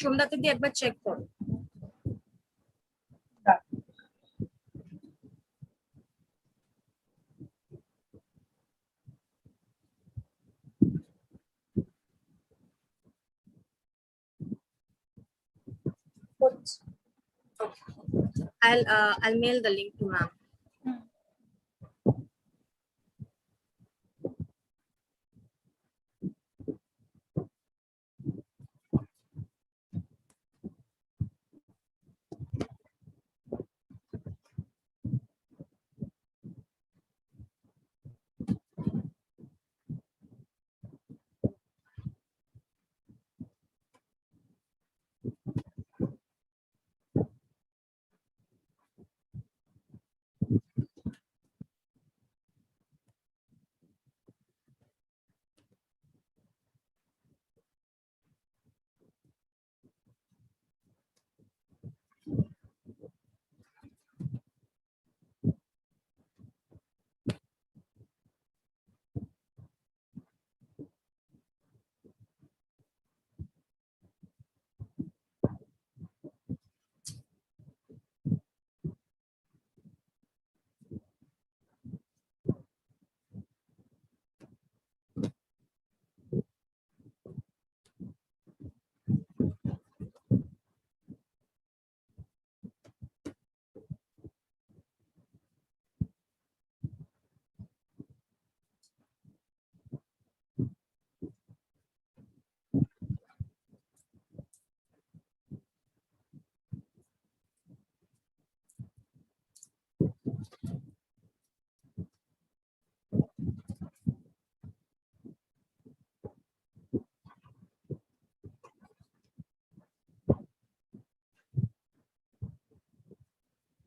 সন্ধ্যাতে দিয়ে একবার চেক করো। I'll mail the link to ma'am.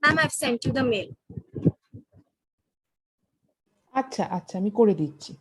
Ma'am, I've sent you the mail. আচ্ছা আচ্ছা, আমি করে দিচ্ছি।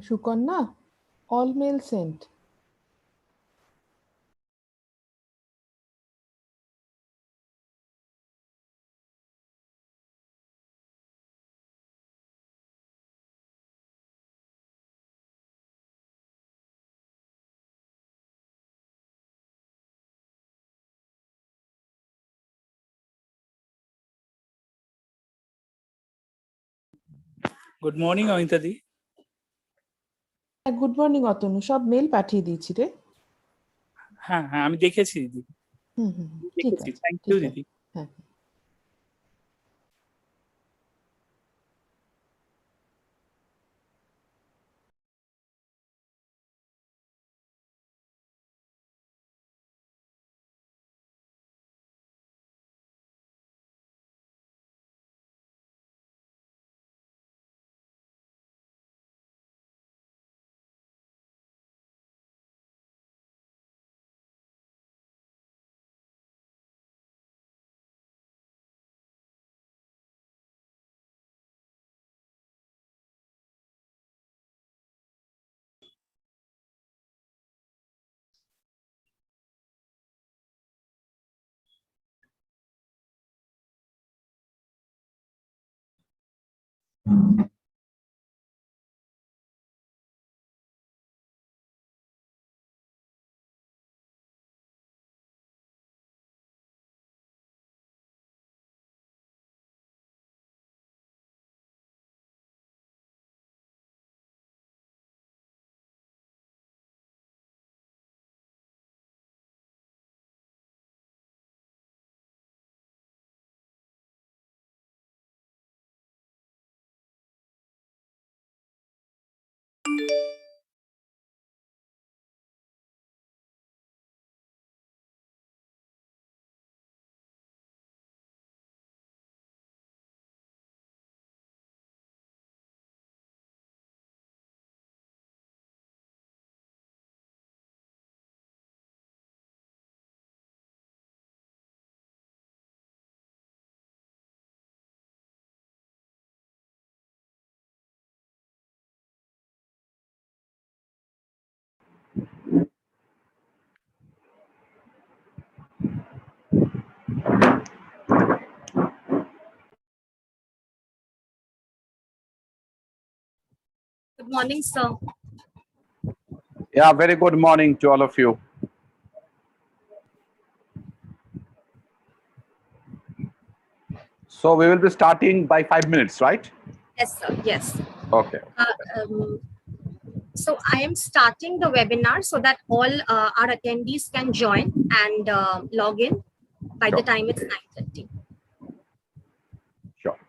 Sukanya, all mail sent. Good morning Anita দি। গুড মর্নিং অতনু, সব মেল পাঠিয়ে দিয়েছি রে। হ্যাঁ হ্যাঁ, আমি দেখেছি দিদি, ঠিক দেখেছি। আছে, থ্যাংক ঠিক ইউ আছে। দিদি। হ্যাঁ। Good morning, sir. Yeah, very good morning to all of you. So we will be starting by 5 minutes, right? Yes, sir. Yes. Okay. So I am starting the webinar so that all our attendees can join and log in by the Sure. time it's 9:30. Sure.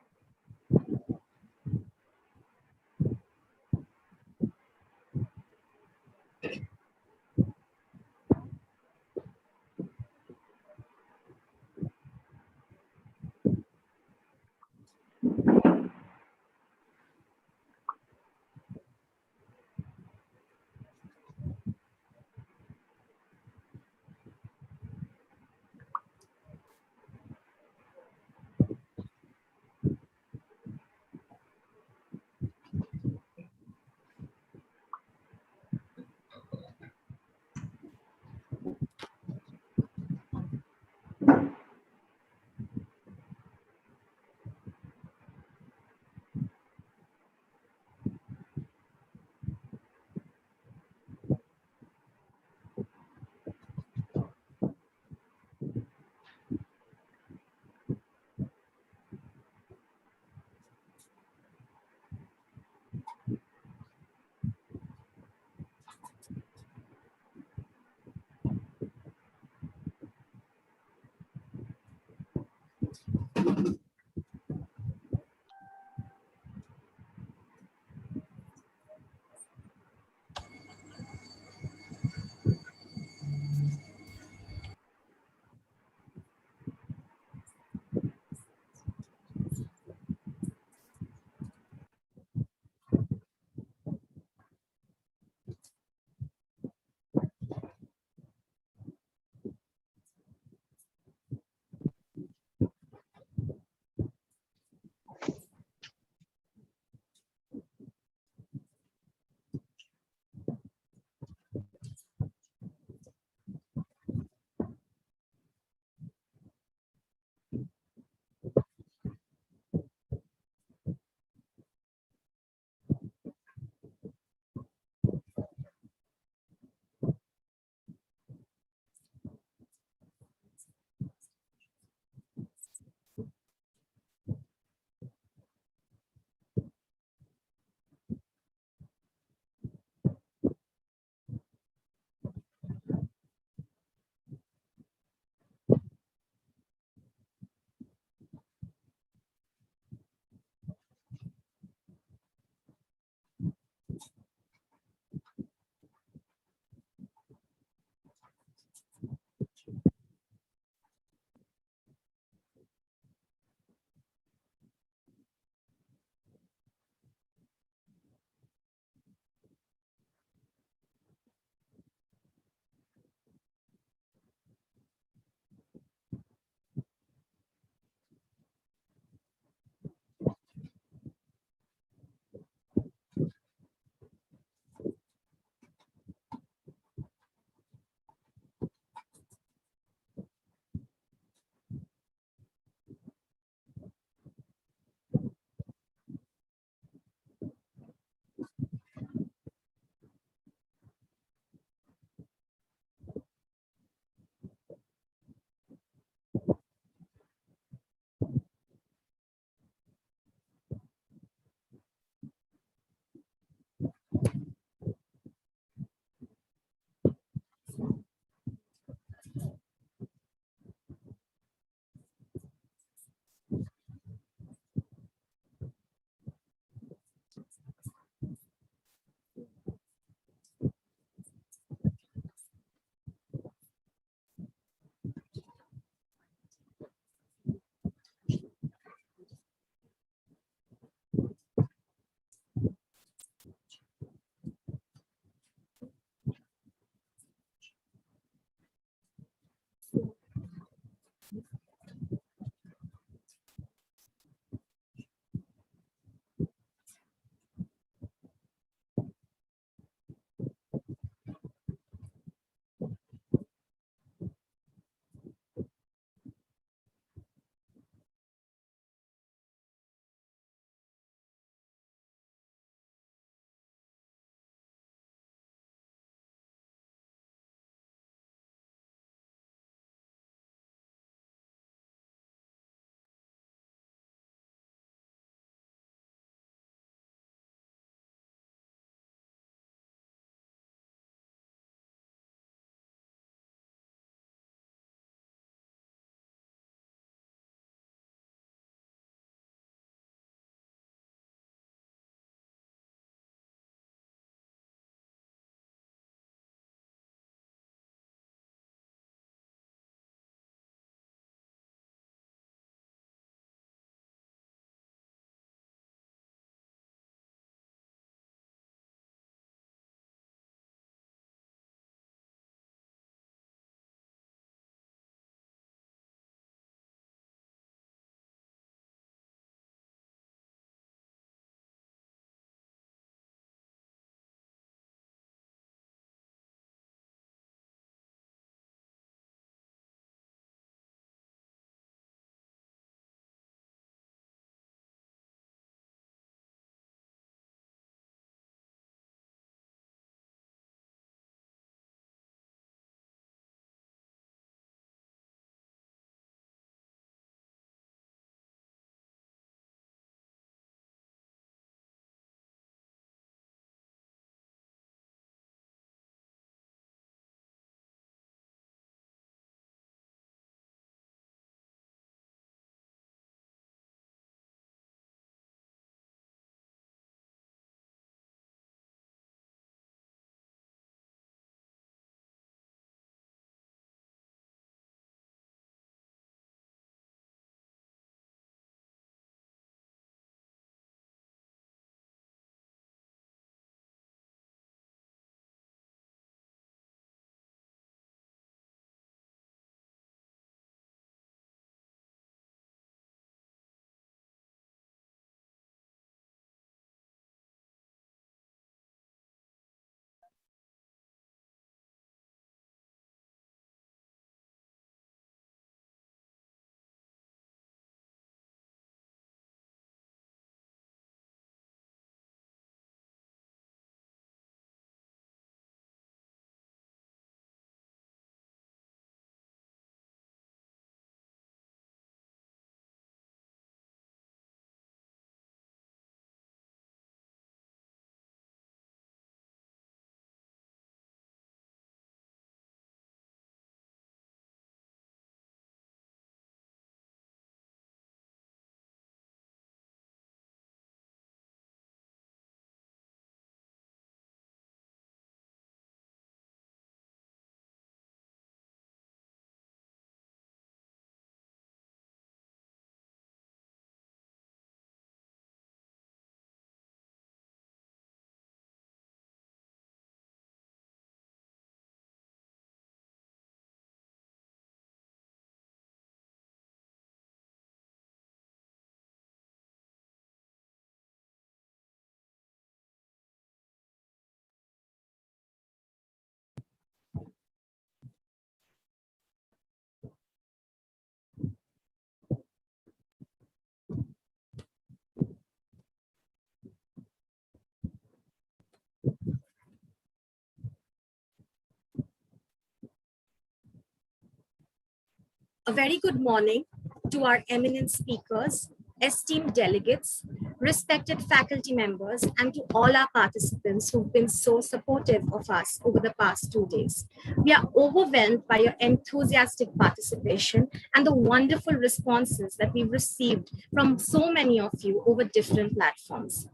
A very good morning to our eminent speakers, esteemed delegates, respected faculty members, and to all our participants who've been so supportive of us over the past 2 days. We are overwhelmed by your enthusiastic participation and the wonderful responses that we've received from so many of you over different platforms.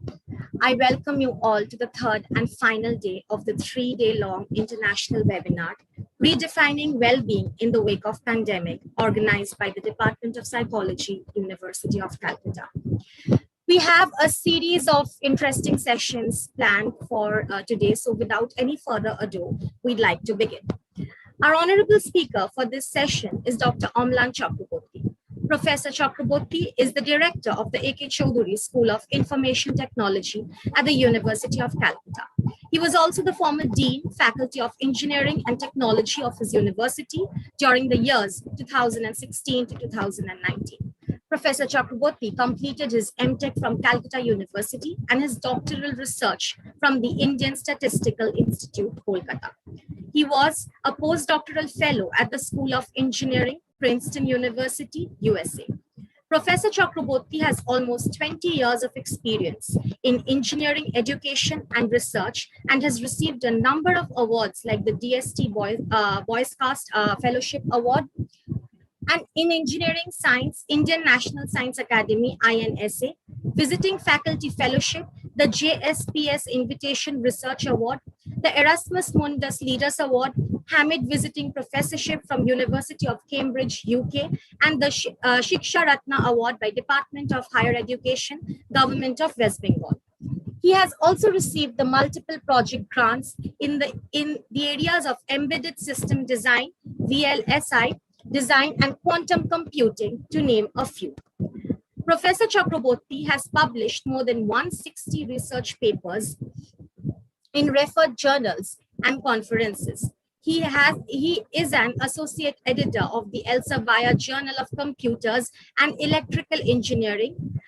I welcome you all to the third and final day of the 3-day-long international webinar, Redefining Well-Being in the Wake of Pandemic, organized by the Department of Psychology, University of Calcutta. We have a series of interesting sessions planned for today, so without any further ado, we'd like to begin. Our honorable speaker for this session is Dr. Amlan Chakraborty. Professor Chakraborty is the director of the A.K. Chaudhuri School of Information Technology at the University of Calcutta. He was also the former dean, Faculty of Engineering and Technology of his university during the years 2016 to 2019. Professor Chakraborty completed his MTech from Calcutta University and his doctoral research from the Indian Statistical Institute, Kolkata. He was a postdoctoral fellow at the School of Engineering, Princeton University, USA. Professor Chakraborty has almost 20 years of experience in engineering education and research and has received a number of awards like the DST Boyscast Fellowship Award, and in Engineering Science, Indian National Science Academy, INSA, Visiting Faculty Fellowship, the JSPS Invitation Research Award, the Erasmus Mundus Leaders Award, Hamid Visiting Professorship from University of Cambridge, UK, and the Shiksha Ratna Award by Department of Higher Education, Government of West Bengal. He has also received the multiple project grants in the areas of embedded system design, VLSI, design, and quantum computing, to name a few. Professor Chakraborty has published more than 160 research papers in referred journals and conferences. He is an associate editor of the Elsevier Journal of Computers and Electrical Engineering,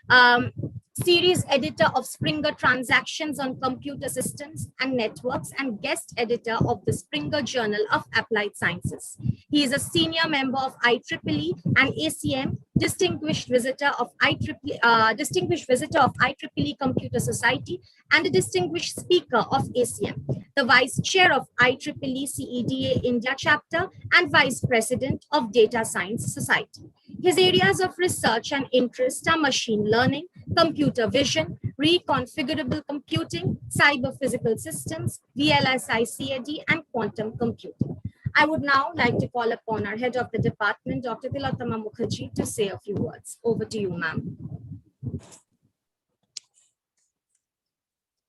series editor of Springer Transactions on Computer Systems and Networks, and guest editor of the Springer Journal of Applied Sciences. He is a senior member of IEEE and ACM, distinguished visitor of IEEE Computer Society, and a distinguished speaker of ACM, the vice chair of IEEE CEDA India chapter, and vice president of Data Science Society. His areas of research and interest are machine learning, computer vision, reconfigurable computing, cyber physical systems, VLSI CAD, and quantum computing. I would now like to call upon our head of the department, Dr. Tilottama Mukherjee, to say a few words. Over to you, ma'am.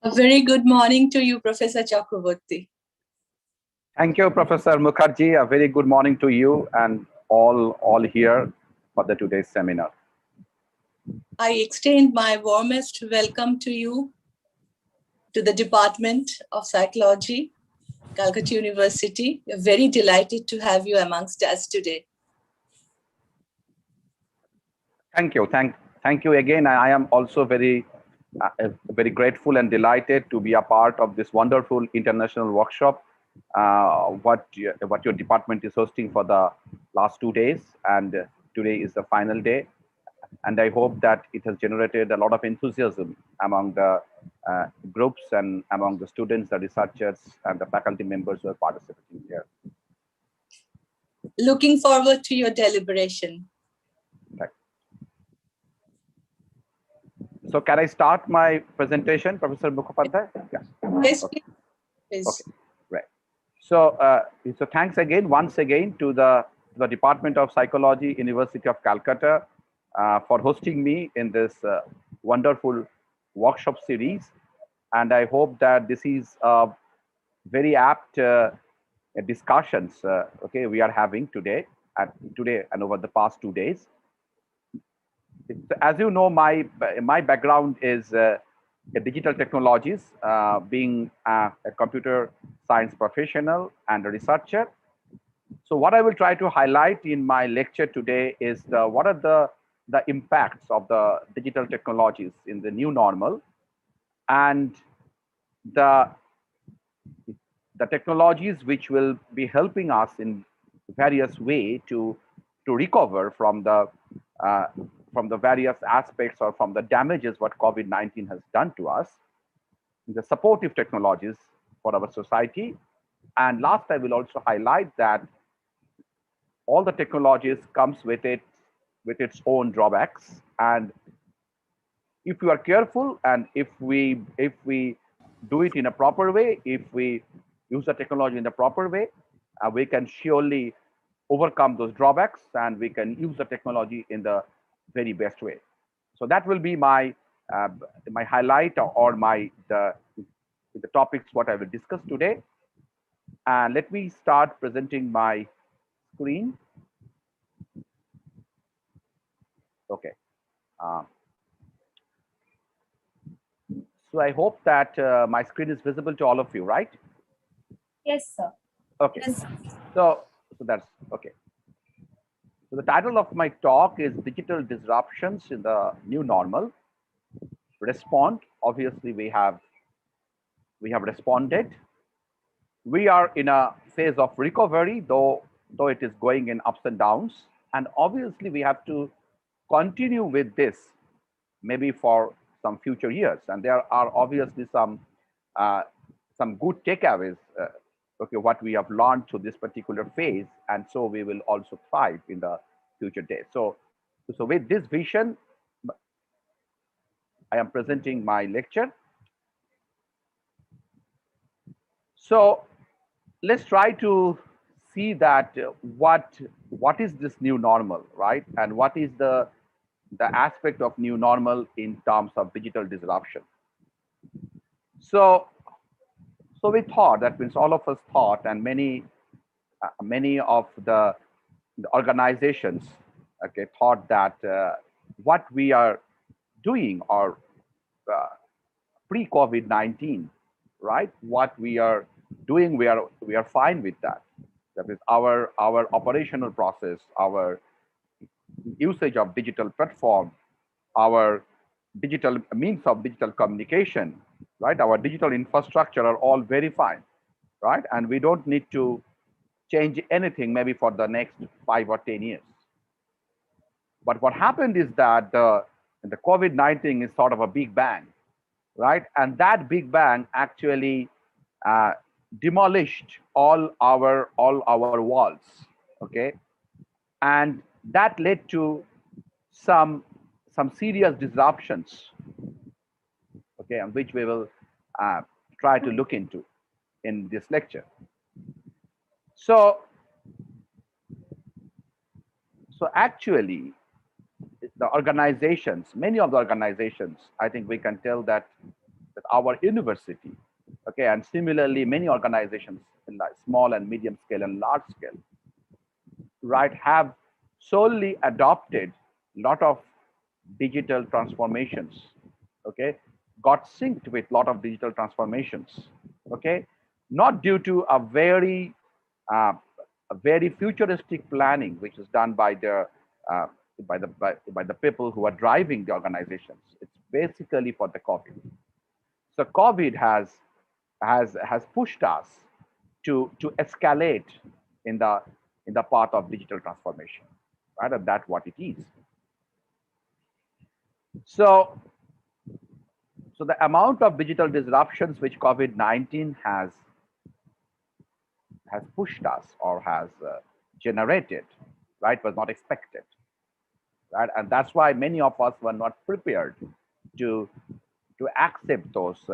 A very good morning to you, Professor Chakraborty. Thank you, Professor Mukherjee. A very good morning to you and all here for the today's seminar. I extend my warmest welcome to you, to the Department of Psychology, Calcutta University. We're very delighted to have you amongst us today. Thank you. Thank you again. I am also very grateful and delighted to be a part of this wonderful international workshop, what your department is hosting for the last 2 days, and today is the final day. And I hope that it has generated a lot of enthusiasm among the groups and among the students, the researchers, and the faculty members who are participating here. Looking forward to your deliberation. Right. So can I start my presentation, Professor Mukhopadhyay? Yeah. Yes, Okay. please. Okay, right. So, so thanks again, once again, to the Department of Psychology, University of Calcutta, for hosting me in this wonderful workshop series. And I hope that this is very apt discussions, okay, we are having today and over the past 2 days. As you know, my background is digital technologies, being a computer science professional and a researcher. So what I will try to highlight in my lecture today is what are the impacts of the digital technologies in the new normal, and the technologies which will be helping us in various way to recover from the various aspects or from the damages what COVID-19 has done to us, the supportive technologies for our society. And last, I will also highlight that all the technologies comes with its own drawbacks. And if we are careful, and if we do it in a proper way, if we use the technology in the proper way, we can surely overcome those drawbacks, and we can use the technology in the very best way. So that will be my highlight, or the topics what I will discuss today. And let me start presenting my screen. Okay. Uh, so I hope that my screen is visible to all of you, right? Yes, sir. Okay. Yes. So that's okay. So the title of my talk is Digital Disruptions in the New Normal. Respond. Obviously, we have responded. We are in a phase of recovery, though it is going in ups and downs. And obviously, we have to continue with this maybe for some future years. And there are obviously some good takeaways. Okay, what we have learned through this particular phase, and so we will also thrive in the future days. So with this vision, I am presenting my lecture. So let's try to see that what is this new normal, right? And what is the aspect of new normal in terms of digital disruption. So we thought, that means all of us thought, and many of the organizations, okay, thought that what we are doing, or pre-COVID-19, right? What we are doing, we are fine with that. That is our operational process, our usage of digital platform, our digital means of digital communication, right? Our digital infrastructure are all very fine, right? And we don't need to change anything maybe for the next 5 or 10 years. But what happened is that the COVID-19 is sort of a big bang, right? And that big bang actually demolished all our walls, okay? And that led to some serious disruptions, okay, and which we will try to look into in this lecture. So actually, the organizations, many of the organizations, I think we can tell that our university, okay, and similarly many organizations in like small and medium scale and large scale, right, have solely adopted a lot of digital transformations, okay, got synced with a lot of digital transformations, okay, not due to a very futuristic planning which is done by the by the people who are driving the organizations. It's basically for the COVID. So COVID has pushed us to escalate in the path of digital transformation, right? And that's what it is. So the amount of digital disruptions which COVID-19 has pushed us, or has generated, right, was not expected, right? And that's why many of us were not prepared to accept those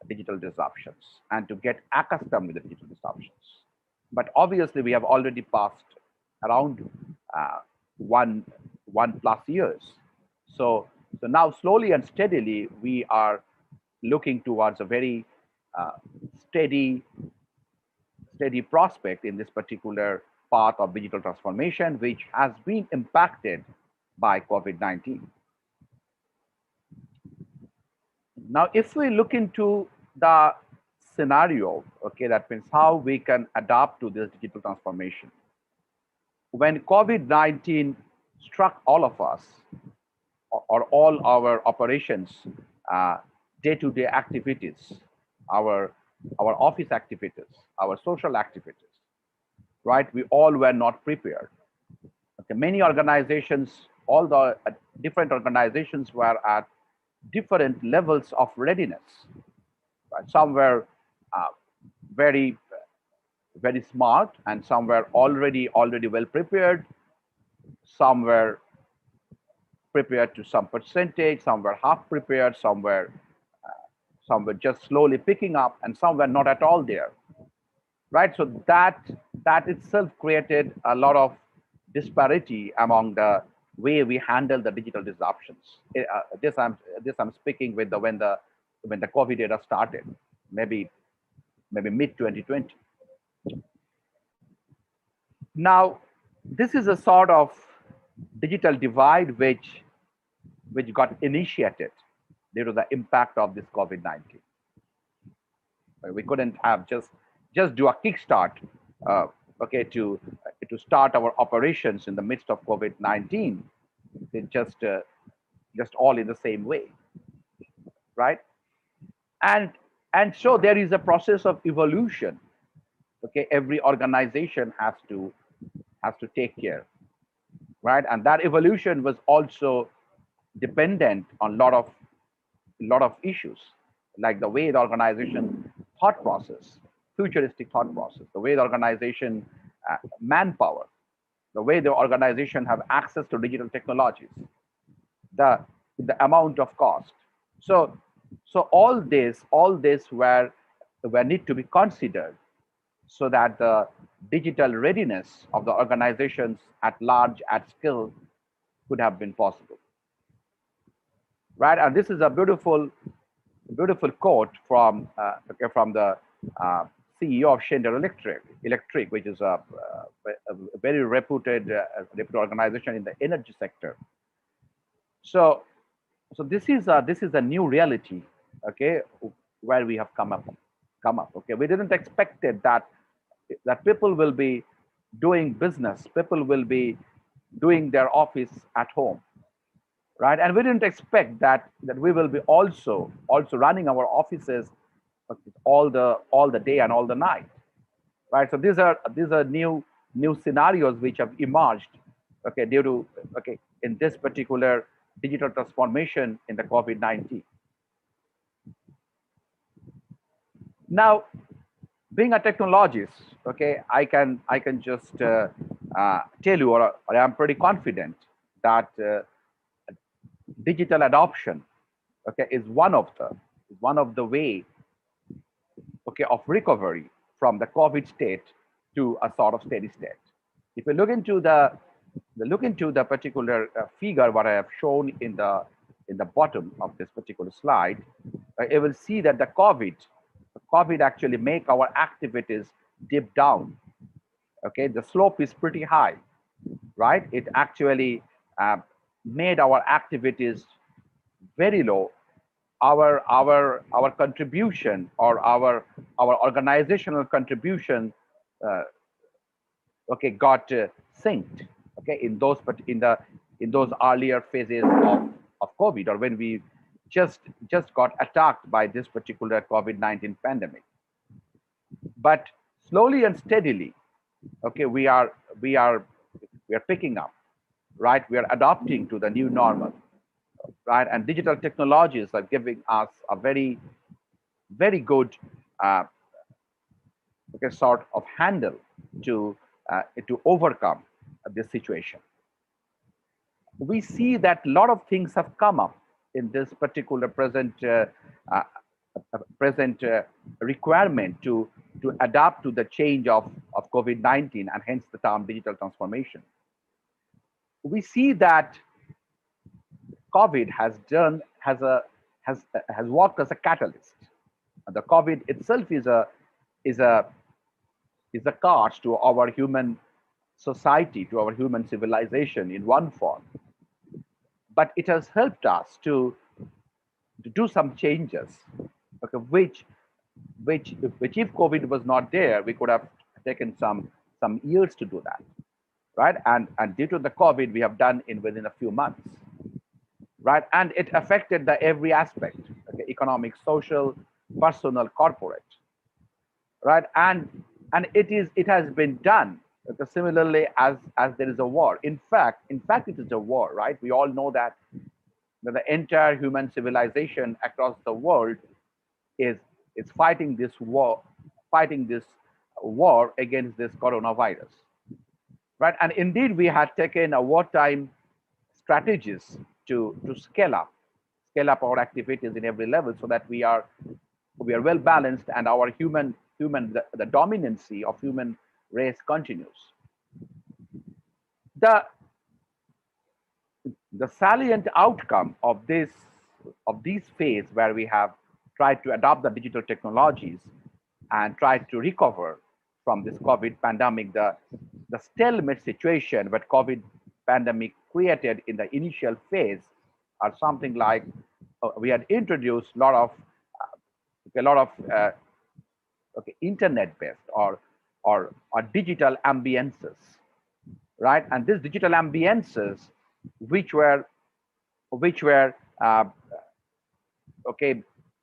digital disruptions and to get accustomed with the digital disruptions. But obviously, we have already passed around one plus years. So now, slowly and steadily, we are looking towards a very steady prospect in this particular path of digital transformation, which has been impacted by COVID-19. Now, if we look into the scenario, okay, that means how we can adapt to this digital transformation. When COVID-19 struck all of us, or all our operations, day-to-day activities, our office activities, our social activities, right? We all were not prepared. Okay, many organizations, all the different organizations were at different levels of readiness. Right? Some were very smart, and some were already well prepared. Some were prepared to some percentage, some were half prepared, some were just slowly picking up, and some were not at all there, right? So that itself created a lot of disparity among the way we handle the digital disruptions. This I'm speaking with when the COVID era started, maybe mid 2020. Now, this is a sort of digital divide which got initiated due to the impact of this COVID-19. We couldn't have just do a kickstart, okay, to start our operations in the midst of COVID-19. It just all in the same way, right? And so there is a process of evolution. Okay, every organization has to take care, right? And that evolution was also dependent on lot of issues, like the way the organization thought process, futuristic thought process, the way the organization manpower, the way the organization have access to digital technologies, the amount of cost. So all this were need to be considered so that the digital readiness of the organizations at large, at scale, could have been possible, right? And this is a beautiful quote from the CEO of Schneider Electric, which is a very reputed organization in the energy sector. So this is a new reality, okay, where we have come up. Okay, we didn't expect it that people will be doing business, people will be doing their office at home, right? And we didn't expect that we will be also running our offices all the day and all the night, right? So these are new scenarios which have emerged, okay, due to in this particular digital transformation in the COVID-19. Now, being a technologist, okay, I can just tell you, or I am pretty confident that digital adoption, okay, is one of the way, okay, of recovery from the COVID state to a sort of steady state. If you look into the particular figure what I have shown in the bottom of this particular slide, you will see that the COVID actually make our activities dip down. Okay, the slope is pretty high, right? It actually made our activities very low. Our contribution, or our organizational contribution, okay, got synced, okay, in those earlier phases of COVID, or when we just got attacked by this particular COVID-19 pandemic. But slowly and steadily, okay, we are picking up, right? We are adapting to the new normal, right? And digital technologies are giving us a very, very good okay, sort of handle to overcome this situation. We see that a lot of things have come up in this particular present requirement to adapt to the change of COVID-19, and hence the term digital transformation. We see that COVID has worked as a catalyst. The COVID itself is a cost to our human society, to our human civilization in one form. But it has helped us to do some changes, okay, which if COVID was not there, we could have taken some years to do that, right? And due to the COVID, we have done within a few months, right? And it affected the every aspect, okay, economic, social, personal, corporate, right? And it has been done similarly as there is a war. In fact, it is a war, right? We all know that the entire human civilization across the world is fighting this war against this coronavirus, right? And indeed, we had taken a wartime strategies to scale up our activities in every level, so that we are well balanced, and our the dominancy of human race continues. The salient outcome of these phase, where we have tried to adopt the digital technologies and tried to recover from this COVID pandemic, the stalemate situation that COVID pandemic created in the initial phase are something like we had introduced a lot of internet-based or digital ambiences, right? And these digital ambiences, which were okay,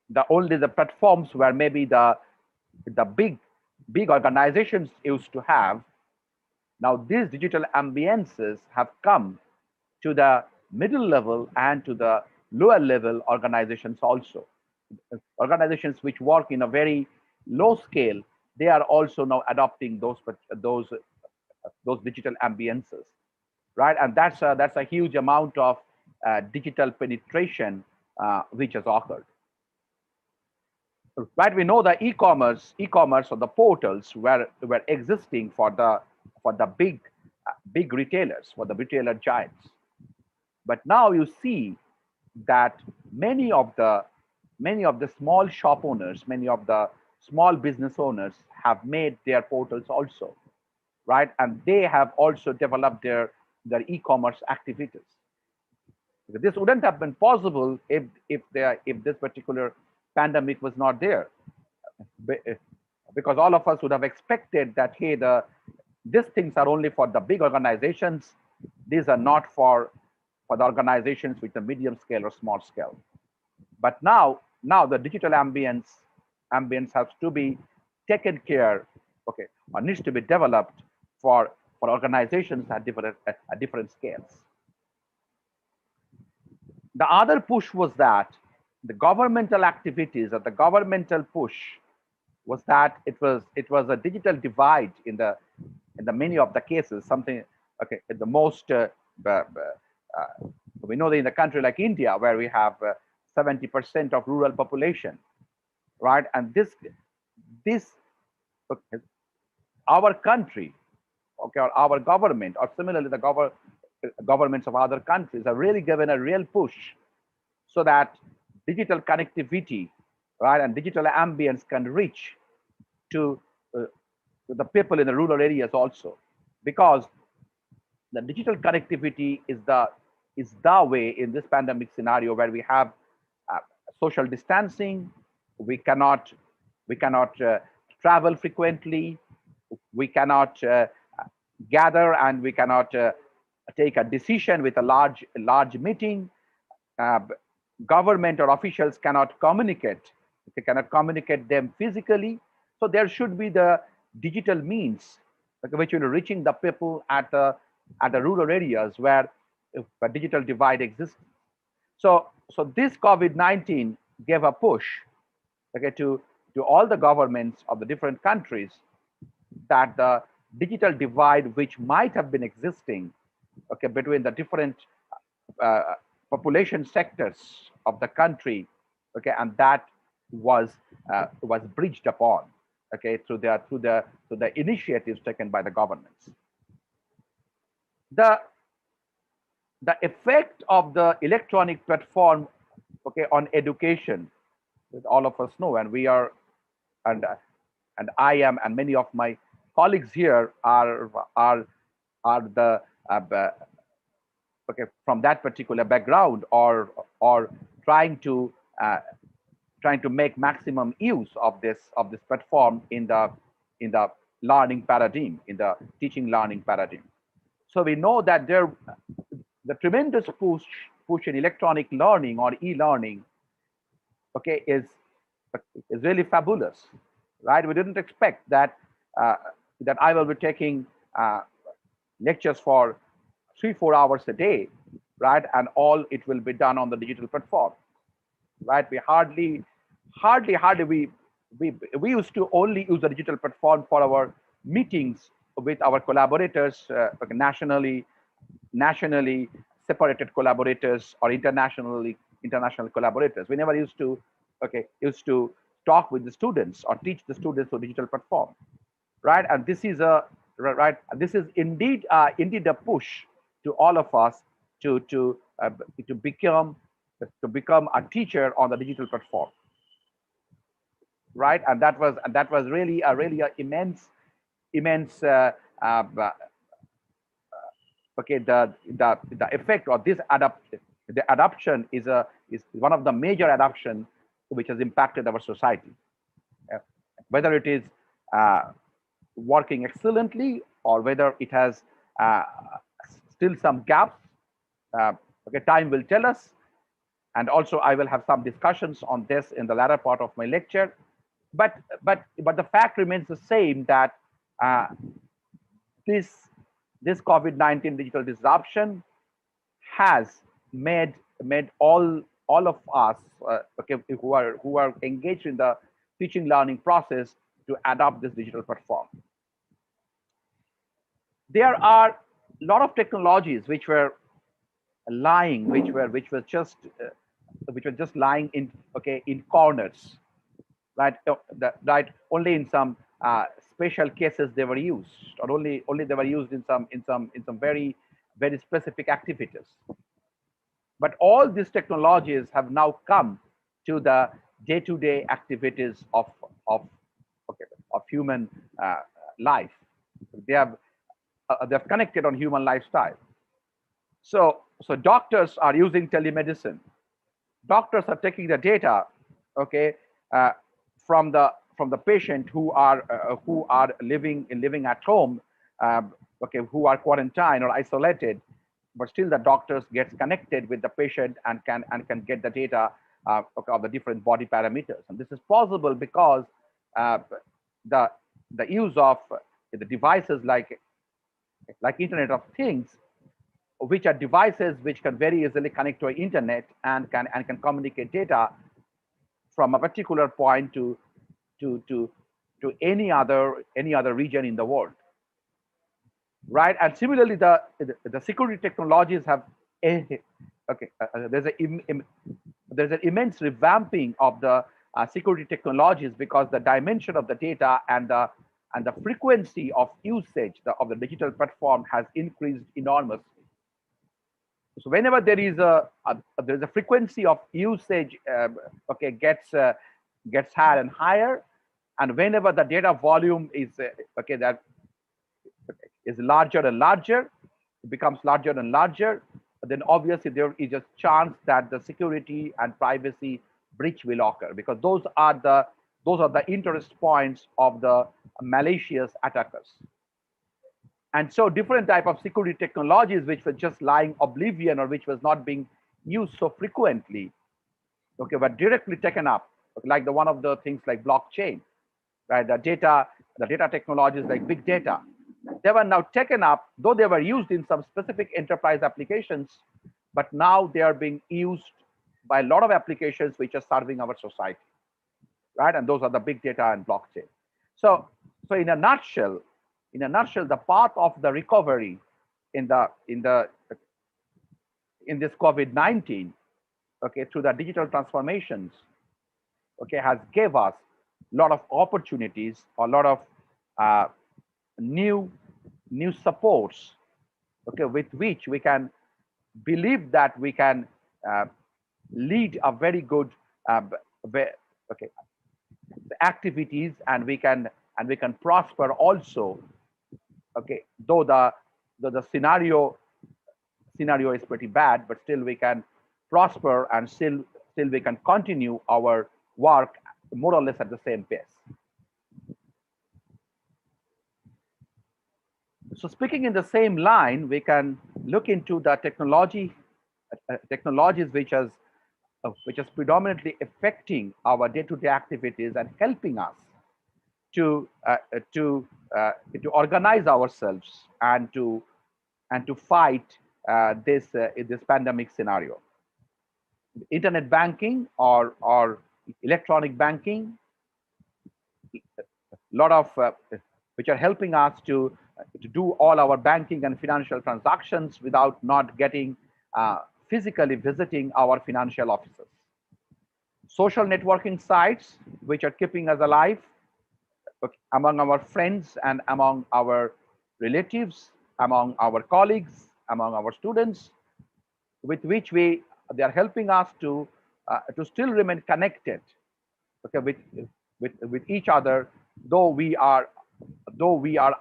the platforms where maybe the big organizations used to have. Now these digital ambiences have come to the middle level and to the lower level organizations also. Organizations which work in a very low scale, they are also now adopting those digital ambiences, right? And that's a huge amount of digital penetration which has occurred. Right, we know the e-commerce or the portals were existing for the big retailers, for the retailer giants. But now you see that many of the small shop owners, many of the small business owners have made their portals also, right? And they have also developed their e-commerce activities. This wouldn't have been possible if this particular pandemic was not there, because all of us would have expected that, hey, these things are only for the big organizations. These are not for the organizations with a medium scale or small scale. But now the digital ambience has to be taken care, okay, or needs to be developed for organizations at different scales. The other push was that the governmental activities or the governmental push was that it was a digital divide in the many of the cases. Something, okay, the most we know that in a country like India, where we have 70% of rural population, right? And this okay, our country, okay, or our government, or similarly the governments of other countries have really given a real push so that digital connectivity, right, and digital ambience can reach to the people in the rural areas also, because the digital connectivity is the way in this pandemic scenario where we have social distancing, we cannot travel frequently, we cannot gather, and we cannot take a decision with a large meeting. Government or officials cannot communicate. They cannot communicate them physically. So there should be the digital means, which will reaching the people at the rural areas where a digital divide exists. So this COVID-19 gave a push, okay, to all the governments of the different countries, that the digital divide which might have been existing, okay, between the different population sectors of the country, okay, and that was bridged upon, okay, through the initiatives taken by the governments. The effect of the electronic platform, okay, on education, that all of us know, and we are, and I am, and many of my colleagues here are the okay, from that particular background, or trying to make maximum use of this platform in the learning paradigm, in the teaching learning paradigm. So we know that the tremendous push in electronic learning or e-learning, okay, is really fabulous, right? We didn't expect that that I will be taking lectures for 3-4 hours a day, right? And all it will be done on the digital platform, right? We hardly we used to only use the digital platform for our meetings with our collaborators, nationally separated collaborators, or international collaborators. We never used to talk with the students or teach the students through digital platform, right? And this is indeed a push to all of us to become a teacher on the digital platform, right? And that was really a immense okay, the effect or the adoption is one of the major adoption which has impacted our society. Whether it is working excellently or whether it has still some gaps, okay, time will tell us. And also I will have some discussions on this in the latter part of my lecture. But the fact remains the same, that this COVID-19 digital disruption has made all of us, okay, who are engaged in the teaching learning process to adopt this digital platform. There are a lot of technologies which were lying, which were just lying in, okay, in corners, right? Right, only in some special cases they were used, or only they were used in some very specific activities. But all these technologies have now come to the day-to-day activities of human life. They've connected on human lifestyle. So doctors are using telemedicine. Doctors are taking the data, okay, from the patient who are living at home, okay, who are quarantined or isolated, but still the doctors gets connected with the patient and can get the data okay, of the different body parameters. And this is possible because the use of the devices like Internet of Things, which are devices which can very easily connect to an internet and can communicate data from a particular point to any other region in the world, right? And similarly, the security technologies have okay, there's an immense revamping of the security technologies, because the dimension of the data and the frequency of usage of the digital platform has increased enormously. So whenever there is a frequency of usage, okay, gets higher and higher, and whenever the data volume is okay, that is larger and larger, it becomes larger and larger, then obviously there is a chance that the security and privacy breach will occur, because those are the interest points of the malicious attackers. And so different type of security technologies which were just lying oblivion, or which was not being used so frequently, okay, were directly taken up, like one of the things like blockchain, right? The data technologies like big data, they were now taken up, though they were used in some specific enterprise applications, but now they are being used by a lot of applications which are serving our society, right? And those are the big data and blockchain. So in a nutshell, the path of the recovery in this COVID-19, okay, through the digital transformations, okay, has gave us a lot of opportunities, a lot of new supports, okay, with which we can believe that we can lead a very good okay, activities, and we can prosper also, okay, though the scenario is pretty bad, but still we can prosper, and still we can continue our work more or less at the same pace. So speaking in the same line, we can look into the technologies which is predominantly affecting our day-to-day activities and helping us to organize ourselves and to fight this pandemic scenario. Internet banking or electronic banking, a lot of which are helping us to do all our banking and financial transactions without not getting physically visiting our financial offices. Social networking sites which are keeping us alive among our friends and among our relatives, among our colleagues, among our students, with which they are helping us to still remain connected, okay, with each other, though we are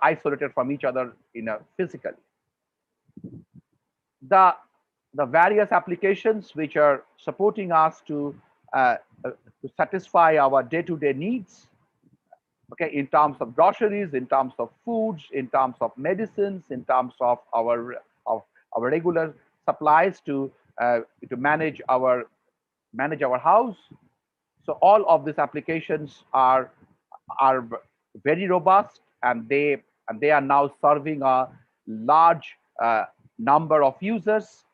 isolated from each other physically. the the various applications which are supporting us uh, to satisfy our day-to-day needs, okay, in terms of groceries, in terms of foods, in terms of medicines, in terms of our regular supplies to manage our house. So all of these applications are very robust, and they are now serving a large number of users.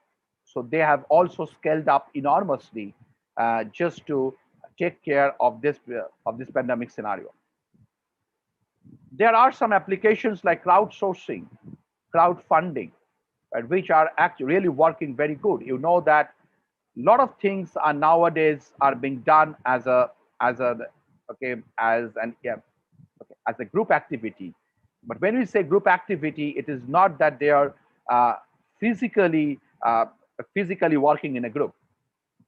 So they have also scaled up enormously just to take care of this pandemic scenario. There are some applications like crowdsourcing, crowdfunding, right, which are actually really working very good. You know that a lot of things are nowadays are being done as a okay as an yeah, okay, as a group activity. But when we say group activity, it is not that they are uh, physically uh, physically working in a group.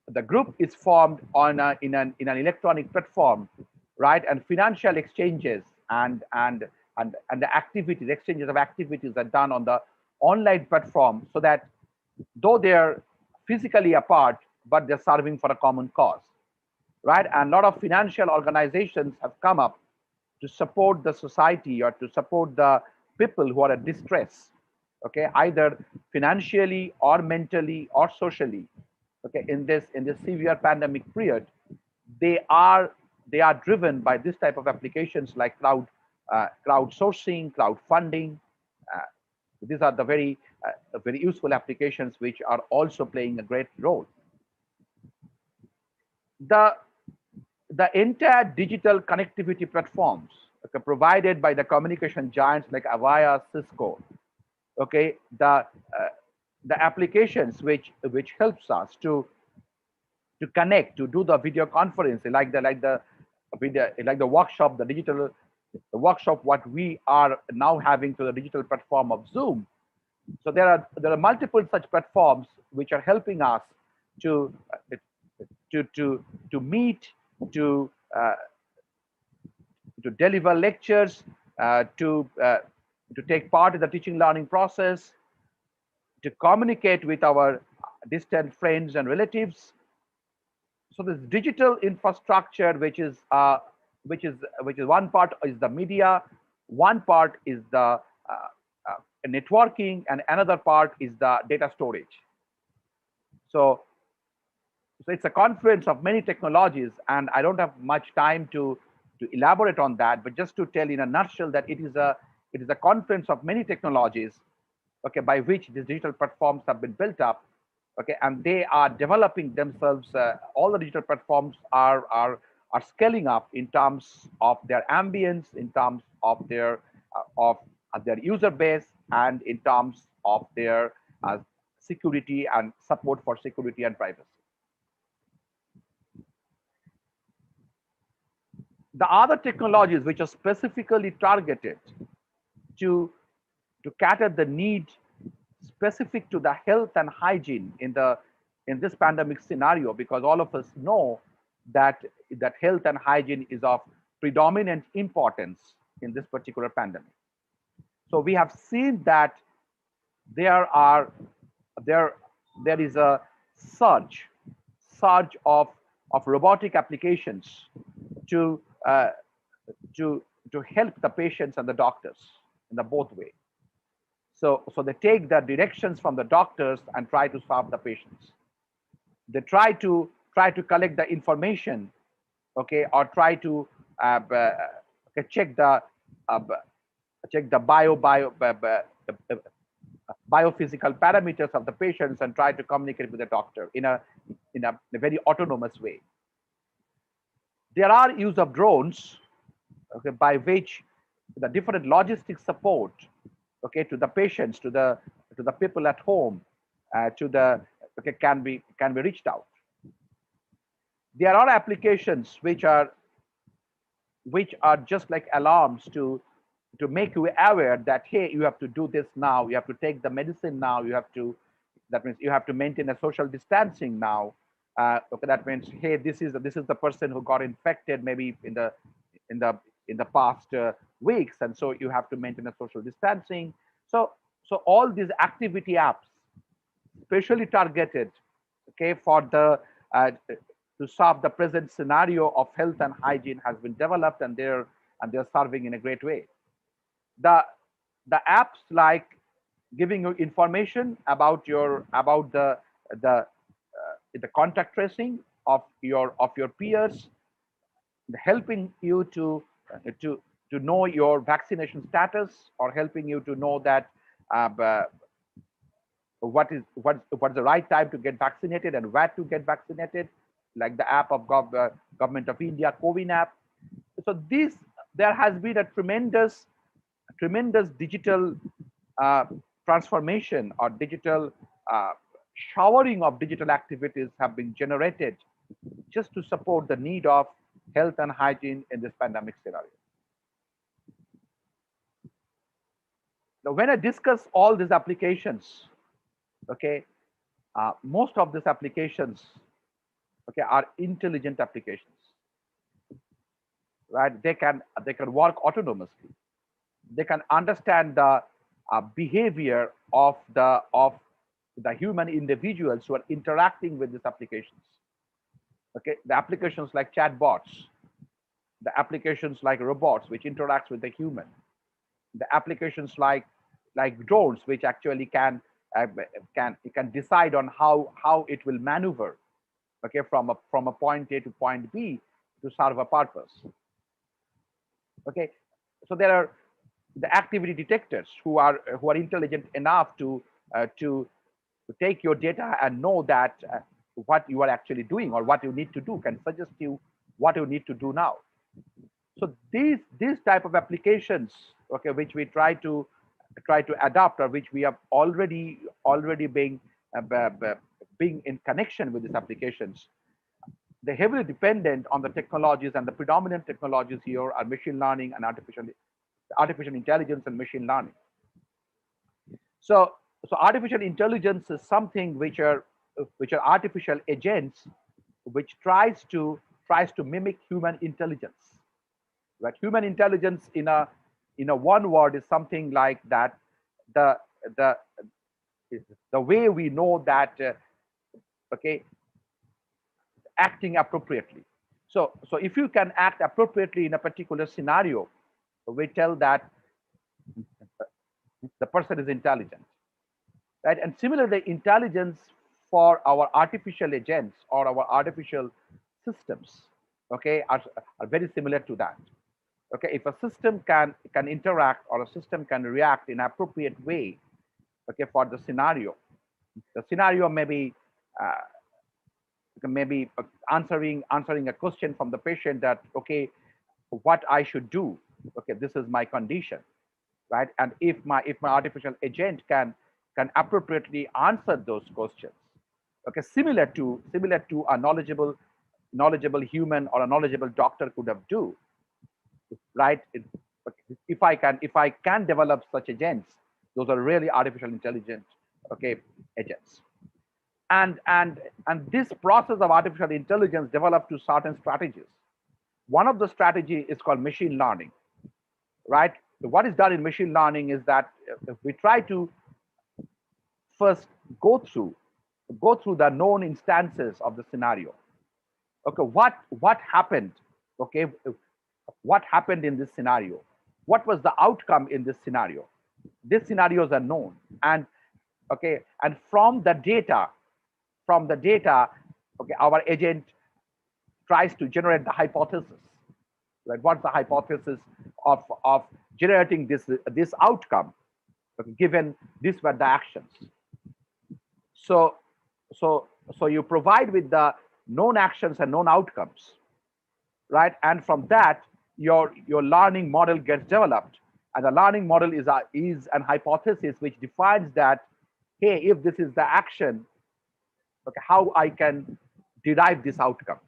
The group is formed on in an electronic platform, right? And financial exchanges and the activities, exchanges of activities are done on the online platform, so that though they're physically apart, but they're serving for a common cause, right? And a lot of financial organizations have come up to support the society or to support the people who are at distress, okay, either financially or mentally or socially, okay, in this severe pandemic period. They are driven by this type of applications like crowdsourcing, crowdfunding. uh, these are the very useful applications which are also playing a great role. The the entire digital connectivity platforms, okay, provided by the communication giants like Avaya, Cisco, okay, the applications which helps us to connect, to do the video conferencing, like the workshop, the digital the workshop what we are now having to the digital platform of Zoom. So there are multiple such platforms which are helping us to to meet, to uh, to deliver lectures, to take part in the teaching learning process, to communicate with our distant friends and relatives. So this digital infrastructure, which is one part is the media, one part is the networking, and another part is the data storage. So so it's a confluence of many technologies, and I don't have much time to elaborate on that, but just to tell in a nutshell that it is a confluence of many technologies, okay, by which these digital platforms have been built up, okay, and they are developing themselves. All the digital platforms are scaling up in terms of their ambience, in terms of their user base, and in terms of their security and support for security and privacy. The other technologies which are specifically targeted to cater the need specific to the health and hygiene in this pandemic scenario, because all of us know that health and hygiene is of predominant importance in this particular pandemic. So we have seen that there are there there is a surge of robotic applications to uh, to help the patients and the doctors in the both way. So they take the directions from the doctors and try to serve the patients. They try to collect the information, okay, or try to check the uh, check the biophysical parameters of the patients and try to communicate with the doctor in a very autonomous way. There are use of drones, okay, by which the different logistic support, okay, to the patients, to the people at home, to the okay, can be reached out. There are applications which are just like alarms to make you aware that, hey, you have to do this now, you have to take the medicine now, that means you have to maintain a social distancing now. Okay, that means, hey, this is the person who got infected maybe in the in the past weeks, and so you have to maintain a social distancing. So all these activity apps specially targeted, okay, for the to solve the present scenario of health and hygiene has been developed, and they're serving in a great way. The apps like giving you information about the contact tracing of your peers, helping you to know your vaccination status, or helping you to know that what's the right time to get vaccinated and where to get vaccinated, like the app of Government of India COVID app. So there has been a tremendous digital transformation, or digital showering of digital activities have been generated just to support the need of health and hygiene in this pandemic scenario. Now, when I discuss all these applications, okay, most of these applications, okay, are intelligent applications, right? They can work autonomously. They can understand the behavior of the human individuals who are interacting with these applications. Okay, the applications like chatbots, the applications like robots which interacts with the human, the applications like drones which actually can decide on how it will maneuver, okay, from a point A to point B to serve a purpose. Okay, so there are the activity detectors who are intelligent enough to take your data and know that what you are actually doing or what you need to do, can suggest you what you need to do now. So these type of applications, okay, which we try to adopt, or which we have already being in connection with these applications, they're heavily dependent on the technologies, and the predominant technologies here are machine learning and artificial intelligence and machine learning. So artificial intelligence is something which are artificial agents which tries to mimic human intelligence. Right? Human intelligence in a one word is something like that. The way we know that okay, acting appropriately. So if you can act appropriately in a particular scenario, we tell that the person is intelligent, right? And similarly, intelligence for our artificial agents or our artificial systems, okay, are very similar to that. Okay, if a system can interact, or a system can react in appropriate way, okay, for the scenario may be answering a question from the patient that, okay, what I should do, okay, this is my condition, right? And if my artificial agent can appropriately answer those questions, okay, similar to a knowledgeable human or a knowledgeable doctor could have do, right? If I can develop such agents, those are really artificial intelligence, okay, agents. And this process of artificial intelligence developed to certain strategies. One of the strategy is called machine learning, right? So what is done in machine learning is that we try to first go through the known instances of the scenario. Okay, what happened? Okay, what happened in this scenario? What was the outcome in this scenario? These scenarios are known, and okay, and from the data, okay, our agent tries to generate the hypothesis. Right? What's the hypothesis of generating this outcome, okay, given these were the actions? So you provide with the known actions and known outcomes, right? And from that, your learning model gets developed, and the learning model is an hypothesis which defines that, hey, if this is the action, okay, how I can derive this outcome.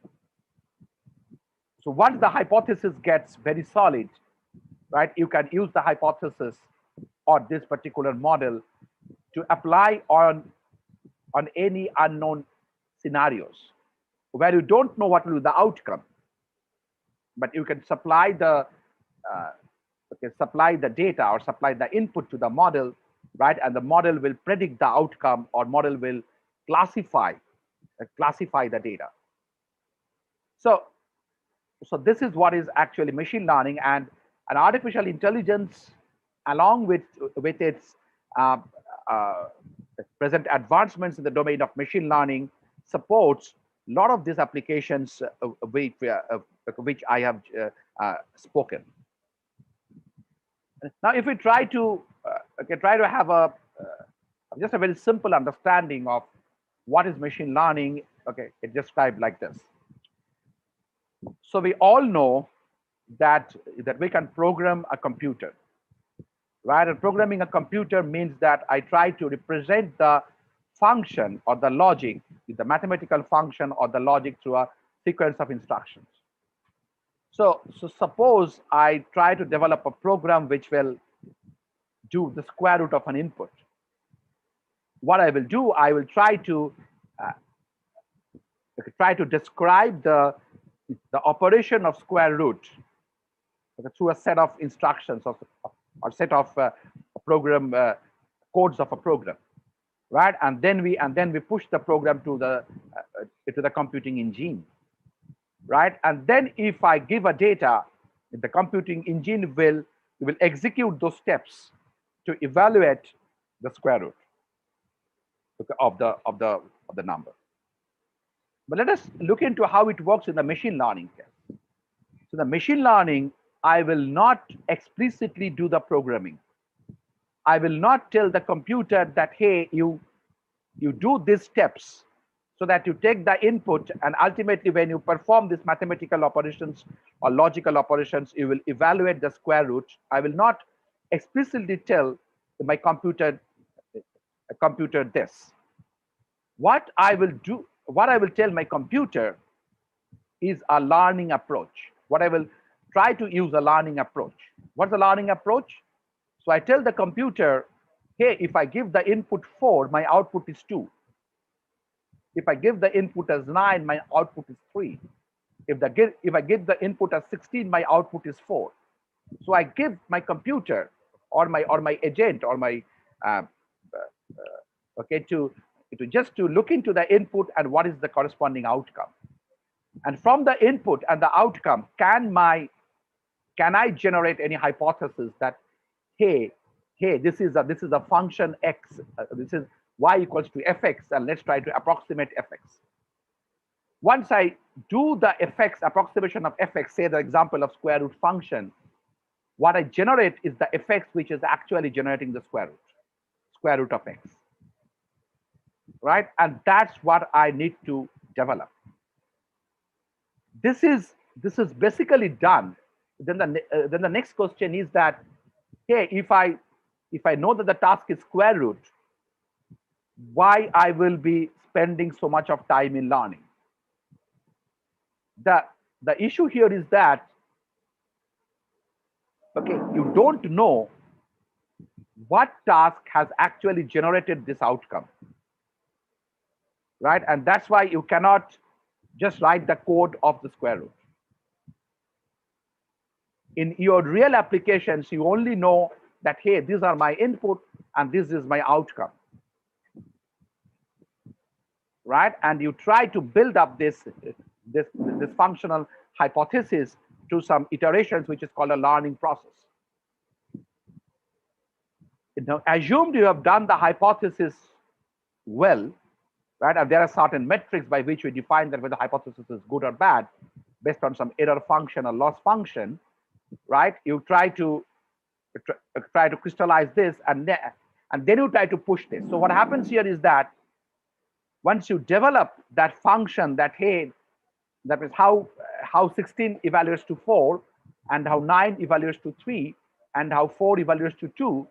So once the hypothesis gets very solid, right, you can use the hypothesis or this particular model to apply on any unknown scenarios where you don't know what will be the outcome, but you can supply the data or supply the input to the model right? And the model will predict the outcome, or model will classify the data. So this is what is actually machine learning, and an artificial intelligence, along with its uh, uh, present advancements in the domain of machine learning, supports a lot of these applications which I have spoken. Now, if we try to have just a very simple understanding of what is machine learning, okay, it's described like this. So we all know that we can program a computer, right? And programming a computer means that I try to represent the function or the logic, the mathematical function or the logic, through a sequence of instructions. So suppose I try to develop a program which will do the square root of an input. What I will do, I will try to describe the operation of square root through a set of instructions or set of program codes of a program, right? And then we push the program to the computing engine, right? And then if I give a data, the computing engine will execute those steps to evaluate the square root of the number. But let us look into how it works in the machine learning case. So the machine learning, I will not explicitly do the programming. I will not tell the computer that, hey, you do these steps, so that you take the input, and ultimately when you perform these mathematical operations or logical operations, you will evaluate the square root. I will not explicitly tell my computer this. What I will tell my computer is a learning approach. What I will try to use a learning approach. What's the learning approach? So I tell the computer, hey, if I give the input 4, my output is 2. If I give the input as 9, my output is 3. If I give the input as 16, my output is 4. So I give my computer or my agent or my to look into the input and what is the corresponding outcome. And from the input and the outcome, can I generate any hypothesis that, hey, this is a function x, this is y equals to fx, and let's try to approximate fx. Once I do the fx approximation of fx, say the example of square root function, what I generate is the fx which is actually generating the square root of x, right? And that's what I need to develop. This is basically done. Then the next question is that, hey, if I know that the task is square root, why I will be spending so much of time in learning? The issue here is that, okay, you don't know what task has actually generated this outcome, right? And that's why you cannot just write the code of the square root. In your real applications, you only know that, hey, these are my input and this is my outcome, right? And you try to build up this functional hypothesis through some iterations, which is called a learning process. Now, assumed you have done the hypothesis well, right? And there are certain metrics by which we define that whether the hypothesis is good or bad, based on some error function or loss function, right? You try to crystallize this, and then you try to push this. So what happens here is that once you develop that function, that, hey, that is how 16 evaluates to 4, and how 9 evaluates to 3, and how 4 evaluates to 2.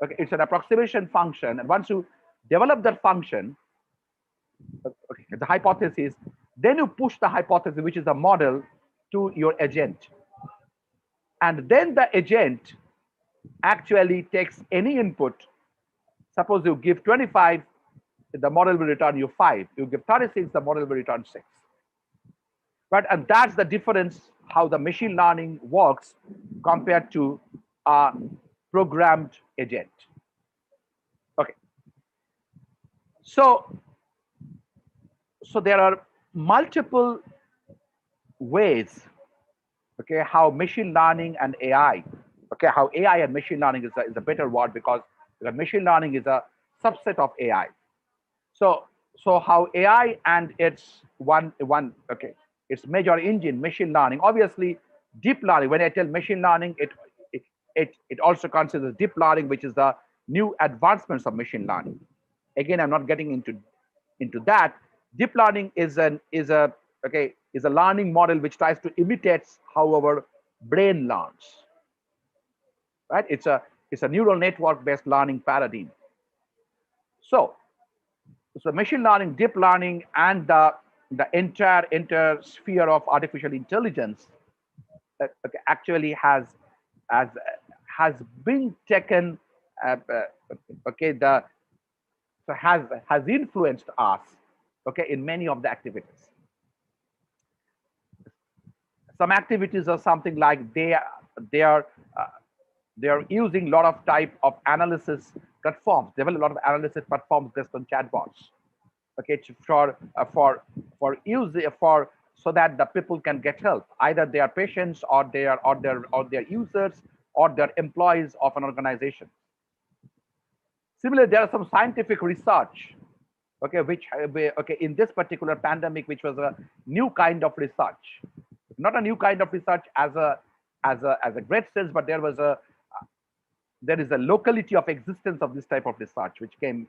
Okay, it's an approximation function, and once you develop that function, okay, the hypothesis, then you push the hypothesis, which is a model, to your agent. And then the agent actually takes any input. Suppose you give 25, the model will return you 5. You give 36, the model will return 6. Right? And that's the difference how the machine learning works compared to a programmed agent. So there are multiple ways, okay, how machine learning and AI, okay, how AI and machine learning is a better word, because machine learning is a subset of AI. So how AI and its okay, its major engine, machine learning, obviously deep learning. When I tell machine learning, it also considers deep learning, which is the new advancements of machine learning. Again, I'm not getting into that. Deep learning is a learning model which tries to imitate how our brain learns. Right? It's a neural network based learning paradigm. So machine learning, deep learning, and the entire sphere of artificial intelligence actually has has been taken okay, has influenced us, okay, in many of the activities. Some activities are something like they are using a lot of type of analysis platforms. They have a lot of analysis platforms based on chatbots, okay, for use for so that the people can get help. Either they are patients, or they are or their users, or they're employees of an organization. Similarly, there are some scientific research, okay, which okay, in this particular pandemic, which was a new kind of research, not a new kind of research as a great sense, but there is a locality of existence of this type of research which came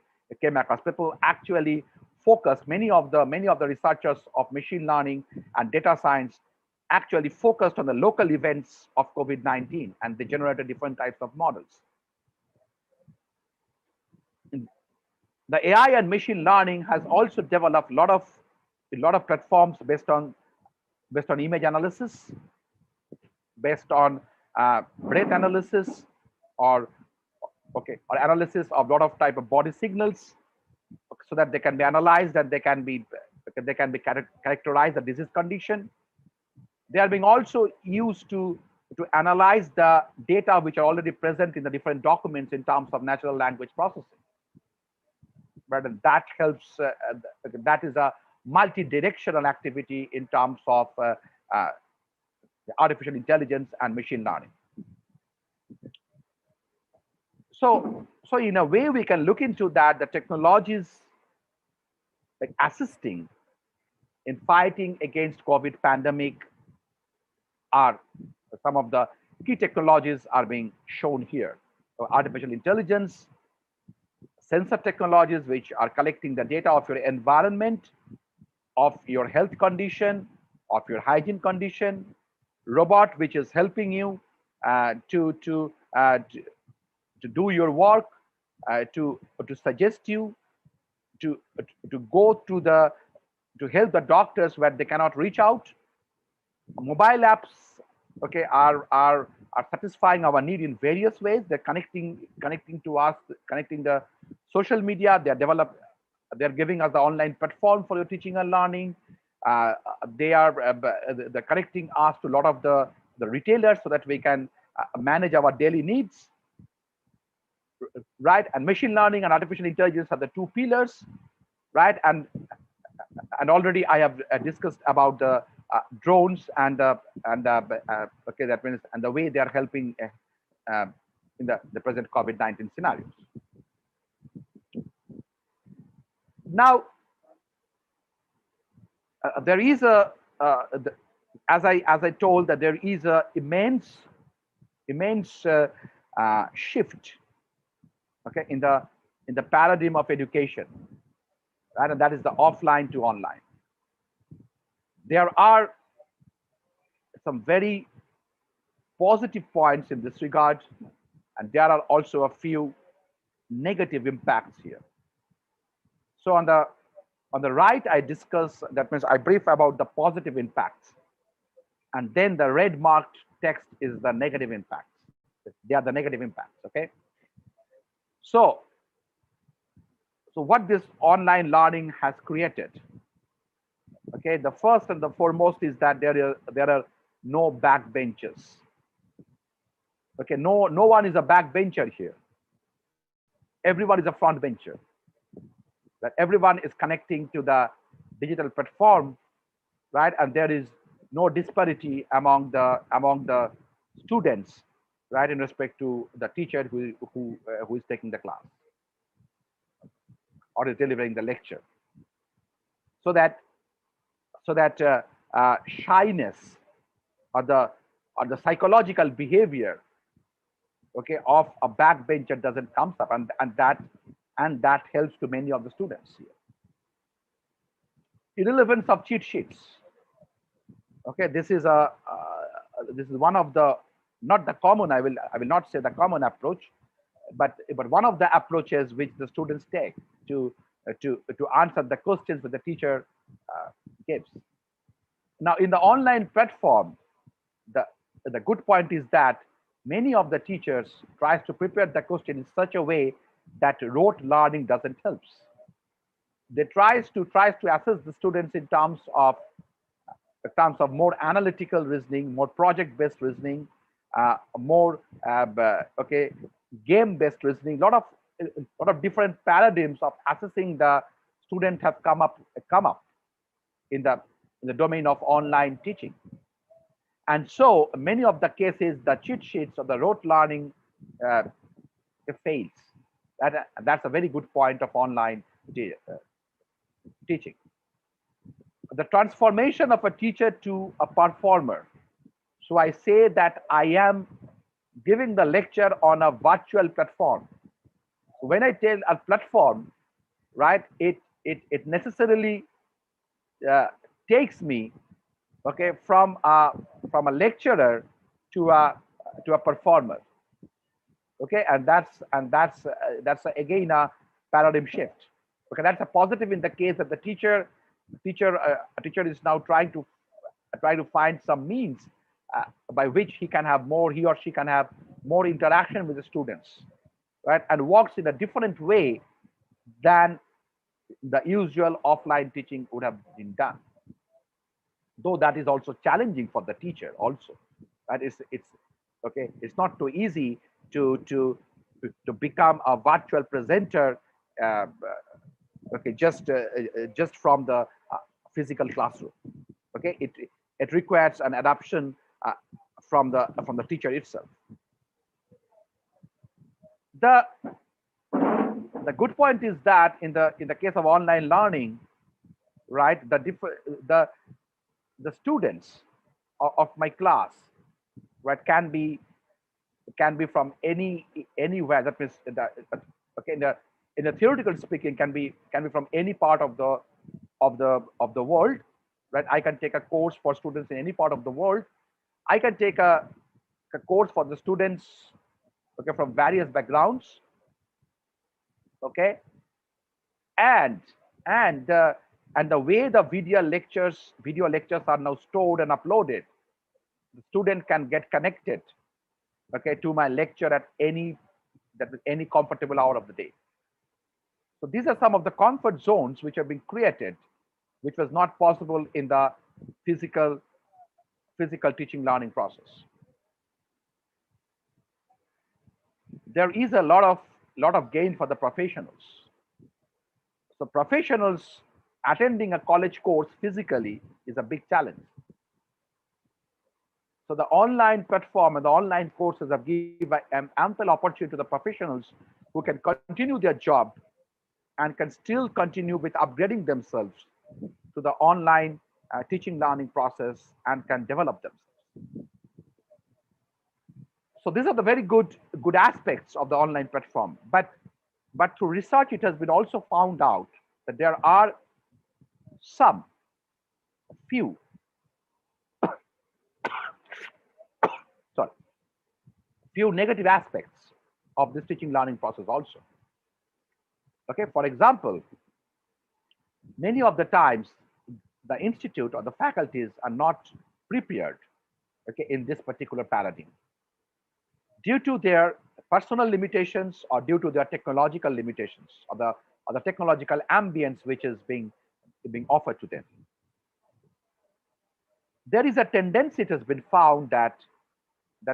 across. People actually focus, many of the researchers of machine learning and data science actually focused on the local events of COVID-19, and they generated different types of models. The AI and machine learning has also developed a lot of platforms based on image analysis, based on breath analysis, or analysis of a lot of type of body signals, so that they can be analyzed and they can be characterized the disease condition. They are being also used to analyze the data which are already present in the different documents in terms of natural language processing. But that helps. That is a multi-directional activity in terms of artificial intelligence and machine learning. So in a way, we can look into that. The technologies like assisting in fighting against COVID pandemic are some of the key technologies are being shown here. So artificial intelligence, sensor technologies which are collecting the data of your environment, of your health condition, of your hygiene condition, robot which is helping you to do your work, to suggest you, to go to help the doctors where they cannot reach out. Mobile apps, okay, are satisfying our need in various ways. They're connecting to us, connecting the social media. They're giving us the online platform for your teaching and learning. They're connecting us to a lot of the retailers so that we can manage our daily needs, right? And machine learning and artificial intelligence are the two pillars, right? And already I have discussed about the drones and okay, that means, and the way they are helping in the present COVID-19 scenarios. Now, there is as I told, that there is a immense shift, okay, in the paradigm of education, right? And that is the offline to online. There are some very positive points in this regard, and there are also a few negative impacts here. So on the right, I discuss, that means I brief about the positive impacts, and then the red marked text is the negative impacts. They are the negative impacts, okay? So what this online learning has created, okay, the first and the foremost is that there are no backbenchers. Okay, no one is a backbencher here. Everyone is a front bencher. that everyone is connecting to the digital platform, right? And there is no disparity among the students, right, in respect to the teacher who is taking the class or is delivering the lecture, so that shyness or the psychological behavior, okay, of a backbencher doesn't comes up, and that helps to many of the students here. Irrelevance of cheat sheets. Okay, this is one of the, not the common, I will not say the common approach, but one of the approaches which the students take to answer the questions that the teacher gives. Now, in the online platform, the good point is that many of the teachers tries to prepare the question in such a way that rote learning doesn't help. They tries to assess the students in terms of more analytical reasoning, more project-based reasoning, more okay, game-based reasoning. Lot of different paradigms of assessing the student have come up in the domain of online teaching. And so many of the cases, the cheat sheets or the rote learning fails. That's a very good point of online teaching. The transformation of a teacher to a performer. So I say that I am giving the lecture on a virtual platform. When I tell a platform, right, it necessarily takes me, okay, from a lecturer to a performer, okay, and that's again a paradigm shift. Okay, that's a positive in the case that the teacher is now trying to find some means by which he or she can have more interaction with the students, right, and works in a different way than the usual offline teaching would have been done. Though that is also challenging for the teacher also, right? It's okay, it's not too easy to become a virtual presenter, okay, just from the physical classroom. Okay, it requires an adaptation from the teacher itself. The good point is that in the case of online learning, right, the students of my class, right, can be from anywhere. That means okay, in the theoretical speaking, can be from any part of the world, right? I can take a course for students in any part of the world. I can take a course for the students, okay, from various backgrounds, okay, and the way the video lectures are now stored and uploaded, the student can get connected, okay, to my lecture at any comfortable hour of the day. So these are some of the comfort zones which have been created, which was not possible in the physical teaching learning process. There is a lot of gain for the professionals. So professionals attending a college course physically is a big challenge. So the online platform and the online courses have given ample opportunity to the professionals who can continue their job and can still continue with upgrading themselves to the online teaching learning process and can develop themselves. So these are the very good aspects of the online platform. But through research, it has been also found out that there are few negative aspects of this teaching learning process also. Okay, for example, many of the times the institute or the faculties are not prepared, okay, in this particular paradigm due to their personal limitations or due to their technological limitations or the technological ambience which is being offered to them. There is a tendency, it has been found, that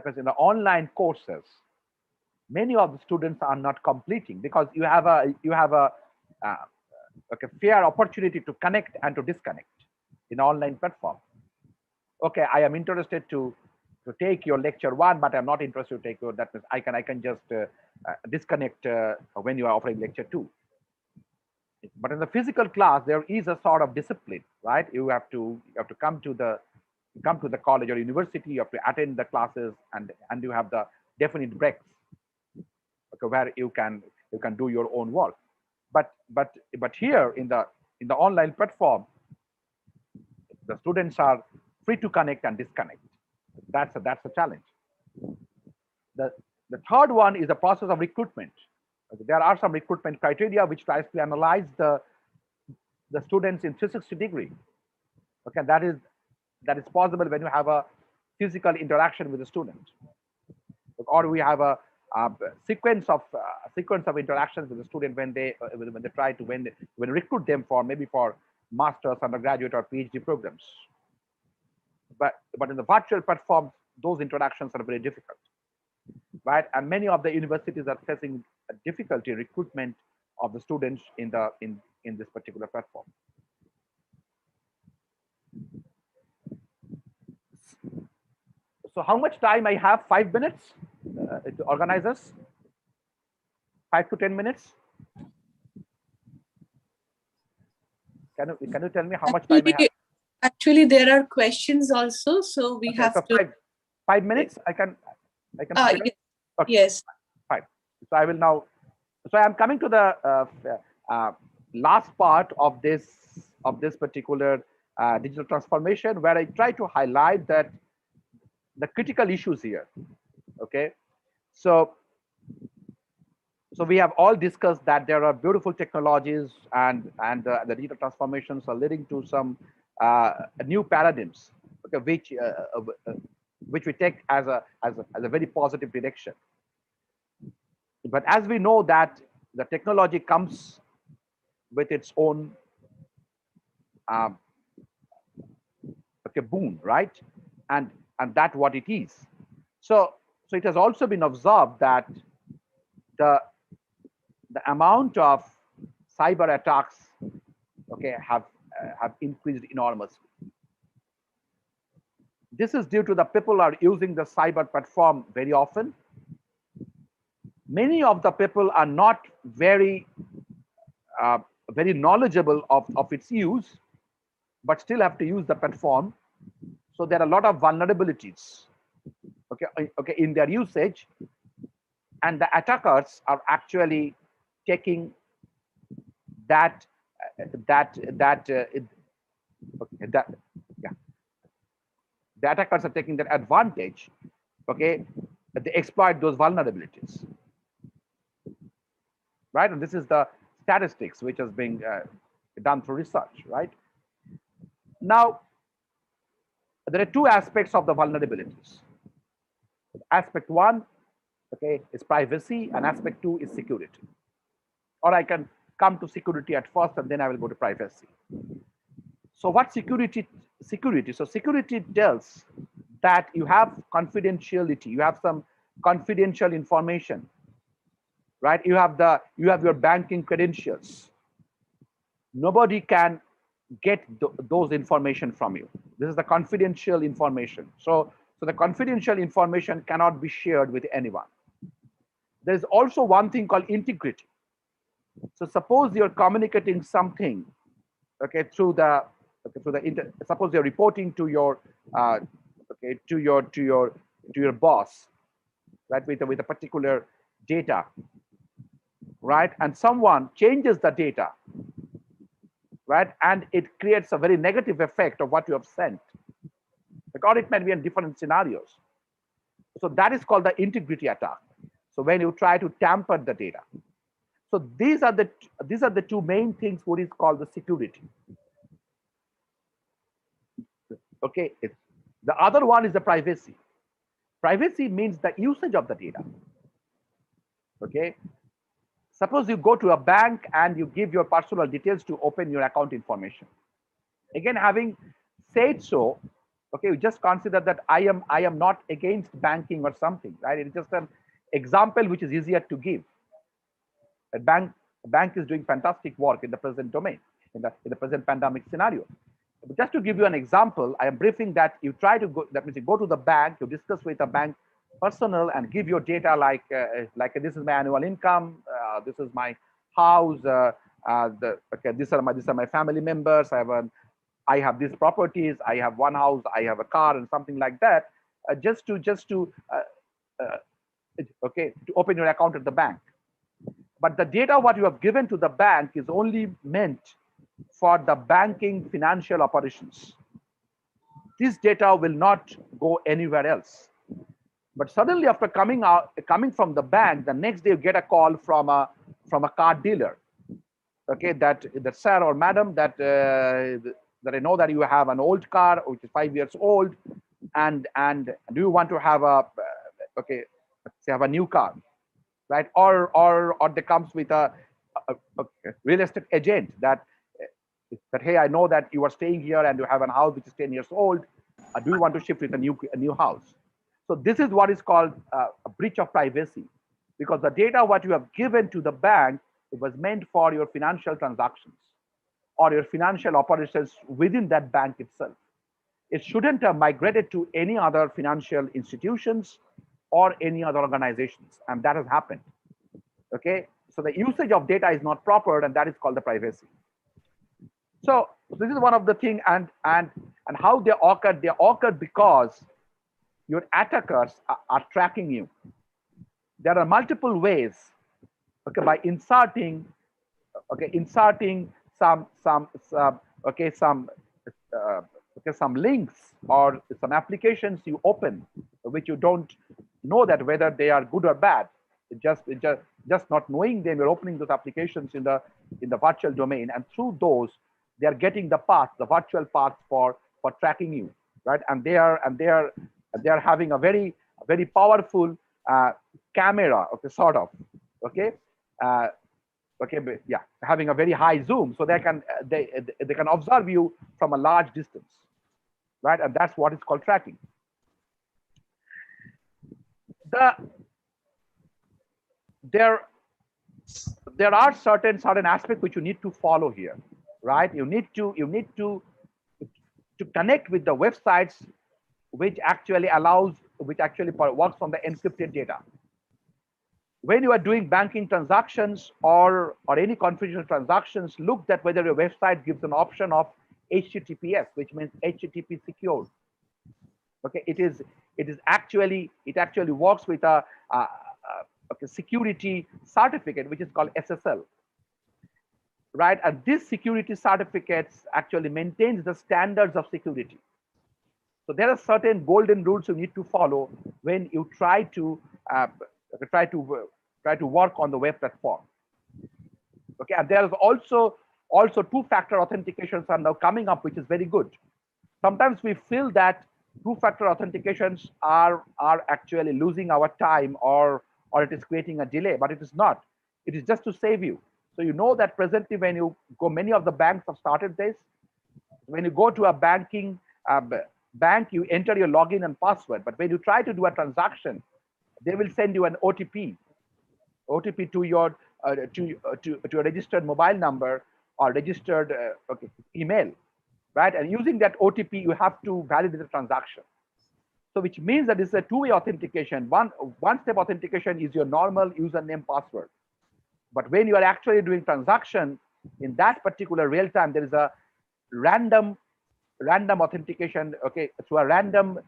was in the online courses, many of the students are not completing because you have a okay, fair opportunity to connect and to disconnect in online platform. Okay, I am interested to take your lecture 1, but I'm not interested to take your, that means I can just disconnect when you are offering lecture 2. But in the physical class, there is a sort of discipline, right? You have to come to the college or university. You have to attend the classes, and you have the definite breaks, okay, where you can do your own work. But here in the online platform, the students are free to connect and disconnect. That's a challenge. The third one is the process of recruitment. There are some recruitment criteria which tries to analyze the students in 360 degree. Okay, that is possible when you have a physical interaction with the student, or we have a sequence of interactions with the student when they try to recruit them for maybe for masters, undergraduate, or PhD programs. But in the virtual platforms, those interactions are very difficult, right? And many of the universities are facing a difficulty in recruitment of the students in this particular platform. So how much time I have? 5 minutes to organize us? 5 to 10 minutes? Can you tell me how much time I have? Actually, there are questions also, so we have so to. 5 minutes. I can. Yes. Okay. Yes. Fine. So I will now. So I am coming to the last part of this particular digital transformation, where I try to highlight that the critical issues here. Okay. So we have all discussed that there are beautiful technologies, and the digital transformations are leading to some new paradigms, okay, which we take as a very positive direction. But as we know that the technology comes with its own okay, boon, right? And that's what it is. So it has also been observed that the amount of cyber attacks, okay, have increased enormously. This is due to the people are using the cyber platform very often. Many of the people are not very knowledgeable of its use, but still have to use the platform. So there are a lot of vulnerabilities, okay, in their usage, and the attackers are actually taking the attackers are taking that advantage, okay, they exploit those vulnerabilities, right? And this is the statistics which has been done through research, right? Now, there are two aspects of the vulnerabilities. Aspect 1, okay, is privacy, and aspect 2 is security. Or I can come to security at first, and then I will go to privacy. So what security? So security tells that you have confidentiality, you have some confidential information, right? You have your banking credentials. Nobody can get those information from you. This is the confidential information. So the confidential information cannot be shared with anyone. There is also one thing called integrity. So suppose you're communicating something, okay, suppose you're reporting to your okay, to your boss, right, with a particular data, right, and someone changes the data, right, and it creates a very negative effect of what you have sent, or it might be in different scenarios. So that is called the integrity attack. So when you try to tamper the data. So these are the two main things what is called the security. Okay, the other one is the privacy. Privacy means the usage of the data. Okay, suppose you go to a bank and you give your personal details to open your account information. Again, having said so, okay, you just consider that I am not against banking or something, right? It's just an example which is easier to give. A bank The bank is doing fantastic work in the present domain, in the present pandemic scenario. But just to give you an example, I am briefing that you try to go, that means you go to the bank, you discuss with a bank personnel and give your data like this is my annual income, this is my house, these are my family members, I have these properties, I have one house, I have a car, and something like that, just to open your account at the bank. But the data what you have given to the bank is only meant for the banking financial operations. This data will not go anywhere else. But suddenly, after coming from the bank, the next day you get a call from a car dealer. Okay, that sir or madam, that I know that you have an old car which is 5 years old, and do you want to have a new car, right? Or they comes with a real estate agent that hey, I know that you are staying here and you have a house which is 10 years old. Do you want to shift with a new house? So this is what is called a breach of privacy, because the data what you have given to the bank, it was meant for your financial transactions or your financial operations within that bank itself. It shouldn't have migrated to any other financial institutions or any other organizations, and that has happened. Okay, so the usage of data is not proper, and that is called the privacy. So this is one of the things, and how they occur. They occur because your attackers are tracking you. There are multiple ways. Okay, by inserting some links or some applications you open, which you don't know that whether they are good or bad. Just not knowing them, you're opening those applications in the virtual domain, and through those they are getting the virtual paths for tracking you, right? And they are having a very powerful camera, having a very high zoom, so they can observe you from a large distance, right? And that's what is called tracking. There are certain aspects which you need to follow here, right? You need to connect with the websites which actually works on the encrypted data. When you are doing banking transactions or any confidential transactions, look at whether your website gives an option of HTTPS, which means HTTP secure. Okay, it actually works with a security certificate, which is called SSL, right? And this security certificates actually maintains the standards of security. So there are certain golden rules you need to follow when you try to work on the web platform. Okay, and there is also two-factor authentications are now coming up, which is very good. Sometimes we feel that two-factor authentications are actually losing our time or it is creating a delay, but it is not. It is just to save you. So you know that presently when you go, many of the banks have started this. When you go to a bank, you enter your login and password, but when you try to do a transaction, they will send you an OTP to your to a registered mobile number or registered email, right? And using that OTP, you have to validate the transaction. So which means that it's a two-way authentication. One-step authentication is your normal username password. But when you are actually doing transaction in that particular real time, there is a random authentication. Okay, through a random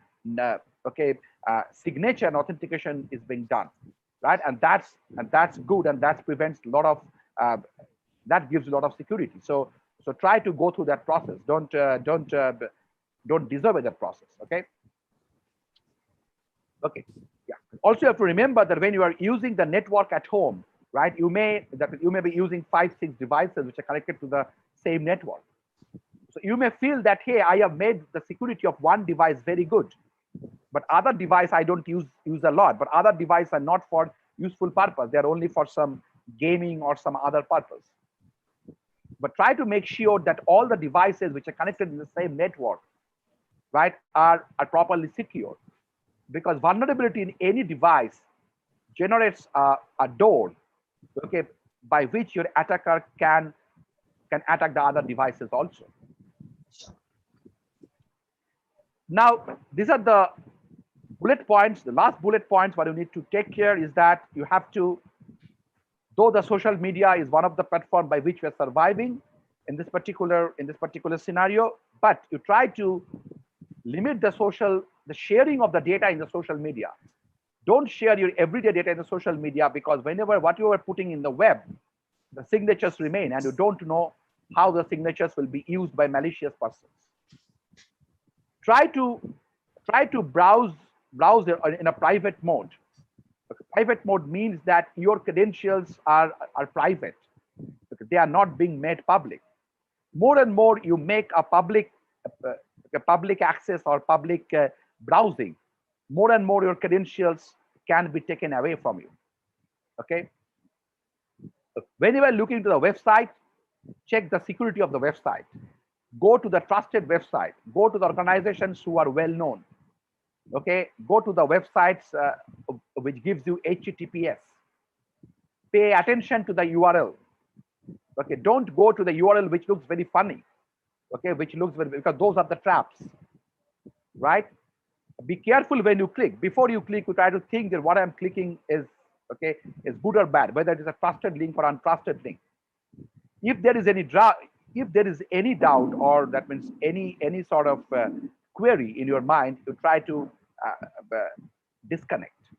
signature and authentication is being done, right? And that's good, and that prevents a lot of that gives a lot of security. So try to go through that process. Don't disobey that process. Okay, yeah. Also, you have to remember that when you are using the network at home, right, you may be using 5-6 devices which are connected to the same network. So you may feel that, hey, I have made the security of one device very good, but other device I don't use a lot. But other devices are not for useful purpose; they are only for some gaming or some other purpose. But try to make sure that all the devices which are connected in the same network, right, are properly secure. Because vulnerability in any device generates a door, okay, by which your attacker can attack the other devices also. Now, these are the bullet points. The last bullet points what you need to take care is that you have to, though the social media is one of the platforms by which we are surviving in this particular scenario, but you try to limit the sharing of the data in the social media. Don't share your everyday data in the social media, because whenever what you are putting in the web, the signatures remain, and you don't know how the signatures will be used by malicious persons. Try to browse in a private mode. Private mode means that your credentials are private. They are not being made public. More and more you make a public access or public browsing, more and more your credentials can be taken away from you. Okay. When you are looking to the website, check the security of the website. Go to the trusted website. Go to the organizations who are well known. Okay. Go to the websites which gives you HTTPS. Pay attention to the URL. Okay. Don't go to the URL which looks very funny. Okay, because those are the traps, right? Be careful when you click. Before you click, you try to think that what I'm clicking is good or bad, whether it is a trusted link or untrusted link. If there is any doubt, or that means any sort of query in your mind, you try to disconnect,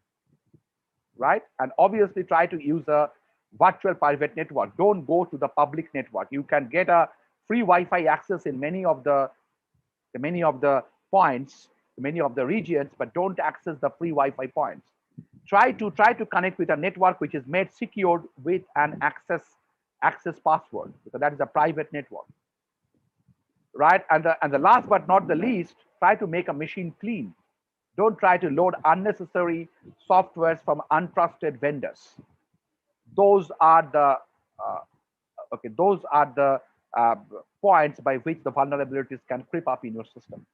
right? And obviously try to use a virtual private network. Don't go to the public network. You can get a free Wi-Fi access in many of the points, many of the regions, but don't access the free Wi-Fi points. Try to connect with a network which is made secured with an access password, because that is a private network, right? And the last but not the least, try to make a machine clean. Don't try to load unnecessary softwares from untrusted vendors. Those are the points by which the vulnerabilities can creep up in your system,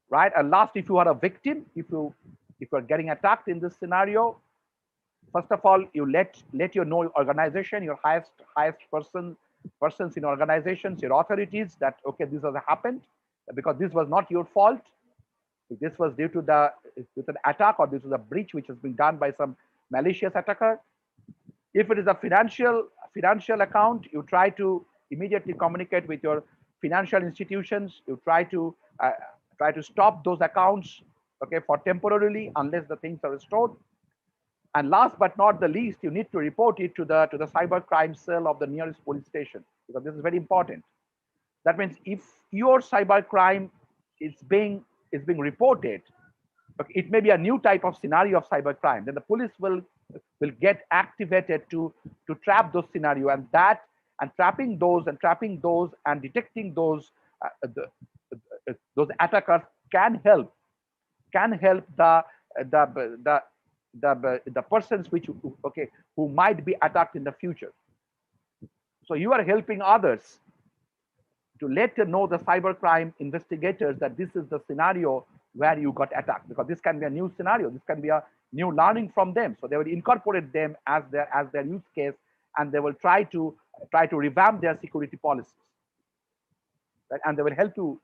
right? And last, if you are a victim, if you are getting attacked in this scenario, first of all, you let your organization, your highest persons in organizations, your authorities, that okay, this has happened because this was not your fault. This was due to an attack, or this was a breach which has been done by some malicious attacker. If it is a financial account, you try to immediately communicate with your financial institutions. You try to stop those accounts, okay, for temporarily, unless the things are restored. And last but not the least, you need to report it to the cyber crime cell of the nearest police station, because this is very important. That means if your cyber crime is being reported, okay, it may be a new type of scenario of cyber crime, then the police will get activated to trap those scenario, and trapping those and detecting those attackers can help the persons who might be attacked in the future. So you are helping others to let know the cybercrime investigators that this is the scenario where you got attacked, because this can be a new scenario. This can be a new learning from them. So they will incorporate them as their use case, and they will try to revamp their security policies. Right? And they will help you,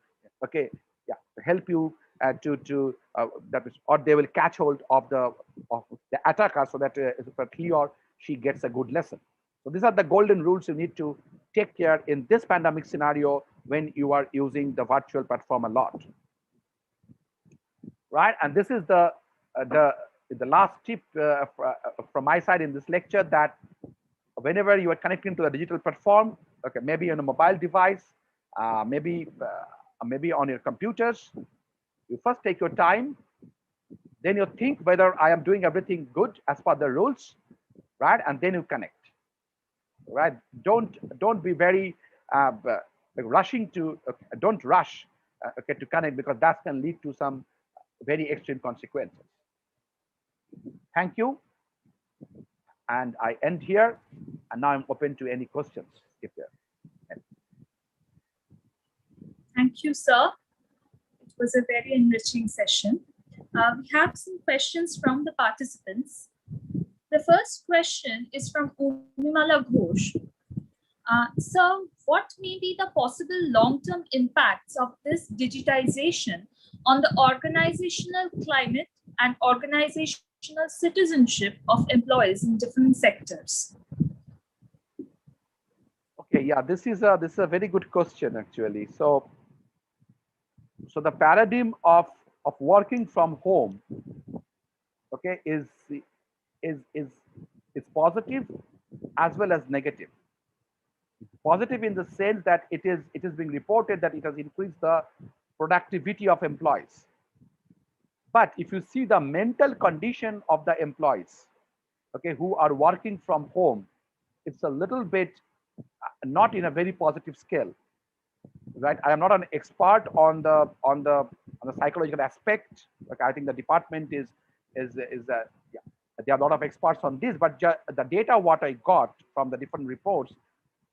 or they will catch hold of the attacker, so that he or she gets a good lesson. So these are the golden rules you need to take care in this pandemic scenario when you are using the virtual platform a lot, right? And this is the last tip from my side in this lecture, that whenever you are connecting to the digital platform, okay, maybe on a mobile device, maybe on your computers, you first take your time, then you think whether I am doing everything good as per the rules, right? And then you connect, right? Don't be very rushing to, don't rush to connect, because that can lead to some very extreme consequences. Thank you. And I end here, and now I'm open to any questions if there are. Thank you, sir. It was a very enriching session. We have some questions from the participants. The first question is from Umimala Ghosh. Sir, what may be the possible long-term impacts of this digitization on the organizational climate and organizational citizenship of employees in different sectors? Okay, yeah, this is a very good question actually. So the paradigm of working from home, okay, is positive as well as negative. Positive in the sense that it is being reported that it has increased the productivity of employees. But if you see the mental condition of the employees, okay, who are working from home, it's a little bit not in a very positive scale, right? I am not an expert on the psychological aspect. Like I think the department is yeah, there are a lot of experts on this, but the data what I got from the different reports,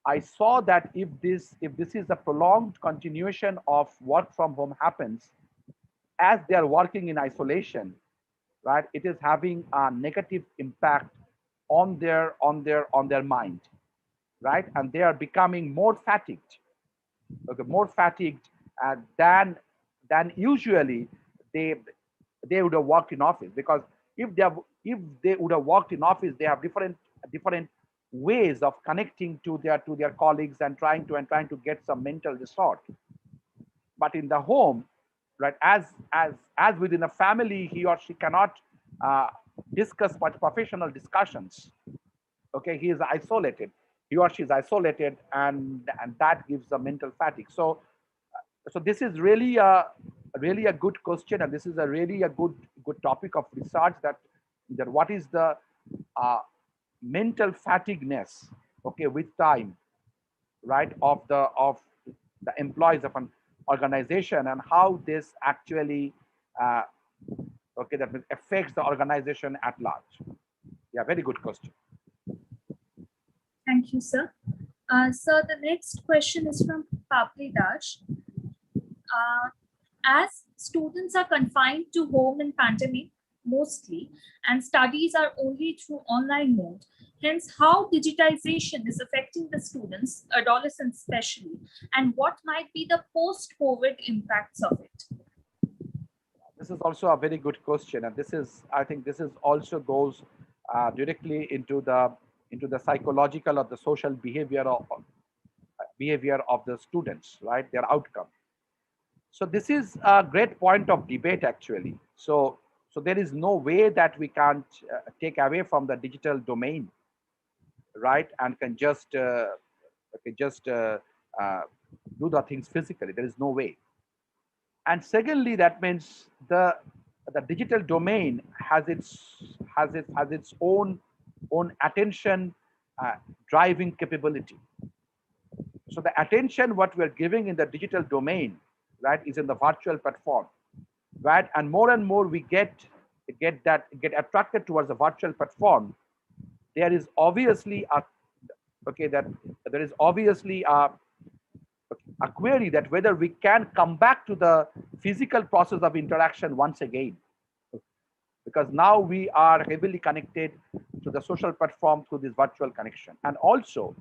I saw that if this is a prolonged continuation of work from home happens, as they are working in isolation, right, it is having a negative impact on their mind, right, and they are becoming more fatigued, okay, more fatigued than usually they would have worked in office. Because if they would have worked in office, they have different ways of connecting to their colleagues and trying to get some mental resource. But in the home, right, as within a family, he or she cannot discuss much professional discussions. Okay, he is isolated, he or she is isolated, and that gives a mental fatigue. So this is really a good question, and this is a really a good topic of research, that what is the mental fatigueness, okay, with time, right, of the employees of an organization, and how this actually okay, that means affects the organization at large. Yeah, very good question. Thank you, sir. Sir, the next question is from Papri Dash. As students are confined to home in pandemic mostly, and studies are only through online mode, hence how digitization is affecting the students, adolescents especially, and what might be the post-COVID impacts of it? This is also a very good question, and I think this is also goes directly into the psychological or the social behavior of the students, right, their outcome. So this is a great point of debate actually. So there is no way that we can't take away from the digital domain, right, and can just do the things physically. There is no way. And secondly, that means the digital domain has its own attention driving capability. So the attention what we're giving in the digital domain, right, is in the virtual platform, right, and more we get attracted towards the virtual platform. There is obviously a query that whether we can come back to the physical process of interaction once again, because now we are heavily connected to the social platform through this virtual connection. And also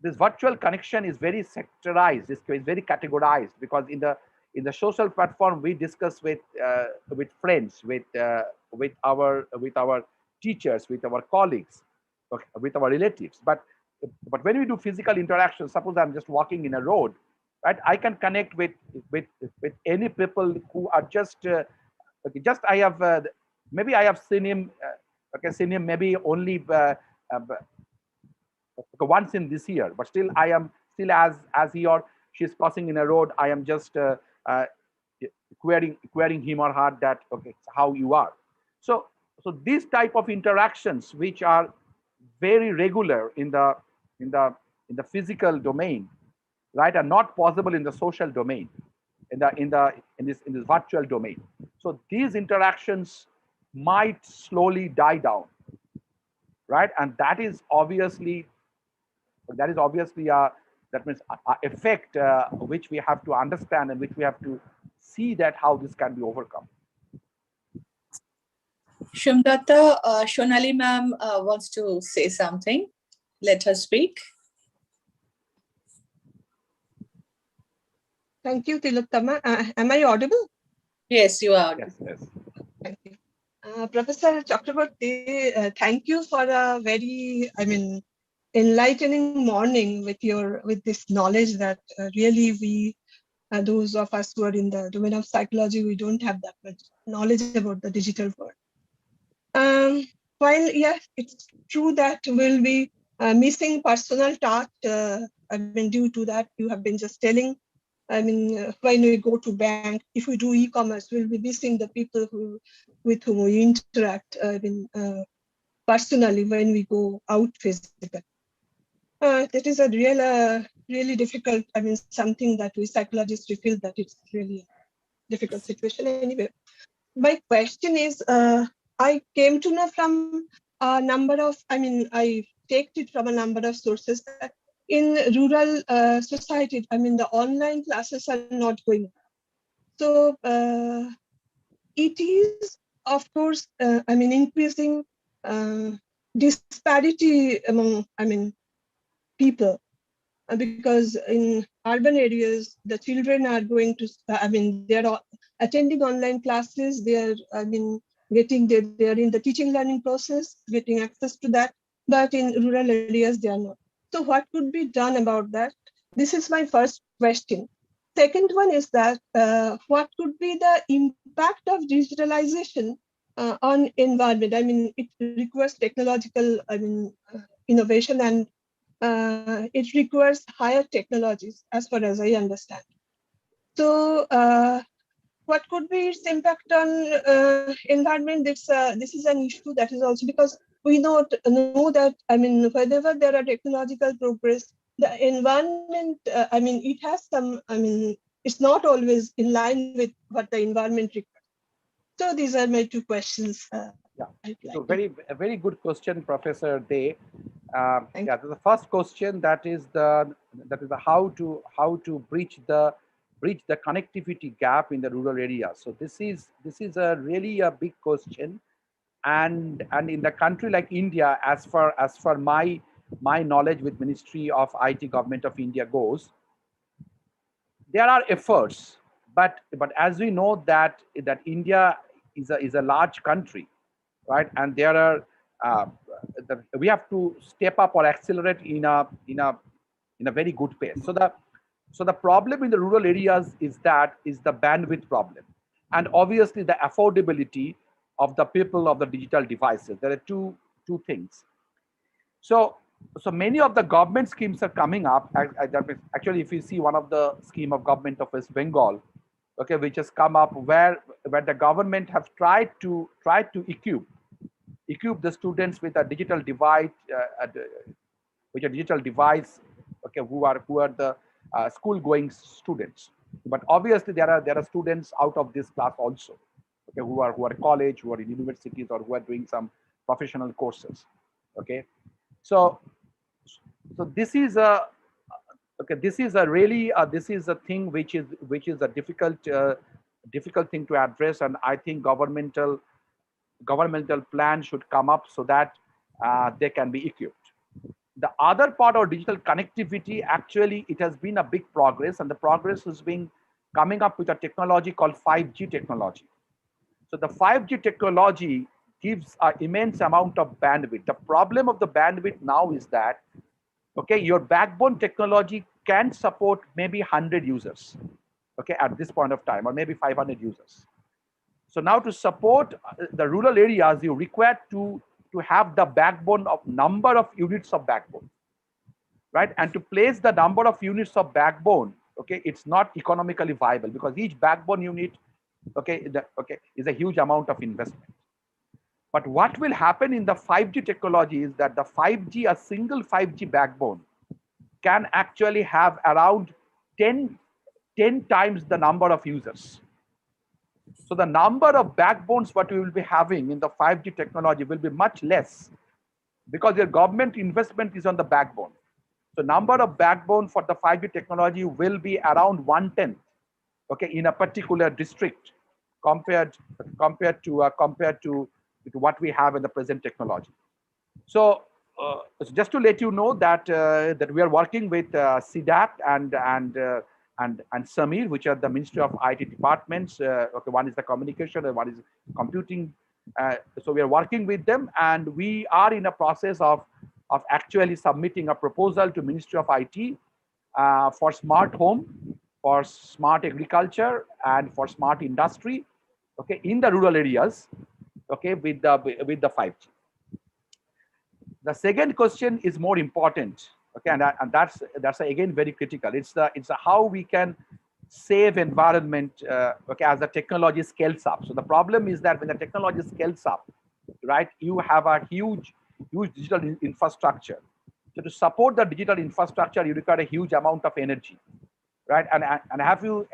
this virtual connection is very sectorized, it's very categorized, because in the social platform we discuss with friends, with our teachers, with our colleagues, with our relatives. But when we do physical interaction, suppose I'm just walking in a road, right, I can connect with any people who are just I have maybe I have seen him maybe only once in this year, but still I am still as he or she is crossing in a road, I am just querying him or her that, okay, how you are. So these type of interactions, which are very regular in the physical domain, right, are not possible in the social domain, in this virtual domain. So these interactions might slowly die down, right, and that is obviously that means a effect which we have to understand, and which we have to see that how this can be overcome. Shimdata, Shonali ma'am wants to say something. Let her speak. Thank you, Tilottama. Am I audible? Yes, you are. Yes, yes. Thank you. Professor Chakraborty, thank you for a very, enlightening morning with this knowledge that really we, those of us who are in the domain of psychology, we don't have that much knowledge about the digital world. While yes, it's true that we'll be missing personal touch. Due to that, you have been just telling. When we go to bank, if we do e-commerce, we'll be missing the people with whom we interact. Personally, when we go out physically, that is a really difficult. Something that we psychologists we feel that it's really a difficult situation. Anyway, my question is, I came to know from a number of. I take it from a number of sources that in rural society, the online classes are not going on. So it is, of course, increasing disparity among, people. Because in urban areas, the children are going to, they're attending online classes. They're, they're in the teaching learning process, getting access to that. But in rural areas, they are not. So what could be done about that? This is my first question. Second one is that what could be the impact of digitalization on environment? It requires technological, innovation, and it requires higher technologies, as far as I understand. So, what could be its impact on environment? This is an issue that is also because we know that whenever there are technological progress, the environment. It has some. It's not always in line with what the environment requires. So these are my two questions. So a very good question, Professor Day. Thank The first question that is the how to bridge the connectivity gap in the rural areas. So this is a really a big question, and in the country like India, as far my knowledge with Ministry of IT Government of India goes, there are efforts, but as we know that India is a large country, right? And there are we have to step up or accelerate in a very good pace. So the problem in the rural areas is the bandwidth problem, and obviously the affordability of the people of the digital devices. There are two things. So many of the government schemes are coming up. Actually, if you see one of the scheme of government of West Bengal, okay, which has come up where the government has tried to equip the students with a digital device, okay, who are the school going students. But obviously there are students out of this class also, okay, who are college, who are in universities, or who are doing some professional courses. Okay, so this is a really this is a thing which is a difficult thing to address, and I think governmental plan should come up so that they can be equipped. The other part of digital connectivity, actually, it has been a big progress, and the progress has been coming up with a technology called 5G technology. So the 5G technology gives an immense amount of bandwidth. The problem of the bandwidth now is that, okay, your backbone technology can support maybe 100 users, okay, at this point of time, or maybe 500 users. So now to support the rural areas, you require to have the backbone of number of units of backbone, right? And to place the number of units of backbone, okay, it's not economically viable because each backbone unit, okay, is a huge amount of investment. But what will happen in the 5G technology is that the 5G, a single 5G backbone, can actually have around 10 times the number of users. So the number of backbones what we will be having in the 5G technology will be much less because your government investment is on the backbone. So number of backbone for the 5G technology will be around 1/10, okay, in a particular district compared to what we have in the present technology. So just to let you know that that we are working with CDAP and Samir, which are the Ministry of IT departments. Okay, one is the communication and one is computing. So we are working with them, and we are in a process of actually submitting a proposal to Ministry of IT for smart home, for smart agriculture, and for smart industry. Okay, in the rural areas. Okay, with the 5G. The second question is more important. Okay, and that's again very critical. It's how we can save environment. Okay, as the technology scales up. So the problem is that when the technology scales up, right, you have a huge digital infrastructure. So to support the digital infrastructure, you require a huge amount of energy, right? And as you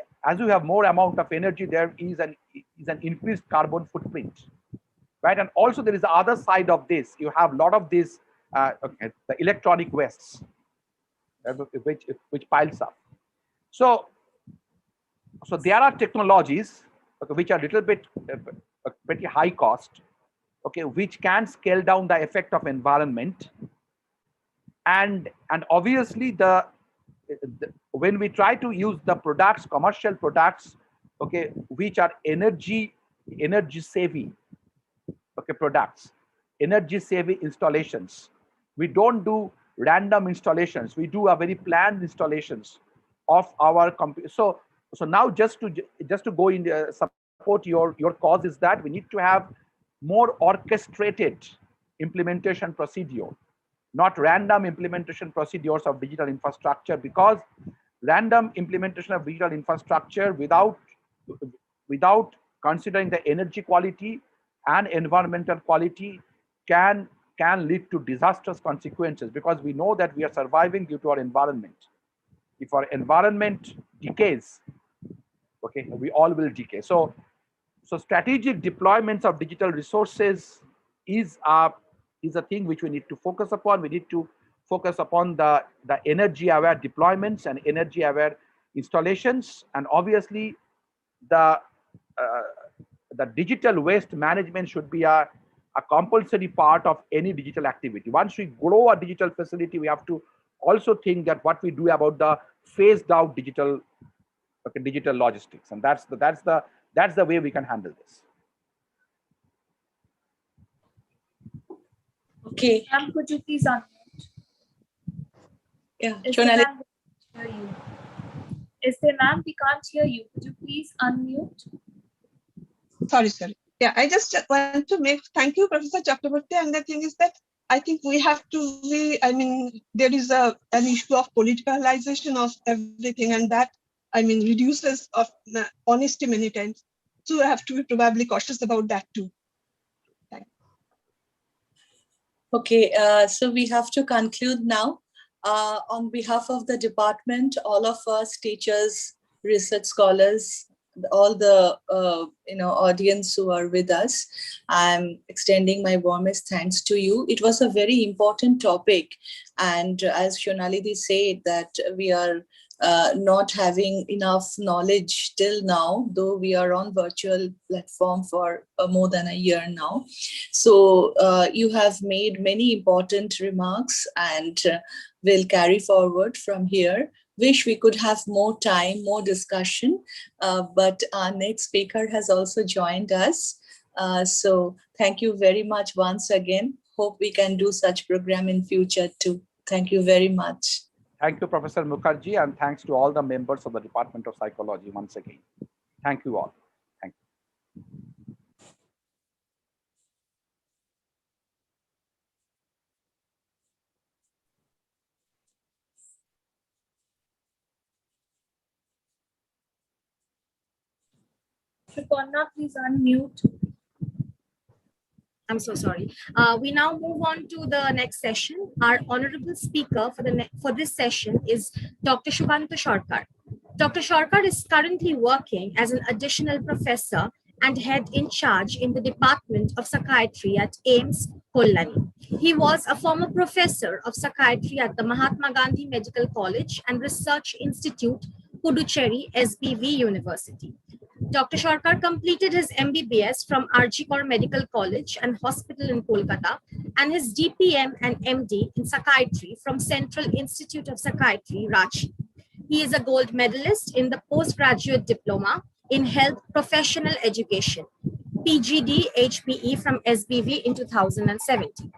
have more amount of energy, there is an increased carbon footprint, right? And also there is the other side of this. You have a lot of this the electronic wastes, which piles up. So there are technologies, okay, which are a little bit pretty high cost, okay, which can scale down the effect of environment, and obviously when we try to use the products, commercial products, okay, which are energy savvy, okay, products, energy savvy installations. We don't do random installations. We do a very planned installations of our computer. So now just to go in support your cause is that we need to have more orchestrated implementation procedure, not random implementation procedures of digital infrastructure, because random implementation of digital infrastructure without considering the energy quality and environmental quality can lead to disastrous consequences, because we know that we are surviving due to our environment. If our environment decays, okay, we all will decay. So strategic deployments of digital resources is a thing which we need to focus upon. We need to focus upon the energy aware deployments and energy aware installations, and obviously the digital waste management should be a compulsory part of any digital activity. Once we grow a digital facility, we have to also think that what we do about the phased out digital logistics, and that's the way we can handle this. Okay. Ma'am, could you please unmute? Yeah, Is there, ma'am, we can't hear you. Is there, ma'am, we can't hear you. Could you please unmute? Sorry. Yeah, I just want to thank you, Professor Chakraborty. And the thing is that I think we have to be, there is an issue of politicalization of everything, and that, reduces of honesty many times. So we have to be probably cautious about that too. Thanks. Okay, so we have to conclude now. On behalf of the department, all of us, teachers, research scholars, all the audience who are with us, I'm extending my warmest thanks to you. It was a very important topic, and as Shonalidi said, that we are not having enough knowledge till now, though we are on virtual platform for more than a year now. So you have made many important remarks, and will carry forward from here. Wish we could have more time, more discussion, but our next speaker has also joined us. So thank you very much once again. Hope we can do such program in future too. Thank you very much. Thank you, Professor Mukherjee, and thanks to all the members of the Department of Psychology once again. Thank you all. Thank you. Shukonna, please unmute. I'm so sorry. We now move on to the next session. Our honorable speaker for this session is Dr. Shubhanta Sarkar. Dr. Sarkar is currently working as an additional professor and head in charge in the Department of Psychiatry at AIIMS, Kolani. He was a former professor of psychiatry at the Mahatma Gandhi Medical College and Research Institute, Puducherry, SBV University. Dr. Sharkar completed his MBBS from RG Kar Medical College and Hospital in Kolkata and his DPM and MD in psychiatry from Central Institute of Psychiatry, Ranchi. He is a gold medalist in the postgraduate diploma in health professional education, PGD HPE from SBV in 2017.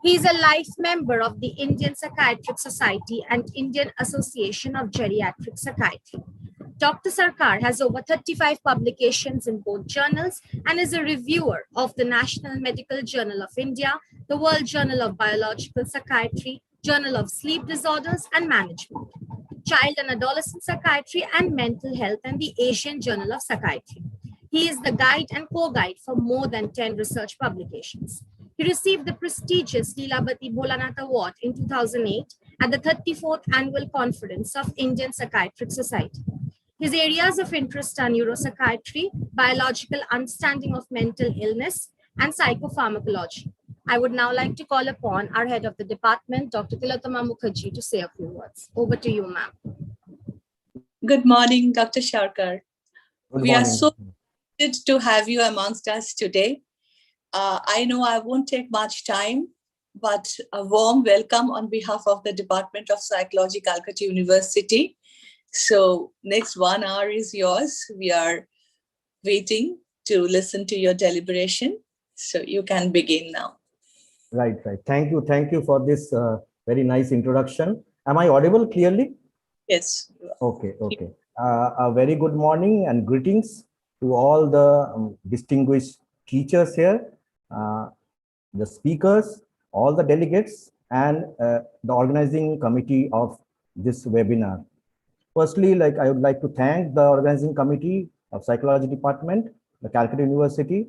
He is a life member of the Indian Psychiatric Society and Indian Association of Geriatric Psychiatry. Dr. Sarkar has over 35 publications in both journals and is a reviewer of the National Medical Journal of India, the World Journal of Biological Psychiatry, Journal of Sleep Disorders and Management, Child and Adolescent Psychiatry and Mental Health, and the Asian Journal of Psychiatry. He is the guide and co-guide for more than 10 research publications. He received the prestigious Leelabati Bholanath Award in 2008 at the 34th Annual Conference of Indian Psychiatric Society. His areas of interest are neuropsychiatry, biological understanding of mental illness, and psychopharmacology. I would now like to call upon our head of the department, Dr. Tilotama Mukherjee, to say a few words. Over to you, ma'am. Good morning, Dr. Sharkar. Good We are morning. so good to have you amongst us today. I know I won't take much time, but a warm welcome on behalf of the Department of Psychology, Calcutta University. So next 1 hour is yours. We are waiting to listen to your deliberation. So you can begin now. Right. Thank you for this very nice introduction. Am I audible clearly? Yes. Okay. A very good morning and greetings to all the distinguished teachers here, the speakers, all the delegates, and the organizing committee of this webinar. Firstly, I would like to thank the organizing committee of Psychology Department, the Calcutta University,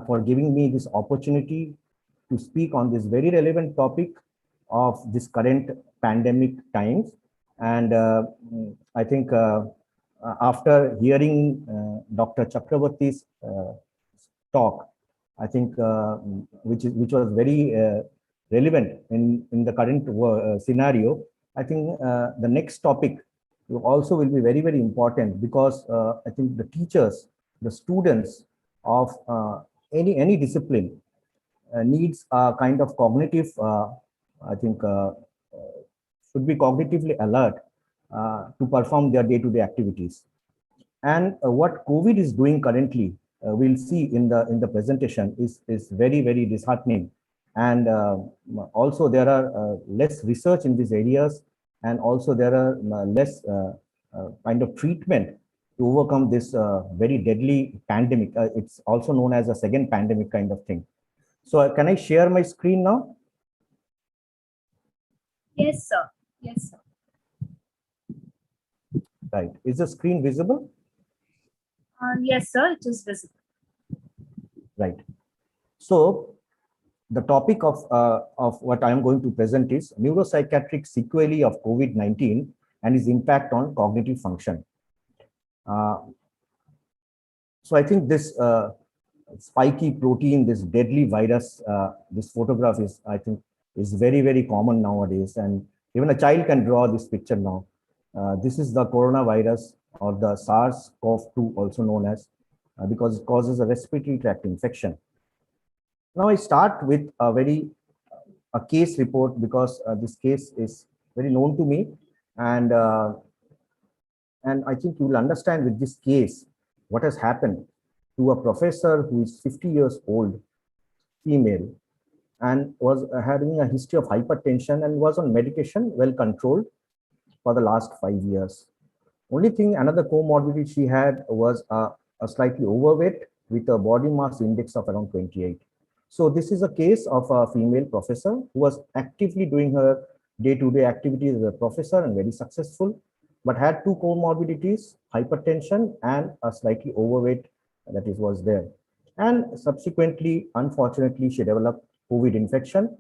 for giving me this opportunity to speak on this very relevant topic of this current pandemic times. And I think after hearing Dr. Chakravarti's talk, I think which was very relevant in the current scenario, I think the next topic also will be very, very important, because I think the teachers, the students of any discipline needs a kind of cognitive, I think should be cognitively alert to perform their day-to-day activities. And what COVID is doing currently, we'll see in the presentation, is very, very disheartening. And also there are less research in these areas, and also there are less kind of treatment to overcome this very deadly pandemic. It's also known as a second pandemic kind of thing. So can I share my screen now? Yes, sir. Yes, sir. Right. Is the screen visible? Yes, sir. It is visible. Right. So the topic of what I am going to present is neuropsychiatric sequelae of COVID-19 and its impact on cognitive function. So I think this spiky protein, this deadly virus, this photograph is, I think, is very, very common nowadays. And even a child can draw this picture now. This is the coronavirus, or the SARS-CoV-2, also known as, because it causes a respiratory tract infection. Now I start with a case report, because this case is very known to me, and I think you will understand with this case what has happened to a professor who is 50 years old, female, and was having a history of hypertension and was on medication, well controlled, for the last 5 years. Only thing, another comorbidity she had was a slightly overweight with a body mass index of around 28. So this is a case of a female professor who was actively doing her day-to-day activities as a professor and very successful, but had two comorbidities, hypertension and a slightly overweight that was there. And subsequently, unfortunately, she developed COVID infection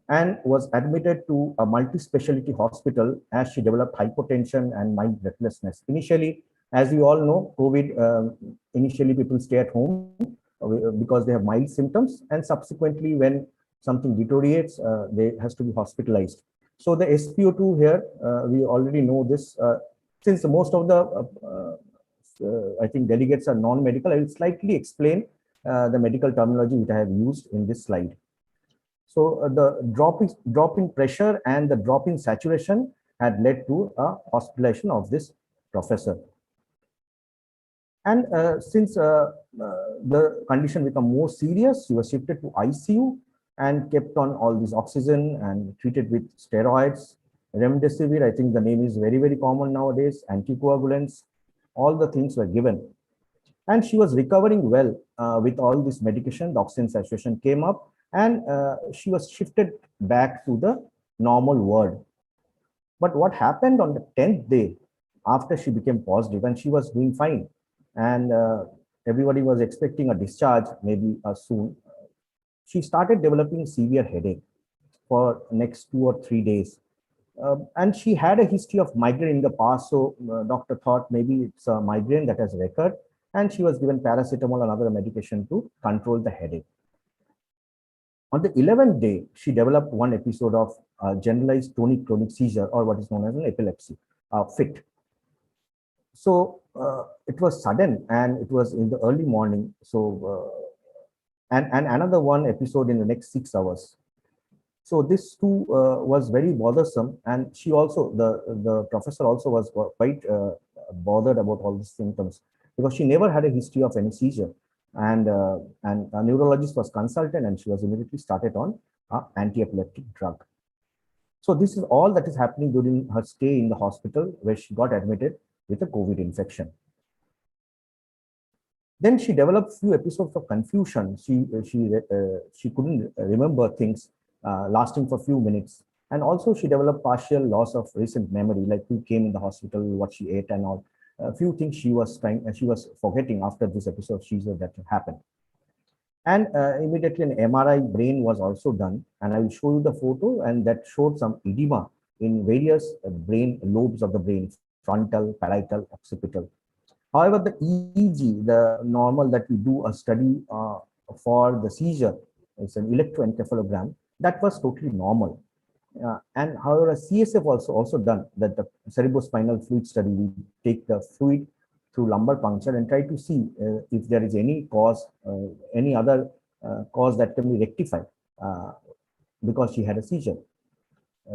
and was admitted to a multi-specialty hospital as she developed hypotension and mild breathlessness. Initially, as you all know, COVID, initially people stay at home because they have mild symptoms, and subsequently when something deteriorates, they has to be hospitalized. So the SpO2 here, we already know this, since most of the I think delegates are non-medical, I will slightly explain the medical terminology which I have used in this slide. So the drop in pressure and the drop in saturation had led to a hospitalization of this professor. And since the condition became more serious, she was shifted to ICU and kept on all this oxygen and treated with steroids, remdesivir. I think the name is very, very common nowadays, anticoagulants, all the things were given. And she was recovering well with all this medication. The oxygen saturation came up and she was shifted back to the normal ward. But what happened on the 10th day after she became positive, and she was doing fine, and everybody was expecting a discharge maybe soon, she started developing severe headache for next 2 or 3 days. And she had a history of migraine in the past, so doctor thought maybe it's a migraine that has recurred, and she was given paracetamol and other medication to control the headache. On the 11th day, she developed one episode of generalized tonic-clonic seizure, or what is known as an epilepsy fit. So it was sudden and it was in the early morning. So and another one episode in the next 6 hours. So this too was very bothersome, and she also, the professor also was quite bothered about all these symptoms, because she never had a history of any seizure, and a neurologist was consulted, and she was immediately started on anti-epileptic drug. So this is all that is happening during her stay in the hospital, where she got admitted with a COVID infection. Then she developed few episodes of confusion. She couldn't remember things lasting for few minutes, and also she developed partial loss of recent memory, like who came in the hospital, what she ate, and all. A few things she was forgetting after this episode of seizure that happened. And immediately an MRI brain was also done, and I will show you the photo, and that showed some edema in various brain lobes of the brain, frontal, parietal, occipital. However, the EEG, the normal that we do a study for the seizure, it's an electroencephalogram, that was totally normal. And however, a CSF also done, that the cerebrospinal fluid study, we take the fluid through lumbar puncture and try to see if there is any cause, any other cause that can be rectified, because she had a seizure,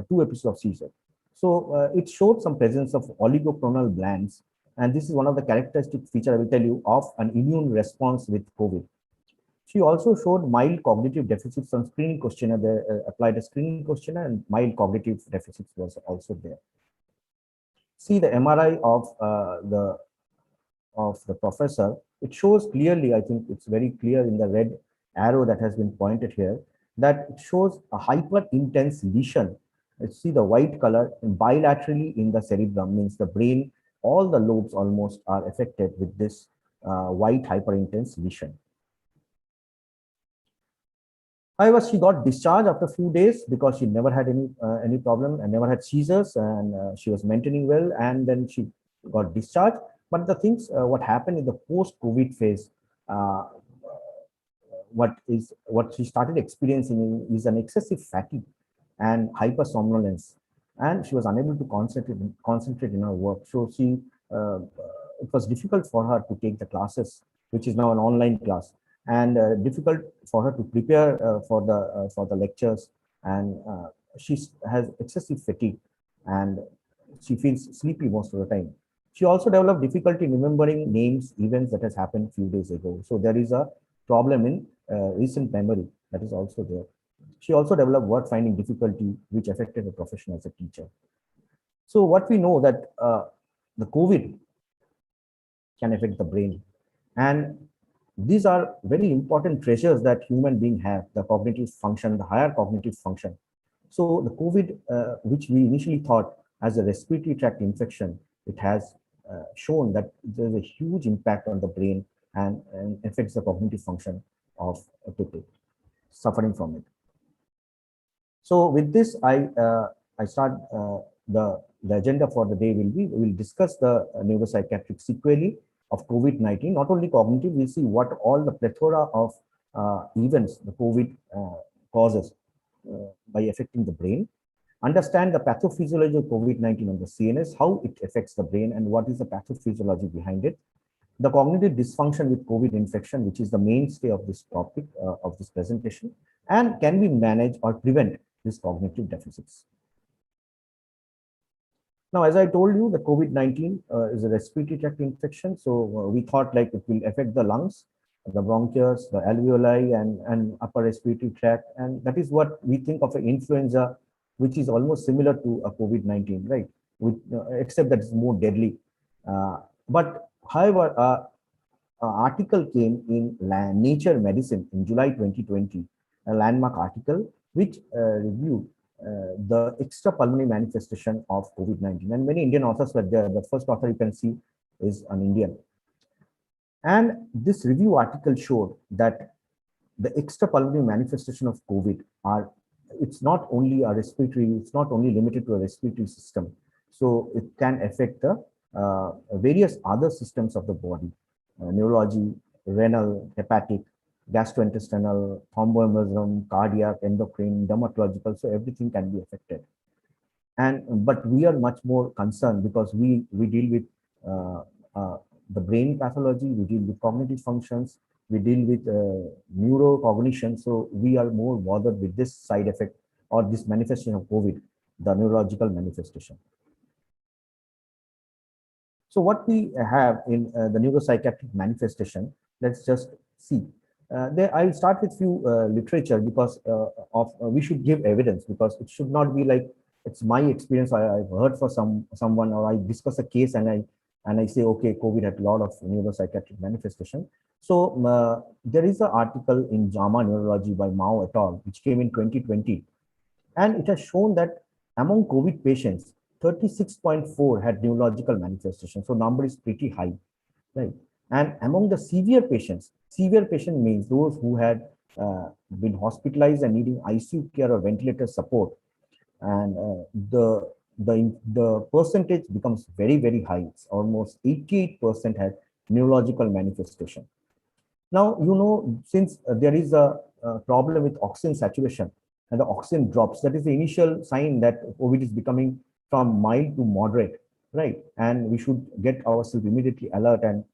2 episodes of seizure. So it showed some presence of oligoclonal glands, and this is one of the characteristic feature, I will tell you, of an immune response with COVID. She also showed mild cognitive deficits on screening questionnaire. They applied a screening questionnaire, and mild cognitive deficits was also there. See the MRI of the professor. It shows clearly, I think it's very clear in the red arrow that has been pointed here, that it shows a hyper intense lesion. Let's see the white color bilaterally in the cerebrum, means the brain, all the lobes almost are affected with this white hyper intense lesion. However, she got discharged after a few days because she never had any problem and never had seizures, and she was maintaining well, and then she got discharged. But the things, what happened in the post-COVID phase, what she started experiencing is an excessive fatigue and hypersomnolence, and she was unable to concentrate in her work. So she, it was difficult for her to take the classes, which is now an online class, and difficult for her to prepare for the lectures, and she has excessive fatigue, and she feels sleepy most of the time. She also developed difficulty remembering names, events that has happened a few days ago. So there is a problem in recent memory that is also there. She also developed word finding difficulty, which affected her profession as a teacher. So what we know that the COVID can affect the brain, and these are very important treasures that human beings have, the cognitive function, the higher cognitive function. So the COVID, which we initially thought as a respiratory tract infection, it has shown that there's a huge impact on the brain and affects the cognitive function of people suffering from it. So with this, I start the agenda for the day will be, we will discuss the neuropsychiatric sequelae of COVID-19, not only cognitive, we'll see what all the plethora of events the COVID causes by affecting the brain, understand the pathophysiology of COVID-19 on the CNS, how it affects the brain and what is the pathophysiology behind it, the cognitive dysfunction with COVID infection, which is the mainstay of this topic of this presentation, and can we manage or prevent these cognitive deficits? Now, as I told you, the COVID-19 is a respiratory tract infection. So we thought like it will affect the lungs, the bronchus, the alveoli, and upper respiratory tract. And that is what we think of an influenza, which is almost similar to a COVID-19, right? With, except that it's more deadly. But however, an article came in Nature Medicine in July 2020, a landmark article which reviewed the extrapulmonary manifestation of COVID-19. And many Indian authors were there. The first author you can see is an Indian. And this review article showed that the extrapulmonary manifestation of COVID it's not only a respiratory, it's not only limited to a respiratory system. So it can affect the various other systems of the body, neurology, renal, hepatic, gastrointestinal, thromboembolism, cardiac, endocrine, dermatological, so everything can be affected. But we are much more concerned because we deal with the brain pathology, we deal with cognitive functions, we deal with neurocognition. So we are more bothered with this side effect or this manifestation of COVID, the neurological manifestation. So what we have in the neuropsychiatric manifestation, let's just see. I'll start with few literature because we should give evidence, because it should not be like it's my experience. I've heard for someone, or I discuss a case and I say, okay, COVID had a lot of neuropsychiatric manifestation. So there is an article in JAMA Neurology by Mao et al., which came in 2020, and it has shown that among COVID patients, 36.4 had neurological manifestation. So number is pretty high, right? And among the severe patients means those who had been hospitalized and needing ICU care or ventilator support, and the percentage becomes very, very high. It's almost 88% had neurological manifestation. Now, you know, since there is a problem with oxygen saturation and the oxygen drops, that is the initial sign that COVID is becoming from mild to moderate, right? And we should get ourselves immediately alert and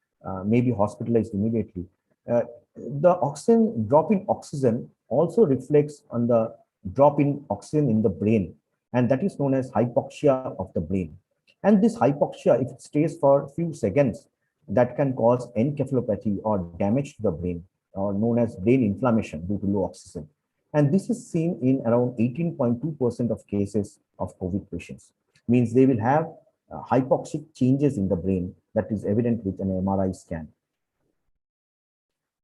maybe hospitalized immediately. The oxygen drop in oxygen also reflects on the drop in oxygen in the brain, and that is known as hypoxia of the brain. And this hypoxia, if it stays for a few seconds, that can cause encephalopathy or damage to the brain, or known as brain inflammation due to low oxygen. And this is seen in around 18.2% of cases of COVID patients. Means they will have hypoxic changes in the brain that is evident with an MRI scan.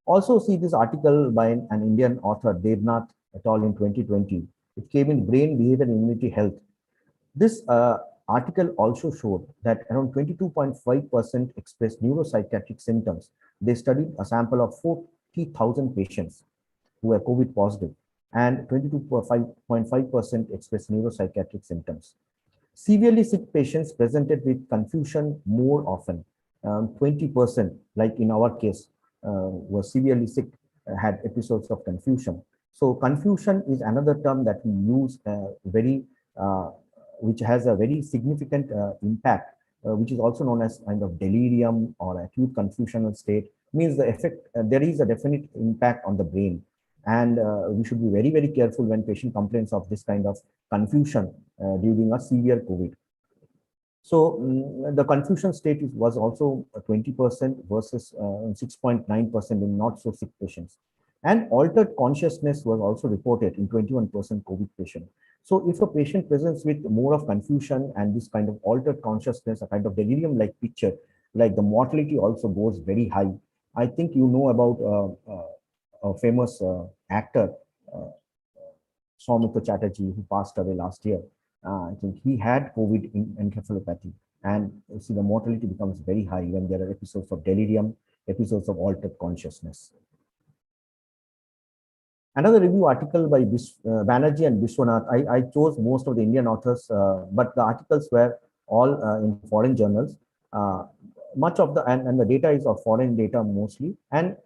Also see this article by an Indian author, Devnath et al. In 2020. It came in Brain, Behavior and Immunity Health. This article also showed that around 22.5% expressed neuropsychiatric symptoms. They studied a sample of 40,000 patients who were COVID positive, and 22.5% expressed neuropsychiatric symptoms. Severely sick patients presented with confusion more often. 20%, like in our case, were severely sick, had episodes of confusion. So confusion is another term that we use which has a very significant impact, which is also known as kind of delirium or acute confusional state. Means the effect, there is a definite impact on the brain. And we should be very, very careful when patient complains of this kind of confusion during a severe COVID. So the confusion state was also 20% versus 6.9% in not so sick patients. And altered consciousness was also reported in 21% COVID patient. So if a patient presents with more of confusion and this kind of altered consciousness, a kind of delirium-like picture, like the mortality also goes very high. I think you know about a famous actor, Soumitra Chatterjee, who passed away last year. I think he had COVID encephalopathy, and you see the mortality becomes very high when there are episodes of delirium, episodes of altered consciousness. Another review article by Banerjee and Vishwanath. I chose most of the Indian authors, but the articles were all in foreign journals. Much of the data is of foreign data mostly, and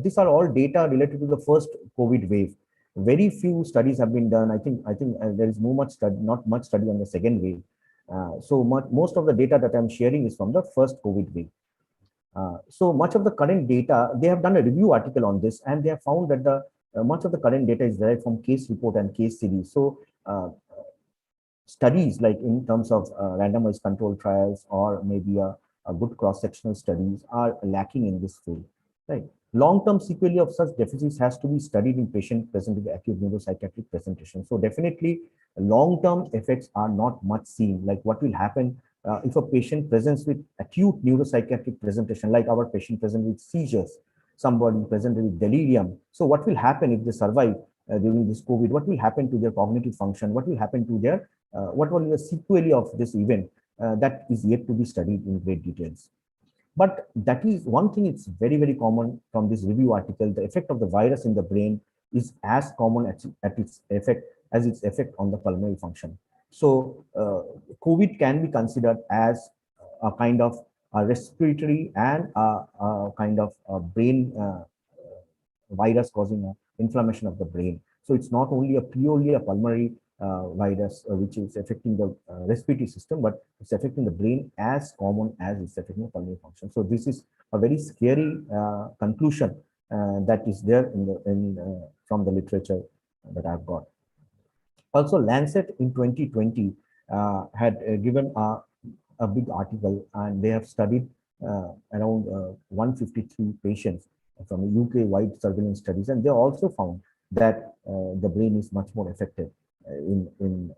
these are all data related to the first COVID wave. Very few studies have been done. I think there is not much study on the second wave. Most of the data that I'm sharing is from the first COVID wave. So much of the current data, they have done a review article on this, and they have found that the much of the current data is derived from case report and case series. So studies like in terms of randomized control trials or maybe a good cross-sectional studies are lacking in this field, right? Long-term sequelae of such deficits has to be studied in patients present with acute neuropsychiatric presentation. So definitely long-term effects are not much seen, like what will happen if a patient presents with acute neuropsychiatric presentation, like our patient present with seizures, somebody present with delirium. So what will happen if they survive during this COVID? What will happen to their cognitive function? What will happen to their what will be the sequelae of this event? That is yet to be studied in great details. But that is one thing, it's very, very common from this review article. The effect of the virus in the brain is as common at its effect as its effect on the pulmonary function. So COVID can be considered as a kind of a respiratory and a kind of a brain virus causing inflammation of the brain. So it's not only a purely a pulmonary virus which is affecting the respiratory system, but it's affecting the brain as common as it's affecting the pulmonary function. So this is a very scary conclusion that is there from the literature that I've got. Also, Lancet in 2020 had given a big article, and they have studied around 153 patients from UK-wide surveillance studies, and they also found that the brain is much more affected in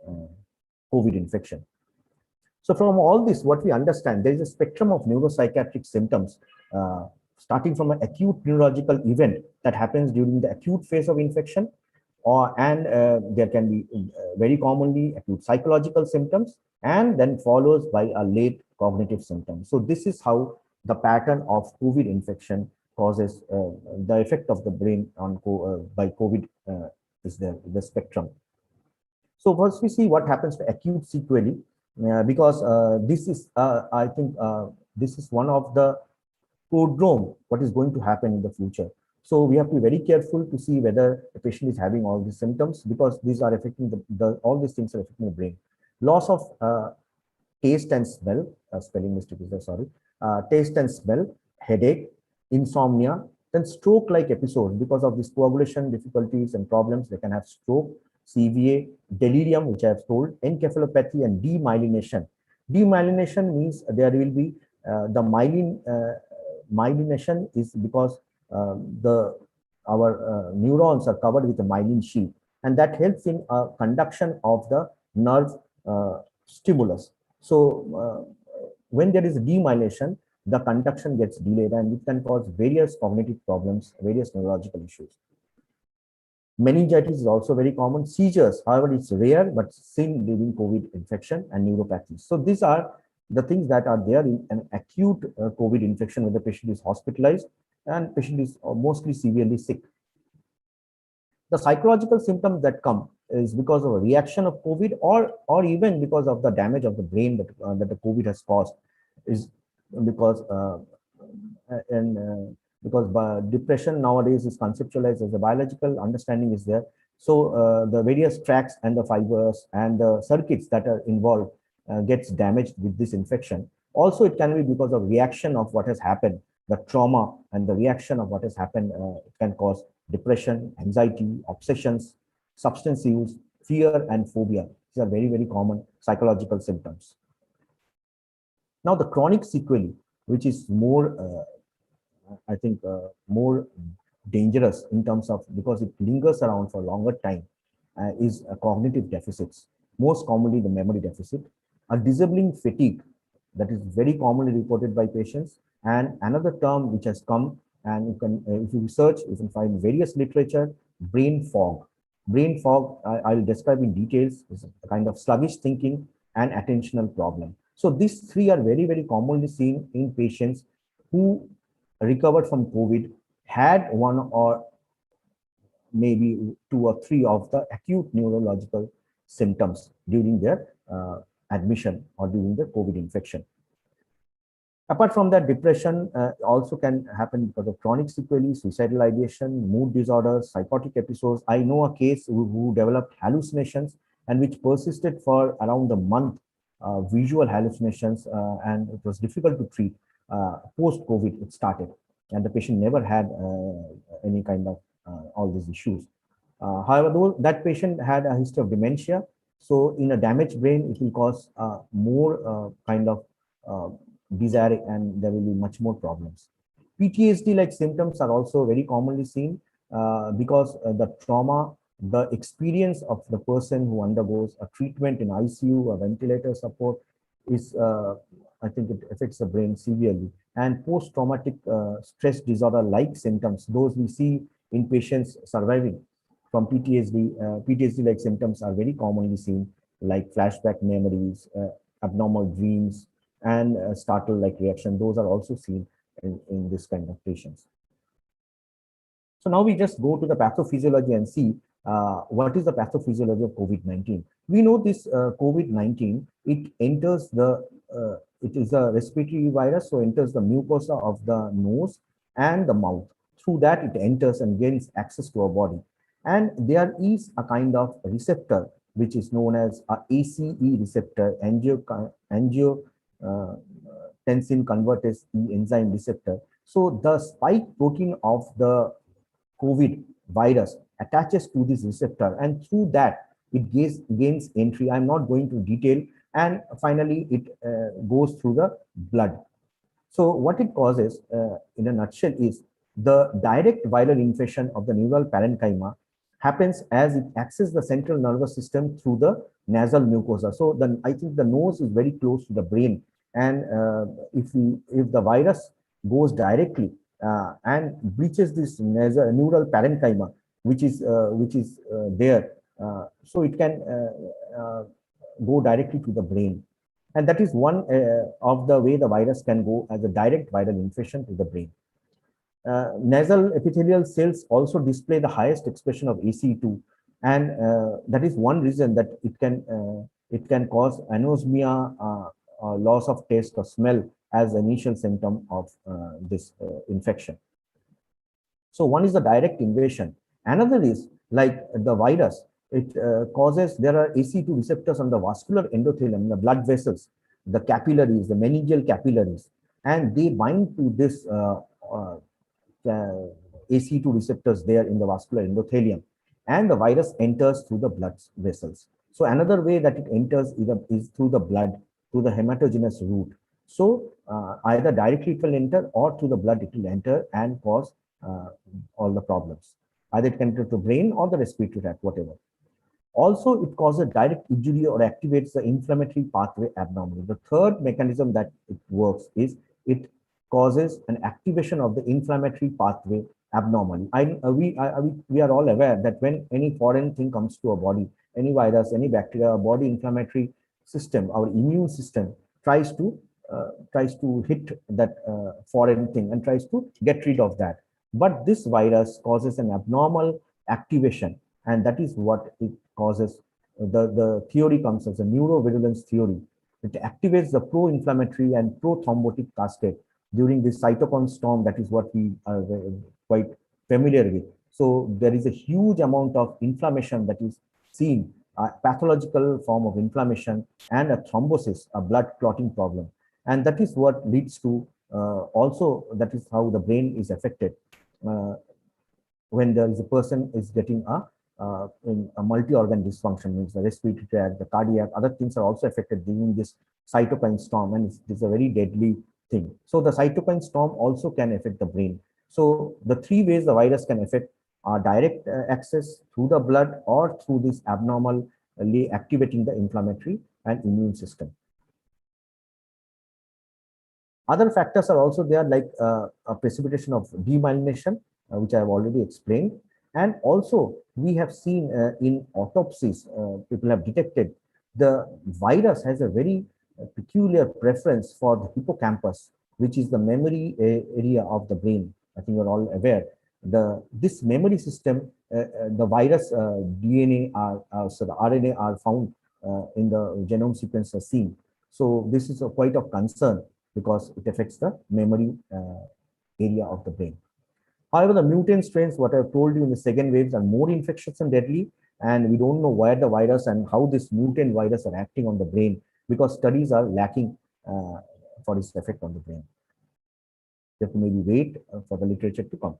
COVID infection. So from all this, what we understand, there is a spectrum of neuropsychiatric symptoms, starting from an acute neurological event that happens during the acute phase of infection, and there can be very commonly acute psychological symptoms, and then follows by a late cognitive symptom. So this is how the pattern of COVID infection causes the effect of the brain on by COVID is the spectrum. So first we see what happens to acute sequelae, because this is, I think, this is one of the prodrome what is going to happen in the future. So we have to be very careful to see whether the patient is having all these symptoms, because these are affecting all these things are affecting the brain. Loss of taste and smell, spelling mistake is there, sorry. Taste and smell, headache, insomnia, then stroke-like episodes because of this coagulation difficulties and problems. They can have stroke, CVA, delirium, which I have told, encephalopathy, and demyelination. Demyelination means there will be the myelination is because our neurons are covered with a myelin sheath, and that helps in conduction of the nerve stimulus. So when there is demyelination, the conduction gets delayed, and it can cause various cognitive problems, various neurological issues. Meningitis is also very common. Seizures, however, it's rare, but seen during COVID infection, and neuropathy. So these are the things that are there in an acute COVID infection when the patient is hospitalized and patient is mostly severely sick. The psychological symptoms that come is because of a reaction of COVID, or even because of the damage of the brain that the COVID has caused, is because because depression nowadays is conceptualized as a biological understanding is there. So the various tracts and the fibers and the circuits that are involved gets damaged with this infection. Also, it can be because of reaction of what has happened, the trauma and the reaction of what has happened. It can cause depression, anxiety, obsessions, substance use, fear, and phobia. These are very, very common psychological symptoms. Now, the chronic sequelae, which is more, I think, more dangerous in terms of, because it lingers around for a longer time, is cognitive deficits, most commonly the memory deficit, a disabling fatigue that is very commonly reported by patients, and another term which has come, and you can, if you research, you can find various literature, brain fog. Brain fog, I'll describe in details, is a kind of sluggish thinking and attentional problem. So these three are very, very commonly seen in patients who recovered from COVID, had one or maybe 2 or 3 of the acute neurological symptoms during their admission or during the COVID infection. Apart from that, depression also can happen because of chronic sequelae, suicidal ideation, mood disorders, psychotic episodes. I know a case who developed hallucinations and which persisted for around a month, visual hallucinations, and it was difficult to treat. post-COVID it started, and the patient never had any kind of all these issues. However, though that patient had a history of dementia, so in a damaged brain, it will cause more kind of desire, and there will be much more problems. PTSD-like symptoms are also very commonly seen because the trauma, the experience of the person who undergoes a treatment in ICU or ventilator support is, I think it affects the brain severely. And post-traumatic stress disorder-like symptoms, those we see in patients surviving from PTSD, PTSD-like symptoms are very commonly seen, like flashback memories, abnormal dreams, and startle-like reaction. Those are also seen in this kind of patients. So now we just go to the pathophysiology and see what is the pathophysiology of COVID-19. We know this COVID-19, it enters the, it is a respiratory virus, so enters the mucosa of the nose and the mouth. Through that, it enters and gains access to our body. And there is a kind of receptor, which is known as a ACE receptor, angiotensin convertase E enzyme receptor. So the spike protein of the COVID virus attaches to this receptor, and through that it gains entry. I'm not going to detail, and finally it goes through the blood. So what it causes in a nutshell is the direct viral infection of the neural parenchyma happens as it accesses the central nervous system through the nasal mucosa. So then I think the nose is very close to the brain, and if the virus goes directly and breaches this neural parenchyma, which is there, so it can go directly to the brain, and that is one of the way the virus can go as a direct viral infection to the brain. Nasal epithelial cells also display the highest expression of ACE2, and that is one reason that it can cause anosmia, loss of taste or smell as the initial symptom of this infection. So one is the direct invasion. Another is like the virus. It causes, there are ACE2 receptors on the vascular endothelium, the blood vessels, the capillaries, the meningeal capillaries, and they bind to this ACE2 receptors there in the vascular endothelium, and the virus enters through the blood vessels. So another way that it enters is through the blood, through the hematogenous route. So either directly it will enter, or through the blood it will enter and cause all the problems. Either it can enter the brain or the respiratory tract, whatever. Also, it causes direct injury or activates the inflammatory pathway abnormally. The third mechanism that it works is it causes an activation of the inflammatory pathway abnormally. We are all aware that when any foreign thing comes to our body, any virus, any bacteria, our body inflammatory system, our immune system tries to hit that foreign thing and tries to get rid of that. But this virus causes an abnormal activation, and that is what it causes. The theory comes as a neurovirulence theory. It activates the pro-inflammatory and pro-thrombotic cascade during this cytokine storm. That is what we are quite familiar with. So there is a huge amount of inflammation that is seen, a pathological form of inflammation, and a thrombosis, a blood clotting problem. And that is what leads to also, that is how the brain is affected when there is a person is getting in a multi-organ dysfunction, means the respiratory tract, the cardiac, other things are also affected during this cytokine storm, and it's a very deadly thing. So the cytokine storm also can affect the brain. So the three ways the virus can affect are direct access through the blood, or through this abnormally activating the inflammatory and immune system. Other factors are also there, like a precipitation of demyelination, which I have already explained. And also we have seen in autopsies, people have detected the virus has a very peculiar preference for the hippocampus, which is the memory area of the brain. I think you're all aware. This memory system, the virus DNA so the RNA are found in the genome sequence are seen. So this is quite of concern, because it affects the memory area of the brain. However, the mutant strains, what I've told you in the second waves, are more infectious and deadly, and we don't know where the virus and how this mutant virus are acting on the brain, because studies are lacking for its effect on the brain. You have to maybe wait for the literature to come.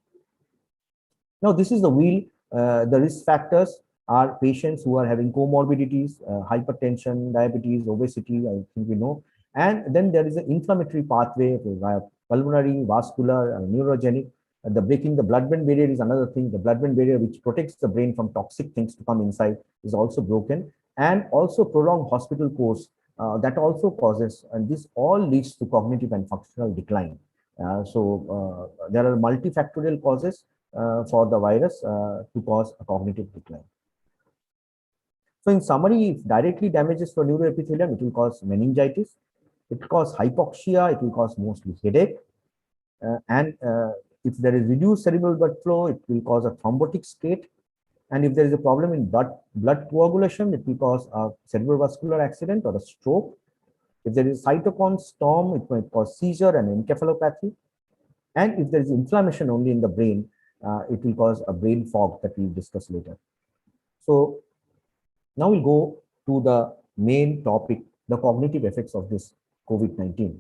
Now, this is the wheel. The risk factors are patients who are having comorbidities, hypertension, diabetes, obesity, I think we know. And then there is an inflammatory pathway via pulmonary, vascular, neurogenic. The breaking the blood-brain barrier is another thing. The blood-brain barrier, which protects the brain from toxic things to come inside, is also broken. And also prolonged hospital course, that also causes, and this all leads to cognitive and functional decline. There are multifactorial causes for the virus to cause a cognitive decline. So in summary, if directly damages for neuroepithelium, it will cause meningitis, it will cause hypoxia, it will cause mostly headache, and if there is reduced cerebral blood flow, it will cause a thrombotic state. And if there is a problem in blood coagulation, it will cause a cerebrovascular accident or a stroke. If there is cytokine storm, it might cause seizure and encephalopathy. And if there is inflammation only in the brain, it will cause a brain fog that we'll discuss later. So now we'll go to the main topic, the cognitive effects of this COVID-19.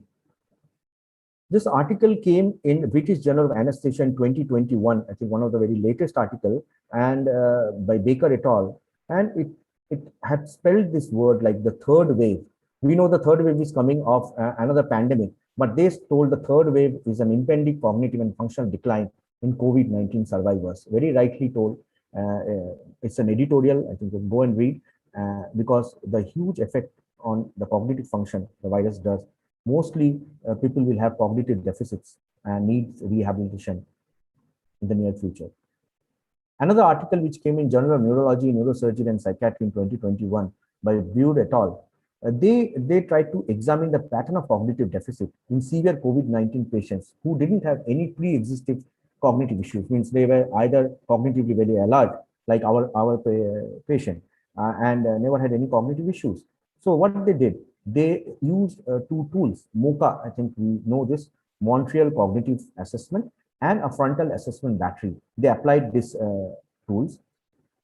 This article came in British Journal of Anesthesia in 2021, I think one of the very latest article, and by Baker et al. And it had spelled this word like the third wave. We know the third wave is coming of another pandemic, but they told the third wave is an impending cognitive and functional decline in COVID-19 survivors. Very rightly told. It's an editorial, I think you can go and read, because the huge effect on the cognitive function the virus does. Mostly people will have cognitive deficits and needs rehabilitation in the near future. Another article which came in Journal of Neurology, Neurosurgery and Psychiatry in 2021 by Bude et al. They tried to examine the pattern of cognitive deficit in severe COVID-19 patients who didn't have any pre-existing cognitive issues, means they were either cognitively very alert, like our patient, and never had any cognitive issues. So what they did, they used two tools, MOCA, I think we know this, Montreal Cognitive Assessment, and a frontal assessment battery. They applied these tools,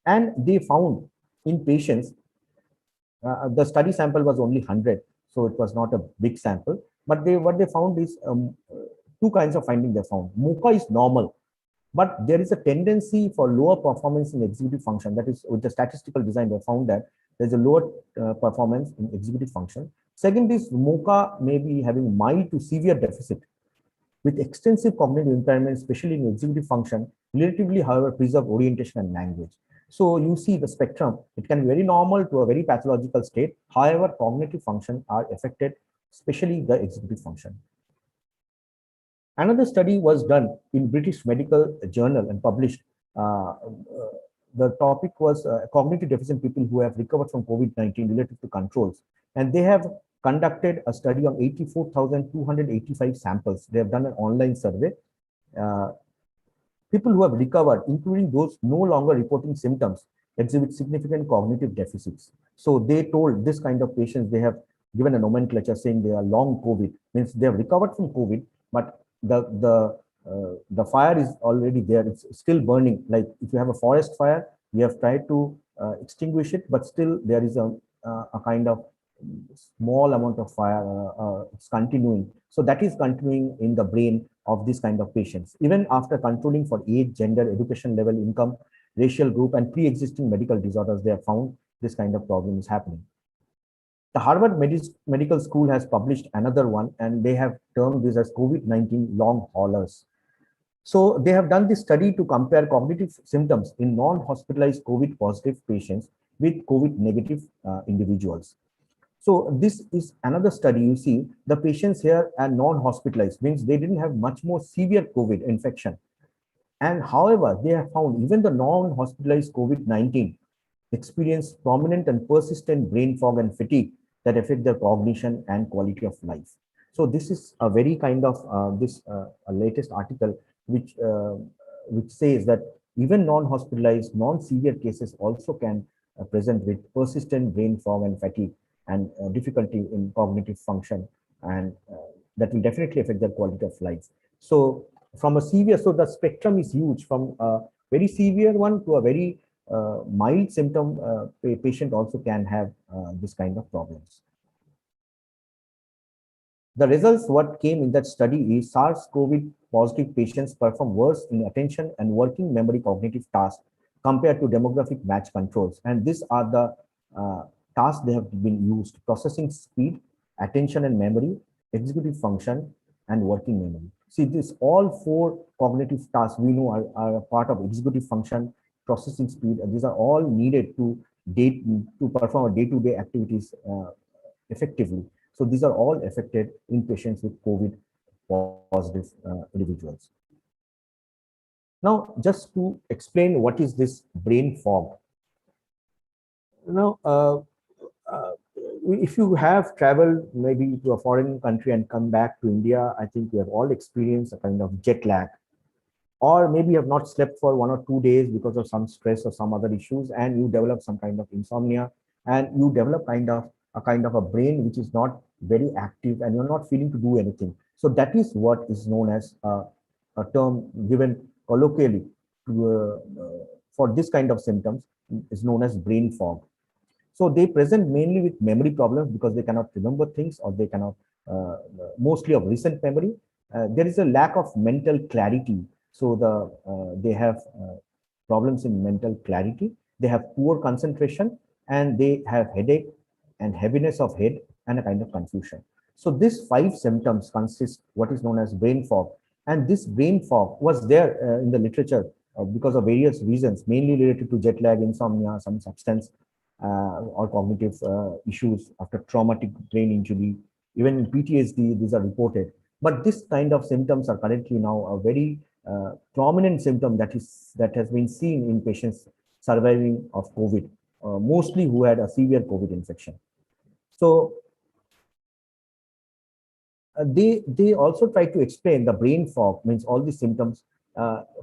and they found in patients, the study sample was only 100, so it was not a big sample, but what they found is two kinds of finding they found. MOCA is normal, but there is a tendency for lower performance in executive function. That is, with the statistical design, they found that there's a lower performance in executive function. Second is MOCA may be having mild to severe deficit with extensive cognitive impairment, especially in executive function, relatively, however, preserve orientation and language. So you see the spectrum, it can be very normal to a very pathological state. However, cognitive function are affected, especially the executive function. Another study was done in British Medical Journal and published. The topic was cognitive deficient people who have recovered from COVID-19 related to controls. And they have conducted a study on 84,285 samples. They have done an online survey. People who have recovered, including those no longer reporting symptoms, exhibit significant cognitive deficits. So they told this kind of patients, they have given a nomenclature saying they are long COVID, means they have recovered from COVID, but the fire is already there. It's still burning. Like if you have a forest fire, we have tried to extinguish it, but still there is a kind of small amount of fire. It's continuing. So that is continuing in the brain of this kind of patients. Even after controlling for age, gender, education level, income, racial group, and pre-existing medical disorders, they have found this kind of problem is happening. The Harvard Medical School has published another one, and they have termed this as COVID-19 long haulers. So they have done this study to compare cognitive symptoms in non-hospitalized COVID positive patients with COVID negative individuals. So this is another study. You see, the patients here are non-hospitalized, means they didn't have much more severe COVID infection. And however, they have found even the non-hospitalized COVID-19 experience prominent and persistent brain fog and fatigue that affect their cognition and quality of life. So this is a very kind of a latest article which says that even non-hospitalized, non-severe cases also can present with persistent brain fog and fatigue and difficulty in cognitive function, and that will definitely affect their quality of life. So from a severe, so the spectrum is huge, from a very severe one to a very mild symptom. A patient also can have this kind of problems. The results what came in that study is SARS-CoV positive patients perform worse in attention and working memory cognitive tasks compared to demographic match controls. And these are the tasks they have been used: processing speed, attention and memory, executive function, and working memory. See, this all four cognitive tasks we know are a part of executive function, processing speed, and these are all needed to perform a day-to-day activities effectively. So these are all affected in patients with COVID positive individuals. Now, just to explain what is this brain fog. Now, if you have traveled maybe to a foreign country and come back to India, I think we have all experienced a kind of jet lag, or maybe you have not slept for 1 or 2 days because of some stress or some other issues, and you develop some kind of insomnia, and you develop a kind of a brain which is not very active, and you're not feeling to do anything. So that is what is known as a term given colloquially for this kind of symptoms is known as brain fog. So they present mainly with memory problems because they cannot remember things, or they cannot, mostly of recent memory. There is a lack of mental clarity. So they have problems in mental clarity. They have poor concentration, and they have headache and heaviness of head and a kind of confusion. So these 5 symptoms consist what is known as brain fog. And this brain fog was there in the literature because of various reasons, mainly related to jet lag, insomnia, some substance or cognitive issues after traumatic brain injury. Even in PTSD, these are reported. But this kind of symptoms are currently now a very prominent symptom that has been seen in patients surviving of COVID, mostly who had a severe COVID infection. So they also try to explain the brain fog, means all these symptoms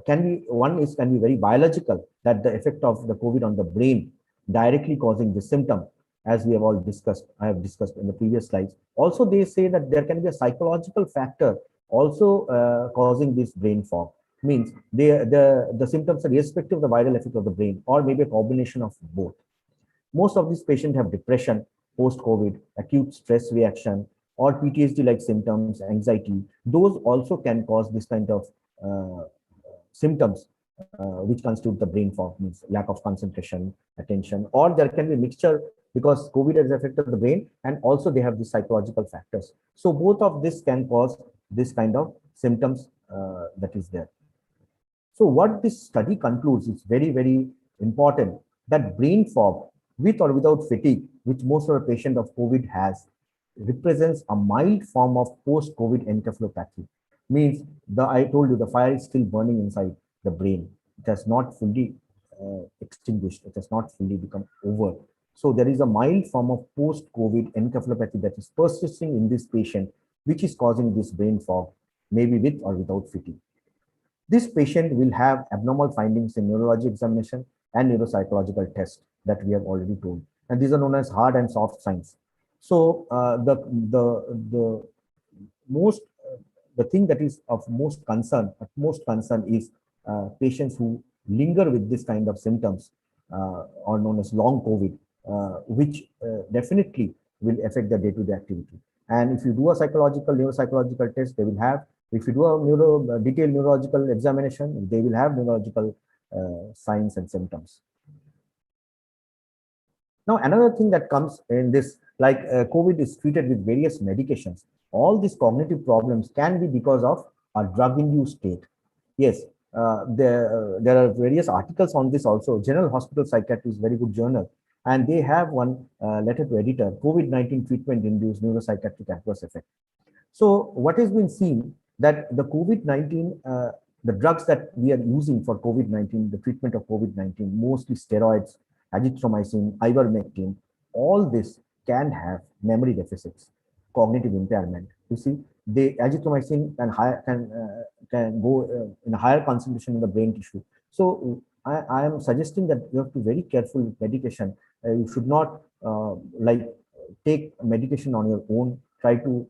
can be very biological, that the effect of the COVID on the brain directly causing the symptom, as we have all discussed, I have discussed in the previous slides. Also, they say that there can be a psychological factor also causing this brain fog, means the symptoms are irrespective of the viral effect of the brain, or maybe a combination of both. Most of these patients have depression post-COVID, acute stress reaction, or PTSD-like symptoms, anxiety. Those also can cause this kind of symptoms which constitute the brain fog, means lack of concentration, attention, or there can be a mixture because COVID has affected the brain, and also they have the psychological factors. So both of this can cause this kind of symptoms that is there. So what this study concludes is very, very important, that brain fog with or without fatigue, which most of the patient of COVID has, represents a mild form of post-COVID encephalopathy. Means I told you the fire is still burning inside the brain. It has not fully extinguished. It has not fully become over. So there is a mild form of post-COVID encephalopathy that is persisting in this patient, which is causing this brain fog, maybe with or without fatigue. This patient will have abnormal findings in neurology examination and neuropsychological tests that we have already told. And these are known as hard and soft signs. So the thing that is of most concern is patients who linger with this kind of symptoms, or known as long COVID, which definitely will affect their day-to-day activity. And if you do a neuropsychological test, they will have. If you do a detailed neurological examination, they will have neurological signs and symptoms. Now, another thing that comes in this, like COVID is treated with various medications. All these cognitive problems can be because of a drug-induced state. Yes, there are various articles on this also. General Hospital Psychiatry is a very good journal, and they have one letter to editor, COVID-19 treatment-induced neuropsychiatric adverse effect. So what has been seen that the COVID-19, the drugs that we are using for COVID-19, the treatment of COVID-19, mostly steroids, azithromycin, ivermectin, all this can have memory deficits, cognitive impairment. You see, the azithromycin can go in a higher concentration in the brain tissue. So I am suggesting that you have to be very careful with medication. You should not like take medication on your own. Try to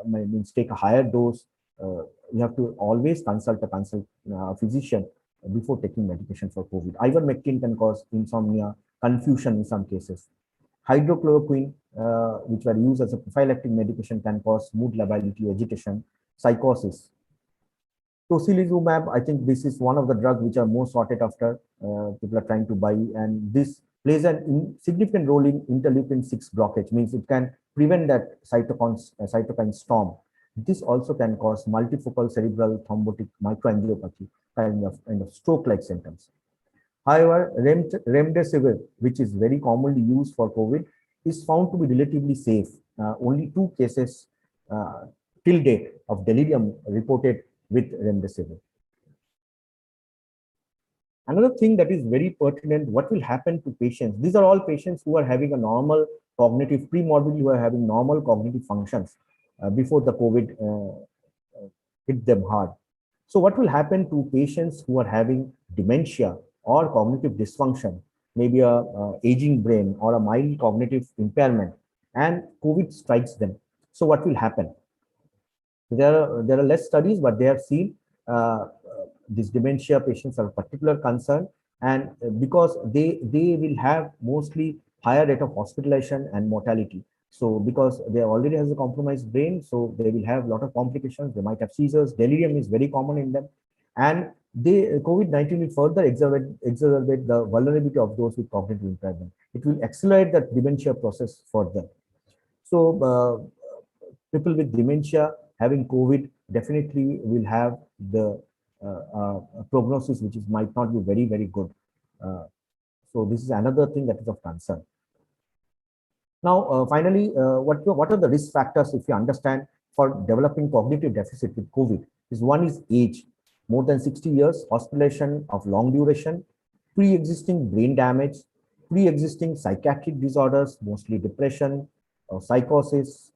means take a higher dose. You have to always consult a physician before taking medication for COVID. Ivermectin can cause insomnia, confusion in some cases. Hydrochloroquine, which were used as a prophylactic medication, can cause mood lability, agitation, psychosis. Tocilizumab, I think this is one of the drugs which are more sought after. People are trying to buy, and this plays a significant role in interleukin-6 blockage, means it can prevent that cytokine storm. This also can cause multifocal cerebral thrombotic microangiopathy, kind of stroke-like symptoms. However, remdesivir, which is very commonly used for COVID, is found to be relatively safe. Only 2 cases till date of delirium reported with remdesivir. Another thing that is very pertinent, what will happen to patients? These are all patients who are having a normal cognitive, pre-morbidly who are having normal cognitive functions before the COVID hit them hard. So what will happen to patients who are having dementia or cognitive dysfunction, maybe a aging brain or a mild cognitive impairment, and COVID strikes them? So what will happen? There are less studies, but they have seen these dementia patients are a particular concern, and because they will have mostly higher rate of hospitalization and mortality. So because they already has a compromised brain, so they will have a lot of complications. They might have seizures. Delirium is very common in them, and COVID-19 will further exacerbate the vulnerability of those with cognitive impairment. It will accelerate the dementia process for them. So people with dementia having COVID definitely will have the prognosis which might not be very, very good. So this is another thing that is of concern. Now, finally, what are the risk factors if you understand for developing cognitive deficit with COVID? One is age, more than 60 years, hospitalization of long duration, pre-existing brain damage, pre-existing psychiatric disorders, mostly depression or psychosis,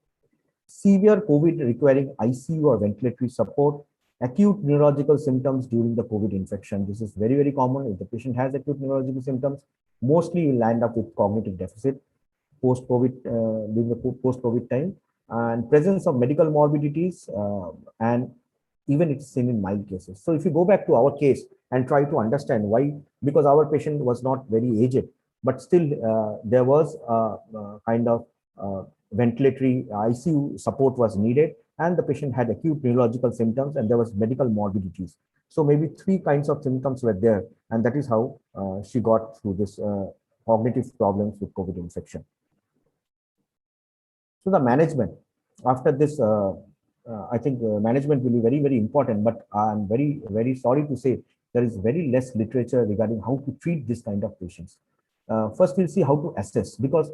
severe COVID requiring ICU or ventilatory support, acute neurological symptoms during the COVID infection. This is very, very common. If the patient has acute neurological symptoms, mostly will land up with cognitive deficit post-COVID, during the post-COVID time, and presence of medical morbidities, and even it's seen in mild cases. So if you go back to our case and try to understand why, because our patient was not very aged, but still there was kind of ventilatory ICU support was needed, and the patient had acute neurological symptoms, and there was medical morbidities. So maybe 3 kinds of symptoms were there, and that is how she got through this cognitive problems with COVID infection. So the management after this, I think management will be very, very important, but I'm very, very sorry to say there is very less literature regarding how to treat this kind of patients. First, we'll see how to assess, because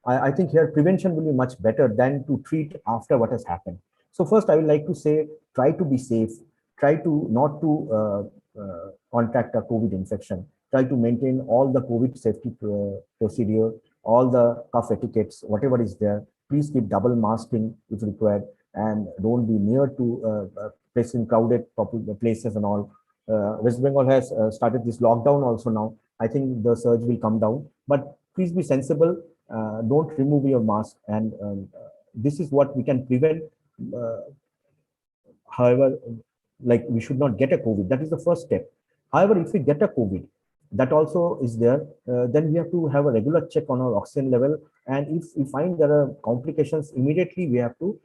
I think here prevention will be much better than to treat after what has happened. So first, I would like to say, try to be safe, try to not to contract a COVID infection, try to maintain all the COVID safety procedure, all the cough etiquettes, whatever is there. Please keep double masking if required, and don't be near to places in crowded places and all. West Bengal has started this lockdown also now. I think the surge will come down, but please be sensible. Don't remove your mask, and this is what we can prevent. However, like we should not get a COVID. That is the first step. However, if we get a COVID, that also is there. Then we have to have a regular check on our oxygen level, and if we find there are complications, immediately we have to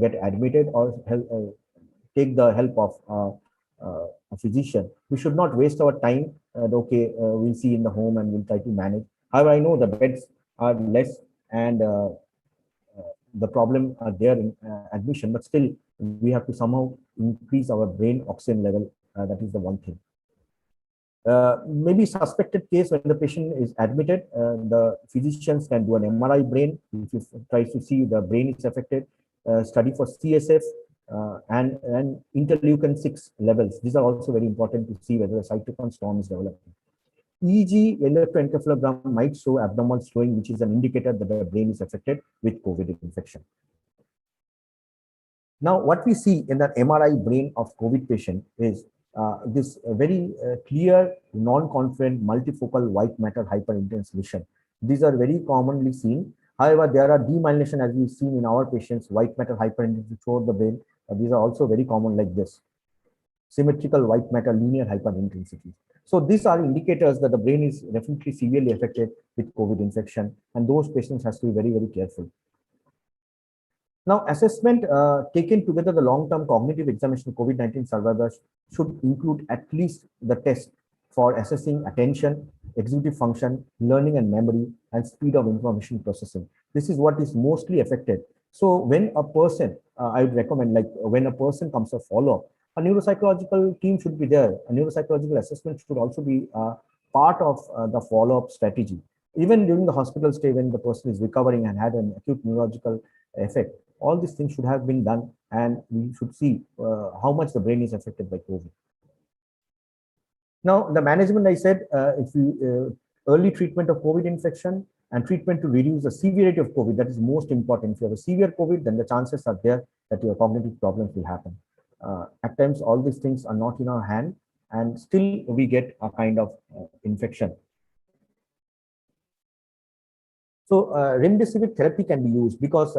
get admitted or take the help of a physician. We should not waste our time. Okay, we'll see in the home and we'll try to manage. However, I know the beds are less, and the problem are there in admission, but still we have to somehow increase our brain oxygen level. That is the one thing. Maybe suspected case when the patient is admitted, the physicians can do an MRI brain, which tries to see the brain is affected, study for CSF and interleukin-6 levels. These are also very important to see whether a cytokine storm is developing. EEG electroencephalogram might show abnormal slowing, which is an indicator that the brain is affected with COVID infection. Now, what we see in the MRI brain of COVID patient is this very clear, non-confident, multifocal white matter hyperintense vision. These are very commonly seen. However, there are demyelination, as we've seen in our patients, white matter hyperintense throughout the brain. These are also very common like this. symmetrical white matter, linear hyperintensity. So these are indicators that the brain is definitely severely affected with COVID infection, and those patients has to be very, very careful. Now, assessment taken together, the long-term cognitive examination of COVID-19 survivors should include at least the test for assessing attention, executive function, learning and memory, and speed of information processing. This is what is mostly affected. So when a person, I would recommend, like when a person comes to follow-up, a neuropsychological team should be there. A neuropsychological assessment should also be part of the follow-up strategy. Even during the hospital stay, when the person is recovering and had an acute neurological effect, all these things should have been done, and we should see how much the brain is affected by COVID. Now, the management, I said, if you early treatment of COVID infection and treatment to reduce the severity of COVID, that is most important. If you have a severe COVID, then the chances are there that your cognitive problems will happen. At times, all these things are not in our hand, and still we get a kind of infection. So remdesivir therapy can be used because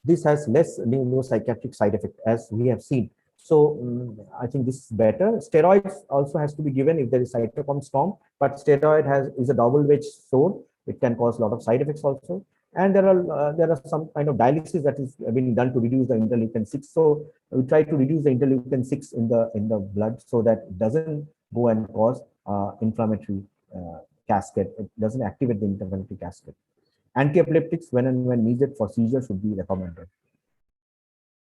this has less neuropsychiatric side effect, as we have seen. So I think this is better. Steroids also has to be given if there is cytokine storm, but steroid is a double-edged sword. It can cause a lot of side effects also. And there are some kind of dialysis that is being done to reduce the interleukin-6. So we try to reduce the interleukin-6 in the blood so that it doesn't go and cause inflammatory cascade. It doesn't activate the inflammatory cascade. Antiepileptics, when and when needed for seizure, should be recommended.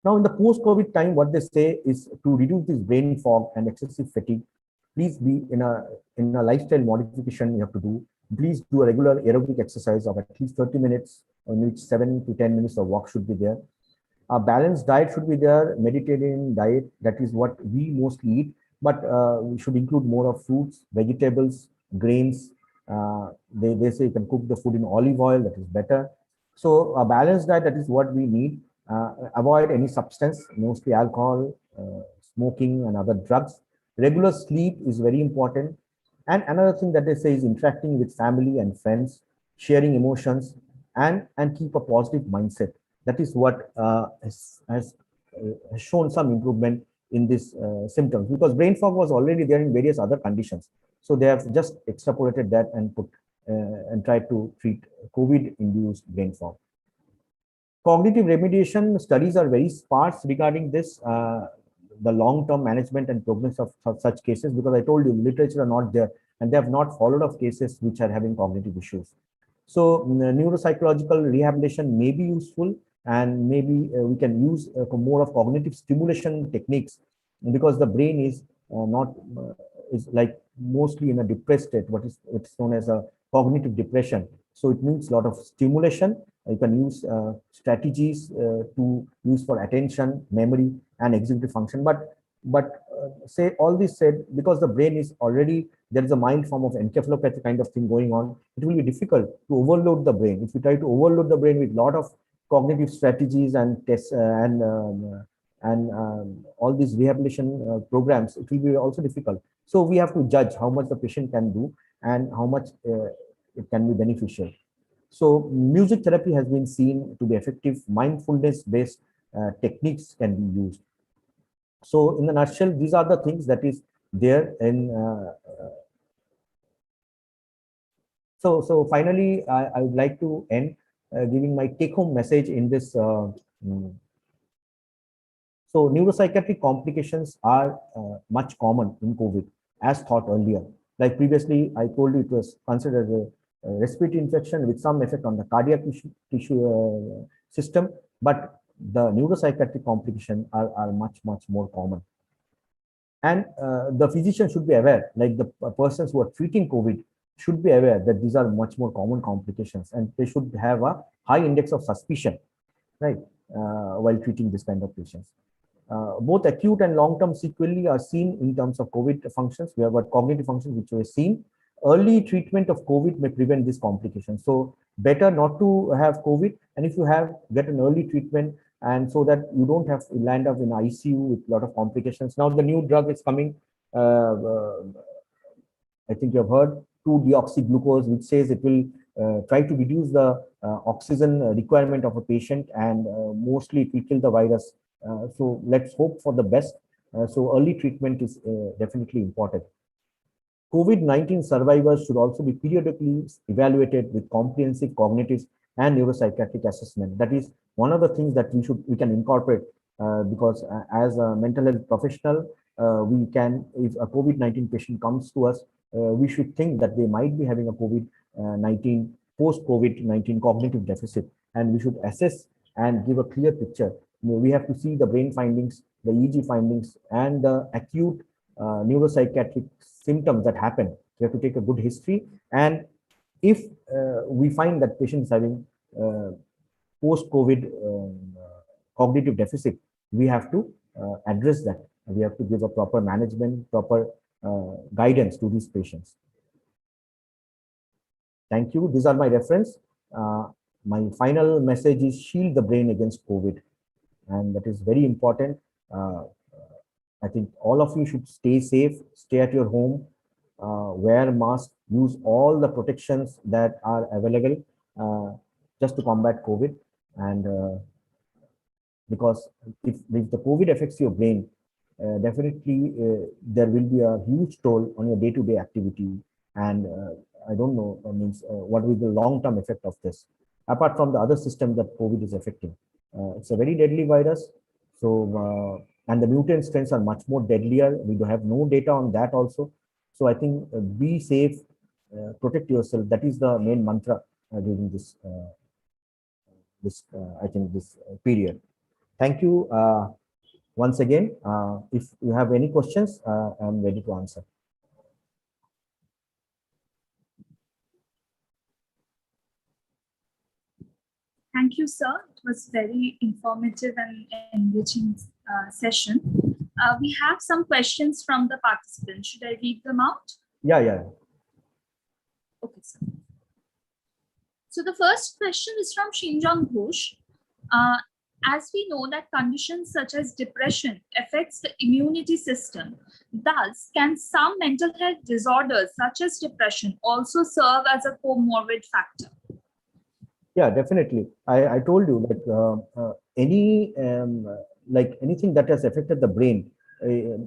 Now, in the post-COVID time, what they say is to reduce this brain fog and excessive fatigue, please be in a lifestyle modification you have to do. Please do a regular aerobic exercise of at least 30 minutes, on which 7 to 10 minutes of walk should be there. A balanced diet should be there, Mediterranean diet, that is what we mostly eat, but we should include more of fruits, vegetables, grains. They say you can cook the food in olive oil, that is better. So a balanced diet, that is what we need. Avoid any substance, mostly alcohol, smoking and other drugs. Regular sleep is very important. And another thing that they say is interacting with family and friends, sharing emotions, and keep a positive mindset. That is what has shown some improvement in these symptoms, because brain fog was already there in various other conditions. So they have just extrapolated that and put and tried to treat COVID-induced brain fog. Cognitive remediation studies are very sparse regarding this, the long-term management and prognosis of such cases, because I told you literature are not there and they have not followed up cases which are having cognitive issues. So neuropsychological rehabilitation may be useful, and maybe we can use more of cognitive stimulation techniques, because the brain is is like mostly in a depressed state, what's known as a cognitive depression. So it needs a lot of stimulation. You can use strategies to use for attention, memory, and executive function. But say all this said, because the brain is already, there is a mild form of encephalopathy kind of thing going on, it will be difficult to overload the brain. If you try to overload the brain with a lot of cognitive strategies and tests and all these rehabilitation programs, it will be also difficult. So we have to judge how much the patient can do and how much it can be beneficial. So music therapy has been seen to be effective. Mindfulness-based techniques can be used. So in a nutshell, these are the things that is there in. So finally, I would like to end giving my take-home message in this. So neuropsychiatric complications are much common in COVID, as thought earlier. Like previously, I told you it was considered a respiratory infection with some effect on the cardiac tissue system, but the neuropsychiatric complications are much more common. And the physician should be aware, like the persons who are treating COVID should be aware that these are much more common complications, and they should have a high index of suspicion, right, while treating this kind of patients. Both acute and long-term sequelae are seen in terms of COVID functions. We have got cognitive functions which were seen. Early treatment of COVID may prevent these complications. So better not to have COVID, and if you have, get an early treatment, and so that you don't have to land up in ICU with a lot of complications. Now the new drug is coming. I think you have heard 2-deoxyglucose, which says it will try to reduce the oxygen requirement of a patient, and mostly it will kill the virus. So let's hope for the best. So early treatment is definitely important. COVID-19 survivors should also be periodically evaluated with comprehensive cognitive and neuropsychiatric assessment. That is one of the things that we can incorporate because as a mental health professional, we can, if a COVID-19 patient comes to us, we should think that they might be having a COVID-19, post-COVID-19 cognitive deficit, and we should assess and give a clear picture. We have to see the brain findings, the EEG findings, and the acute neuropsychiatric symptoms that happen. We have to take a good history, and if we find that patient is having post-COVID cognitive deficit, we have to address that. We have to give a proper management, proper guidance to these patients. Thank you. These are my reference. My final message is shield the brain against COVID, and that is very important. I think all of you should stay safe, stay at your home, wear mask, use all the protections that are available just to combat COVID. And because if the COVID affects your brain, definitely there will be a huge toll on your day-to-day activity. And I don't know, what will be the long-term effect of this, apart from the other system that COVID is affecting. It's a very deadly virus. So, and the mutant strains are much more deadlier. We do have no data on that also. So I think be safe, protect yourself. That is the main mantra during this, I think this period. Thank you once again. If you have any questions, I'm ready to answer. Thank you, sir. It was very informative and enriching session. We have some questions from the participants. Should I read them out? Yeah. Okay, sir. So the first question is from Shinjong Ghosh. As we know that conditions such as depression affects the immunity system, thus can some mental health disorders such as depression also serve as a comorbid factor? Yeah, definitely. I told you that anything that has affected the brain,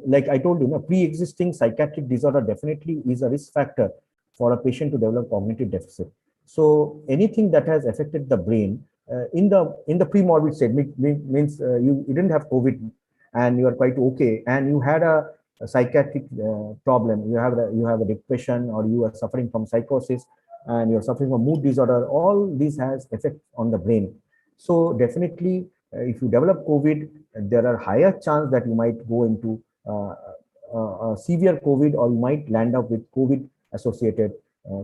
like I told you, pre-existing psychiatric disorder definitely is a risk factor for a patient to develop cognitive deficit. So anything that has affected the brain in the pre-morbid state means you didn't have COVID and you are quite okay, and you had a psychiatric problem. You have a depression, or you are suffering from psychosis, and you're suffering from mood disorder. All these has effect on the brain. So definitely, if you develop COVID, there are higher chance that you might go into severe COVID, or you might land up with COVID associated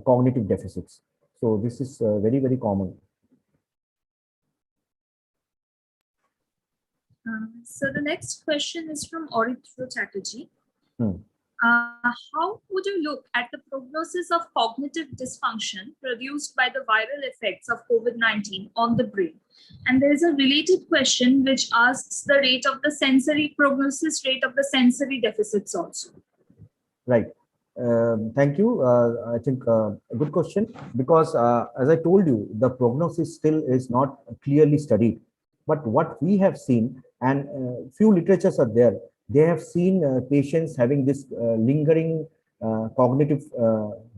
cognitive deficits. So this is very, very common. So the next question is from Orithro Chatterjee. How would you look at the prognosis of cognitive dysfunction produced by the viral effects of COVID-19 on the brain? And there is a related question which asks the rate of the sensory prognosis rate of the sensory deficits also. Right. Thank you. I think a good question, because as I told you, the prognosis still is not clearly studied. But what we have seen, and few literatures are there, they have seen patients having this lingering cognitive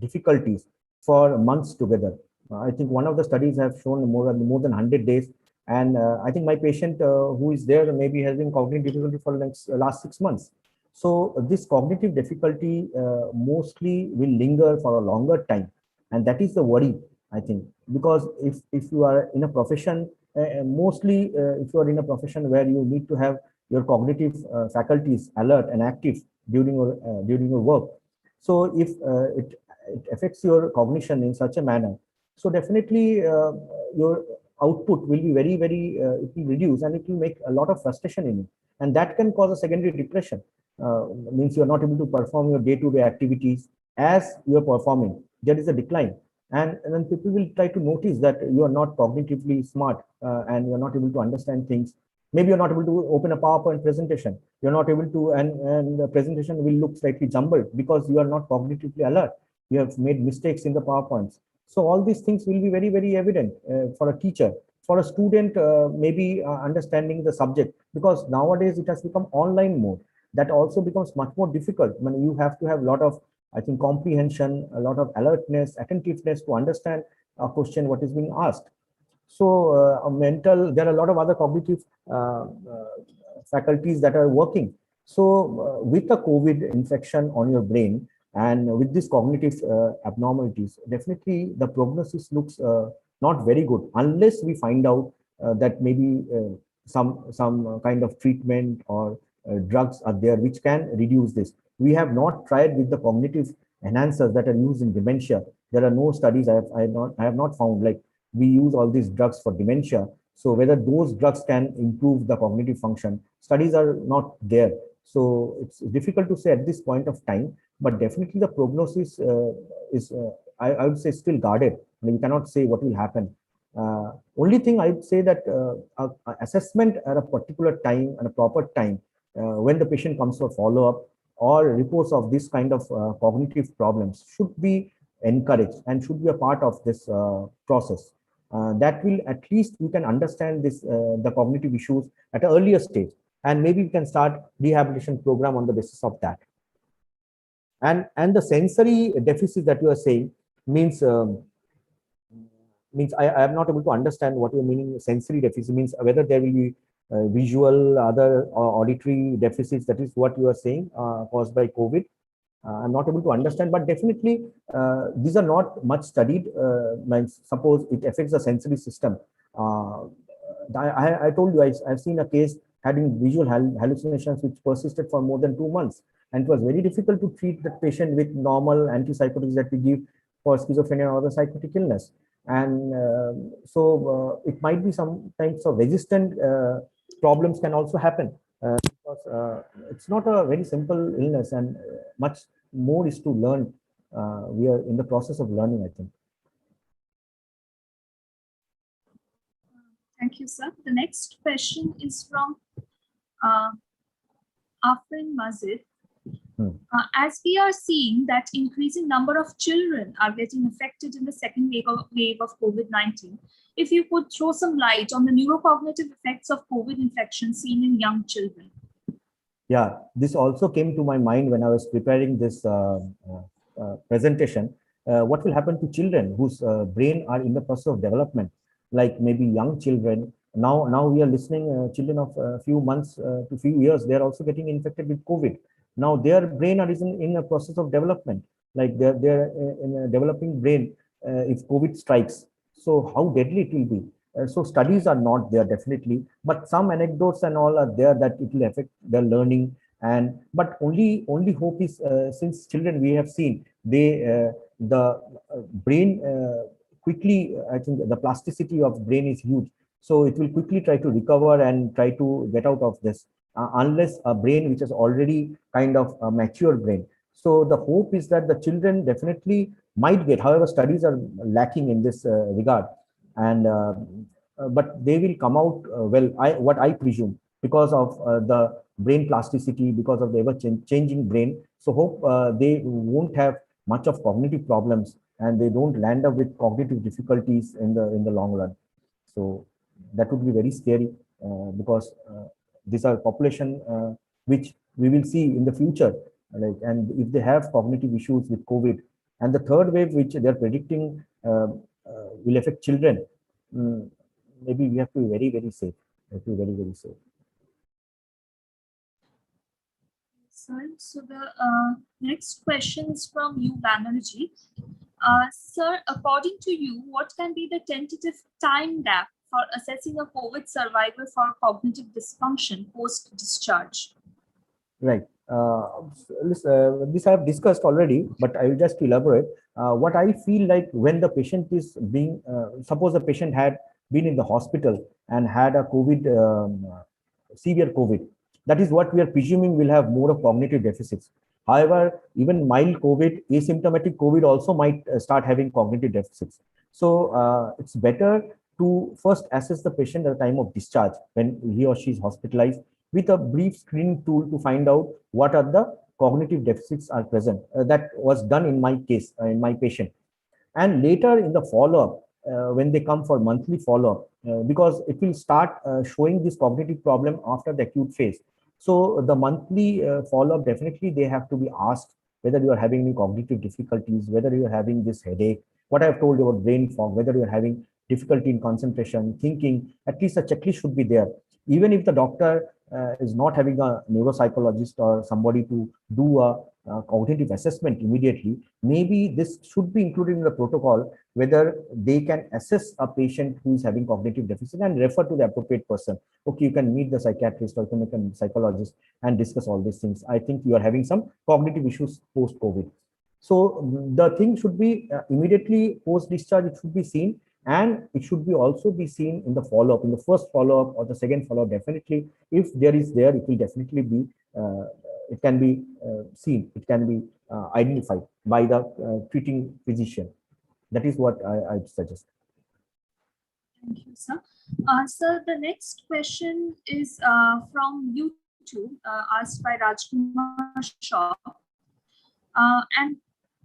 difficulties for months together. I think one of the studies have shown more than 100 days. And I think my patient who is there maybe has been cognitive difficulty for the last 6 months. So this cognitive difficulty mostly will linger for a longer time. And that is the worry, I think, because if you are in a profession, mostly if you are in a profession where you need to have your cognitive faculties alert and active during your work. So if it affects your cognition in such a manner, so definitely your output will be very, very, it will reduce, and it will make a lot of frustration in you. And that can cause a secondary depression. Means you are not able to perform your day-to-day activities as you are performing. There is a decline. And then people will try to notice that you are not cognitively smart and you are not able to understand things. Maybe you're not able to open a PowerPoint presentation. You're not able to, and the presentation will look slightly jumbled because you are not cognitively alert. You have made mistakes in the PowerPoints. So all these things will be very, very evident for a teacher. For a student, maybe understanding the subject, because nowadays it has become online mode. that also becomes much more difficult. I mean, you have to have a lot of, I think, comprehension, a lot of alertness, attentiveness to understand a question what is being asked. So there are a lot of other cognitive faculties that are working. So with a COVID infection on your brain and with these cognitive abnormalities, definitely the prognosis looks not very good unless we find out that maybe some kind of treatment or drugs are there which can reduce this. We have not tried with the cognitive enhancers that are used in dementia. There are no studies I have not found, like we use all these drugs for dementia. So whether those drugs can improve the cognitive function, studies are not there. So it's difficult to say at this point of time, but definitely the prognosis is, I would say, still guarded. I mean, we cannot say what will happen. Only thing I would say that assessment at a particular time and a proper time, when the patient comes for follow-up or reports of this kind of cognitive problems should be encouraged and should be a part of this process. That will, at least we can understand this the cognitive issues at an earlier stage, and maybe we can start rehabilitation program on the basis of that. And the sensory deficit that you are saying means I am not able to understand what you're meaning. Sensory deficit means whether there will be visual, other auditory deficits. That is what you are saying caused by COVID. I'm not able to understand, but definitely these are not much studied. Suppose it affects the sensory system. I told you I've seen a case having visual hallucinations which persisted for more than 2 months, and it was very difficult to treat the patient with normal antipsychotics that we give for schizophrenia or other psychotic illness. And so it might be some types of resistant problems can also happen. Because it's not a very simple illness, and much more is to learn. We are in the process of learning, I think. Thank you, sir. The next question is from Afrin Mazid. As we are seeing that increasing number of children are getting affected in the second wave of COVID-19, if you could throw some light on the neurocognitive effects of COVID infection seen in young children. Yeah, this also came to my mind when I was preparing this presentation. What will happen to children whose brain are in the process of development, like maybe young children? Now we are listening, children of a few months to few years, they are also getting infected with COVID. Now their brain are in a process of development, like they're in a developing brain if COVID strikes. So how deadly it will be? So studies are not there definitely, but some anecdotes and all are there that it will affect their learning. And but only hope is since children we have seen they the brain quickly, I think the plasticity of brain is huge, so it will quickly try to recover and try to get out of this. Unless a brain which is already kind of a mature brain. So the hope is that the children definitely might get, however, studies are lacking in this regard. And but they will come out well, what I presume, because of the brain plasticity, because of the ever changing brain. So hope they won't have much of cognitive problems and they don't land up with cognitive difficulties in the long run. So that would be very scary because these are population which we will see in the future, like, and if they have cognitive issues with COVID and the third wave which they're predicting will affect children, maybe we have to be very, very safe. We have to be very, very safe. So the next question is from you, Banerjee. Sir, according to you, what can be the tentative time gap for assessing a COVID survivor for cognitive dysfunction post-discharge? Right. This I have discussed already, but I will just elaborate. What I feel like when the patient is being, suppose the patient had been in the hospital and had a COVID, severe COVID, that is what we are presuming will have more of cognitive deficits. However, even mild COVID, asymptomatic COVID also might start having cognitive deficits. So it's better to first assess the patient at the time of discharge when he or she is hospitalized with a brief screening tool to find out what are the cognitive deficits are present. That was done in my case, in my patient. And later in the follow-up, when they come for monthly follow-up, because it will start showing this cognitive problem after the acute phase. So the monthly follow-up, definitely they have to be asked whether you are having any cognitive difficulties, whether you are having this headache, what I have told you about brain fog, whether you are having difficulty in concentration, thinking. At least a checklist should be there. Even if the doctor is not having a neuropsychologist or somebody to do a cognitive assessment immediately, maybe this should be included in the protocol, whether they can assess a patient who is having cognitive deficit and refer to the appropriate person. Okay, you can meet the psychiatrist or you can meet a psychologist and discuss all these things. I think you are having some cognitive issues post-COVID. So the thing should be immediately post-discharge, it should be seen, and it should be also be seen in the follow-up, in the first follow-up or the second follow-up. Definitely, if there is there, it will definitely be, it can be seen, it can be identified by the treating physician. That is what I'd suggest. Thank you, sir. Sir, the next question is from YouTube, asked by Rajkumar Shaw. And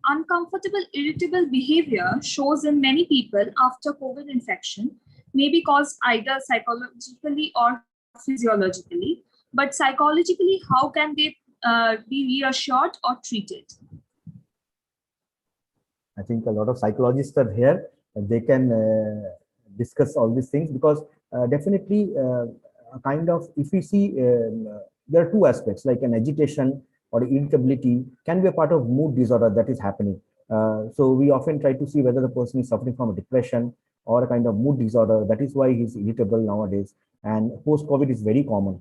uncomfortable, irritable behavior shows in many people after COVID infection, may be caused either psychologically or physiologically. But psychologically, how can they be reassured or treated? I think a lot of psychologists are here, and they can discuss all these things, because definitely a kind of, if we see, there are two aspects, like an agitation or irritability can be a part of mood disorder that is happening. So we often try to see whether the person is suffering from a depression or a kind of mood disorder. That is why he's irritable nowadays. And post-COVID is very common.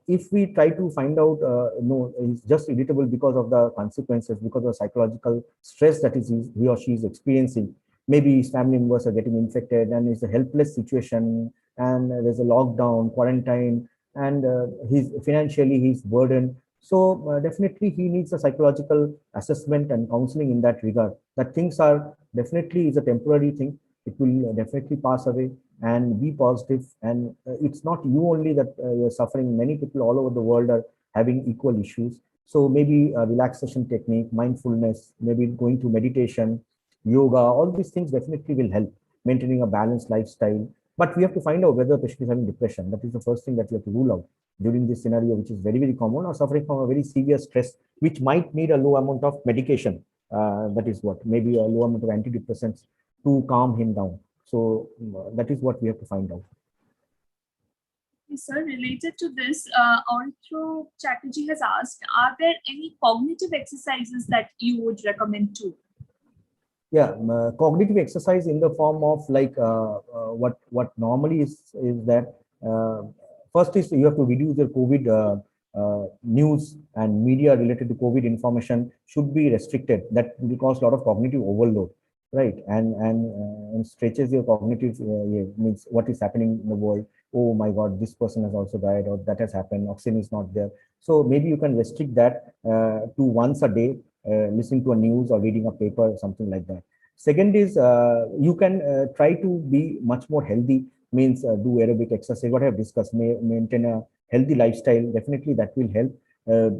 If we try to find out, no, he's just irritable because of the consequences, because of the psychological stress that is he or she is experiencing. Maybe his family members are getting infected and it's a helpless situation, and there's a lockdown, quarantine, and he's financially he's burdened. So definitely he needs a psychological assessment and counseling in that regard. That things are definitely is a temporary thing. It will definitely pass away, and be positive. And it's not you only that you're suffering. Many people all over the world are having equal issues. So maybe a relaxation technique, mindfulness, maybe going to meditation, yoga, all these things definitely will help maintaining a balanced lifestyle. But we have to find out whether the patient is having depression. That is the first thing that we have to rule out during this scenario, which is very, very common, or suffering from a very severe stress, which might need a low amount of medication. That is what, maybe a low amount of antidepressants to calm him down. So that is what we have to find out. Yes, sir, related to this, Arthro Chatterjee has asked, are there any cognitive exercises that you would recommend too? Yeah, cognitive exercise in the form of like what normally is that first is you have to reduce your COVID news and media related to COVID information should be restricted. That will cause a lot of cognitive overload, right? And stretches your cognitive means what is happening in the world. Oh my God, this person has also died, or that has happened. Oxygen is not there. So maybe you can restrict that to once a day. Listening to a news or reading a paper or something like that. Second is you can try to be much more healthy, means do aerobic exercise, what I have discussed, maintain a healthy lifestyle, definitely that will help.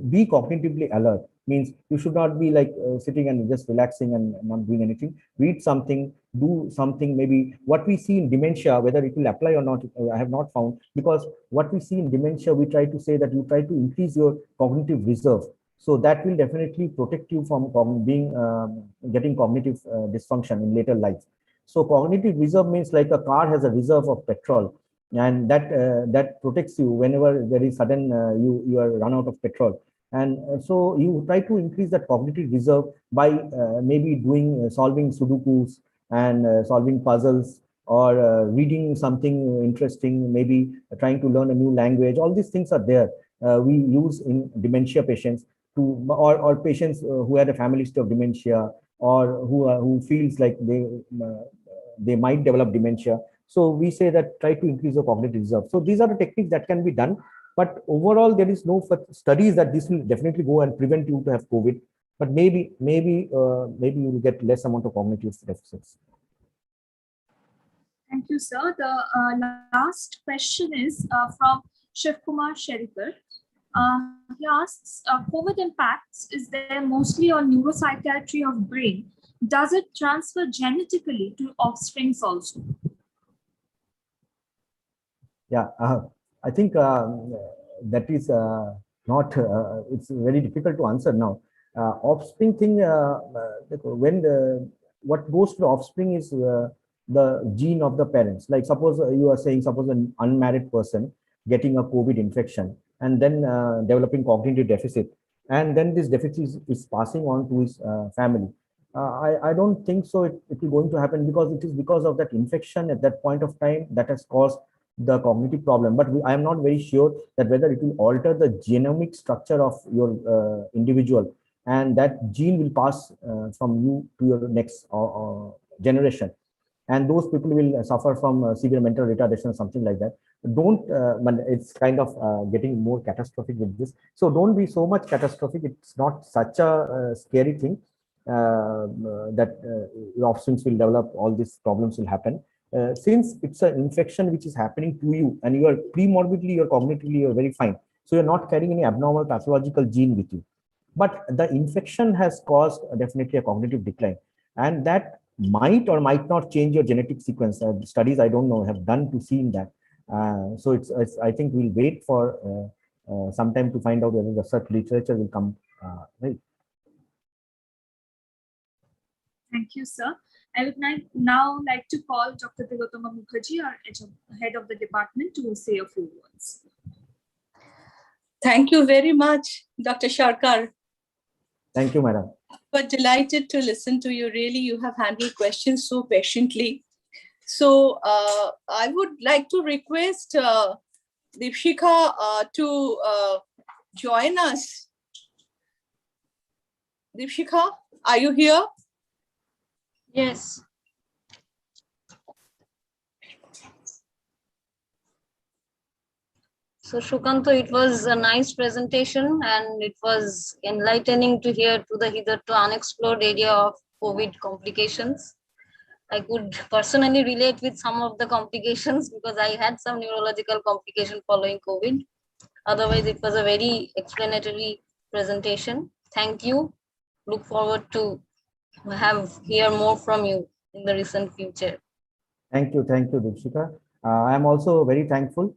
Be cognitively alert, means you should not be like sitting and just relaxing and not doing anything. Read something, do something. Maybe what we see in dementia, whether it will apply or not, I have not found, because what we see in dementia, we try to say that you try to increase your cognitive reserve. So that will definitely protect you from being getting cognitive dysfunction in later life. So cognitive reserve means like a car has a reserve of petrol, and that protects you whenever there is sudden you are run out of petrol. And so you try to increase that cognitive reserve by maybe doing solving Sudokus and solving puzzles, or reading something interesting, maybe trying to learn a new language. All these things are there. We use in dementia patients to, or patients who had a family history of dementia, or who feels like they might develop dementia. So we say that try to increase your cognitive reserve. So these are the techniques that can be done. But overall, there is no studies that this will definitely go and prevent you to have COVID. But maybe you will get less amount of cognitive deficits. Thank you, sir. The last question is from Shiv Kumar Sherikar. He asks, COVID impacts is there mostly on neuropsychiatry of brain. Does it transfer genetically to offsprings also? Yeah, I think that is not, it's very difficult to answer now. Offspring thing, when what goes to the offspring is the gene of the parents. Like suppose you are saying, suppose an unmarried person getting a COVID infection and then developing cognitive deficit, and then this deficit is passing on to his family. I don't think so it will going to happen, because it is because of that infection at that point of time that has caused the cognitive problem. But I am not very sure that whether it will alter the genomic structure of your individual, and that gene will pass from you to your next generation, and those people will suffer from severe mental retardation or something like that. Don't it's kind of getting more catastrophic with this, so don't be so much catastrophic. It's not such a scary thing that your offspring will develop, all these problems will happen. Since it's an infection which is happening to you, and you are pre-morbidly, you're cognitively, you're very fine, so you're not carrying any abnormal pathological gene with you, but the infection has caused definitely a cognitive decline, and that might or might not change your genetic sequence. Studies, I don't know, have done to see in that. So it's I think we'll wait for some time to find out whether the such literature will come. Right. Thank you, sir. I would now like to call Dr. Tilotoma Mukherjee, our head of the department, to say a few words. Thank you very much, Dr. Sharkar. Thank you, madam. But delighted to listen to you. Really, you have handled questions so patiently. So I would like to request Deepshika to join us. Deepshika, are you here? Yes. So Shukanto, it was a nice presentation, and it was enlightening to hear to the hitherto unexplored area of COVID complications. I could personally relate with some of the complications because I had some neurological complication following COVID. Otherwise, it was a very explanatory presentation. Thank you. Look forward to hear more from you in the recent future. Thank you, Deepshika. I am also very thankful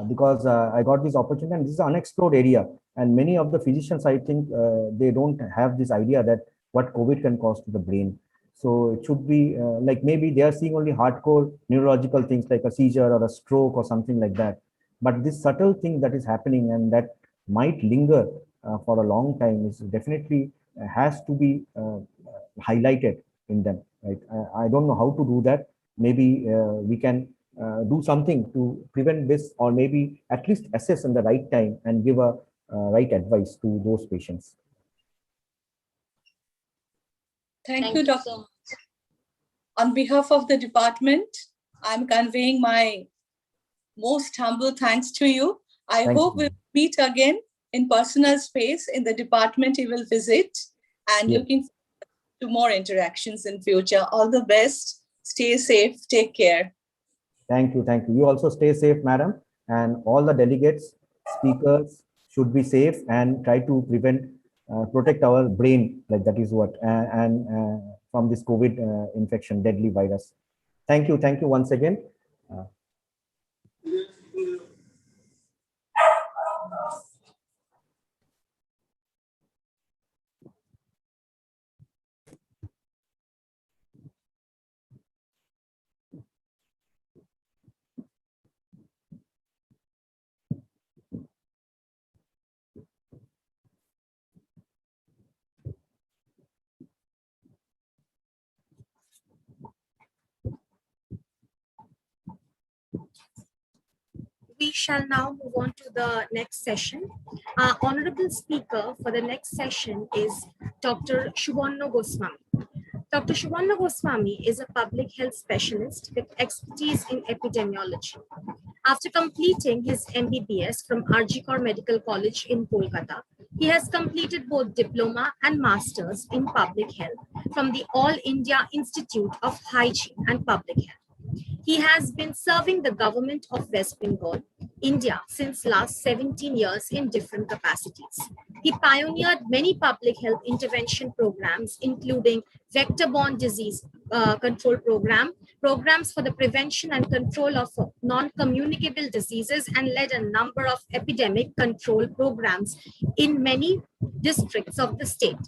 because I got this opportunity, and this is an unexplored area. And many of the physicians, I think, they don't have this idea that what COVID can cause to the brain. So it should be like maybe they are seeing only hardcore neurological things like a seizure or a stroke or something like that. But this subtle thing that is happening and that might linger for a long time is definitely has to be highlighted in them. Right? I don't know how to do that. Maybe we can do something to prevent this, or maybe at least assess in the right time and give a right advice to those patients. Thank you, Doctor. So much. On behalf of the department, I'm conveying my most humble thanks to you. I hope we'll meet again in personal space in the department you will visit, and looking forward to more interactions in future. All the best. Stay safe. Take care. Thank you. Thank you. You also stay safe, madam. And all the delegates, speakers should be safe and try to protect our brain, like that is what, and from this COVID infection, deadly virus. Thank you. Thank you once again. We shall now move on to the next session. Our honorable speaker for the next session is Dr. Shubhanna Goswami. Dr. Shubhanna Goswami is a public health specialist with expertise in epidemiology. After completing his MBBS from RG Kar Medical College in Kolkata, he has completed both diploma and masters in public health from the All India Institute of Hygiene and Public Health. He has been serving the government of West Bengal, India, since last 17 years in different capacities. He pioneered many public health intervention programs, including vector-borne disease control program, programs for the prevention and control of non-communicable diseases, and led a number of epidemic control programs in many districts of the state.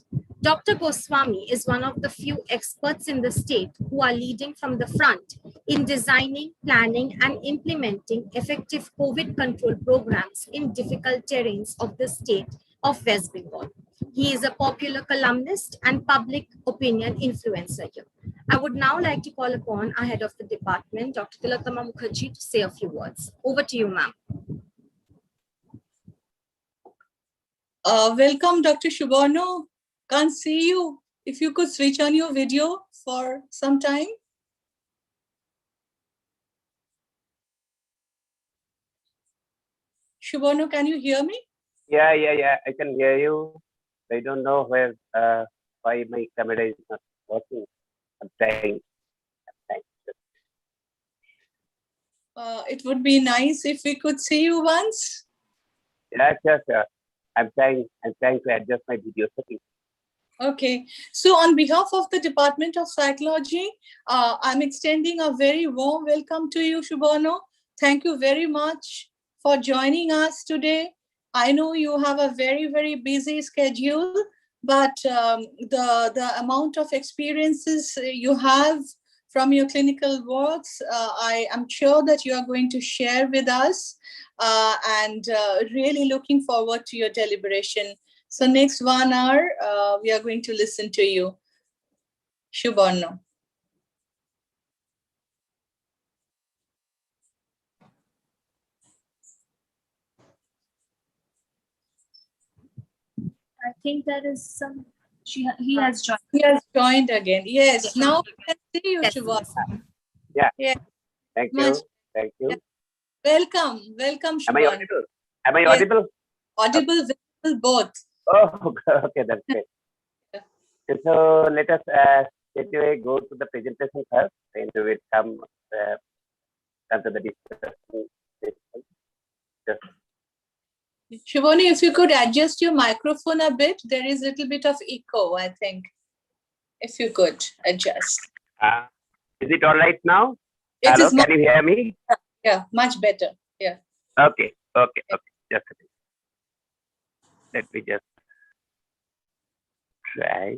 Dr. Goswami is one of the few experts in the state who are leading from the front in designing, planning, and implementing effective COVID control programs in difficult terrains of the state of West Bengal. He is a popular columnist and public opinion influencer here. I would now like to call upon our head of the department, Dr. Tilakama Mukherjee, to say a few words. Over to you, ma'am. Welcome, Dr. Shubarno. Can't see you. If you could switch on your video for some time. Shubarno, can you hear me? Yeah, I can hear you. I don't know where why my camera is not working. I'm trying. It would be nice if we could see you once. Yeah, sure. I'm trying to adjust my video settings. Okay, so on behalf of the Department of Psychology, I'm extending a very warm welcome to you, Shubarno. Thank you very much for joining us today. I know you have a very, very busy schedule, but the amount of experiences you have from your clinical works, I am sure that you are going to share with us, and really looking forward to your deliberation. So next 1 hour, we are going to listen to you. Shubarno. I think there is some, he has joined. He has joined again. Yes, now we can see you, Yes, Shubarno. Yeah. Thank you. Much. Thank you. Yeah. Welcome, Am I Shubarno. audible? Am I Yes. audible? Audible, visible, both. Oh, okay, that's great. So let us straight away go to the presentation first, and we will come to the discussion. Just Shivani, if you could adjust your microphone a bit, there is a little bit of echo, I think. If you could adjust. is it all right now? It Hello, is can you hear me? Yeah, much better. Yeah. Okay. Just a minute. Let me just try.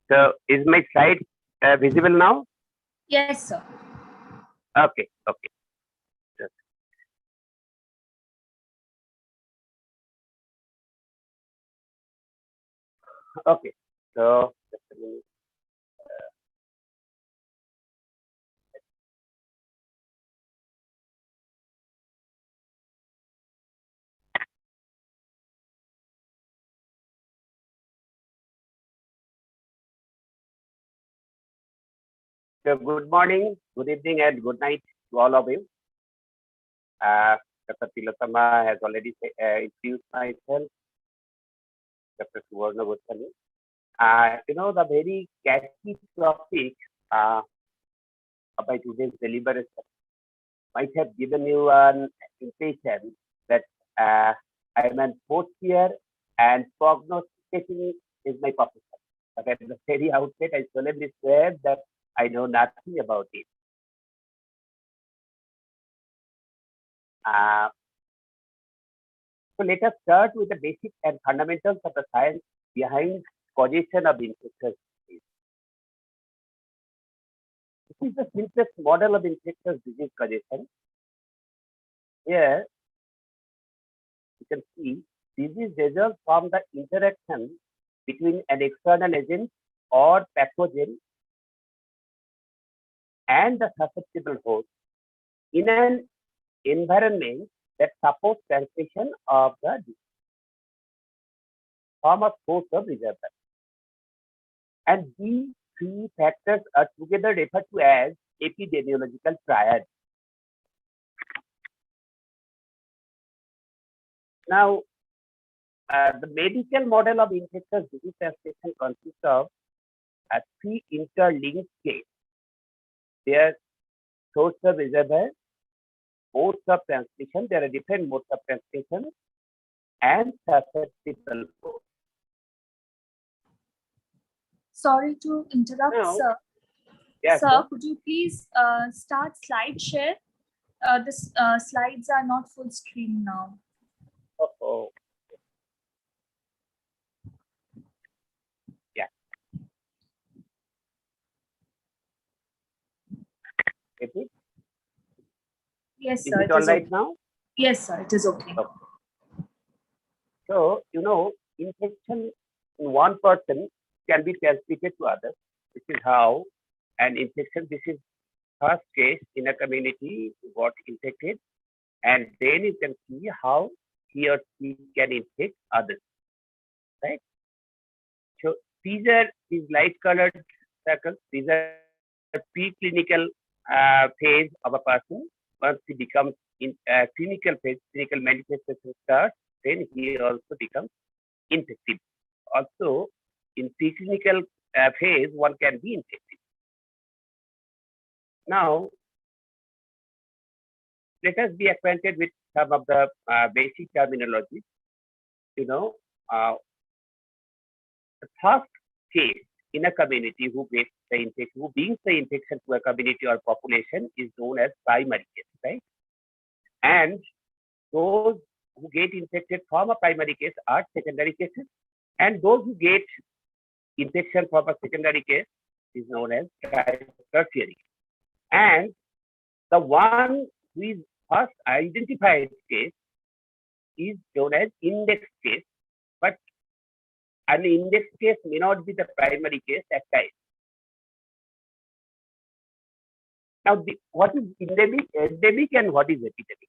So is my slide visible now? Yes, sir. Okay. Just okay. So just a minute. So good morning, good evening, and good night to all of you. Dr. Tilakama has already introduced myself, Dr. Suvarna Goswami. The very catchy topic by today's deliberation might have given you an impression that I'm an fourth year and prognosticating is my profession. But at the very outset, I solemnly swear that I know nothing about it. So let us start with the basic and fundamentals of the science behind causation of infectious disease. This is the simplest model of infectious disease causation. Here, you can see disease results from the interaction between an external agent or pathogen and the susceptible host in an environment that supports transmission of the disease, form of source of reservoir. And these three factors are together referred to as epidemiological triad. Now, the medical model of infectious disease transmission consists of three interlinked chains. There are source of reservoir, modes of transmission. There are different modes of transmission, and susceptible for. Sorry to interrupt, Now, sir. yes, Sir, sir. could you please start slide share? The slides are not full screen now. Oh, yeah. Is it? Yes, Is sir. it It all is right okay. now? Yes, sir. It is okay. Okay. So, infection in one person can be transmitted to others. This is how an infection, this is first case in a community who got infected, and then you can see how he or she can infect others, right? So these light colored circles. These are preclinical phase of a person. Once he becomes in clinical phase, clinical manifestation starts, then he also becomes infective. Also, in preclinical phase, one can be infected. Now, let us be acquainted with some of the basic terminology. The first case in a community who gets the infection, who brings the infection to a community or population is known as primary case, right? And those who get infected from a primary case are secondary cases, and those who get infection from a secondary case is known as tertiary. And the one who is first identified case is known as index case, but an index case may not be the primary case at times. Now, what is endemic, and what is epidemic?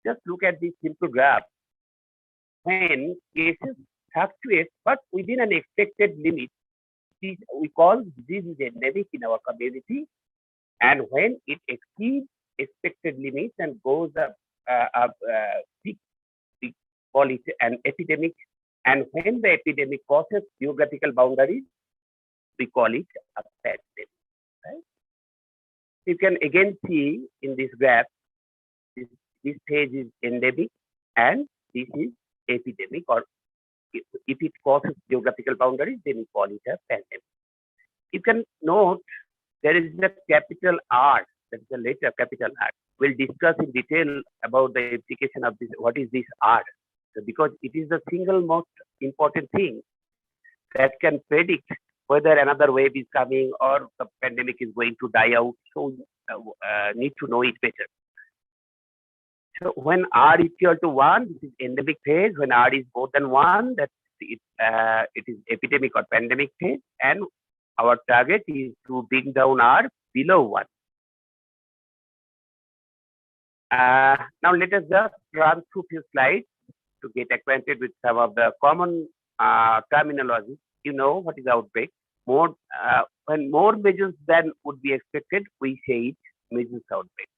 Just look at this simple graph. When cases fluctuate, but within an expected limit, we call this is endemic in our community. And when it exceeds expected limits and goes up, we call it an epidemic. And when the epidemic crosses geographical boundaries, we call it a pandemic. Right? You can again see in this graph, this phase is endemic and this is epidemic, or if it crosses geographical boundaries, then we call it a pandemic. You can note there is a capital R, that is a letter capital R. We'll discuss in detail about the implication of this, what is this R, so because it is the single most important thing that can predict whether another wave is coming or the pandemic is going to die out. So need to know it better. So when R is equal to 1, this is endemic phase. When R is more than 1, that it is epidemic or pandemic phase. And our target is to bring down R below 1. Now let us just run through few slides to get acquainted with some of the common terminology. You know what is outbreak. When more measures than would be expected, we say it measles outbreak.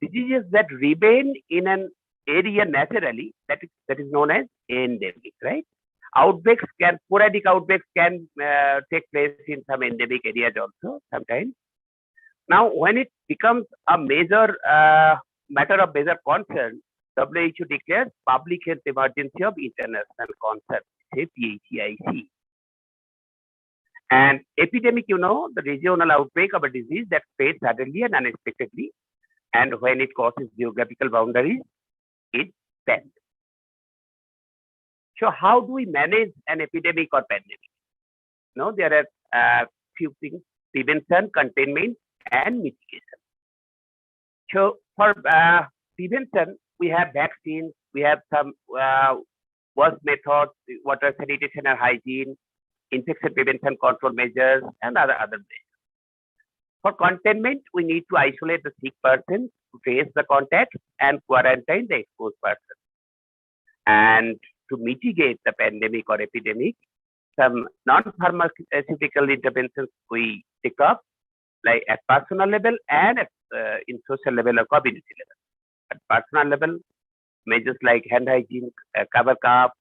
Diseases that remain in an area naturally, that is known as endemic, right? Sporadic outbreaks can take place in some endemic areas also sometimes. Now, when it becomes a major matter of major concern, WHO declares public health emergency of international concern, say PHEIC. And epidemic, the regional outbreak of a disease that spreads suddenly and unexpectedly, and when it crosses geographical boundaries, it's pandemic. So how do we manage an epidemic or pandemic? There are few things: prevention, containment, and mitigation. So for prevention, we have vaccines, we have some worst methods, water sanitation and hygiene, infection prevention control measures, and other measures. For containment, we need to isolate the sick person, trace the contact, and quarantine the exposed person. And to mitigate the pandemic or epidemic, some non-pharmaceutical interventions we take up, like at personal level and in social level or community level. At personal level, measures like hand hygiene, cover cough,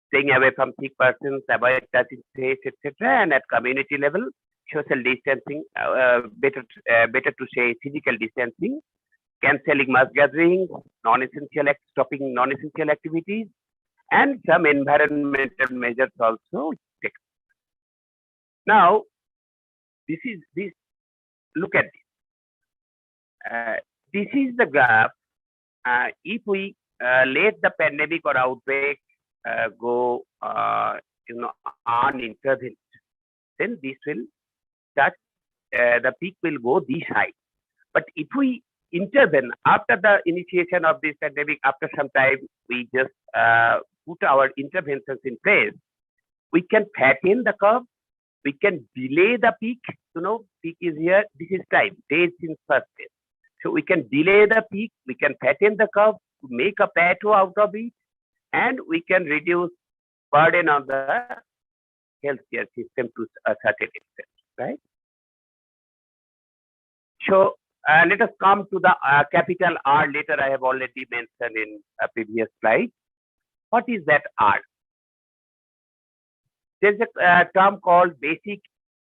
staying away from sick persons, avoid touching face, etc. And at community level, social distancing, better to say physical distancing, cancelling mass gatherings, stopping non-essential activities, and some environmental measures also taken. Now, look at this. This is the graph. If we let the pandemic or outbreak go, unintervened, then this will touch, the peak will go this high. But if we intervene after the initiation of this pandemic, after some time, we just put our interventions in place, we can flatten the curve, we can delay the peak. Peak is here, this is time, days in first day. So we can delay the peak, we can flatten the curve, make a plateau out of it, and we can reduce burden on the healthcare system to a certain extent, right? So let us come to the capital R later. I have already mentioned in a previous slide. What is that R? There's a term called basic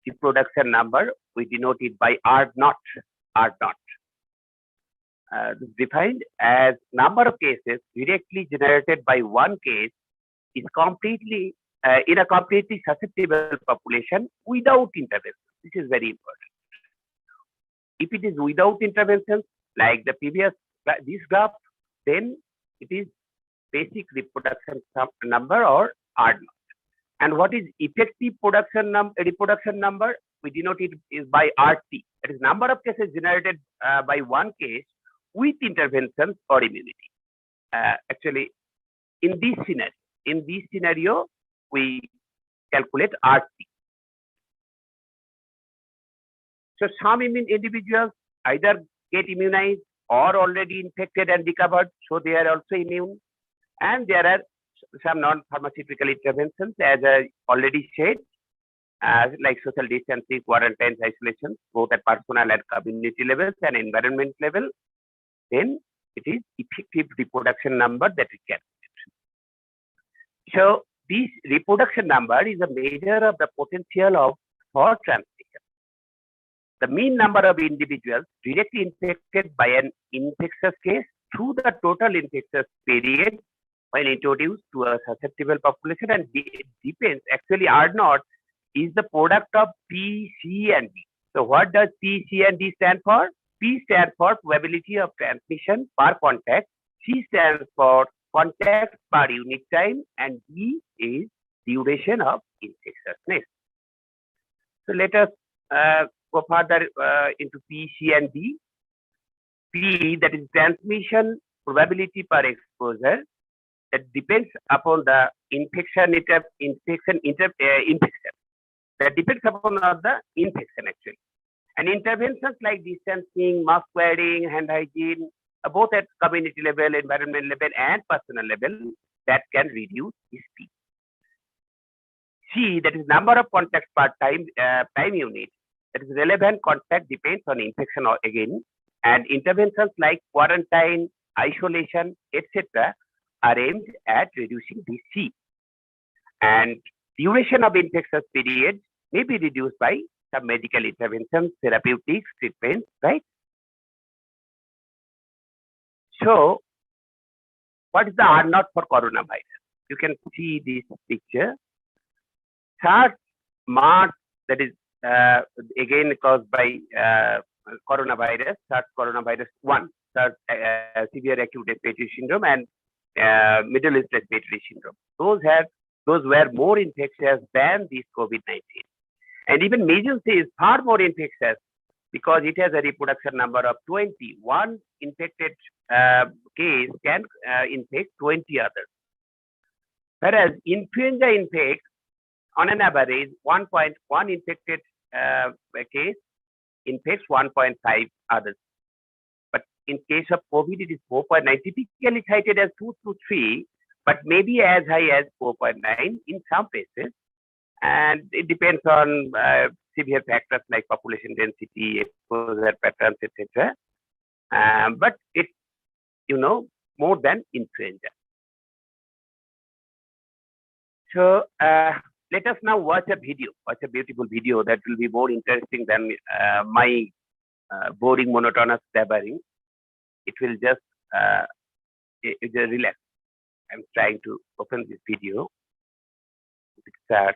reproduction number. We denote it by R naught. R naught. Defined as number of cases directly generated by one case is completely in a completely susceptible population without intervention. This is very important. If it is without intervention, like the previous this graph, then it is basic reproduction number or R naught. And what is effective reproduction number? We denote it is by RT. That is number of cases generated by one case with interventions or immunity. Actually, in this scenario, we calculate RT. So some individuals either get immunized or already infected and recovered, so they are also immune. And there are some non-pharmaceutical interventions, as I already said, like social distancing, quarantine, isolation, both at personal and community levels and environment level. Then it is effective reproduction number that we calculate. So this reproduction number is a measure of the potential for transmission. The mean number of individuals directly infected by an infectious case through the total infectious period when introduced to a susceptible population, and it depends. Actually, R naught is the product of P, C, and D. So what does P, C, and D stand for? P stands for probability of transmission per contact, C stands for contact per unit time, and D is duration of infectiousness. So let us go further into P, C, and D. P, that is transmission probability per exposure, that depends upon the infection. That depends upon the infection actually. And interventions like distancing, mask wearing, hand hygiene, both at community level, environment level, and personal level, that can reduce this P. C, that is number of contacts per time unit. That is relevant contact depends on infection or again, and interventions like quarantine, isolation, etc. are aimed at reducing this C. And duration of infectious period may be reduced by some medical interventions, therapeutics, treatments, right? So, what is the R naught for coronavirus? You can see this picture. SARS, March, that is again caused by coronavirus, SARS coronavirus 1, SARS severe acute respiratory syndrome, and Middle East respiratory syndrome. Those were more infectious than this COVID-19. And even measles is far more infectious because it has a reproduction number of 20. One infected case can infect 20 others. Whereas influenza infects on an average 1.1 infected case infects 1.5 others. But in case of COVID, it is 4.9, typically cited as 2 to 3, but maybe as high as 4.9 in some places. And it depends on severe factors like population density, exposure patterns, etc. But it's, more than influenza. So let us now watch a beautiful video that will be more interesting than my boring, monotonous blabbering. it will just relax. I'm trying to open this video. Start.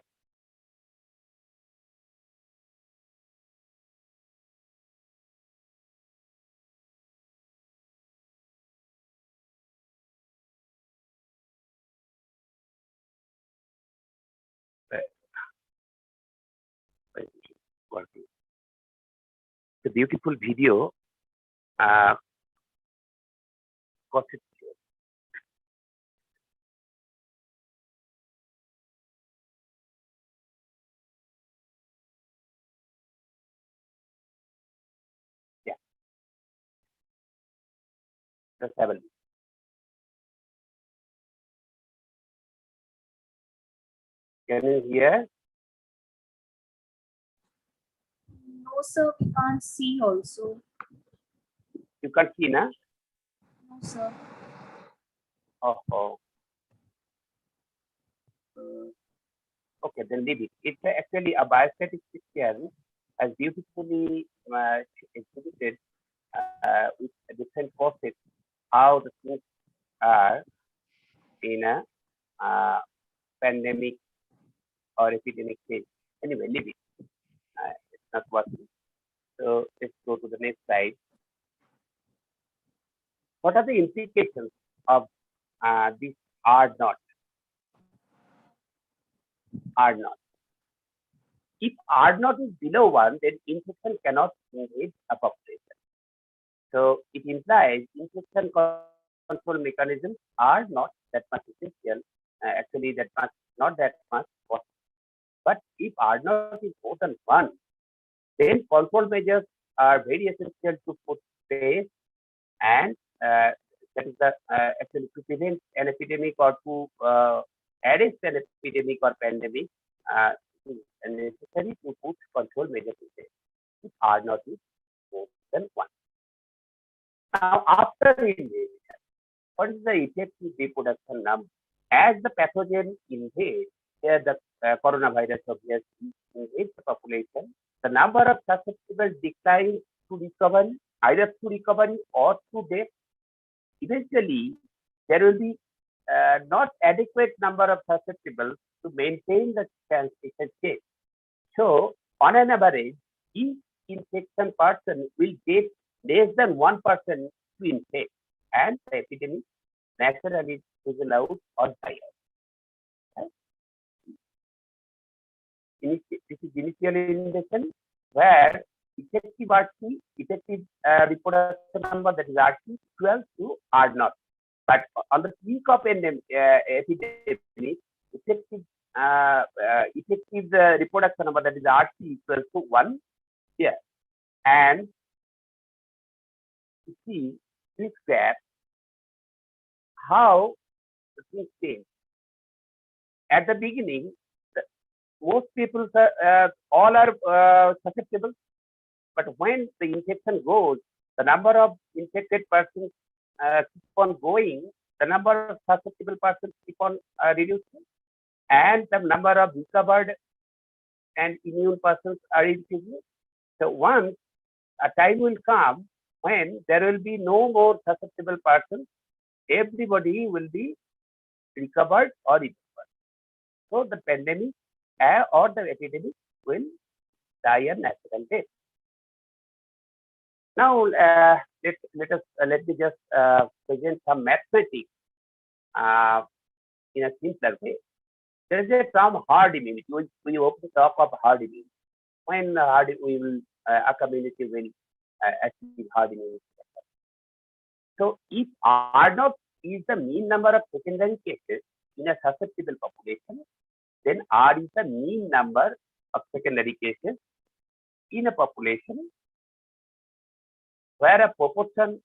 Working. The beautiful video. Yeah. Just have a look. Can you hear? No, sir, we can't see also. You can't see, na? No, sir. Oh. Okay, then leave it. It's actually a biostatistician has beautifully exhibited with different process how the things are in a pandemic or epidemic stage. Anyway, leave it. It's not working. So let's go to the next slide. What are the implications of this R naught? R naught. If R naught is below 1, then infection cannot invade a population. So it implies infection control mechanisms are not that much essential. Actually, not that much possible. But if R naught is more than 1, then control measures are very essential to put place, and that is the actually to prevent an epidemic or to arrest an epidemic or pandemic. It is necessary to put control measures in place. If R naught is more than 1. Now, after invasion, what is the effective reproduction number? As the pathogen invades, the coronavirus obviously invades the population, the number of susceptible declines to recovery, either to recovery or to death. Eventually, there will be not adequate number of susceptible to maintain the transmission chain. So, on an average, each infection person will get less than 1% to infect, and the epidemic naturally fizzle out or die out. Right? This is initial injection where effective RT, effective reproduction number, that is RT, 12 to R naught. But on the peak of an epidemic, effective reproduction number, that is RT, equals to 1 here. And you see this graph, how the things change. At the beginning, most people all are susceptible, but when the infection goes, the number of infected persons keep on going, the number of susceptible persons keep on reducing, and the number of recovered and immune persons are increasing. So once a time will come when there will be no more susceptible persons, everybody will be recovered or recovered. So the pandemic or the epidemic will die a natural death. Now let me just present some mathematics in a simpler way. There is a term herd immunity. We often talk of herd immunity. When we will a community will achieve herd immunity. So if R naught is the mean number of secondary cases in a susceptible population, then R is the mean number of secondary cases in a population where a proportion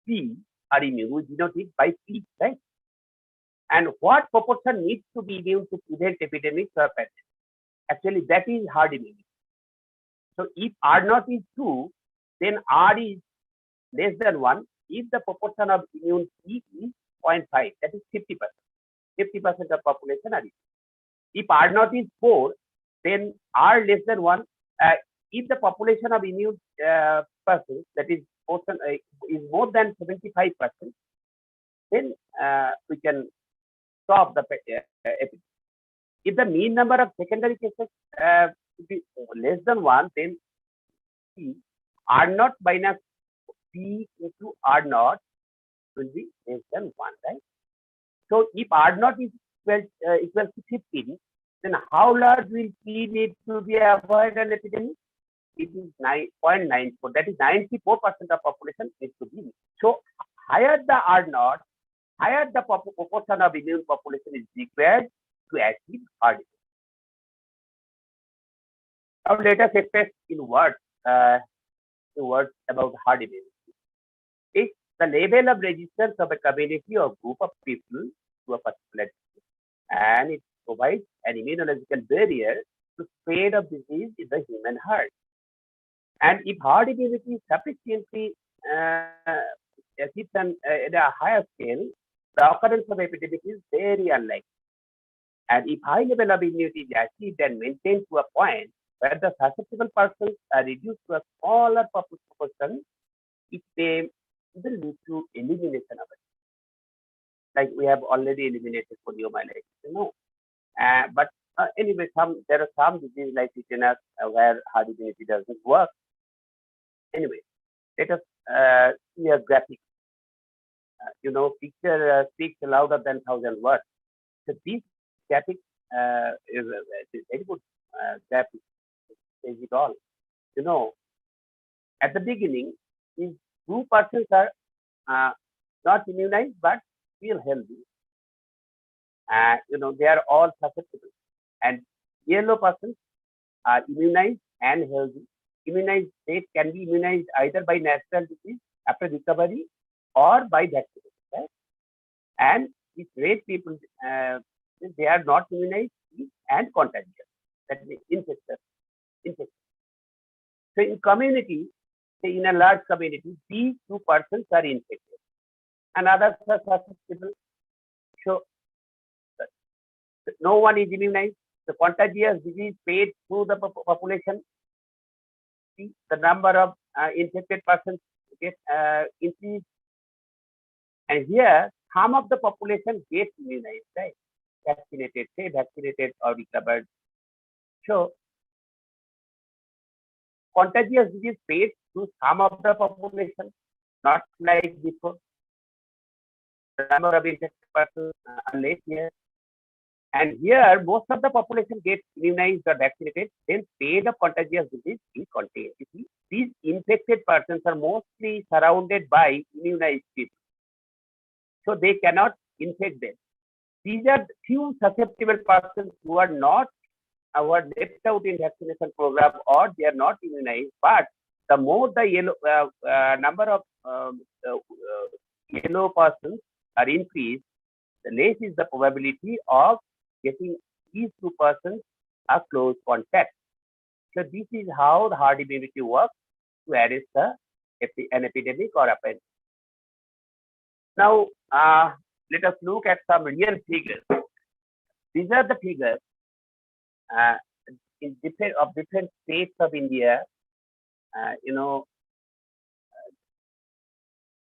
P are immune, we denote it by P, right? And what proportion needs to be immune to prevent epidemics or pandemics? Actually, that is herd immunity. So if R naught is 2, then R is less than 1 if the proportion of immune P is 0.5, that is 50%. 50% of population are immune. If R naught is 4, then R less than 1. If the population of immune persons, that is is more than 75%, then we can stop the epidemic. If the mean number of secondary cases be less than 1, then P R naught minus P into R naught will be less than 1, right? So if R naught is equal to 15, then how large will P need to be avoid an epidemic? It is 9.94. That is 94% of population needs to be. So higher the R naught, higher the proportion of immune population is required to achieve herd immunity. Now let us express in words about herd immunity. It's the level of resistance of a community or group of people to a particular disease, and it provides an immunological barrier to spread of disease in the human herd. And if herd immunity is sufficiently achieved at a higher scale, the occurrence of epidemic is very unlikely. And if high level of immunity is achieved and maintained to a point where the susceptible persons are reduced to a smaller proportion, it may will lead to elimination of it. Like we have already eliminated poliomyelitis, but anyway, there are some diseases like tetanus where herd immunity doesn't work. Anyway, let us see a graphic. Picture speaks louder than 1,000 words. So this graphic is a very good graphic. Says it all. At the beginning, these two persons are not immunized but feel healthy. They are all susceptible. And yellow persons are immunized and healthy. Immunized state can be immunized either by natural disease after recovery or by vaccination. Right? And these red people, they are not immunized and contagious. That means infectious. So in community, say in a large community, these two persons are infected and others are susceptible. So no one is immunized. The contagious disease spread through the population. The number of infected persons get increased, and here some of the population gets immunized, right? Vaccinated or recovered. So contagious disease spread through some of the population, not like before. The number of infected persons are less here. And here, most of the population gets immunized or vaccinated, then spread of contagious disease is contained. You see, these infected persons are mostly surrounded by immunized people. So they cannot infect them. These are few susceptible persons who are left out in vaccination program or they are not immunized. But the more the number of yellow persons are increased, the less is the probability of getting these two persons a close contact. So this is how the herd immunity works to arrest an epidemic or a pandemic. Now, let us look at some real figures. These are the figures in different states of India.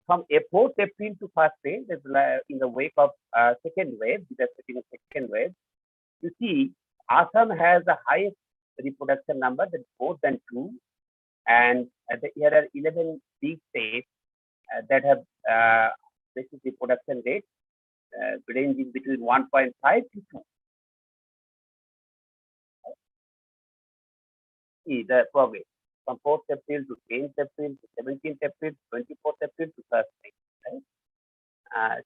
From 4th April to 1st May, in the wake of second wave, you see Assam has the highest reproduction number, that's more than 2, and here are 11 big states that have basic reproduction rate ranging between 1.5 to 2. See the progress from 4th April to 10th April to 17th April, 24th April to 1st May. Right?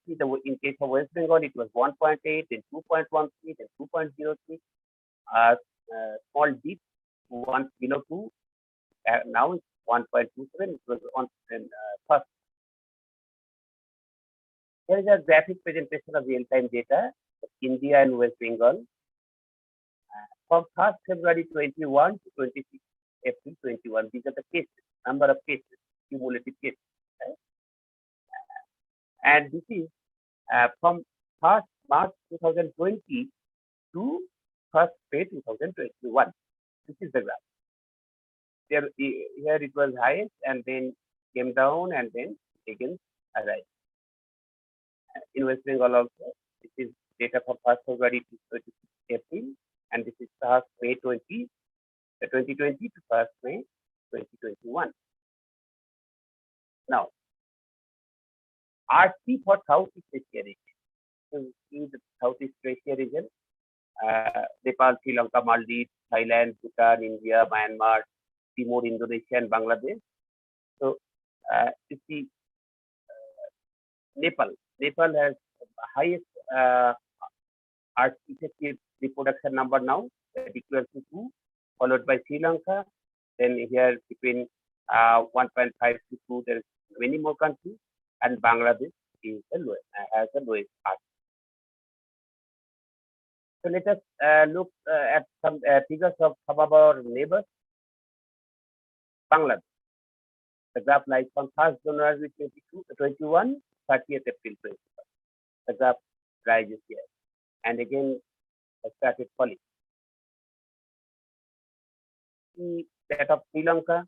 See, in case of West Bengal, it was 1.8, then 2.13, then 2.03. Small dip, 1 below 2. Now it's 1.27. It was on first. Here is a graphic presentation of real-time data of India and West Bengal. From 1st February 21 to 26 April 21, these are the cases, number of cases, cumulative cases. Right? And this is from 1st March 2020 to 1st May 2021. This is the graph. Here it was highest and then came down and then again arise. In West Bengal also, this is data from 1st February to 26th April, and this is 1st May 2020 to 1st May 2021. Now, RT for Southeast Asia region. So in the Southeast Asia region, Nepal, Sri Lanka, Maldives, Thailand, Bhutan, India, Myanmar, Timor, Indonesia, and Bangladesh. So you see, Nepal has highest effective reproduction number now, that equals to 2, followed by Sri Lanka. Then here between 1.5 to 2, there is many more countries, and Bangladesh is the lowest, has the lowest RT. So let us look at some figures of some of our neighbors. Bangladesh. The graph lies from 1st January 2021, 30th April 2021. The graph rises here, and again started falling. That of Sri Lanka,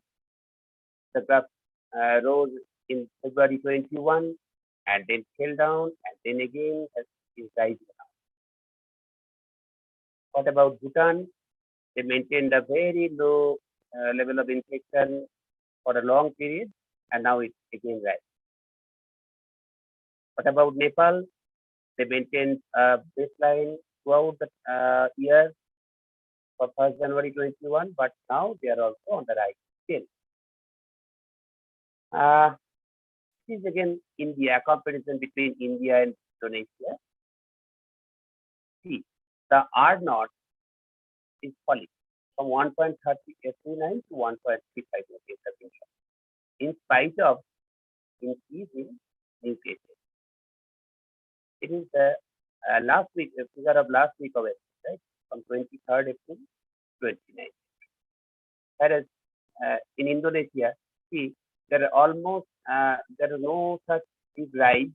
the graph rose in February 21, and then fell down, and then again is rising now. What about Bhutan? They maintained a very low level of infection for a long period, and now it's again rising. What about Nepal? They maintained a baseline throughout the year for 1st January 21, but now they are also on the rise scale. This is again India, comparison between India and Indonesia. See, the R naught is falling from 1.39 to 1.35 in spite of increasing new cases. It is the last week, figure of last week of April, right? From 23rd April 29th. Whereas in Indonesia, see, there are almost there are no such big rise,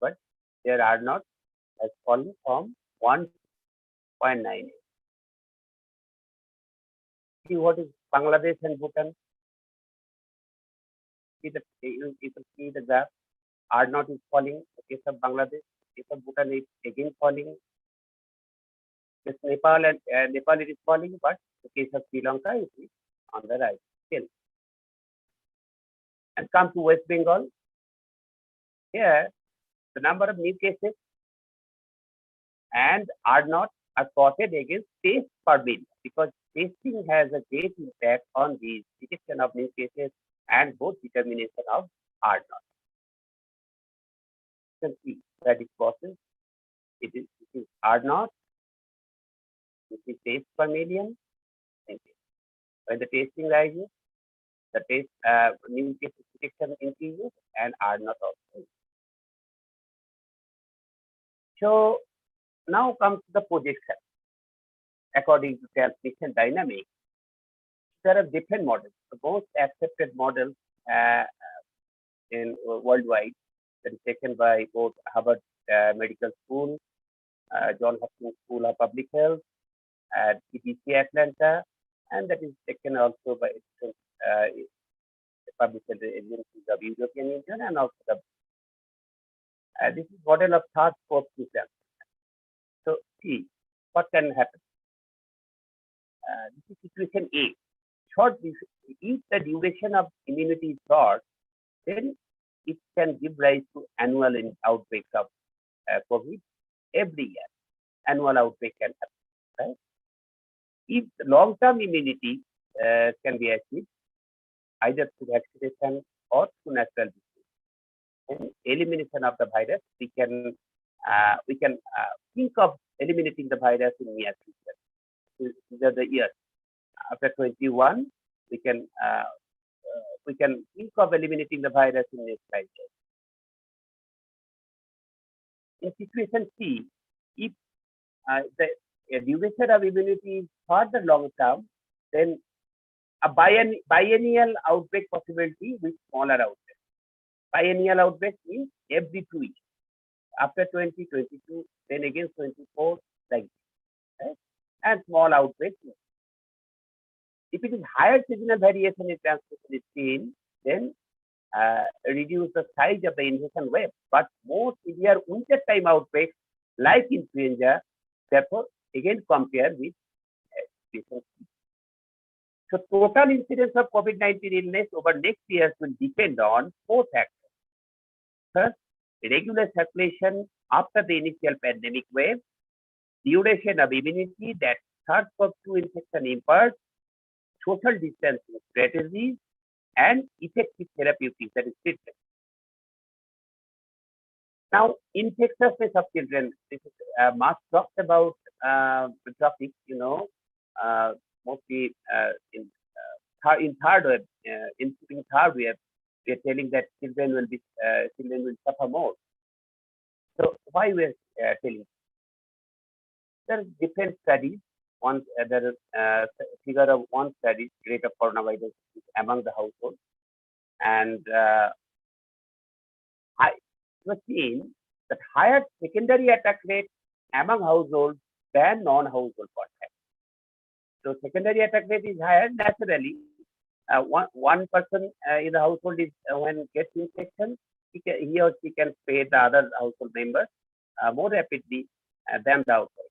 but there are not has fallen from 1.98. See what is Bangladesh and Bhutan. See the you can see the graph. R naught is falling. The case of Bangladesh, the case of Bhutan is again falling. Yes, Nepal it is falling, but the case of Sri Lanka is on the rise still. And come to West Bengal. Here, the number of new cases and R naught are plotted against test per million, because testing has a great impact on the detection of new cases and both determination of R naught. You can see that it process. It is R naught, which is test per million. When the testing rises, the test new cases detection increases and R naught also. So now comes the projection. According to transmission dynamics, there are different models. The most accepted models in worldwide, that is taken by both Harvard Medical School, Johns Hopkins School of Public Health, at CDC Atlanta, and that is taken also by public health agencies of European Union and also the this is model of third fourth system. So see what can happen. This is situation A. Short, if the duration of immunity is short, then it can give rise to annual outbreaks of COVID every year. Annual outbreak can happen, right? If long-term immunity can be achieved either through vaccination or through natural disease, and elimination of the virus, we can think of eliminating the virus in near future. These are the years. After 21, we can think of eliminating the virus in next 5 years. In situation C, if the duration of immunity is further long term, then a biennial outbreak possibility with smaller outbreak. Biennial outbreak means every 2 weeks. After 2022, then again 24, like this, right? And small outbreaks. If it is higher seasonal variation in transmission is seen, then reduce the size of the infection wave, but more severe winter time outbreaks like influenza, therefore, again compare with recent. So total incidence of COVID-19 illness over next years will depend on four factors. First, regular circulation after the initial pandemic wave, duration of immunity that SARS-CoV-2 infection impairs, social distancing strategies, and effective therapeutics, that is treatment. Now, infectiousness of children. This is much talked about the topic, mostly in third wave, in third wave, we are telling that children will suffer more. So why we are telling? There are different studies. One, there is figure of one study, rate of coronavirus among the household, and I was seen that higher secondary attack rate among households than non-household contacts. So secondary attack rate is higher naturally. One person in the household is when gets infection, he or she can spread the other household members more rapidly than the outside.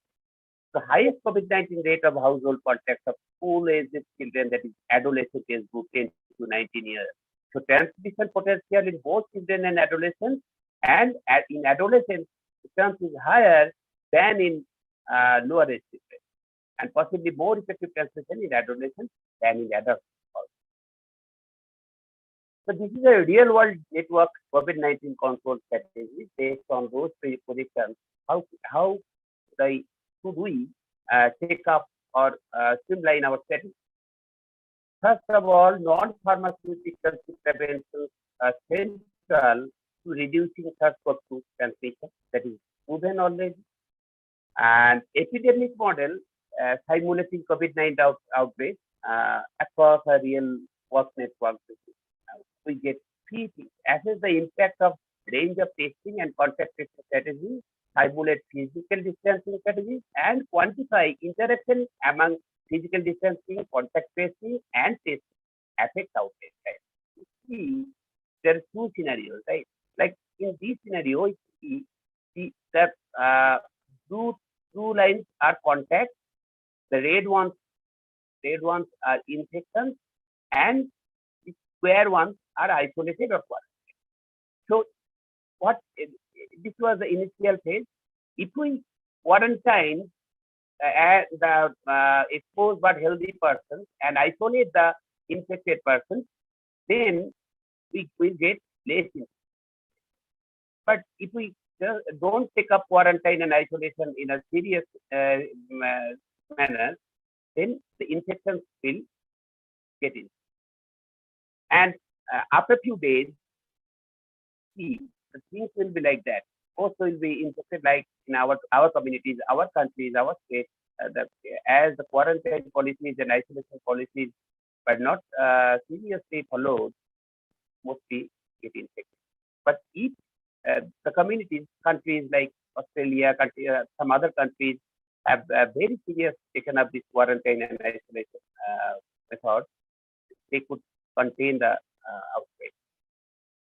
The highest COVID-19 rate of household contacts of school-aged children, that is adolescent age group 10 to 19 years. So transmission potential in both children and adolescents, and in adolescents, the chance is higher than in lower age children, and possibly more effective transmission in adolescents than in adults. So this is a real-world network COVID-19 control strategy based on those predictions. How should we take up or streamline our strategy? First of all, non-pharmaceutical interventions are central to reducing SARS-CoV-2 transmission. That is proven already. And epidemic model simulating COVID-19 outbreak across a real work network. We get three things: assess the impact of range of testing and contact tracing strategies, simulate physical distancing strategies, and quantify interaction among physical distancing, contact tracing, and testing affect outbreak. Right? See, there are two scenarios, right? Like in this scenario, the blue lines are contact, the red ones are infections, and the square ones are isolated or quarantined. So this was the initial phase. If we quarantine the exposed but healthy person and isolate the infected person, then we will get less infection. But if we don't take up quarantine and isolation in a serious manner, then the infections will get in. And after a few days, the things will be like that. Also will be infected like in our communities, our countries, our states, as the quarantine policies and isolation policies were not seriously followed, mostly get infected. But if the communities, countries like Australia, some other countries have very serious taken up this quarantine and isolation method, they could contain the outbreak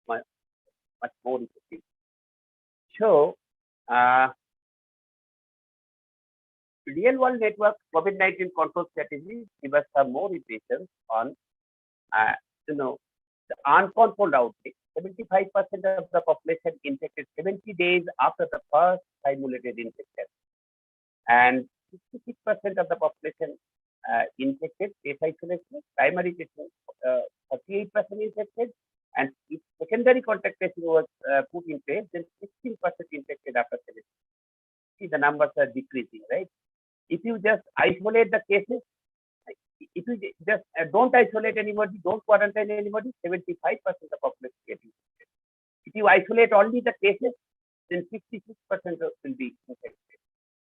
much more effectively. So, real-world network COVID-19 control strategies give us some more impressions on, the uncontrolled outbreak. 75% of the population infected 70 days after the first simulated infection, and 66% of the population infected case isolation, primary testing 38% infected, and if secondary contact tracing was put in place, then 16% infected after 7 days. See, the numbers are decreasing, right? If you just isolate the cases, if you just don't isolate anybody, don't quarantine anybody, 75% of the population get infected. If you isolate only the cases, then 66% will be infected.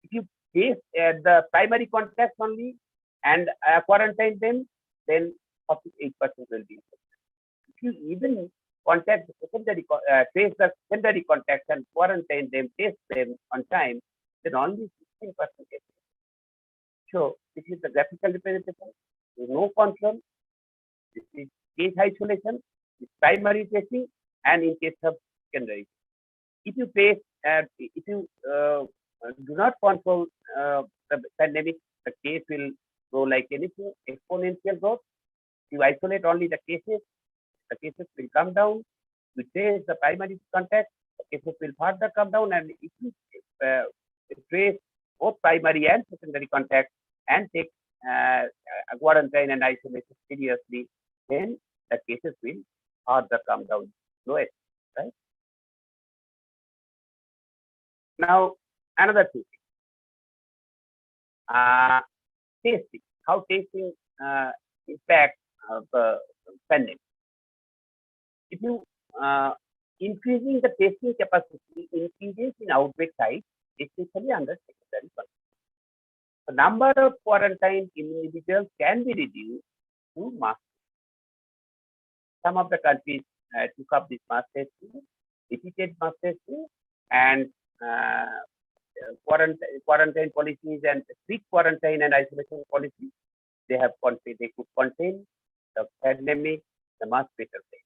If you face the primary contacts only and quarantine them, then 48% will be infected. If you even contact the secondary, trace the secondary contacts and quarantine them, test them on time, then only 16% get infected. So this is the graphical representation. There is no control. This is case isolation. primary testing and in case of secondary. If you do not control the pandemic, the case will go like anything, exponential growth. You isolate only the cases will come down. You trace the primary contact, the cases will further come down. And if you trace both primary and secondary contact and take quarantine and isolation seriously, then the cases will further come down lowest, right? Now, another thing, testing, how testing impacts the pandemic. If you increasing the testing capacity increases in outbreak sites, especially under secondary control. The number of quarantined individuals can be reduced to mass. Some of the countries took up this mass testing, repeated mass testing, and quarantine policies and strict quarantine and isolation policies. They could contain the pandemic the much better way.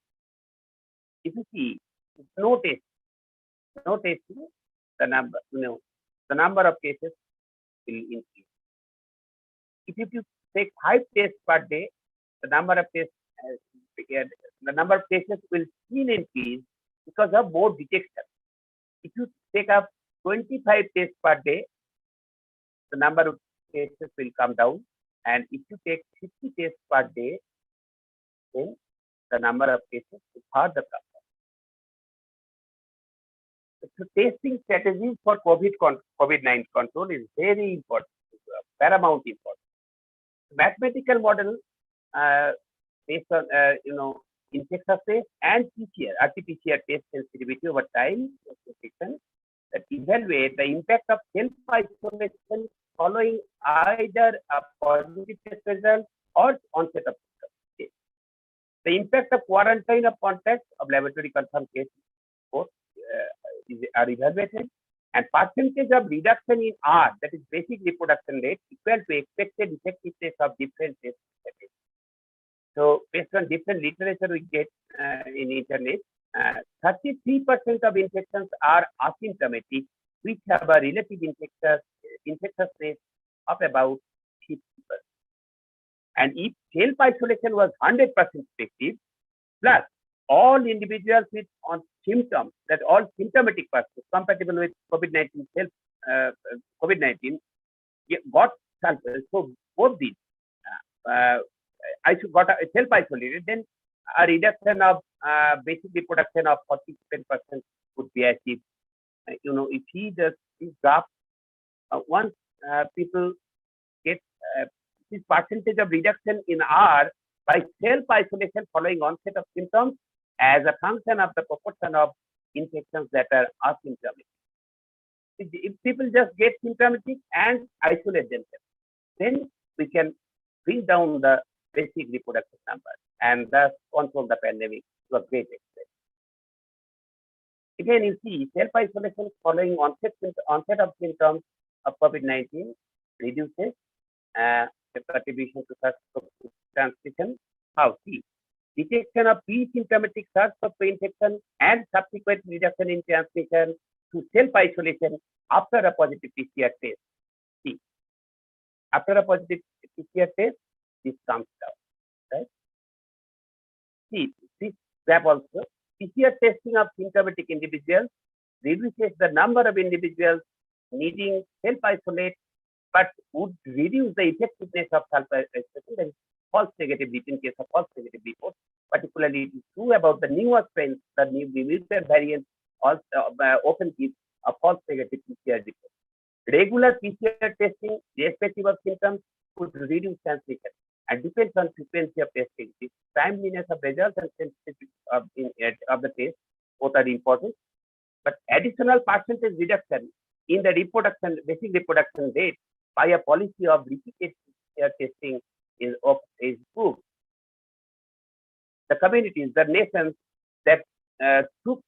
If you see, no testing, the number of cases will increase. If you take 5 tests per day, the number of cases will still increase because of more detection. If you take up 25 tests per day, the number of cases will come down. And if you take 50 tests per day, then the number of cases will further come down. So testing strategies for COVID-19 control is very important, paramount important. Mathematical model based on infectious test and PCR, RT-PCR test sensitivity over time that evaluate the impact of self-isolation following either a positive test result or onset of symptoms. The impact of quarantine of contacts of laboratory confirmed cases both are evaluated, and percentage of reduction in R, that is basic reproduction rate, equal to expected effectiveness of different tests. So based on different literature we get in internet, 33% of infections are asymptomatic, which have a relative infectious rate of about 50%. And if self-isolation was 100% effective, plus all individuals with symptoms, that all symptomatic persons compatible with COVID-19 COVID-19 got samples. So both these, I should got self-isolated, then a reduction of basic reproduction of 47% would be achieved. If he does this graph, once people get this percentage of reduction in R by self-isolation following onset of symptoms as a function of the proportion of infections that are asymptomatic. If people just get symptomatic and isolate themselves, then we can bring down the basic reproductive number and thus control the pandemic to a great extent. Again, you see self-isolation following onset of symptoms of COVID-19 reduces the contribution to SARS-CoV-2 transmission. How? See, detection of pre-symptomatic SARS-CoV-2 infection and subsequent reduction in transmission to self-isolation after a positive PCR test. See, after a positive PCR test, this comes down, right? See, this graph also, PCR testing of symptomatic individuals reduces the number of individuals needing self-isolate, but would reduce the effectiveness of self-isolation. That is false negative in case of false negative reports. Particularly, it is true about the newer strains, the new mutant variant also often gives a false negative PCR report. Regular PCR testing, irrespective of symptoms, could reduce transmission and depends on frequency of testing. The timeliness of results and sensitivity of the test both are important. But additional percentage reduction in the basic reproduction rate by a policy of repeated PCR testing is proved. The communities, the nations that took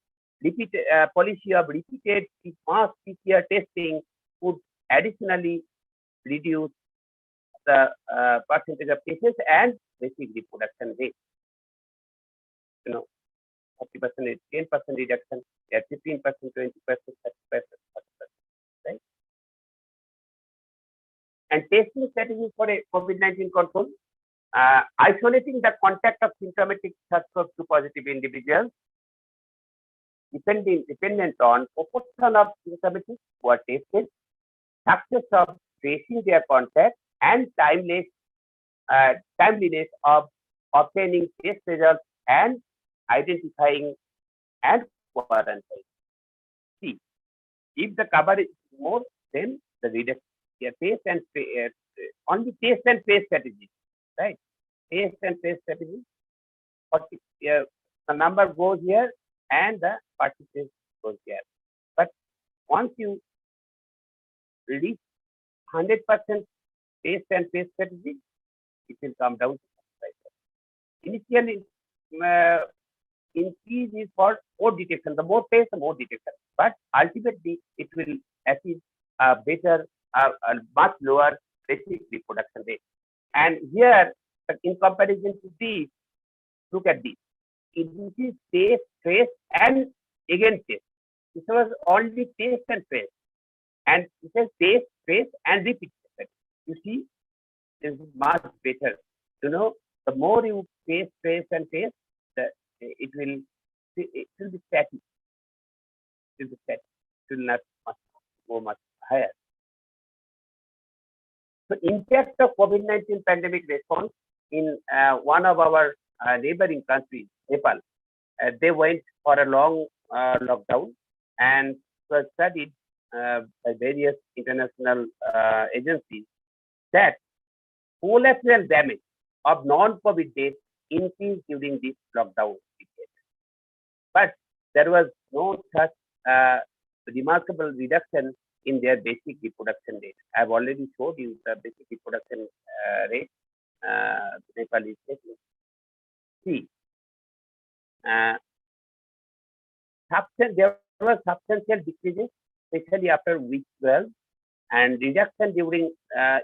policy of repeated mass PCR testing would additionally reduce the percentage of cases and basic reproduction rate. 30%, 10% reduction, they are 15%, 20%, 30%, 40%, right? And testing strategies for a COVID-19 control, isolating the contact of symptomatic SARS-CoV-2 positive individuals, dependent on proportion of symptomatic who are tested, success of tracing their contact, and timeliness of obtaining test results and identifying and quarantine. See, if the cover is more, then the reduction. Test and only test and trace strategy, right? Test and trace strategy. The number goes here and the participants goes here. But once you reach 100% test and trace strategy, it will come down to 5%. Initially, increase is for more detection. The more tests, the more detection. But ultimately, it will achieve a better, a much lower basic reproduction rate. And here, in comparison to this, look at this. This is test, trace, and again test. This was only test and trace. And this is test, trace, and repeat. You see, this is much better. You know, the more you test, trace, and test, it will be static. It will be static. It will not go much higher. So, impact of COVID-19 pandemic response in one of our neighboring countries, Nepal. They went for a long lockdown and was studied by various international agencies that collateral damage of non-COVID deaths increased during this lockdown period. But there was no such remarkable reduction in their basic reproduction rate. I have already showed you the basic reproduction rate Nepal is taking. See, there were substantial decreases, especially after week 12, and reduction during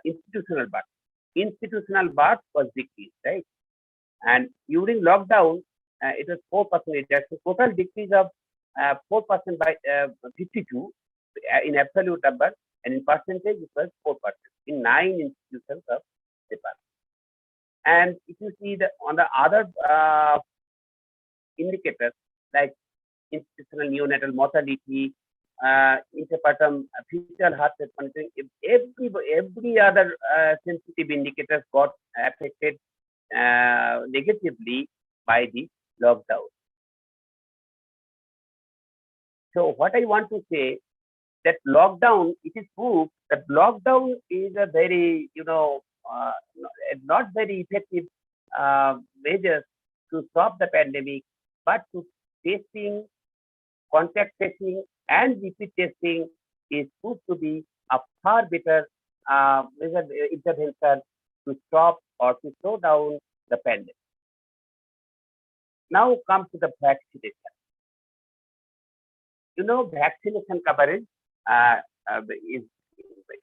institutional birth. Institutional birth was decreased, right? And during lockdown, it was 4% reduction. Total decrease of 4% by 52 in absolute number, and in percentage it was 4% in 9 institutions of Nepal. And if you see on the other indicators like institutional neonatal mortality, interpartum fetal heart rate monitoring, every other sensitive indicators got affected negatively by the lockdown. So what I want to say that lockdown, it is proof that lockdown is a very, not very effective measures to stop the pandemic, but to testing, contact testing, and repeat testing is proved to be a far better intervention to stop or to slow down the pandemic. Now comes to the vaccination. Vaccination coverage is,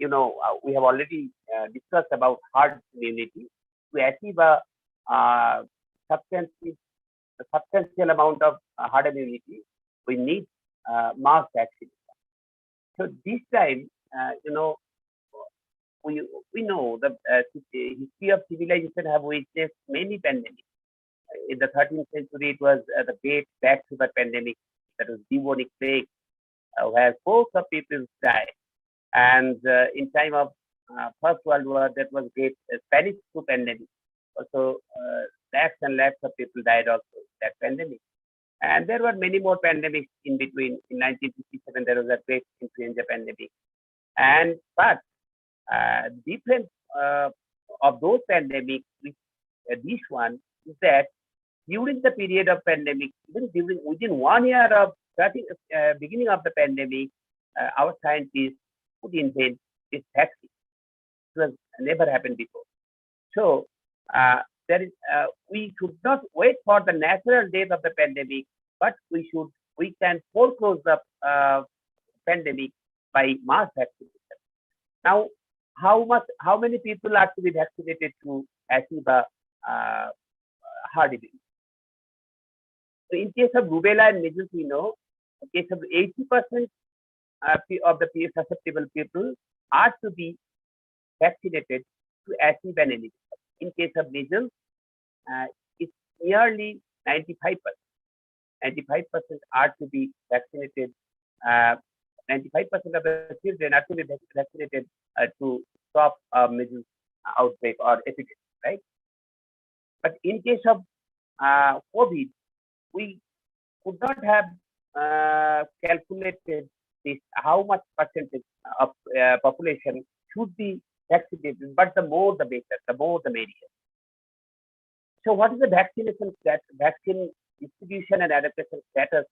we have already discussed about herd immunity. To achieve a substantial amount of herd immunity, we need mass vaccination. So this time, we know the history of civilization have witnessed many pandemics. In the 13th century, it was the great black fever pandemic, that was bubonic plague, where scores of people died. And in time of First World War, that was great Spanish flu pandemic. Also, lakhs and lakhs of people died of that pandemic. And there were many more pandemics in between. In 1957, there was a great influenza pandemic. But difference of those pandemics with this one is that during the period of pandemic, even within 1 year of beginning of the pandemic, our scientists could invent this vaccine. It was never happened before. So we should not wait for the natural death of the pandemic, but we can foreclose the pandemic by mass vaccination. Now, how many people are to be vaccinated to achieve a herd immunity? So in case of rubella and measles, we know, in case of 80% of the susceptible people are to be vaccinated to achieve an immunity. In case of measles, it's nearly 95%. 95% are to be vaccinated. 95% of the children are to be vaccinated to stop measles outbreak or epidemic, right? But in case of COVID, we could not have calculated this, how much percentage of population should be vaccinated, but the more the better, the more the merrier. So what is the vaccine distribution and adaptation status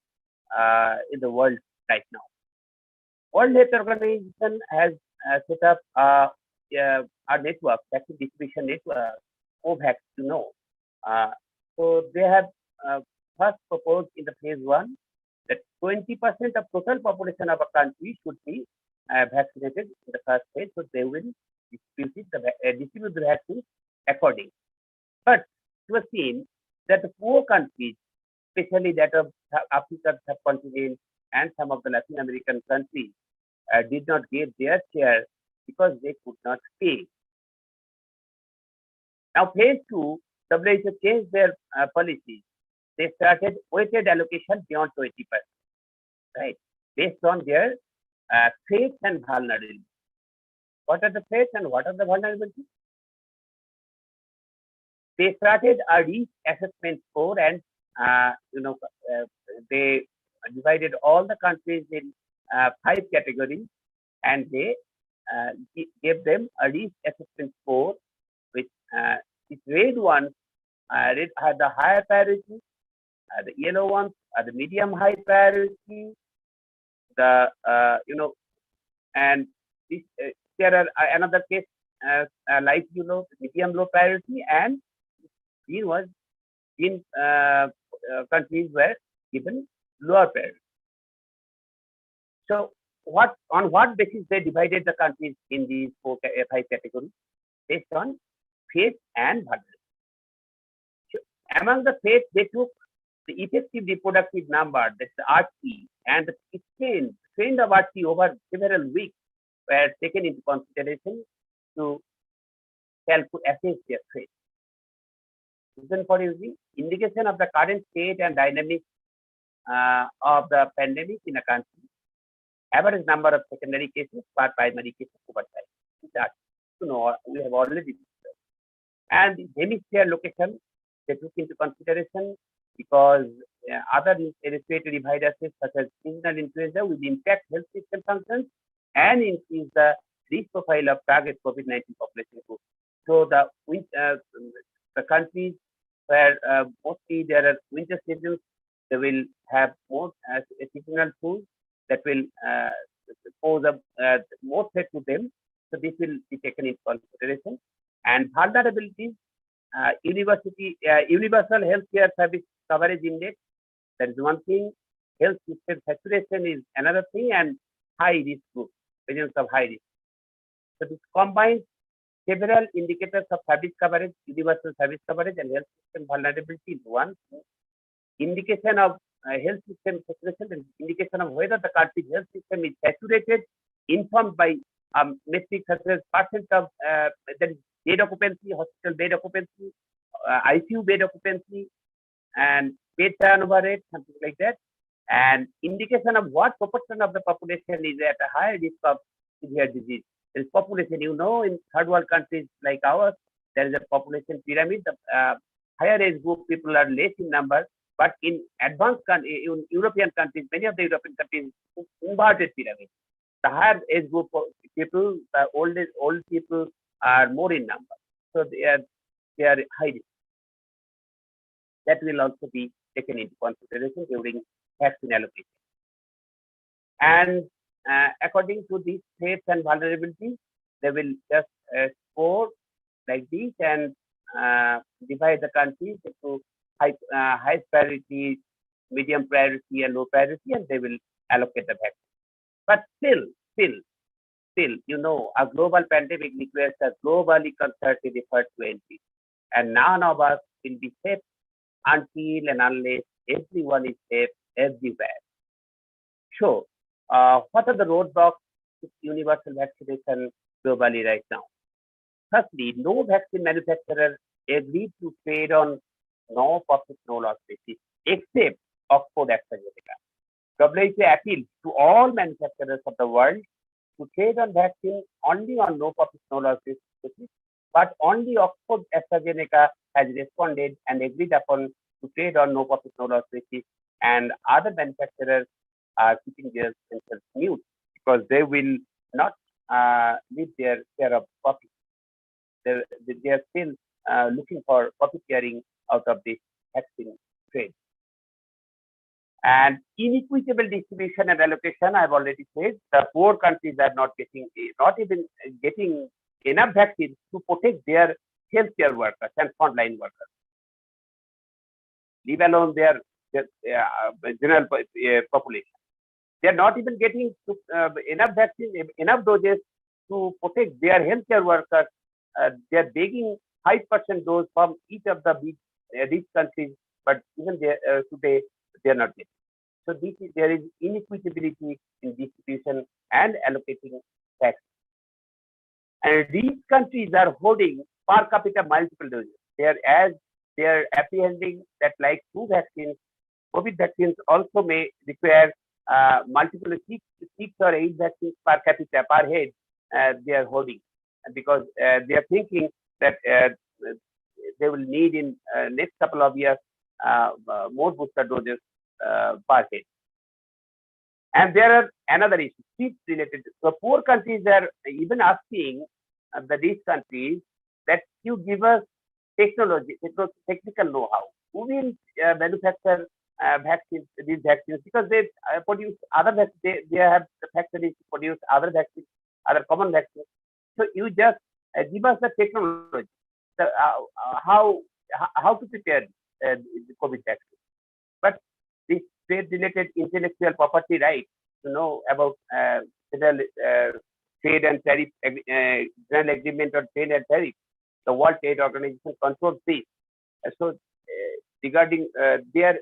in the world right now? World Health Organization has set up a network, vaccine distribution network, COVAX, so they have first proposed in the phase 1 that 20% of total population of a country should be vaccinated in the first phase, so they will distribute the vaccine accordingly. But it was seen that the poor countries, especially that of Africa subcontinent and some of the Latin American countries, did not get their share because they could not pay. Now, phase 2, WHO changed their policies. They started weighted allocation beyond 20%, right? Based on their threats and vulnerabilities. What are the threats and what are the vulnerabilities? They started a risk assessment score, and they divided all the countries in 5 categories, and they gave them a risk assessment score, which the red ones had the higher priority, the yellow ones are the medium high priority, the and this, there are another case light yellow, medium low priority, and green was in countries were given lower priority. So on what basis they divided the countries in these 5 categories? Based on faith and vulnerability. So among the faith, they took the effective reproductive number, that's the RT, and the trend of RT over several weeks were taken into consideration to assess their faith. Reason for using indication of the current state and dynamics of the pandemic in a country, average number of secondary cases per primary cases over time. We have already discussed. And the hemisphere location they took into consideration because other respiratory viruses such as seasonal influenza will impact health system functions and increase the risk profile of target COVID-19 population group. So the countries where mostly there are winter seasons, they will have more seasonal foods that will pose a more threat to them. So this will be taken into consideration. And vulnerabilities, universal healthcare service coverage index, that is one thing. Health system saturation is another thing, and high risk group, presence of high risk. So this combines several indicators of service coverage, universal service coverage, and health system vulnerability is one thing. Indication of health system saturation and indication of whether the country's health system is saturated, informed by metrics such as percent of bed occupancy, hospital bed occupancy, ICU bed occupancy, and bed turnover rate, something like that. And indication of what proportion of the population is at a higher risk of severe disease. There is population, in third world countries like ours, there is a population pyramid. The higher age group people are less in number, but in advanced in European countries, many of the European countries, inverted pyramid. The higher age group of people, the old people are more in number. So they are high risk. That will also be taken into consideration during vaccine allocation. And according to these threats and vulnerabilities, they will just score like this and divide the countries into high priority, medium priority, and low priority, and they will allocate the vaccine. But still, a global pandemic requires a globally concerted effort to end it. And none of us will be safe until and unless everyone is safe everywhere. So, what are the roadblocks to universal vaccination globally right now? Firstly, no vaccine manufacturer agreed to trade on no profit, no loss basis, except Oxford AstraZeneca. WHO appealed to all manufacturers of the world to trade on vaccine only on no profit, no loss basis, but only Oxford AstraZeneca has responded and agreed upon to trade on no profit, no loss basis, and other manufacturers are keeping themselves mute because they will not leave their share of profit. They are still looking for profit sharing out of this vaccine trade. And inequitable distribution and allocation, I've already said, the poor countries are not even getting enough vaccines to protect their healthcare workers and frontline workers, leave alone their general population. They are not even getting enough vaccine, enough doses to protect their healthcare workers. They are begging 5% dose from each of the big rich countries, but even today they are not getting. So there is inequitability in distribution and allocating tax. And these countries are holding per capita multiple doses. They are apprehending that like two vaccines, COVID vaccines also may require multiple six or 8 vaccines per capita per head. They are holding because they are thinking that they will need in next couple of years more booster doses per head. And there are another issue, seats related. So poor countries are even asking the rich countries that you give us technology, technical know-how. Who will manufacture vaccines, these vaccines? Because they produce other vaccines, they have the factories to produce other vaccines, other common vaccines. So you just give us the technology, how to prepare the COVID vaccine. But this trade-related intellectual property right to know about federal trade and tariff, general agreement on trade and tariff. The World Trade Organization controls this. So regarding their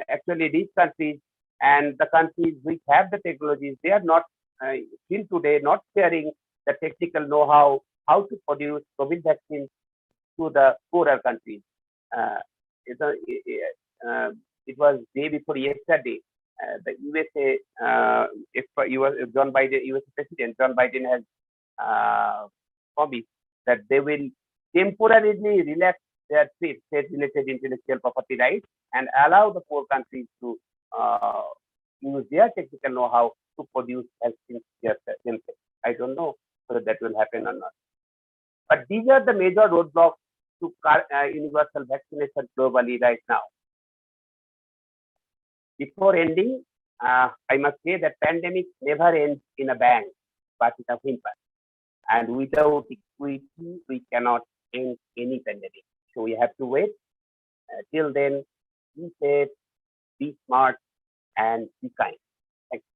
actually these countries and the countries which have the technologies, they are not till today not sharing the technical know-how how to produce COVID vaccines to the poorer countries. It was day before yesterday. The USA, John Biden, US President John Biden has promised that they will temporarily relax their state-related intellectual property rights and allow the poor countries to use their technical know-how to produce vaccines themselves. I don't know whether that will happen or not. But these are the major roadblocks to universal vaccination globally right now. Before ending, I must say that pandemic never ends in a bang, but in a whimper. And without equity, we cannot end any pandemic. So we have to wait. Till then, be safe, be smart, and be kind. Thank you.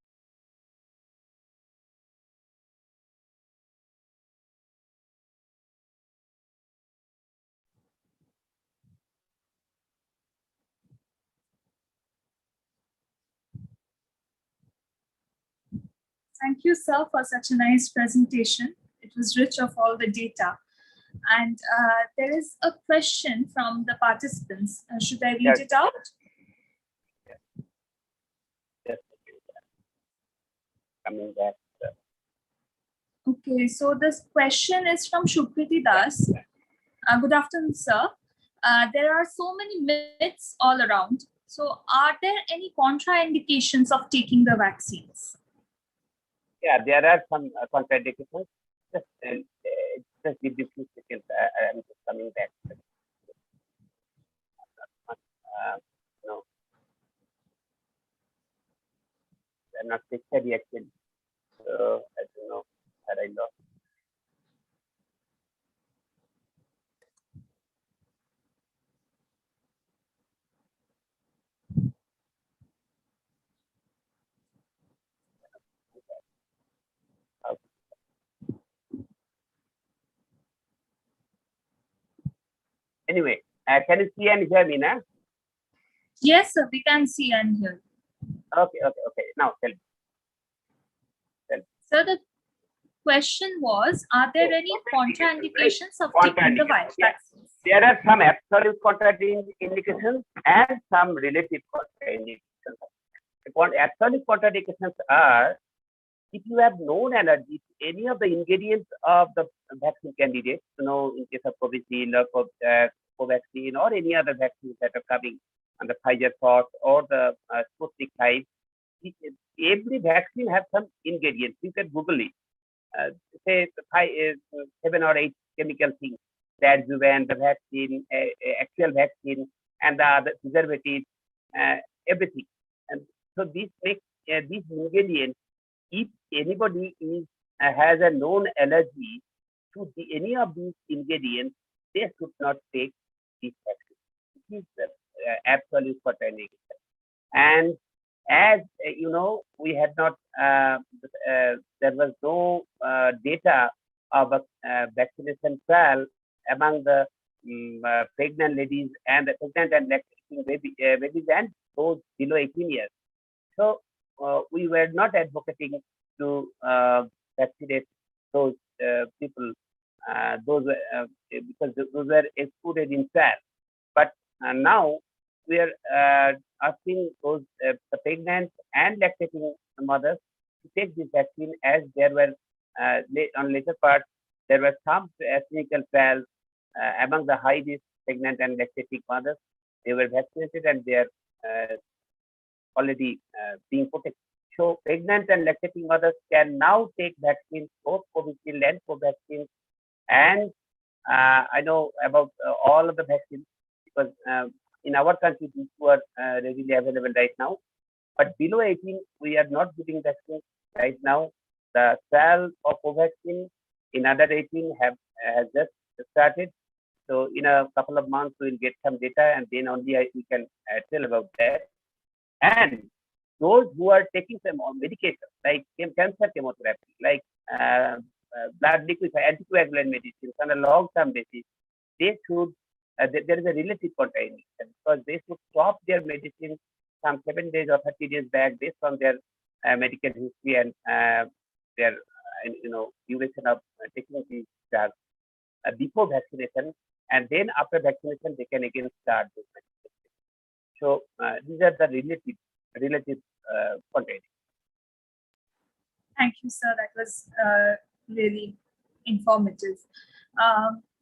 Thank you, sir, for such a nice presentation. It was rich of all the data. And there is a question from the participants. Should I read Yes. it out? Yes. Coming back. Okay, so this question is from Shukriti Das. Good afternoon, sir. There are so many myths all around. So are there any contraindications of taking the vaccines? Yeah, there are some contradictions. Just give me 2 seconds. I'm just coming back. No, I'm not steady actually. So I don't know that I lost. Anyway, can you see and hear me now? Yes, sir, we can see and hear. Okay. Now tell me. So the question was, are there any contraindications of taking the Contraindications, yeah. vaccines? There are some absolute contraindications and some relative contraindications. Absolute contraindications are if you have known allergy to any of the ingredients of the vaccine candidate, in case of Covishield or Covaxin or any other vaccines that are coming on the Pfizer shot or the Sputnik type, every vaccine has some ingredients. You can Google it. Say 7 or 8 chemical things, the adjuvant, the vaccine, actual vaccine, and the other preservatives, everything. And so this makes these ingredients, if anybody has a known allergy to any of these ingredients, they should not take this vaccine. This is the absolute certainty. And as we had not, there was no data of a vaccination trial among the pregnant ladies and the pregnant and lactating babies and those below 18 years. So we were not advocating to vaccinate those people, because those were excluded in trial. But now we are asking those the pregnant and lactating mothers to take this vaccine, as there were on later part there were some clinical trials among the high risk pregnant and lactating mothers. They were vaccinated and they are already being protected. So pregnant and lactating mothers can now take vaccines, both Covishield and Covaxin. And I know about all of the vaccines because in our country these were readily available right now. But below 18, we are not giving vaccines right now. The trial of Covaxin in under 18 has just started. So in a couple of months, we'll get some data and then only we can tell about that. And those who are taking some medication, like cancer chemotherapy, like blood liquid anticoagulant medicines on a long-term basis, they should, there is a relative contraindication because they should stop their medicine some 7 days or 30 days back based on their medical history and their duration of taking these drugs before vaccination, and then after vaccination they can again start this medication. So these are the relative contraindications. Thank you, sir. That was really informative.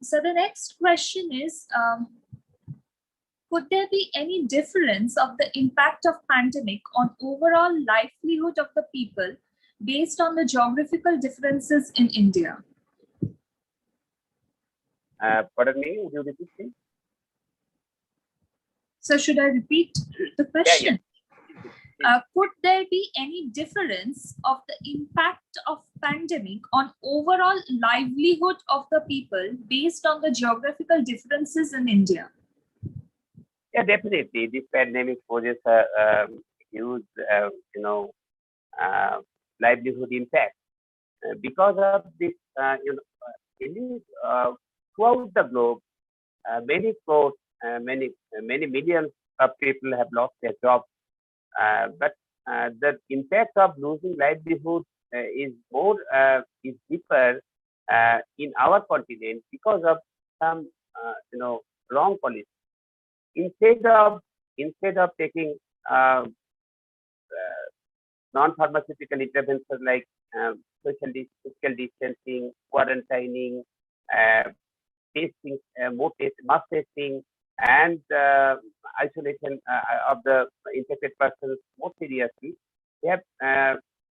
So the next question is, could there be any difference of the impact of pandemic on overall livelihood of the people based on the geographical differences in India? Pardon me, would you repeat please? So should I repeat the question? Yeah. Could there be any difference of the impact of pandemic on overall livelihood of the people based on the geographical differences in India? Yeah, definitely. This pandemic poses a huge, livelihood impact because of this. Throughout the globe, many crores, many millions of people have lost their jobs. But the impact of losing livelihood is deeper in our continent because of some wrong policy. Instead of taking non-pharmaceutical interventions like physical distancing, quarantining, testing, mass testing, and isolation of the infected persons more seriously, they have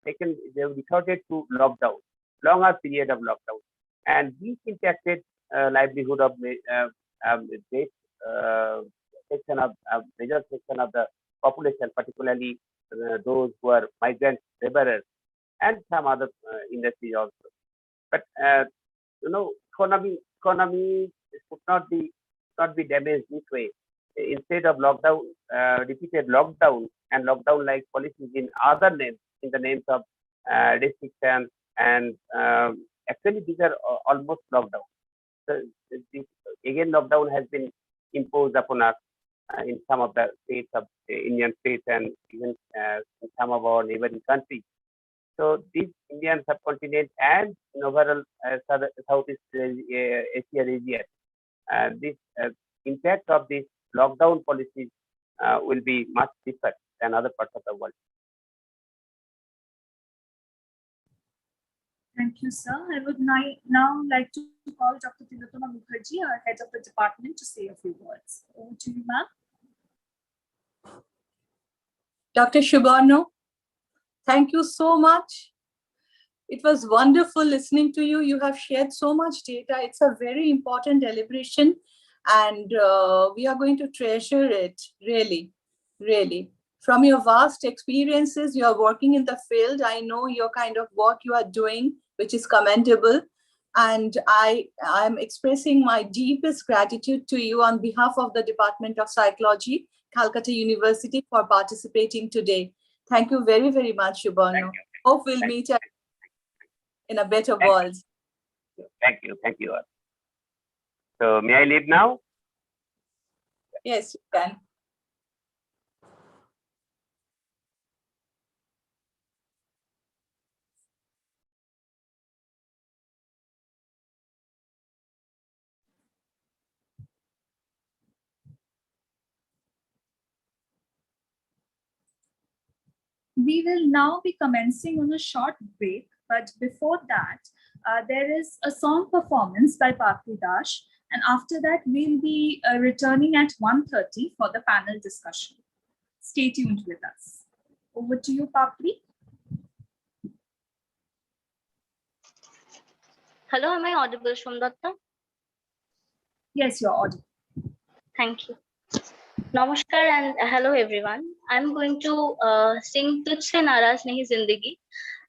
resorted to lockdown, longer period of lockdown, and this impacted livelihood of this major section of the population, particularly those who are migrant laborers and some other industries also. But economy should not be damaged this way. Instead of lockdown, repeated lockdown and lockdown-like policies in other names, in the names of restrictions, and actually these are almost lockdown. So again, lockdown has been imposed upon us in some of the states of Indian states and even in some of our neighboring countries. So these Indian subcontinent and in overall Southeast Asia region, this impact of these lockdown policies will be much different than other parts of the world. Thank you, sir. I would now like to call Dr. Tilotoma Mukherjee, our head of the department, to say a few words. Over to you, ma'am. Dr. Shubarno, thank you so much. It was wonderful listening to you. You have shared so much data. It's a very important deliberation, and we are going to treasure it, really, really. From your vast experiences, you are working in the field. I know your kind of work you are doing, which is commendable. And I am expressing my deepest gratitude to you on behalf of the Department of Psychology, Calcutta University, for participating today. Thank you very, very much, Shubarno. Hope we'll meet in a better world. Thank you. Thank you. So may I leave now? Yes, you can. We will now be commencing on a short break, but before that, there is a song performance by Patri Dash, and after that, we'll be returning at 1:30 for the panel discussion. Stay tuned with us. Over to you, Patri. Hello, am I audible, Shomdatta? Yes, you're audible. Thank you. Namaskar and hello everyone. I'm going to sing Tujhse Naraz Nahi Zindagi.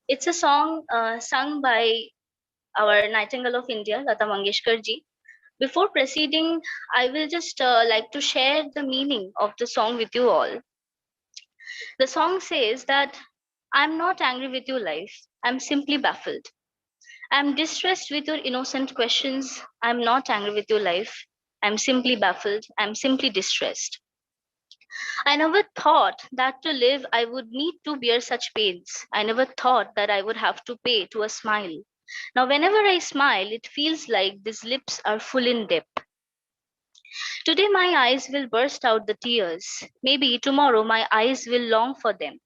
It's a song sung by our Nightingale of India, Lata Mangeshkar ji. Before proceeding, I will just like to share the meaning of the song with you all. The song says that I'm not angry with your life. I'm simply baffled. I'm distressed with your innocent questions. I'm not angry with your life. I'm simply baffled. I'm simply distressed. I never thought that to live I would need to bear such pains. I never thought that I would have to pay to a smile. Now, whenever I smile, it feels like these lips are full in depth. Today, my eyes will burst out the tears. Maybe tomorrow, my eyes will long for them.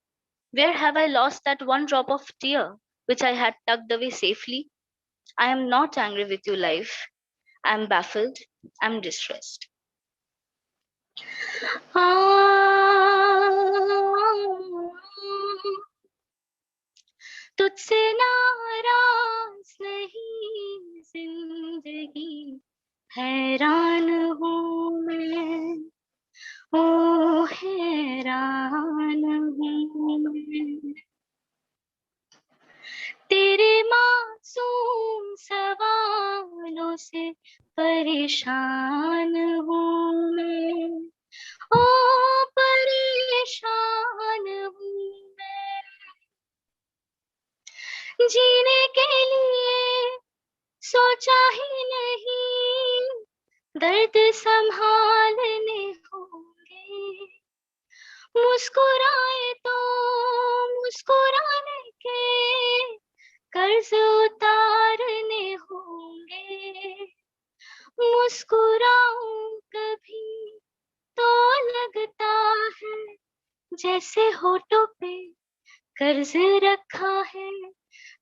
Where have I lost that one drop of tear which I had tucked away safely? I am not angry with you, life. I am baffled. I am distressed. तुझसे नाराज नहीं जिंदगी हैरान हूँ मैं ओ हैरान हूँ मैं तेरे मासूम सवालों से परेशान हूँ मैं ओ परेशान हूँ मैं जीने के लिए सोचा ही नहीं दर्द संभालने होंगे मुस्कुराए तो मुस्कुराने के कर्ज उतारने होंगे मुस्कुराऊं कभी तो लगता है जैसे होठों पे कर्ज रखा है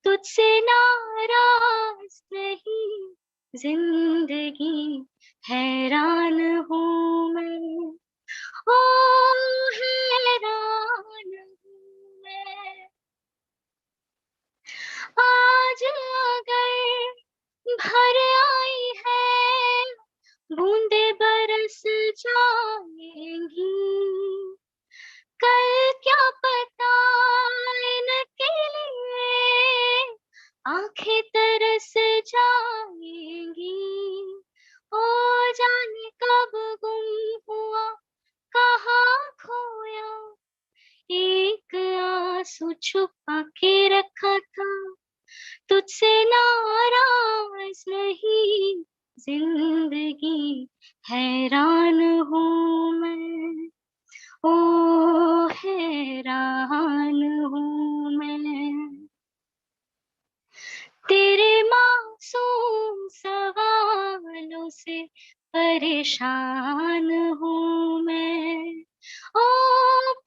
तुझसे नाराज नहीं जिंदगी हैरान हूँ मैं ओ हैरान हूँ मैं आज अगर भर आई है बूंदे बरस जाएंगी कल क्या पता इनके लिए आंखें तरस जाएंगी ओ जाने कब गुम हुआ कहाँ खोया एक आंसू छुपा के रखा था तुझसे नाराज नहीं जिंदगी हैरान हूँ मैं, ओ हैरान हूँ मैं। तेरे मासूम सवालों से परेशान हूँ मैं, ओ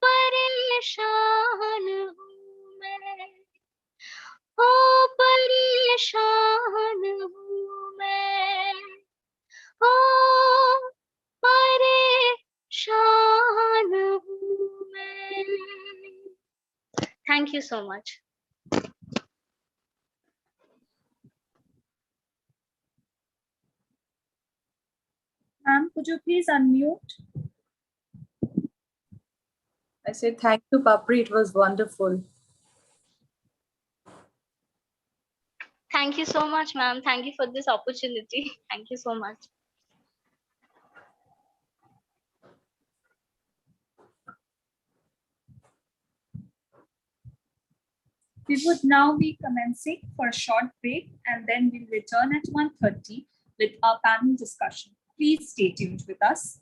परेशान हूँ मैं, ओ परेशान हूँ मैं, ओ परेशान हूँ मैं। Thank you so much. Ma'am, could you please unmute? I said, thank you, Papri. It was wonderful. Thank you so much, ma'am. Thank you for this opportunity. Thank you so much. We would now be commencing for a short break, and then we'll return at 1:30 with our panel discussion. Please stay tuned with us.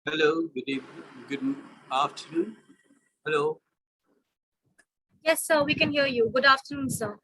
Hello, good evening, good afternoon. Hello. Yes, sir, we can hear you. Good afternoon, sir.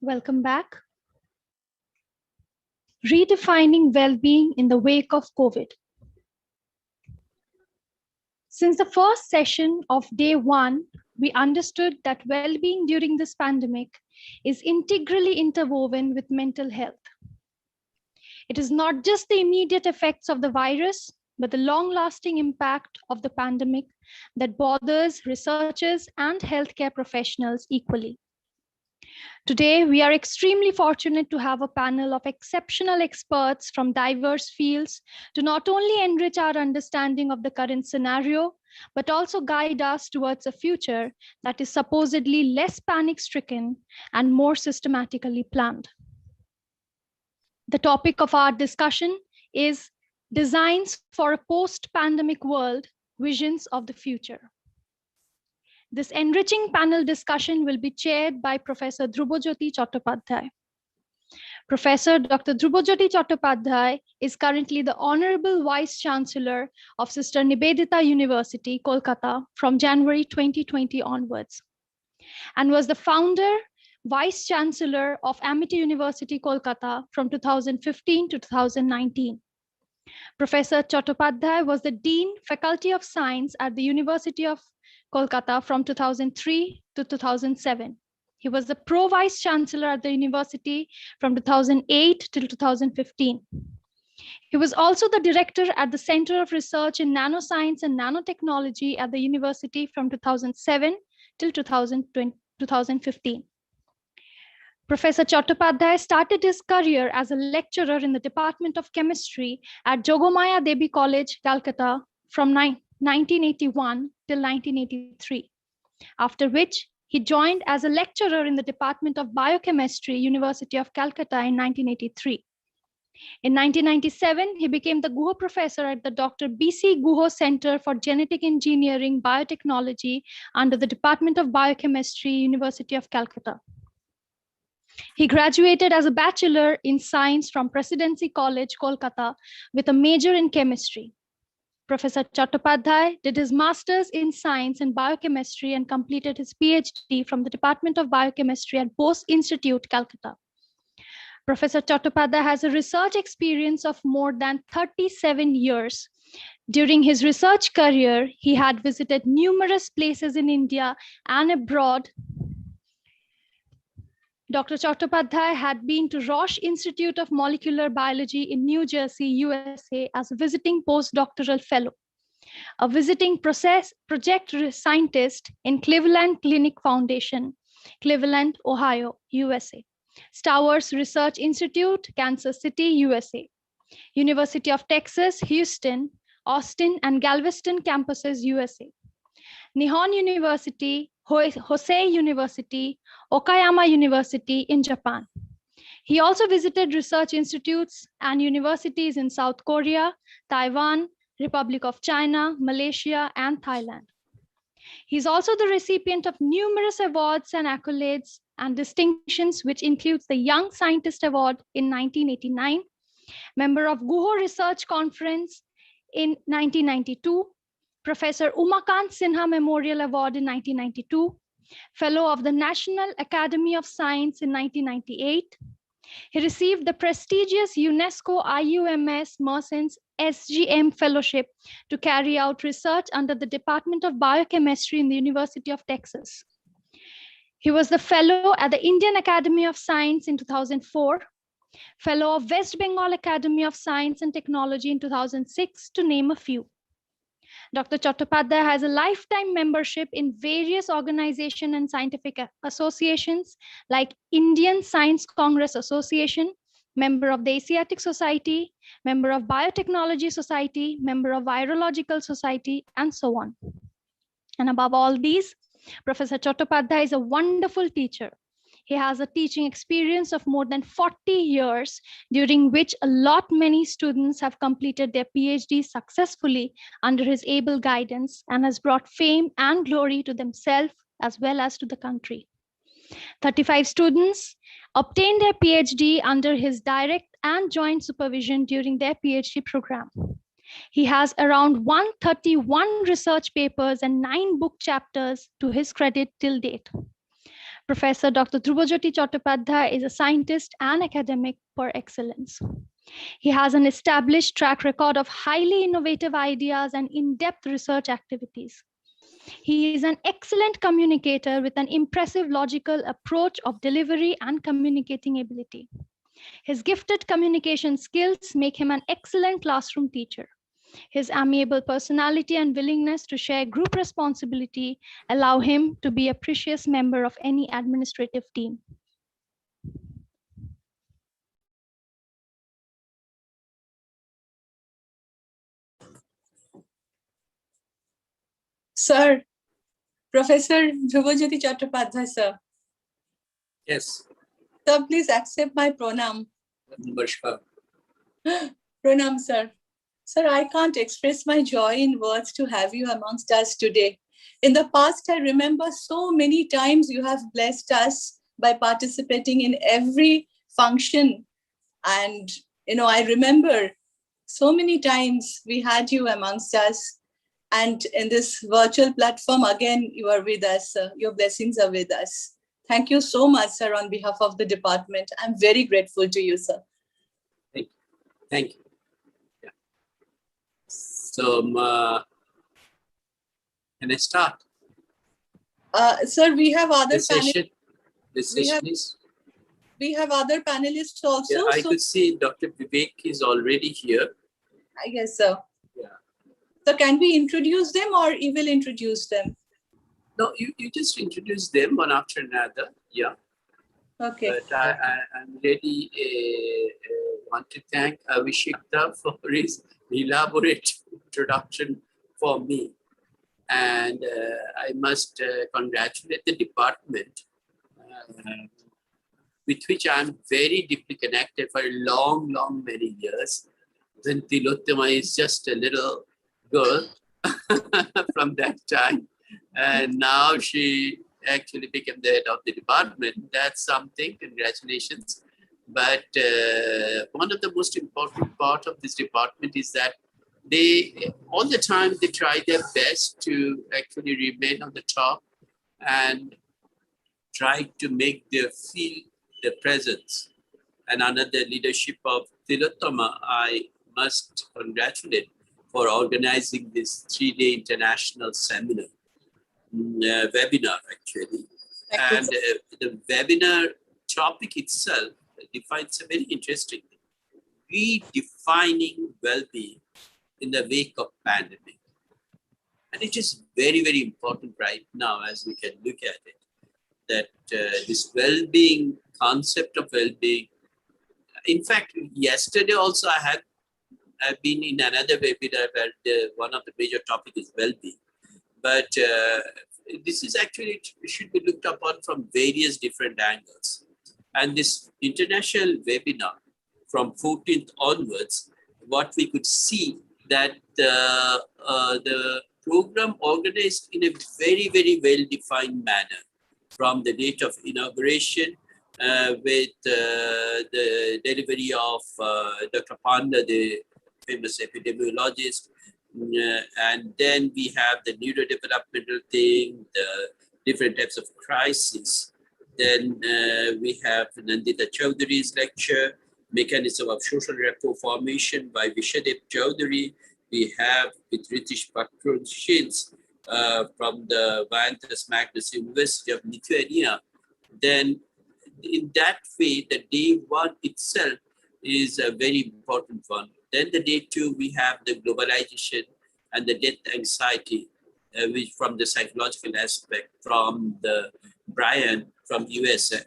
Welcome back. Redefining well-being in the wake of COVID. Since the first session of day one, we understood that well-being during this pandemic is integrally interwoven with mental health. It is not just the immediate effects of the virus, but the long-lasting impact of the pandemic that bothers researchers and healthcare professionals equally. Today, we are extremely fortunate to have a panel of exceptional experts from diverse fields to not only enrich our understanding of the current scenario, but also guide us towards a future that is supposedly less panic-stricken and more systematically planned. The topic of our discussion is Designs for a Post-Pandemic World, Visions of the Future. This enriching panel discussion will be chaired by Professor Dhrubajyoti Chattopadhyay. Professor Dr. Dhrubajyoti Chattopadhyay is currently the Honorable Vice Chancellor of Sister Nivedita University, Kolkata, from January 2020 onwards, and was the founder, Vice Chancellor of Amity University, Kolkata, from 2015 to 2019. Professor Chattopadhyay was the Dean, Faculty of Science at the University of Kolkata from 2003 to 2007. He was the Pro Vice Chancellor at the university from 2008 till 2015. He was also the Director at the Center of Research in Nanoscience and Nanotechnology at the university from 2007 till 2015. Professor Chattopadhyay started his career as a lecturer in the Department of Chemistry at Jogomaya Devi College, Calcutta from 1981 till 1983, after which he joined as a lecturer in the Department of Biochemistry, University of Calcutta in 1983. In 1997, he became the Guho Professor at the Dr. B.C. Guho Center for Genetic Engineering Biotechnology under the Department of Biochemistry, University of Calcutta. He graduated as a Bachelor in Science from Presidency College, Kolkata, with a major in chemistry. Professor Chattopadhyay did his Master's in Science and Biochemistry and completed his PhD from the Department of Biochemistry at Bose Institute, Calcutta. Professor Chattopadhyay has a research experience of more than 37 years. During his research career, he had visited numerous places in India and abroad. Dr. Chattopadhyay had been to Roche Institute of Molecular Biology in New Jersey, USA as a visiting postdoctoral fellow, a visiting project scientist in Cleveland Clinic Foundation, Cleveland, Ohio, USA, Stowers Research Institute, Kansas City, USA, University of Texas, Houston, Austin, and Galveston campuses, USA, Nihon University, Hosei University, Okayama University in Japan. He also visited research institutes and universities in South Korea, Taiwan, Republic of China, Malaysia, and Thailand. He's also the recipient of numerous awards and accolades and distinctions, which includes the Young Scientist Award in 1989, member of Guho Research Conference in 1992, Professor Umakant Sinha Memorial Award in 1992, Fellow of the National Academy of Science in 1998, He received the prestigious UNESCO IUMS Mersenne SGM Fellowship to carry out research under the Department of Biochemistry in the University of Texas. He was the fellow at the Indian Academy of Science in 2004, fellow of West Bengal Academy of Science and Technology in 2006, to name a few. Dr. Chattopadhyay has a lifetime membership in various organizations and scientific associations like Indian Science Congress Association, member of the Asiatic Society, member of Biotechnology Society, member of Virological Society, and so on. And above all these, Professor Chattopadhyay is a wonderful teacher. He has a teaching experience of more than 40 years, during which many students have completed their PhD successfully under his able guidance, and has brought fame and glory to themselves as well as to the country. 35 students obtained their PhD under his direct and joint supervision during their PhD program. He has around 131 research papers and 9 book chapters to his credit till date. Professor Dr. Dhrubajyoti Chattopadhyay is a scientist and academic par excellence. He has an established track record of highly innovative ideas and in-depth research activities. He is an excellent communicator with an impressive logical approach of delivery and communicating ability. His gifted communication skills make him an excellent classroom teacher. His amiable personality and willingness to share group responsibility allow him to be a precious member of any administrative team. Sir, Professor Dhrubajyoti Chattopadhyay, sir. Yes. Sir, please accept my pranam. Namaskar. Pranam, sir. Sir, I can't express my joy in words to have you amongst us today. In the past, I remember so many times you have blessed us by participating in every function. And, I remember so many times we had you amongst us. And in this virtual platform, again, you are with us. Your blessings are with us. Thank you so much, sir, on behalf of the department. I'm very grateful to you, sir. Thank you. Thank you. Yeah. So, can I start? Sir, we have other This session is. We have other panelists also. Yeah, I could see Dr. Vivek is already here. I guess so. Yeah. So can we introduce them, or you will introduce them? No, you just introduce them one after another. Yeah. Okay. But I'm really want to thank Avishekta for his elaborate introduction for me. And I must congratulate the department with which I'm very deeply connected for a long, many years. Then Tilottama is just a little girl from that time. And now she actually became the head of the department. That's something, congratulations. But one of the most important part of this department is that they, all the time, they try their best to actually remain on the top and try to make their feel their presence. And under the leadership of Tilottama, I must congratulate for organizing this 3-day international seminar, webinar actually. And the webinar topic itself defines a very interesting thing. Redefining well-being in the wake of pandemic. And it is very, very important right now as we can look at it, that this well-being, concept of well-being. In fact, yesterday also I've been in another webinar where one of the major topic is well-being. But this is actually, it should be looked upon from various different angles. And this international webinar from 14th onwards, what we could see that the program organized in a very, very well-defined manner from the date of inauguration with the delivery of Dr. Panda, the famous epidemiologist, and then we have the neurodevelopmental thing, the different types of crisis. Then we have Nandita Chowdhury's lecture, Mechanism of Social Rapport Formation by Vishadev Chowdhury. We have with Ritish Patrunshins from the Viantas Magnus University of Lithuania. Then in that way, the day one itself is a very important one. Then the day two, we have the globalization and the death anxiety, which from the psychological aspect from the Brian from USA.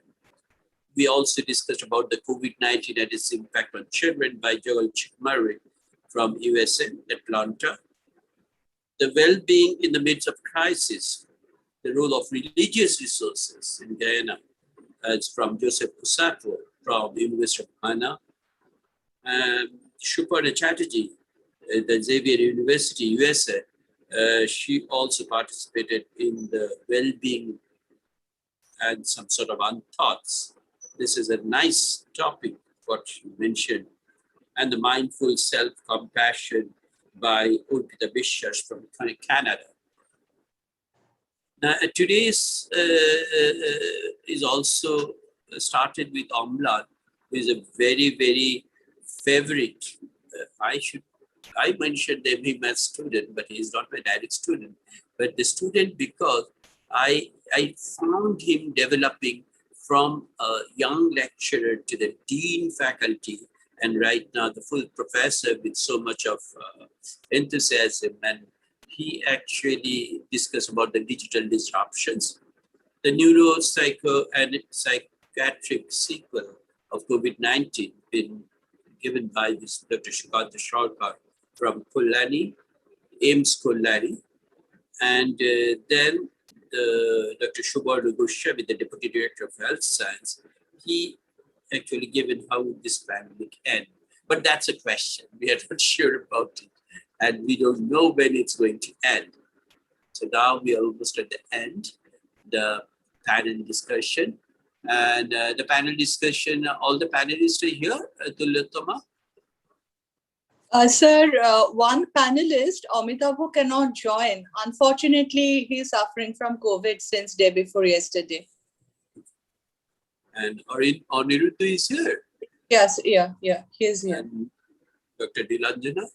We also discussed about the COVID-19 and its impact on children by Joel Chickmurray from USA, Atlanta. The well-being in the midst of crisis, the role of religious resources in Guyana. It's from Joseph Kusato from the University of Ghana. Shuparna Chatterjee, the Xavier University, USA, she also participated in the well-being and some sort of unthoughts. This is a nice topic, what you mentioned. And the mindful self-compassion by Urpita Bishas from Canada. Now, today's is also started with Omlan, who is a very, very favorite. I mentioned him as student, but he's not my direct student. But the student because I found him developing from a young lecturer to the dean faculty, and right now the full professor with so much of enthusiasm. And he actually discussed about the digital disruptions, the neuropsycho and psychiatric sequel of COVID-19, been given by this Dr. Shukanta Sharkar from Kolani, AIMS Kolani, and then Dr. Shubharnu Goswami, the Deputy Director of Health Science, he actually given how would this pandemic end. But that's a question. We are not sure about it. And we don't know when it's going to end. So now we are almost at the end, the panel discussion. And the panel discussion, all the panelists are here, Tulyatama? Sir, one panelist, Amitabh, cannot join. Unfortunately, he is suffering from COVID since day before yesterday. And Aniruddha is here. Yes, yeah, he is here. And Dr. Nilanjana?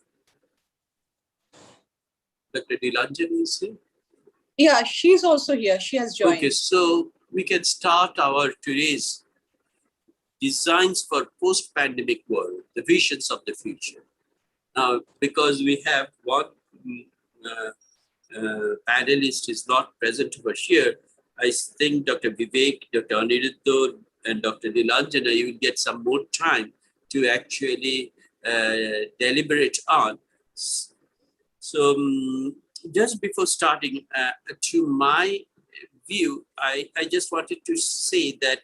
Dr. Nilanjana is here? Yeah, she's also here. She has joined. Okay, so we can start our today's designs for post-pandemic world, the visions of the future. Now, because we have one panelist is not present over here, I think Dr. Vivek, Dr. Aniruddha, and Dr. Nilanjana, you will get some more time to actually deliberate on. So just before starting, to my view, I just wanted to say that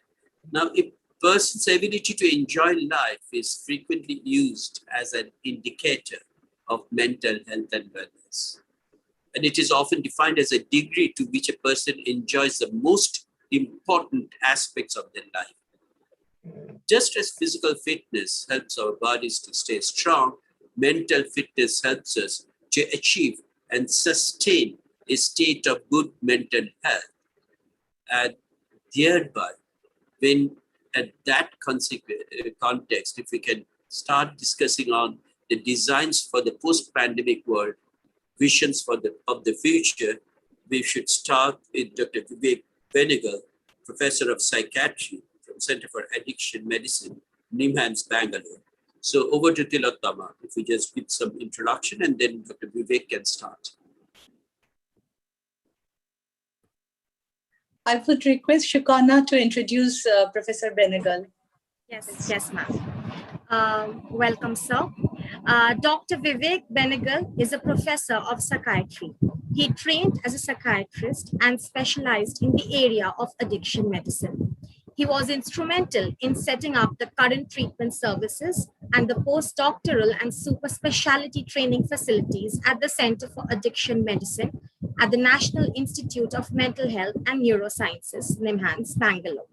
now a person's ability to enjoy life is frequently used as an indicator of mental health and wellness. And it is often defined as a degree to which a person enjoys the most important aspects of their life. Just as physical fitness helps our bodies to stay strong, mental fitness helps us to achieve and sustain a state of good mental health. And thereby, when at that context, if we can start discussing on the designs for the post-pandemic world, visions of the future, we should start with Dr. Vivek Benegal, Professor of Psychiatry from Center for Addiction Medicine, NIMHANS, Bangalore. So over to Tilottama, if we just give some introduction and then Dr. Vivek can start. I would request Shukana to introduce Professor Benegal. Yes, ma'am. Welcome, sir. Dr. Vivek Benegal is a professor of psychiatry. He trained as a psychiatrist and specialized in the area of addiction medicine. He was instrumental in setting up the current treatment services and the postdoctoral and super specialty training facilities at the Center for Addiction Medicine at the National Institute of Mental Health and Neurosciences, NIMHANS, Bangalore.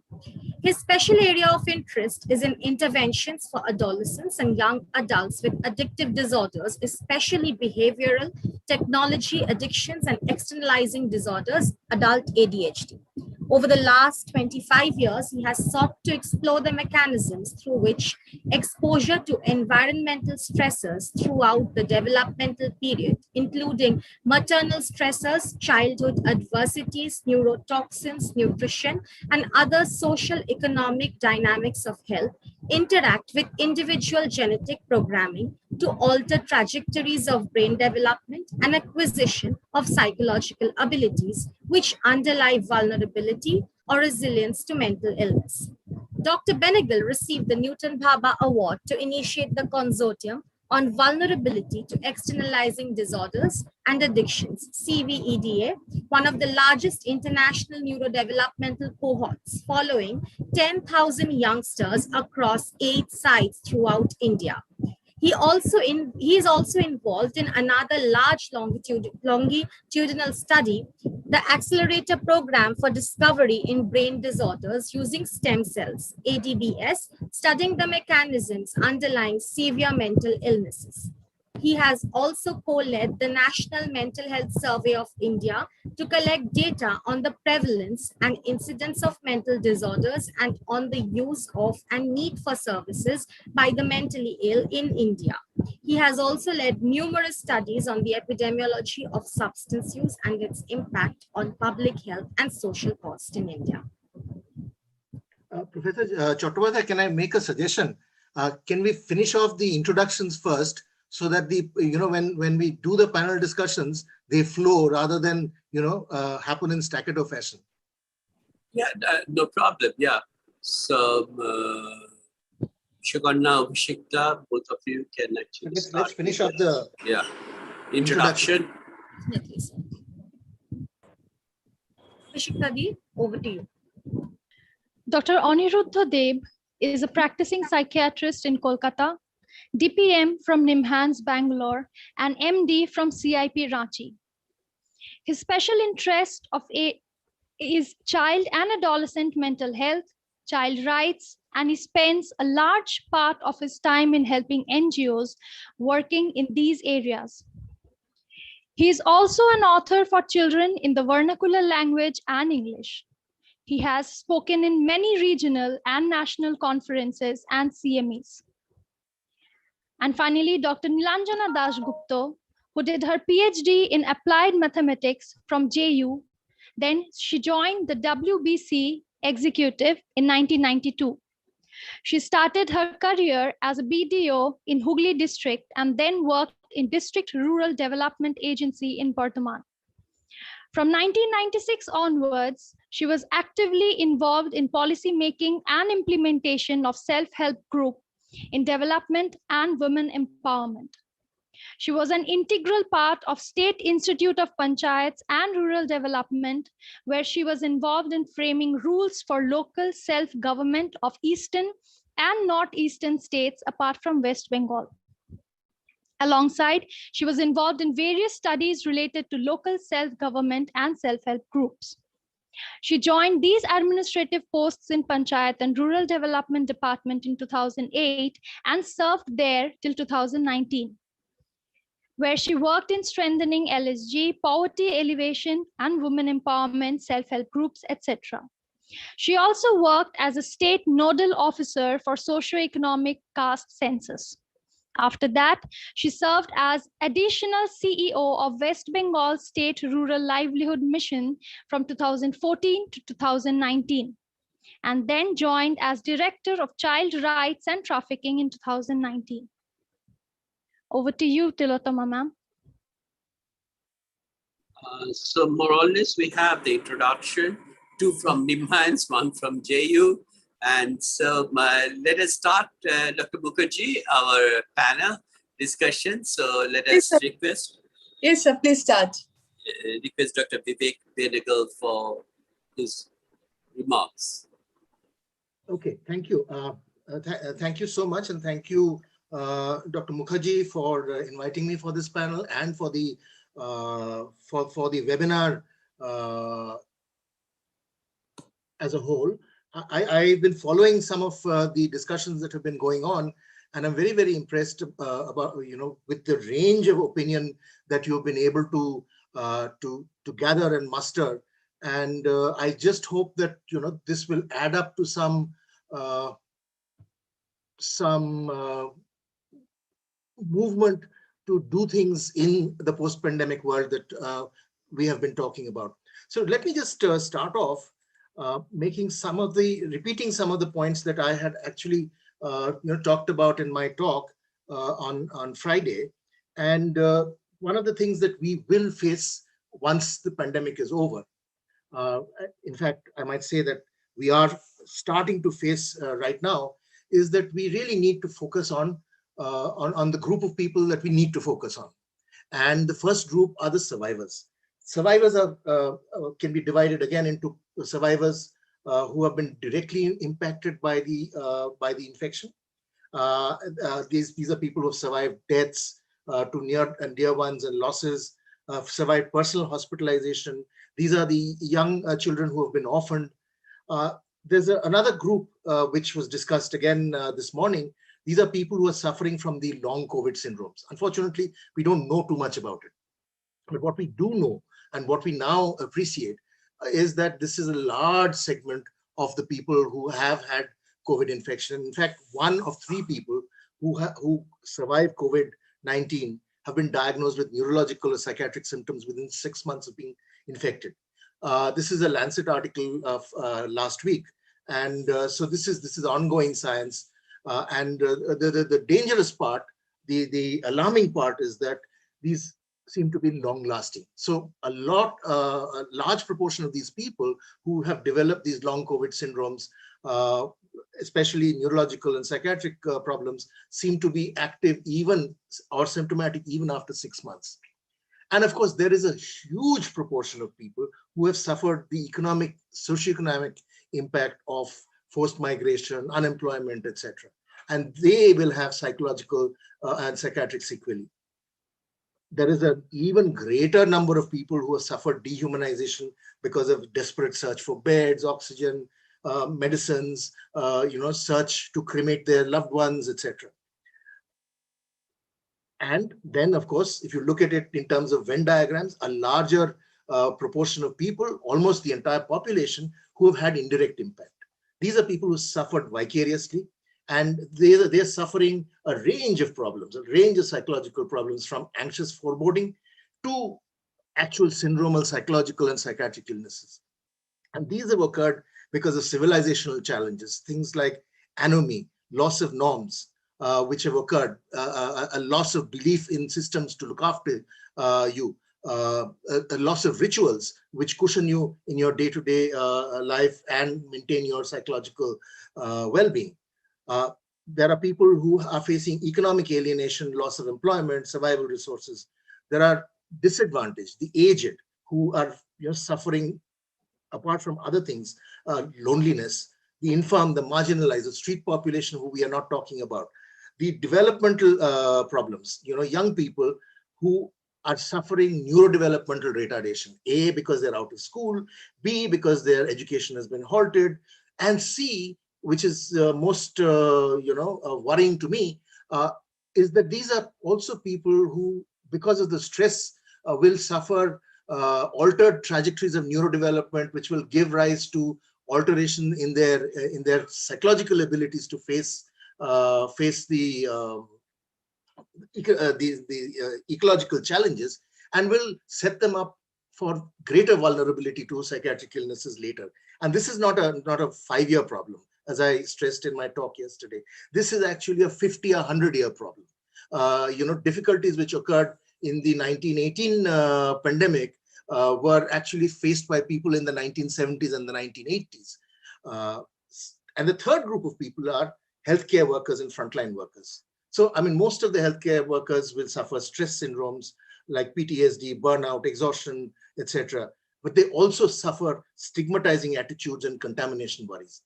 His special area of interest is in interventions for adolescents and young adults with addictive disorders, especially behavioral, technology addictions, and externalizing disorders, adult ADHD. Over the last 25 years, he has sought to explore the mechanisms through which exposure to environmental stressors throughout the developmental period, including maternal stressors, childhood adversities, neurotoxins, nutrition, and other social economic dynamics of health, interact with individual genetic programming to alter trajectories of brain development and acquisition of psychological abilities which underlie vulnerability or resilience to mental illness. Dr. Benegal received the Newton Bhabha Award to initiate the consortium on vulnerability to externalizing disorders and addictions, CVEDA, one of the largest international neurodevelopmental cohorts, following 10,000 youngsters across 8 sites throughout India. He is also involved in another large longitudinal study, the Accelerator Program for Discovery in Brain Disorders using Stem Cells, ADBS, studying the mechanisms underlying severe mental illnesses. He has also co-led the National Mental Health Survey of India to collect data on the prevalence and incidence of mental disorders and on the use of and need for services by the mentally ill in India. He has also led numerous studies on the epidemiology of substance use and its impact on public health and social cost in India. Professor Chattopadhyay, can I make a suggestion? Can we finish off the introductions first, so that when we do the panel discussions, they flow rather than happen in staccato fashion? Yeah, no problem. Yeah. So, Shagana, Abhishekta, both of you can actually let's finish up the introduction. Abhishekta Di, over to you. Dr. Aniruddha Deb is a practicing psychiatrist in Kolkata, DPM from NIMHANS, Bangalore, and MD from CIP Ranchi. His special interest is child and adolescent mental health, child rights, and he spends a large part of his time in helping NGOs working in these areas. He is also an author for children in the vernacular language and English. He has spoken in many regional and national conferences and CMEs. And finally, Dr. Nilanjana Dasgupta, who did her PhD in applied mathematics from JU. Then she joined the WBC executive in 1992. She started her career as a BDO in Hooghly district and then worked in District Rural Development Agency in Bardhaman. From 1996 onwards, she was actively involved in policy making and implementation of self-help group in development and women empowerment. She was an integral part of State Institute of Panchayats and Rural Development, where she was involved in framing rules for local self-government of Eastern and Northeastern states apart from West Bengal. Alongside, she was involved in various studies related to local self-government and self-help groups. She joined these administrative posts in Panchayat and Rural Development Department in 2008 and served there till 2019, where she worked in strengthening LSG, poverty elevation, and women empowerment, self-help groups, etc. She also worked as a state nodal officer for socio-economic caste census. After that, she served as additional CEO of West Bengal State Rural Livelihood Mission from 2014 to 2019, and then joined as Director of Child Rights and Trafficking in 2019. Over to you, Tilotama ma'am. So more or less, we have the introduction, 2 from NIMHANS, 1 from JU. And so let us start, Dr. Mukherjee, our panel discussion. So let us request. Yes, sir, please start. Request Dr. Vivek Benegal for his remarks. Okay, thank you. Thank you so much, and thank you, Dr. Mukherjee, for inviting me for this panel and for the webinar as a whole. I've been following some of the discussions that have been going on, and I'm very, very impressed about with the range of opinion that you've been able to gather and muster And I just hope that, this will add up to some movement to do things in the post-pandemic world that we have been talking about. So let me just start off repeating some of the points that I had actually talked about in my talk on Friday. And one of the things that we will face once the pandemic is over, in fact, I might say that we are starting to face right now, is that we really need to focus on the group of people that we need to focus on. And the first group are the survivors. Survivors can be divided again into survivors who have been directly impacted by the infection. These are people who have survived deaths to near and dear ones and losses, survived personal hospitalization. These are the young children who have been orphaned. There's another group which was discussed again this morning. These are people who are suffering from the long COVID syndromes. Unfortunately, we don't know too much about it. But what we do know and what we now appreciate is that this is a large segment of the people who have had COVID infection. In fact, 1 of 3 people who survived COVID-19 have been diagnosed with neurological or psychiatric symptoms within 6 months of being infected. This is a Lancet article of last week. And so this is ongoing science. And the dangerous part, the alarming part is that these seem to be long lasting. So a large proportion of these people who have developed these long COVID syndromes, especially neurological and psychiatric problems, seem to be active even or symptomatic even after 6 months. And of course, there is a huge proportion of people who have suffered the economic, socioeconomic impact of forced migration, unemployment, etc. And they will have psychological and psychiatric sequelae. There is an even greater number of people who have suffered dehumanization because of desperate search for beds, oxygen, medicines, search to cremate their loved ones, etc. And then, of course, if you look at it in terms of Venn diagrams, a larger proportion of people, almost the entire population, who have had indirect impact. These are people who suffered vicariously, and they're suffering a range of problems, a range of psychological problems, from anxious foreboding to actual syndromal psychological and psychiatric illnesses. And these have occurred because of civilizational challenges, things like anomie, loss of norms, which have occurred, a loss of belief in systems to look after you, a loss of rituals which cushion you in your day-to-day life and maintain your psychological well-being. There are people who are facing economic alienation, loss of employment, survival resources. There are disadvantaged, the aged, who are suffering, apart from other things, loneliness, the infirm, the marginalized, the street population who we are not talking about, the developmental problems, young people who are suffering neurodevelopmental retardation, A, because they're out of school, B, because their education has been halted, and C, which is most worrying to me, is that these are also people who, because of the stress, will suffer altered trajectories of neurodevelopment, which will give rise to alteration in their psychological abilities to face the ecological challenges, and will set them up for greater vulnerability to psychiatric illnesses later. And this is not a 5-year problem, as I stressed in my talk yesterday. This is actually a 50 or 100-year problem. Difficulties which occurred in the 1918 pandemic were actually faced by people in the 1970s and the 1980s. And the third group of people are healthcare workers and frontline workers. So, most of the healthcare workers will suffer stress syndromes like PTSD, burnout, exhaustion, etc. But they also suffer stigmatizing attitudes and contamination worries.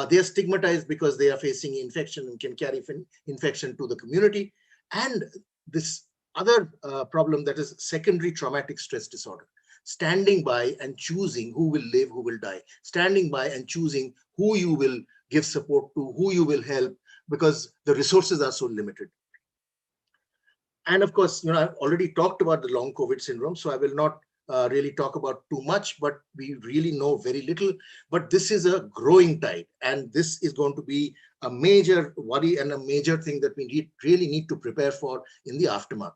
They are stigmatized because they are facing infection and can carry infection to the community. And this other problem, that is secondary traumatic stress disorder. Standing by and choosing who will live, who will die. Standing by and choosing who you will give support to, who you will help, because the resources are so limited. And of course, I've already talked about the long COVID syndrome, so I will not really talk about too much, but we really know very little. But this is a growing tide, and this is going to be a major worry and a major thing that we really need to prepare for in the aftermath.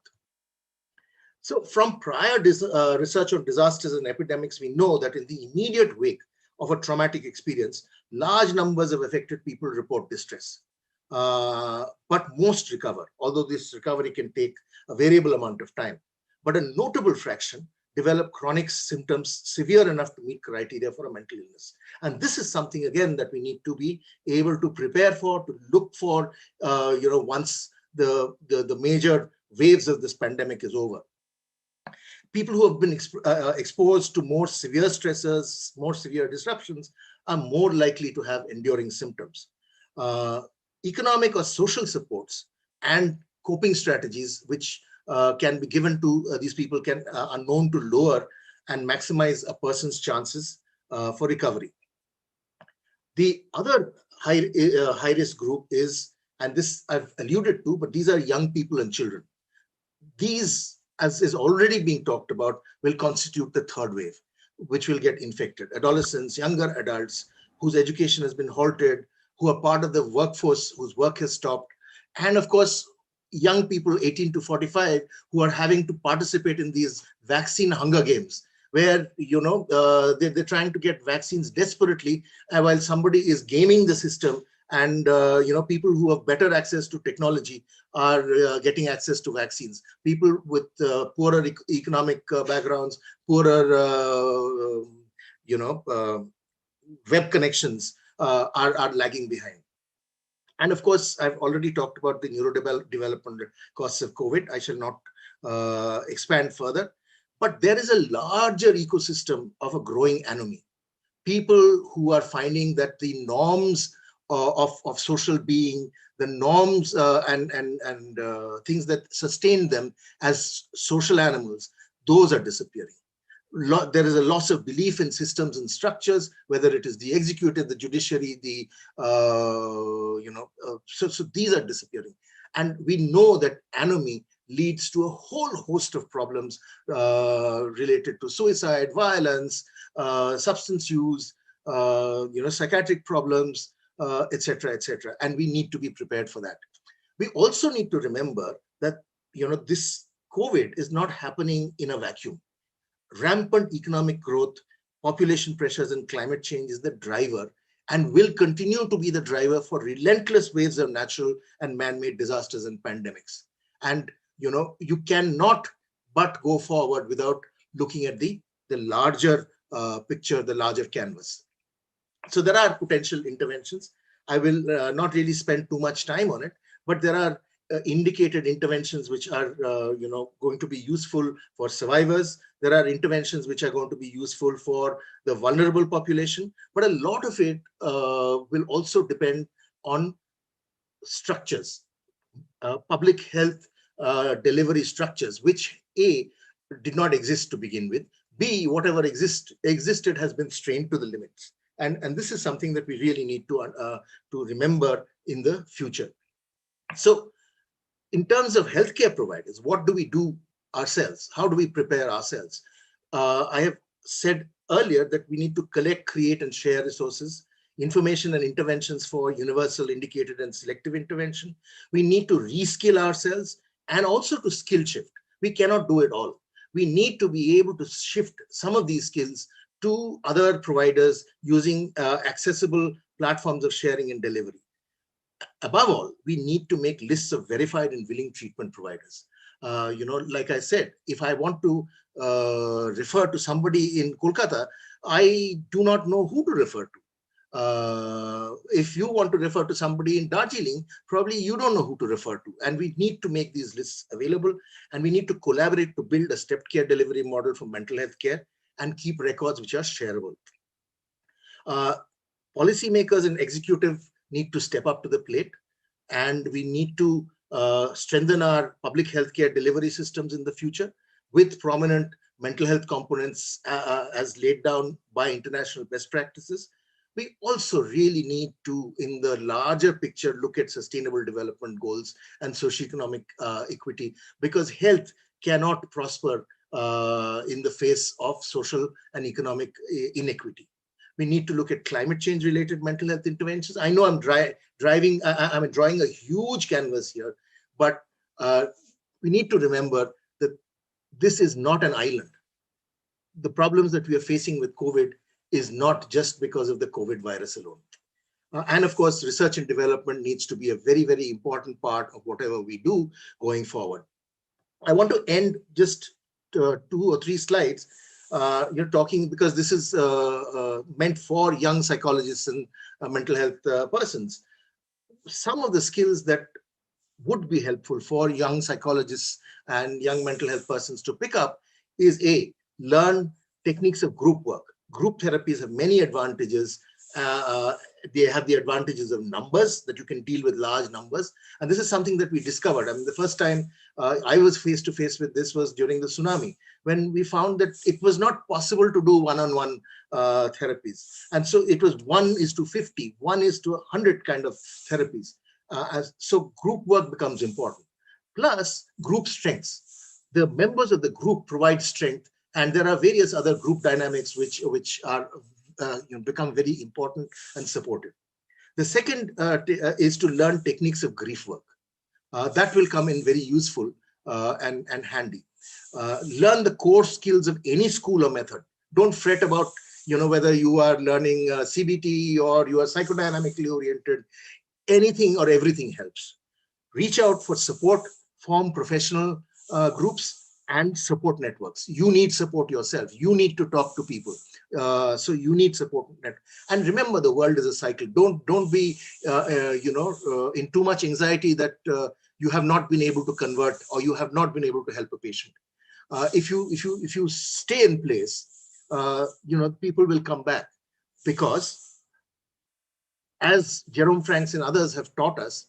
So from prior research on disasters and epidemics, we know that in the immediate wake of a traumatic experience, large numbers of affected people report distress. But most recover, although this recovery can take a variable amount of time. But a notable fraction develop chronic symptoms severe enough to meet criteria for a mental illness. And this is something, again, that we need to be able to prepare for, to look for, once the major waves of this pandemic is over. People who have been exposed to more severe stressors, more severe disruptions, are more likely to have enduring symptoms. Economic or social supports and coping strategies which can be given to these people are known to lower and maximize a person's chances for recovery. The other high risk group is, and this I've alluded to, but these are young people and children. These, as is already being talked about, will constitute the third wave, which will get infected. Adolescents, younger adults whose education has been halted, who are part of the workforce whose work has stopped, and of course, young people 18 to 45 who are having to participate in these vaccine hunger games, where they're trying to get vaccines desperately while somebody is gaming the system, and people who have better access to technology are getting access to vaccines. People with poorer economic backgrounds, poorer web connections are lagging behind. And of course, I've already talked about the neurodevelopment costs of COVID. I shall not expand further. But there is a larger ecosystem of a growing anomie. People who are finding that the norms of social being, the norms and things that sustain them as social animals, those are disappearing. There is a loss of belief in systems and structures, whether it is the executive, the judiciary, so these are disappearing. And we know that anomie leads to a whole host of problems related to suicide, violence, substance use, psychiatric problems, etc., etc. And we need to be prepared for that. We also need to remember that this COVID is not happening in a vacuum. Rampant economic growth, population pressures, and climate change is the driver, and will continue to be the driver for relentless waves of natural and man-made disasters and pandemics. And you cannot but go forward without looking at the larger picture, the larger canvas. So there are potential interventions. I will not really spend too much time on it, but there are indicated interventions which are going to be useful for survivors. There are interventions which are going to be useful for the vulnerable population, but a lot of it will also depend on structures, public health delivery structures, which A, did not exist to begin with, B, whatever existed has been strained to the limits. And this is something that we really need to remember in the future. So in terms of healthcare providers, what do we do ourselves? How do we prepare ourselves? I have said earlier that we need to collect, create, and share resources, information and interventions for universal, indicated, and selective intervention. We need to reskill ourselves and also to skill shift. We cannot do it all. We need to be able to shift some of these skills to other providers using accessible platforms of sharing and delivery. Above all, we need to make lists of verified and willing treatment providers. Like I said, if I want to refer to somebody in Kolkata, I do not know who to refer to. If you want to refer to somebody in Darjeeling, probably you don't know who to refer to. And we need to make these lists available, and we need to collaborate to build a stepped care delivery model for mental health care and keep records which are shareable. Policymakers and executive need to step up to the plate, and we need to strengthen our public healthcare delivery systems in the future with prominent mental health components as laid down by international best practices. We also really need to, in the larger picture, look at sustainable development goals and socioeconomic equity, because health cannot prosper in the face of social and economic inequity. We need to look at climate change related mental health interventions. I know I'm drawing a huge canvas here, but we need to remember that this is not an island. The problems that we are facing with COVID is not just because of the COVID virus alone. And of course, research and development needs to be a very, very important part of whatever we do going forward. I want to end just 2 or 3 slides, talking, because this is meant for young psychologists and mental health persons. Some of the skills that would be helpful for young psychologists and young mental health persons to pick up is learn techniques of group work. Group therapies have many advantages. They have the advantages of numbers, that you can deal with large numbers. And this is something that we discovered. I mean, the first time I was face to face with this was during the tsunami, when we found that it was not possible to do one-on-one therapies. And so it was 1:50, 1:100 kind of therapies. So group work becomes important. Plus group strengths. The members of the group provide strength, and there are various other group dynamics which are become very important and supportive. The second is to learn techniques of grief work. That will come in very useful and handy. Learn the core skills of any school or method. Don't fret about whether you are learning CBT or you are psychodynamically oriented. Anything or everything helps. Reach out for support, form professional groups and support networks. You need support yourself. You need to talk to people. So you need support net. And remember, the world is a cycle. Don't be in too much anxiety that you have not been able to convert or you have not been able to help a patient. If you stay in place, people will come back, because as Jerome Franks and others have taught us,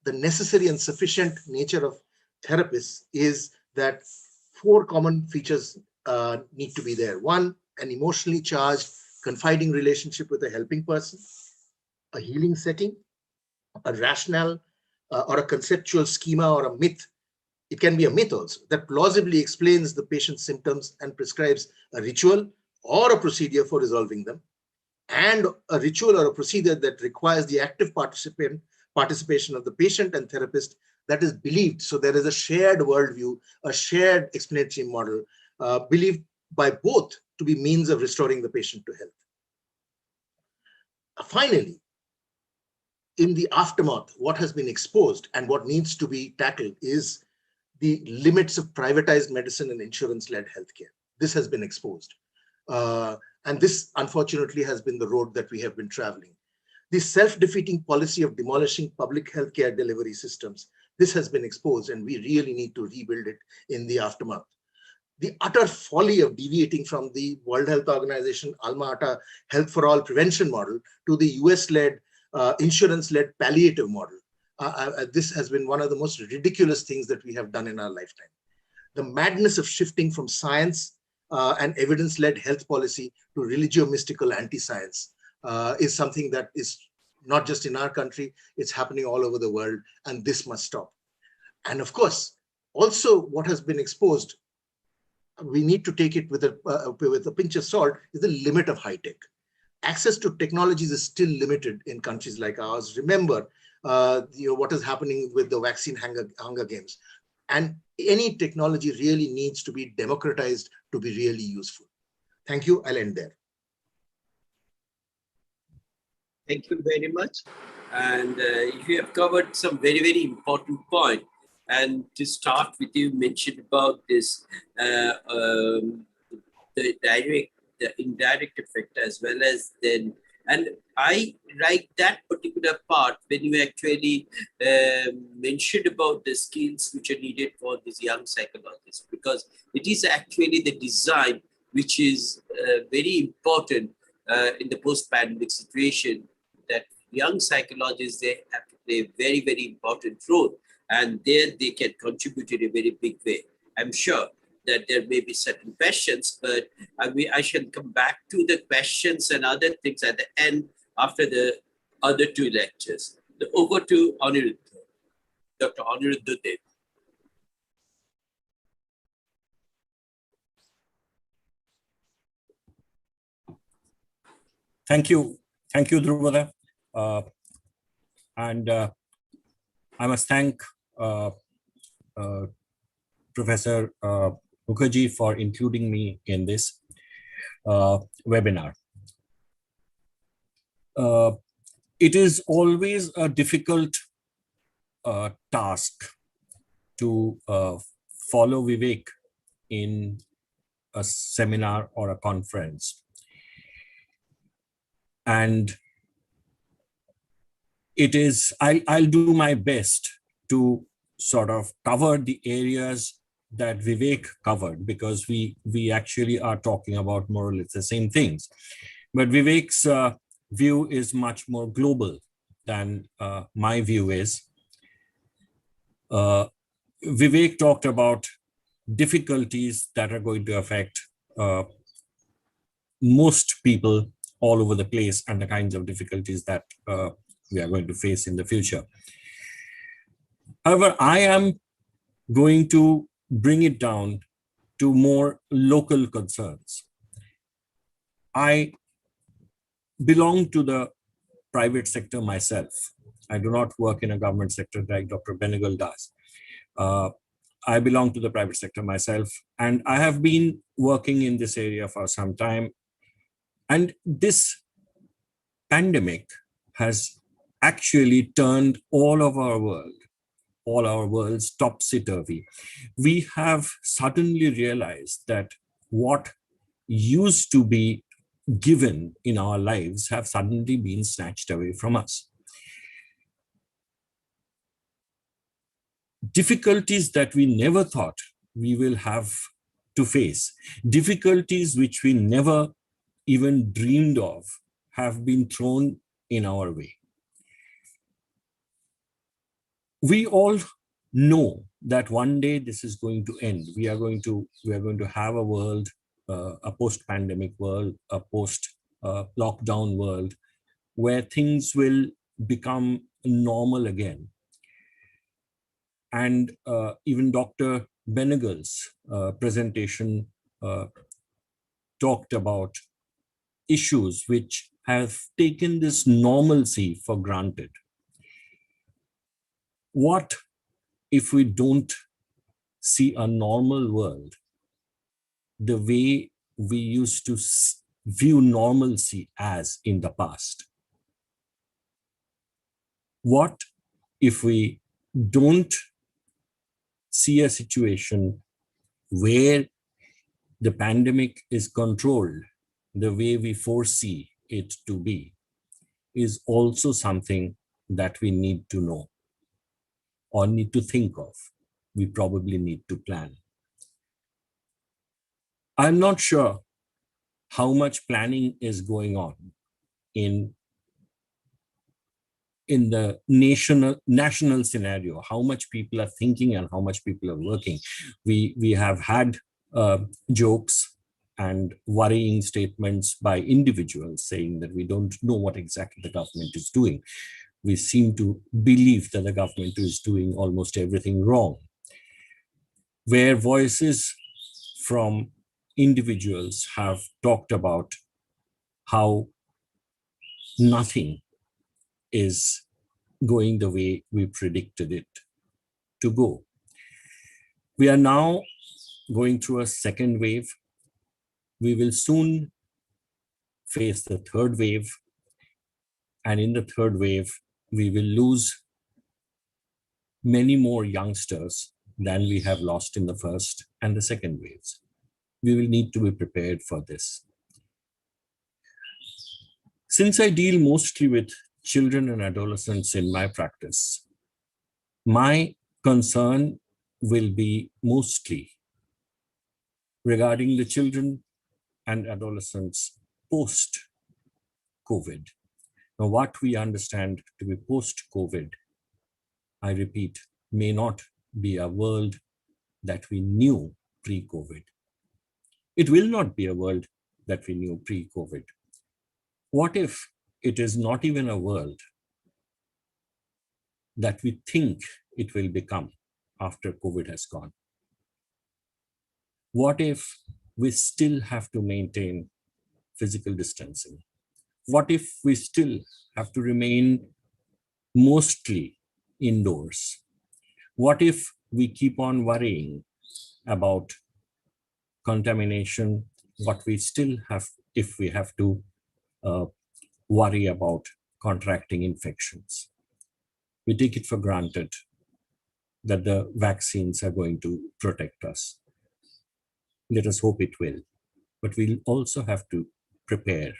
the necessary and sufficient nature of therapists is that 4 common features need to be there. 1, an emotionally charged, confiding relationship with a helping person, a healing setting, a rationale or a conceptual schema or a myth. It can be a myth also that plausibly explains the patient's symptoms and prescribes a ritual or a procedure for resolving them, and a ritual or a procedure that requires the active participation of the patient and therapist that is believed. So there is a shared worldview, a shared explanatory model, believed by both to be means of restoring the patient to health. Finally, in the aftermath, what has been exposed and what needs to be tackled is the limits of privatized medicine and insurance-led healthcare. This has been exposed. And this, unfortunately, has been the road that we have been traveling. The self-defeating policy of demolishing public healthcare delivery systems, this has been exposed, and we really need to rebuild it in the aftermath. The utter folly of deviating from the World Health Organization Alma Ata Health for All prevention model to the US-led, insurance-led palliative model. This has been one of the most ridiculous things that we have done in our lifetime. The madness of shifting from science and evidence-led health policy to religio-mystical anti-science is something that is not just in our country, it's happening all over the world, and this must stop. And of course, also what has been exposed, we need to take it with a pinch of salt, is the limit of high tech. Access to technologies is still limited in countries like ours. Remember, what is happening with the vaccine Hunger Games. And any technology really needs to be democratized to be really useful. Thank you. I'll end there. Thank you very much. And you have covered some very, very important point. And to start with, you mentioned about this, the indirect effect, as well as then, and I like that particular part when you actually mentioned about the skills which are needed for these young psychologists, because it is actually the design which is very important in the post-pandemic situation, that young psychologists, they have to play a very, very important role, and there they can contribute in a very big way. I'm sure that there may be certain questions, but I shall come back to the questions and other things at the end after the other 2 lectures. Over to Aniruddha, Dr. Aniruddha Dev. Thank you, Dhruvada. And I must thank Professor Mukherjee for including me in this webinar. It is always a difficult task to follow Vivek in a seminar or a conference. And it is, I'll do my best to sort of cover the areas that Vivek covered, because we actually are talking about more or less the same things. But Vivek's view is much more global than my view is. Vivek talked about difficulties that are going to affect most people all over the place, and the kinds of difficulties that we are going to face in the future. However, I am going to bring it down to more local concerns. I belong to the private sector myself. I do not work in a government sector like Dr. Benegal does. I belong to the private sector myself, and I have been working in this area for some time. And this pandemic has actually turned all of our world, all our worlds topsy-turvy. We have suddenly realized that what used to be given in our lives have suddenly been snatched away from us. Difficulties that we never thought we will have to face, difficulties which we never even dreamed of, have been thrown in our way. We all know that one day this is going to end. We are going to have a world, a post-pandemic world, a post-lockdown world, where things will become normal again. And even Dr. Benegal's presentation talked about issues which have taken this normalcy for granted. What if we don't see a normal world the way we used to view normalcy as in the past? What if we don't see a situation where the pandemic is controlled the way we foresee it to be? Is also something that we need to know or need to think of. We probably need to plan. I'm not sure how much planning is going on in the national scenario, how much people are thinking and how much people are working. We have had jokes and worrying statements by individuals saying that we don't know what exactly the government is doing. We seem to believe that the government is doing almost everything wrong. Where voices from individuals have talked about how nothing is going the way we predicted it to go. We are now going through a second wave. We will soon face the third wave. And in the third wave, we will lose many more youngsters than we have lost in the first and the second waves. We will need to be prepared for this. Since I deal mostly with children and adolescents in my practice, my concern will be mostly regarding the children and adolescents post-COVID. Now, what we understand to be post-COVID, I repeat, may not be a world that we knew pre-COVID. It will not be a world that we knew pre-COVID. What if it is not even a world that we think it will become after COVID has gone? What if we still have to maintain physical distancing? What if we still have to remain mostly indoors? What if we keep on worrying about contamination? What we still have, if we have to worry about contracting infections? We take it for granted that the vaccines are going to protect us. Let us hope it will, but we'll also have to prepare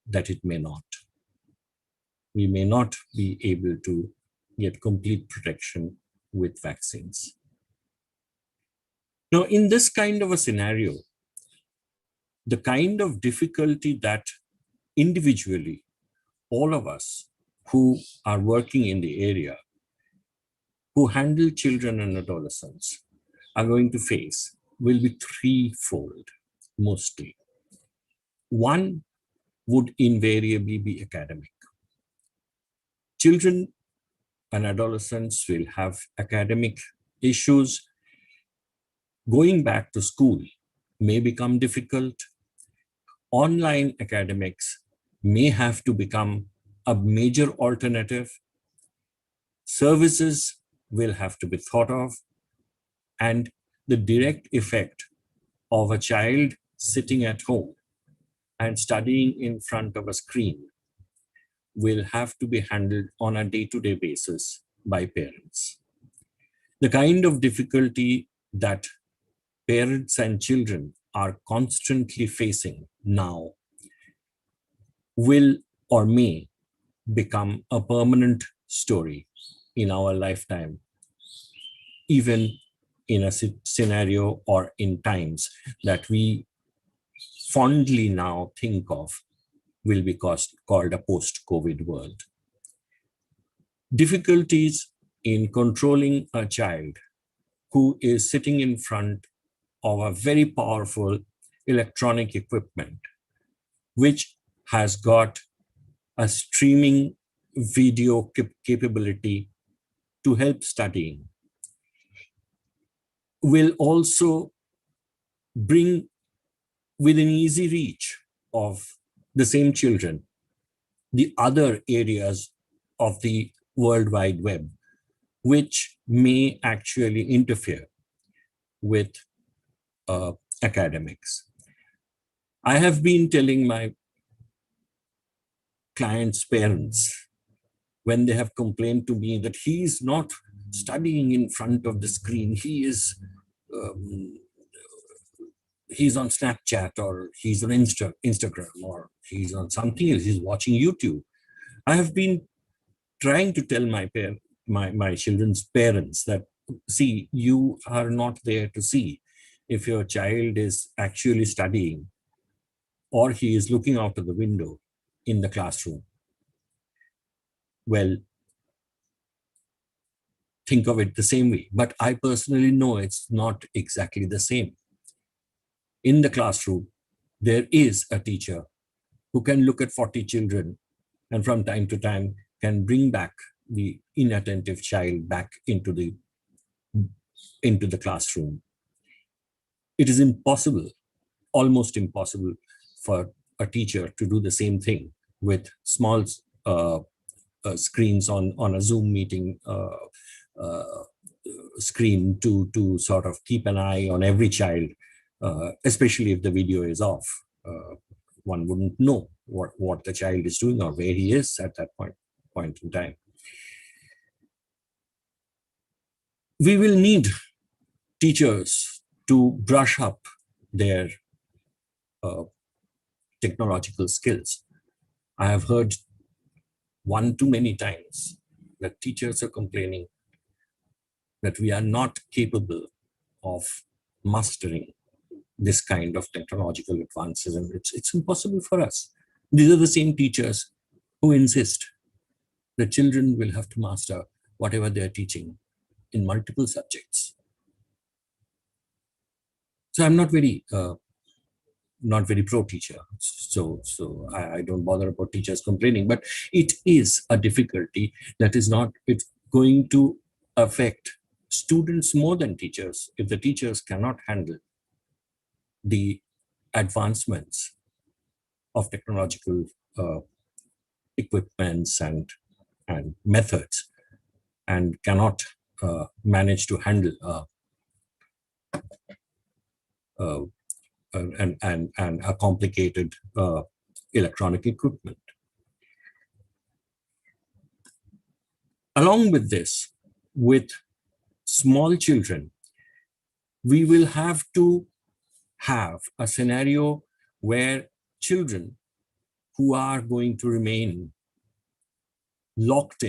that it may not. We may not be able to get complete protection with vaccines. Now, in this kind of a scenario, the kind of difficulty that individually all of us who are working in the area, who handle children and adolescents, are going to face will be threefold, mostly. One would invariably be academic. Children and adolescents will have academic issues. Going back to school may become difficult. Online academics may have to become a major alternative. Services will have to be thought of, and the direct effect of a child sitting at home and studying in front of a screen will have to be handled on a day-to-day basis by parents. The kind of difficulty that parents and children are constantly facing now will or may become a permanent story in our lifetime, even in a scenario or in times that we fondly now think of will be called a post-COVID world. Difficulties in controlling a child who is sitting in front of a very powerful electronic equipment, which has got a streaming video capability to help studying, will also bring within easy reach of the same children the other areas of the World Wide Web, which may actually interfere with academics. I have been telling my clients' parents when they have complained to me that he is not studying in front of the screen, he's on Snapchat, or he's on Instagram, or he's on something else, he's watching YouTube. I have been trying to tell my children's parents that, see, you are not there to see if your child is actually studying or he is looking out of the window in the classroom. Well, think of it the same way, but I personally know it's not exactly the same. In the classroom, there is a teacher who can look at 40 children and from time to time can bring back the inattentive child back into the classroom. It is impossible, almost impossible, for a teacher to do the same thing with small screens on a Zoom meeting screen to sort of keep an eye on every child, especially if the video is off. One wouldn't know what the child is doing or where he is at that point in time. We will need teachers to brush up their technological skills. I have heard one too many times that teachers are complaining that we are not capable of mastering this kind of technological advances, and it's impossible for us. These are the same teachers who insist that children will have to master whatever they're teaching in multiple subjects. So I'm not very pro-teacher, so I don't bother about teachers complaining, but it is a difficulty that is not, it's going to affect students more than teachers if the teachers cannot handle the advancements of technological equipments and methods, and cannot manage to handle and a complicated electronic equipment. Along with this, with small children, we will have to have a scenario where children who are going to remain locked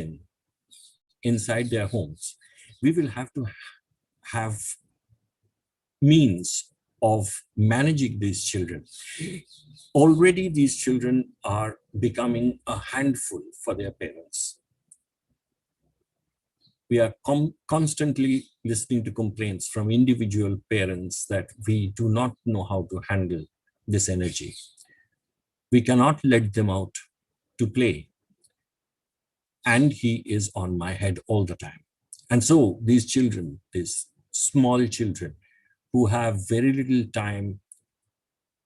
inside their homes, we will have to have means of managing these children. Already these children are becoming a handful for their parents. We are constantly listening to complaints from individual parents that we do not know how to handle this energy. We cannot let them out to play. And he is on my head all the time. And so these children, these small children who have very little time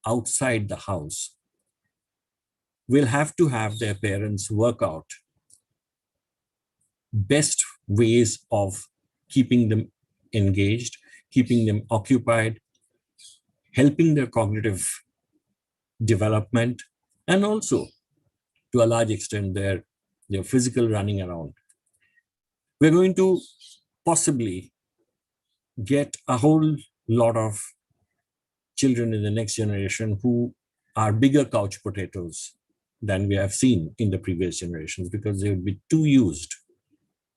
outside the house, will have to have their parents work out best ways of keeping them engaged, keeping them occupied, helping their cognitive development, and also to a large extent their physical running around. We're going to possibly get a whole lot of children in the next generation who are bigger couch potatoes than we have seen in the previous generations, because they would be too used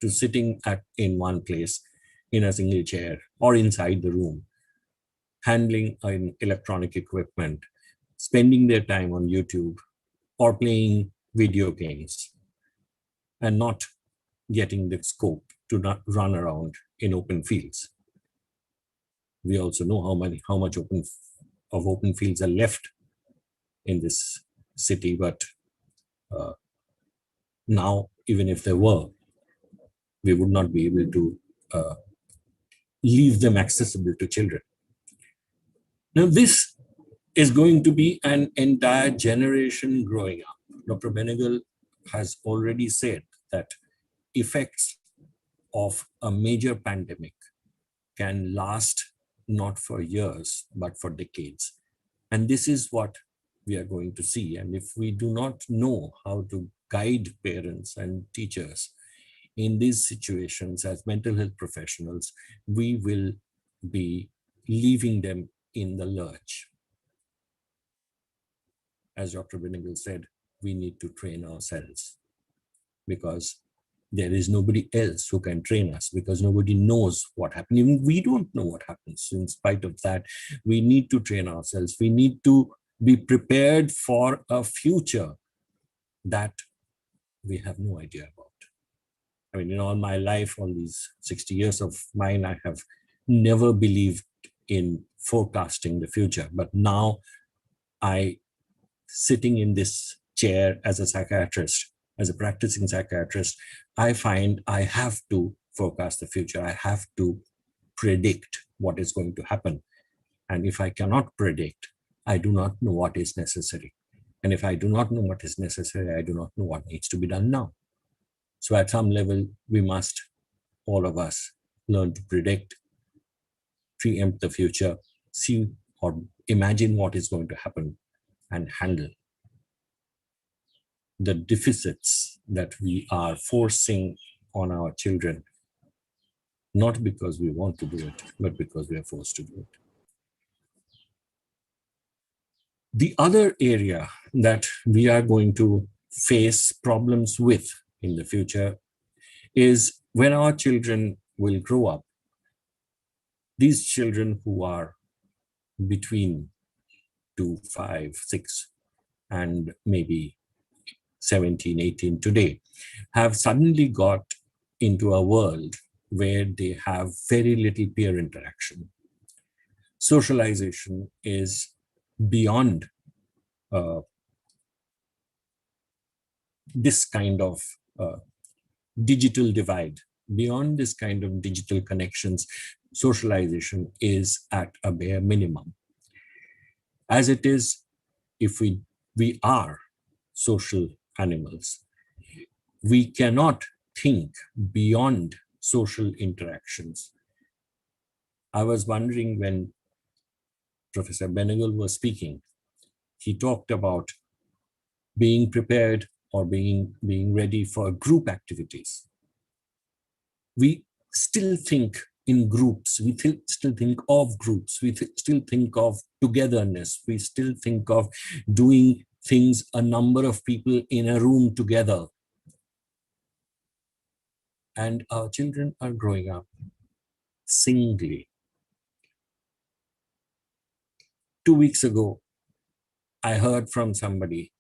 to sitting in one place in a single chair or inside the room, handling an electronic equipment, spending their time on YouTube or playing video games, and not getting the scope to not run around in open fields. We also know how much open fields are left in this city, but now, even if there were, we would not be able to leave them accessible to children. Now, this is going to be an entire generation growing up. Dr. Benegal has already said that effects of a major pandemic can last not for years, but for decades. And this is what we are going to see. And if we do not know how to guide parents and teachers in these situations as mental health professionals, we will be leaving them in the lurch. As Dr. Benegal said, we need to train ourselves, because there is nobody else who can train us, because nobody knows what happened. Even we don't know what happens. In spite of that, we need to train ourselves. We need to be prepared for a future that we have no idea about. I mean, in all my life, all these 60 years of mine, I have never believed in forecasting the future. But now, sitting in this chair as a psychiatrist, as a practicing psychiatrist, I find I have to forecast the future. I have to predict what is going to happen. And if I cannot predict, I do not know what is necessary. And if I do not know what is necessary, I do not know what needs to be done now. So at some level, we must, all of us, learn to predict, preempt the future, see or imagine what is going to happen, and handle the deficits that we are forcing on our children, not because we want to do it, but because we are forced to do it. The other area that we are going to face problems with in the future is when our children will grow up. These children who are between 2, 5, 6, and maybe 17, 18 today, have suddenly got into a world where they have very little peer interaction. Socialization is beyond this kind of digital divide, beyond this kind of digital connections. Socialization is at a bare minimum. As it is, if we We are social animals. We cannot think beyond social interactions. I was wondering when Professor Benegal was speaking, he talked about being prepared or being ready for group activities. We still think in groups, we still think of groups, we still think of togetherness, we still think of doing things a number of people in a room together. And our children are growing up singly. 2 weeks ago, I heard from somebody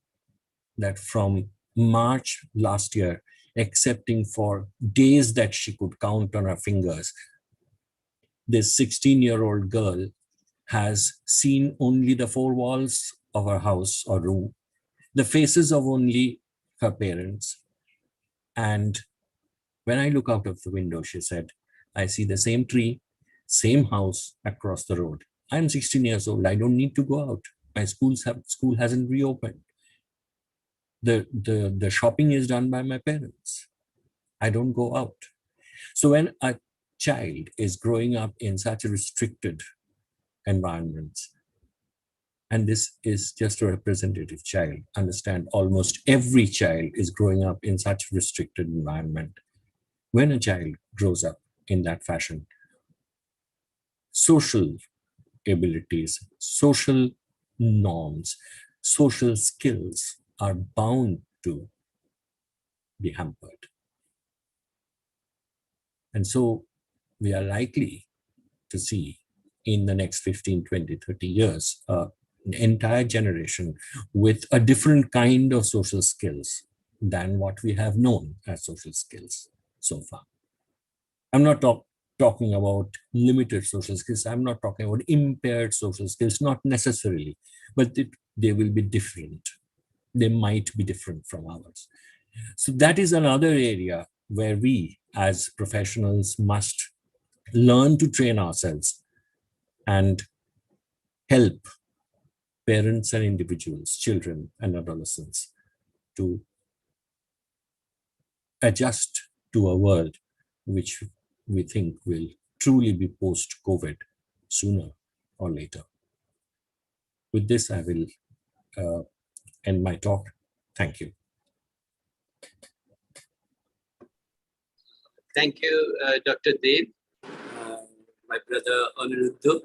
that from March last year, excepting for days that she could count on her fingers, this 16-year-old girl has seen only the four walls of her house or room, the faces of only her parents. And when I look out of the window, she said, I see the same tree, same house across the road. I'm 16 years old. I don't need to go out. My school hasn't reopened. The shopping is done by my parents. I don't go out. So when a child is growing up in such a restricted environment, and this is just a representative child, understand almost every child is growing up in such restricted environment. When a child grows up in that fashion, social abilities, social norms, social skills are bound to be hampered. And so we are likely to see in the next 15, 20, 30 years, an entire generation with a different kind of social skills than what we have known as social skills so far. I'm not talking about limited social skills. I'm not talking about impaired social skills, not necessarily, but they will be different. They might be different from ours. So that is another area where we as professionals must learn to train ourselves and help parents and individuals, children and adolescents to adjust to a world which we think will truly be post-COVID sooner or later. With this, I will end my talk. Thank you. Thank you, Dr. Dev, my brother Aniruddha.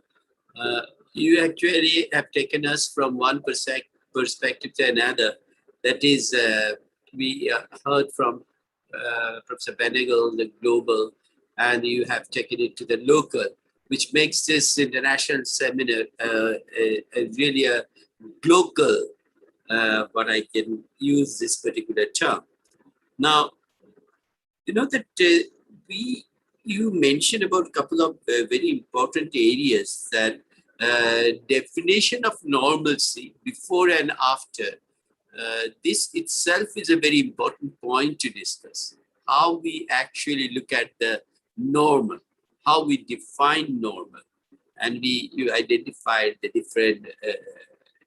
You actually have taken us from one perspective to another. That is, we heard from Professor Benegal, the global, and you have taken it to the local, which makes this international seminar really a global, but I can use this particular term. Now, you know that you mentioned about a couple of very important areas, that definition of normalcy before and after. This itself is a very important point to discuss. How we actually look at the normal, how we define normal. And you identified the different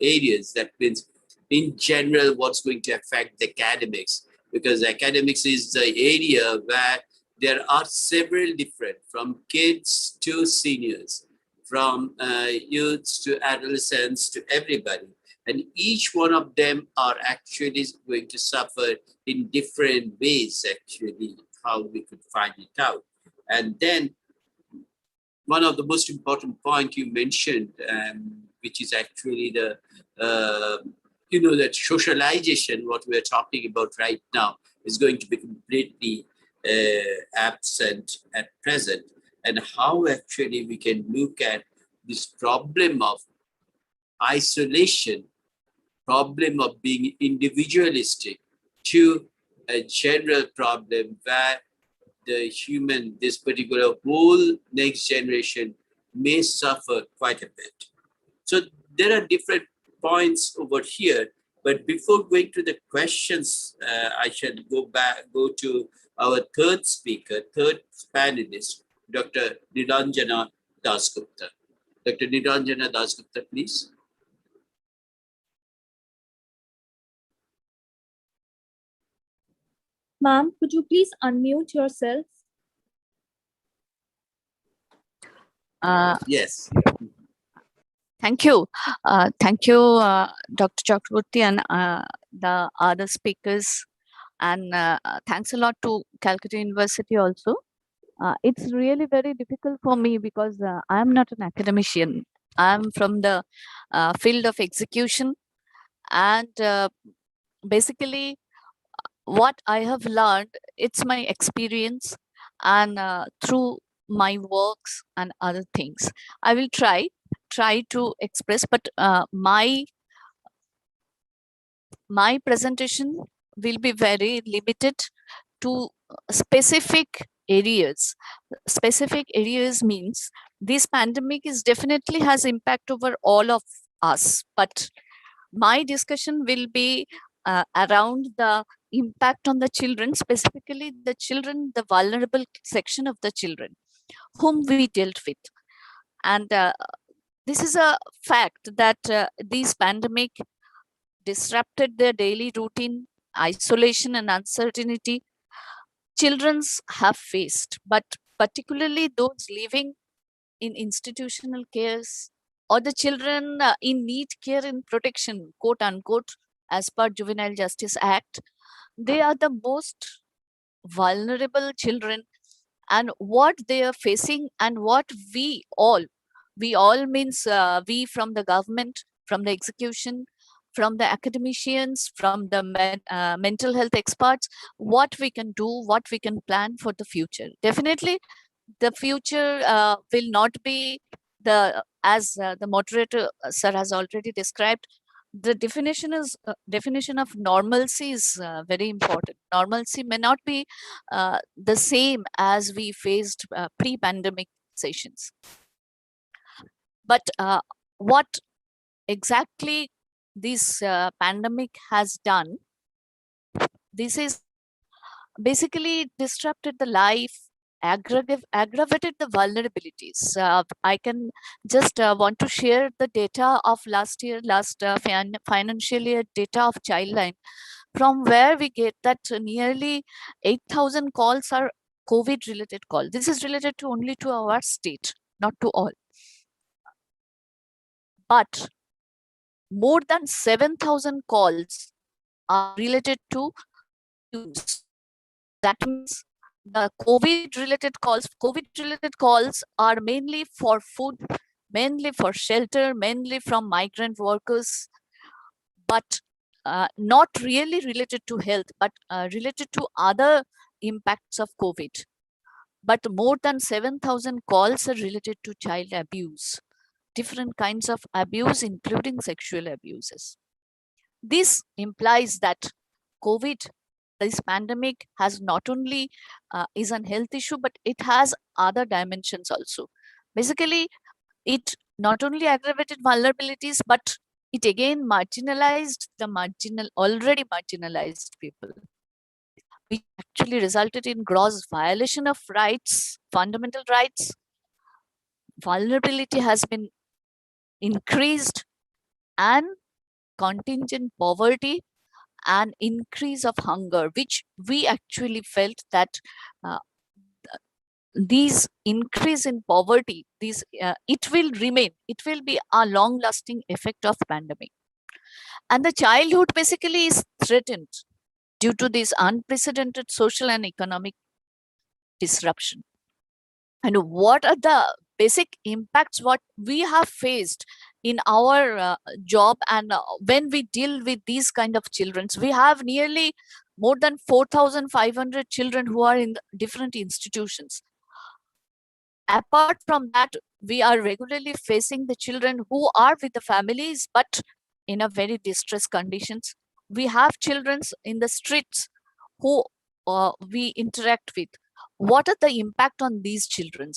areas. That means, in general, what's going to affect the academics, because academics is the area where there are several different, from kids to seniors, from youths to adolescents to everybody. And each one of them are actually going to suffer in different ways, actually, how we could find it out. And then one of the most important points you mentioned, which is actually the, that socialization, what we're talking about right now, is going to be completely absent at present. And how actually we can look at this problem of isolation, problem of being individualistic, to a general problem where the human, this particular whole next generation, may suffer quite a bit. So there are different points over here, but before going to the questions, I shall go to our third speaker, third panelist, Dr. Niranjana Dasgupta. Dr. Niranjana Dasgupta, please. Ma'am, could you please unmute yourself? Yes. Thank you. Thank you, Dr. Chakraborty and the other speakers. And thanks a lot to Calcutta University also. It's really very difficult for me because I am not an academician. I'm from the field of execution. And basically, what I have learned, it's my experience and through my works and other things. I will try to express, but my presentation will be very limited to specific areas. Specific areas means this pandemic is definitely has impact over all of us, but my discussion will be around the impact on the children, specifically the children, the vulnerable section of the children whom we dealt with. And this is a fact that this pandemic disrupted their daily routine, isolation and uncertainty children's have faced, but particularly those living in institutional cares or the children in need care and protection, quote unquote, as per Juvenile Justice Act, they are the most vulnerable children, and what they are facing and what we all means we from the government, from the execution, from the academicians, from the mental health experts, what we can do, what we can plan for the future. Definitely the future will not be the as the moderator sir has already described. The definition of normalcy is very important. Normalcy may not be the same as we faced pre-pandemic sessions, but what exactly this pandemic has done, this is basically disrupted the life, aggravated the vulnerabilities. I can just want to share the data of last financial year data of Childline, from where we get that nearly 8,000 calls are COVID related calls. This is related to only to our state, not to all. But more than 7,000 calls are related to abuse. That means the COVID-related calls are mainly for food, mainly for shelter, mainly from migrant workers, but not really related to health, but related to other impacts of COVID. But more than 7,000 calls are related to child abuse, different kinds of abuse, including sexual abuses. This implies that COVID, this pandemic, has not only is an health issue, but it has other dimensions also. Basically, it not only aggravated vulnerabilities, but it again marginalized the already marginalized people, which actually resulted in gross violation of rights, fundamental rights. Vulnerability has been increased, and contingent poverty and increase of hunger, which we actually felt that these increase in poverty, it will remain, it will be a long lasting effect of pandemic. And the childhood basically is threatened due to this unprecedented social and economic disruption. And what are the basic impacts what we have faced in our job, and when we deal with these kind of children? We have nearly more than 4,500 children who are in different institutions. Apart from that, we are regularly facing the children who are with the families but in a very distressed conditions. We have children in the streets who we interact with. What are the impact on these children?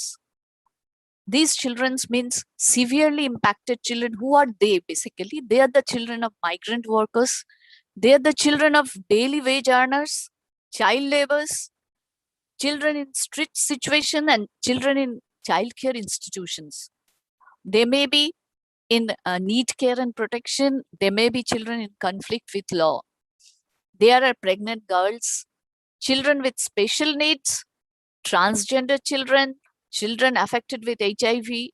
These children means severely impacted children. Who are they? Basically, they are the children of migrant workers. They are the children of daily wage earners, child laborers, children in street situation, and children in childcare institutions. They may be in need care and protection. They may be children in conflict with law. There are pregnant girls. children with special needs, transgender children, children affected with HIV,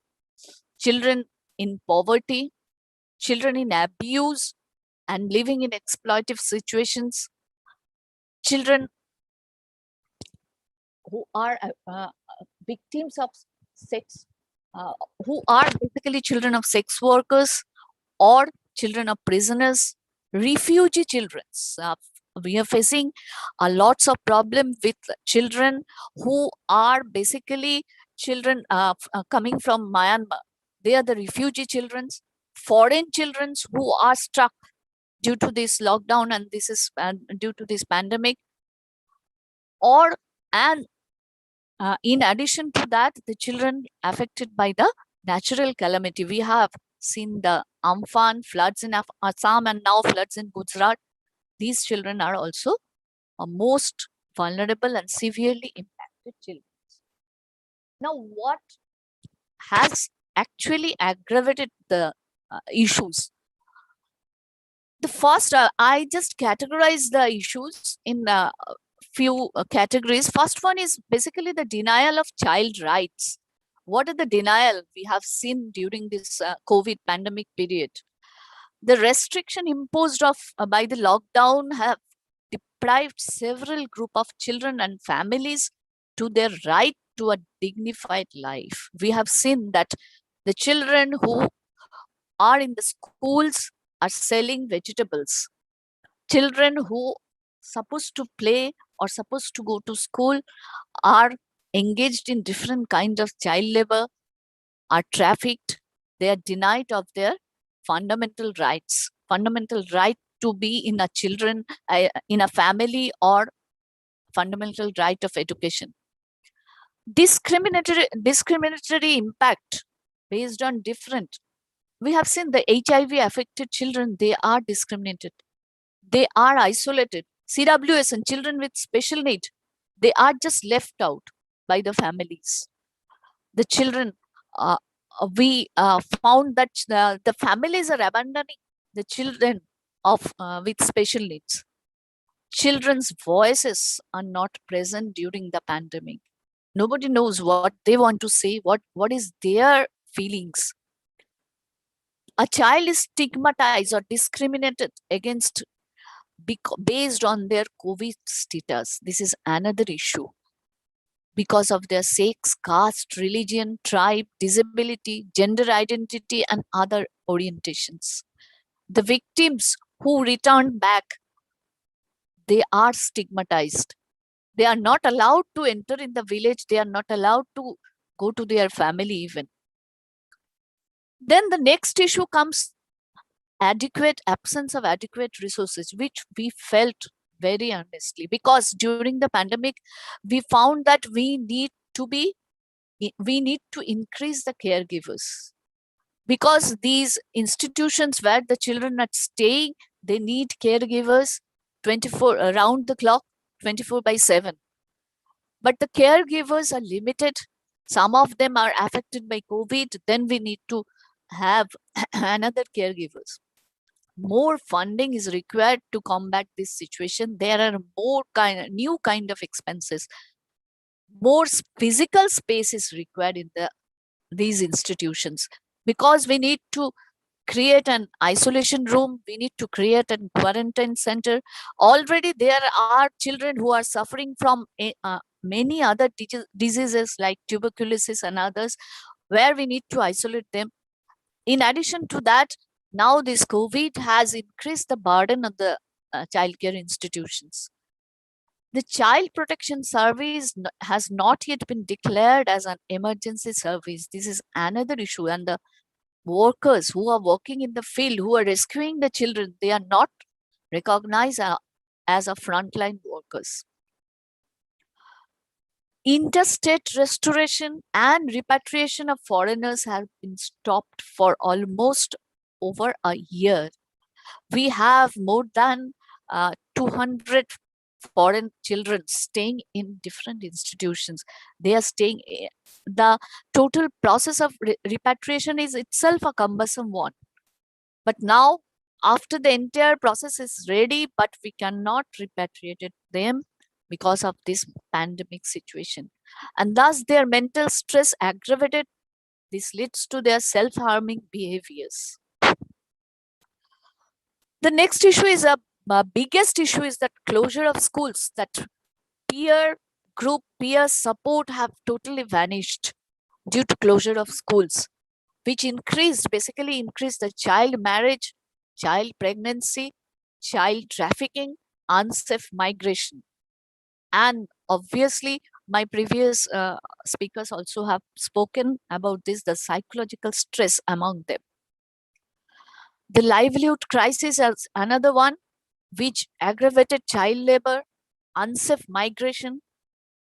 children in poverty, children in abuse and living in exploitative situations, children who are victims of sex, who are basically children of sex workers or children of prisoners, refugee children. We are facing a lots of problem with children who are basically children coming from Myanmar. They are the refugee children, foreign children who are stuck due to this lockdown and this is due to this pandemic. And in addition to that, the children affected by the natural calamity. We have seen the Amphan floods in Assam and now floods in Gujarat. These children are also most vulnerable and severely impacted children. Now, what has actually aggravated the issues? The first, I just categorize the issues in few categories. First one is basically the denial of child rights. What are the denial we have seen during this COVID pandemic period? The restriction imposed by the lockdown have deprived several group of children and families to their right to a dignified life. We have seen that the children who are in the schools are selling vegetables. Children who supposed to play or supposed to go to school are engaged in different kinds of child labor, are trafficked. They are denied of their fundamental rights, fundamental right to be in a children, in a family, or fundamental right of education. Discriminatory impact based on different. We have seen the HIV affected children, they are discriminated. They are isolated. CWS and children with special need, they are just left out by the families. The children, we found that the families are abandoning the children of with special needs. Children's voices are not present during the pandemic. Nobody knows what they want to say, what is their feelings. A child is stigmatized or discriminated against based on their COVID status. This is another issue. Because of their sex, caste, religion, tribe, disability, gender identity, and other orientations. The victims who returned back, they are stigmatized. They are not allowed to enter in the village. They are not allowed to go to their family even. Then the next issue comes absence of adequate resources, which we felt very honestly, because during the pandemic, we found that we need to increase the caregivers, because these institutions where the children are staying, they need caregivers 24 around the clock, 24/7. But the caregivers are limited. Some of them are affected by COVID. Then we need to have another caregivers. More funding is required to combat this situation. There are more new kind of expenses. More physical space is required in these institutions, because we need to create an isolation room. We need to create a quarantine center. Already there are children who are suffering from many other diseases like tuberculosis and others, where we need to isolate them. In addition to that, now this COVID has increased the burden of the childcare institutions. The Child Protection Service has not yet been declared as an emergency service. This is another issue. And the workers who are working in the field, who are rescuing the children, they are not recognized as a frontline workers. Interstate restoration and repatriation of foreigners have been stopped for almost over a year. We have more than 200 foreign children staying in different institutions. They are staying. The total process of repatriation is itself a cumbersome one. But now, after the entire process is ready, but we cannot repatriate them because of this pandemic situation. And thus their mental stress aggravated. This leads to their self-harming behaviors. The next issue is biggest issue is that closure of schools, that peer group, peer support have totally vanished due to closure of schools, which basically increased the child marriage, child pregnancy, child trafficking, unsafe migration. And obviously, my previous speakers also have spoken about this, the psychological stress among them. The livelihood crisis is another one, which aggravated child labor, unsafe migration,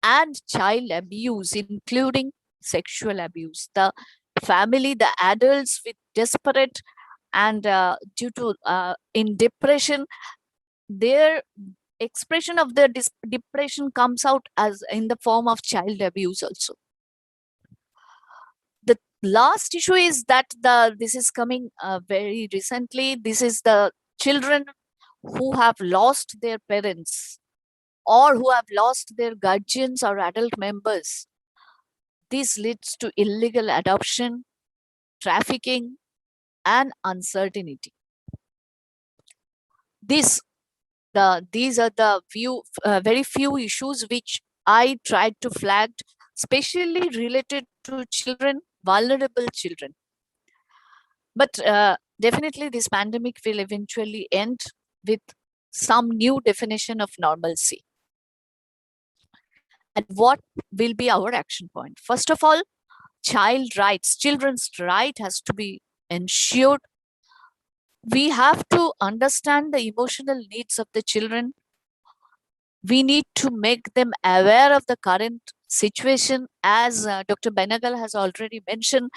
and child abuse, including sexual abuse. The family, the adults with desperate and due to in depression, their expression of their depression comes out as in the form of child abuse also. The last issue is that this is coming very recently. This is the children who have lost their parents or who have lost their guardians or adult members. This leads to illegal adoption, trafficking, and uncertainty. These are the very few issues which I tried to flag, especially related to children, vulnerable children. But definitely this pandemic will eventually end with some new definition of normalcy. And what will be our action point? First of all, child rights, children's right has to be ensured. We have to understand the emotional needs of the children. We need to make them aware of the current situation. As Dr. Benagal has already mentioned,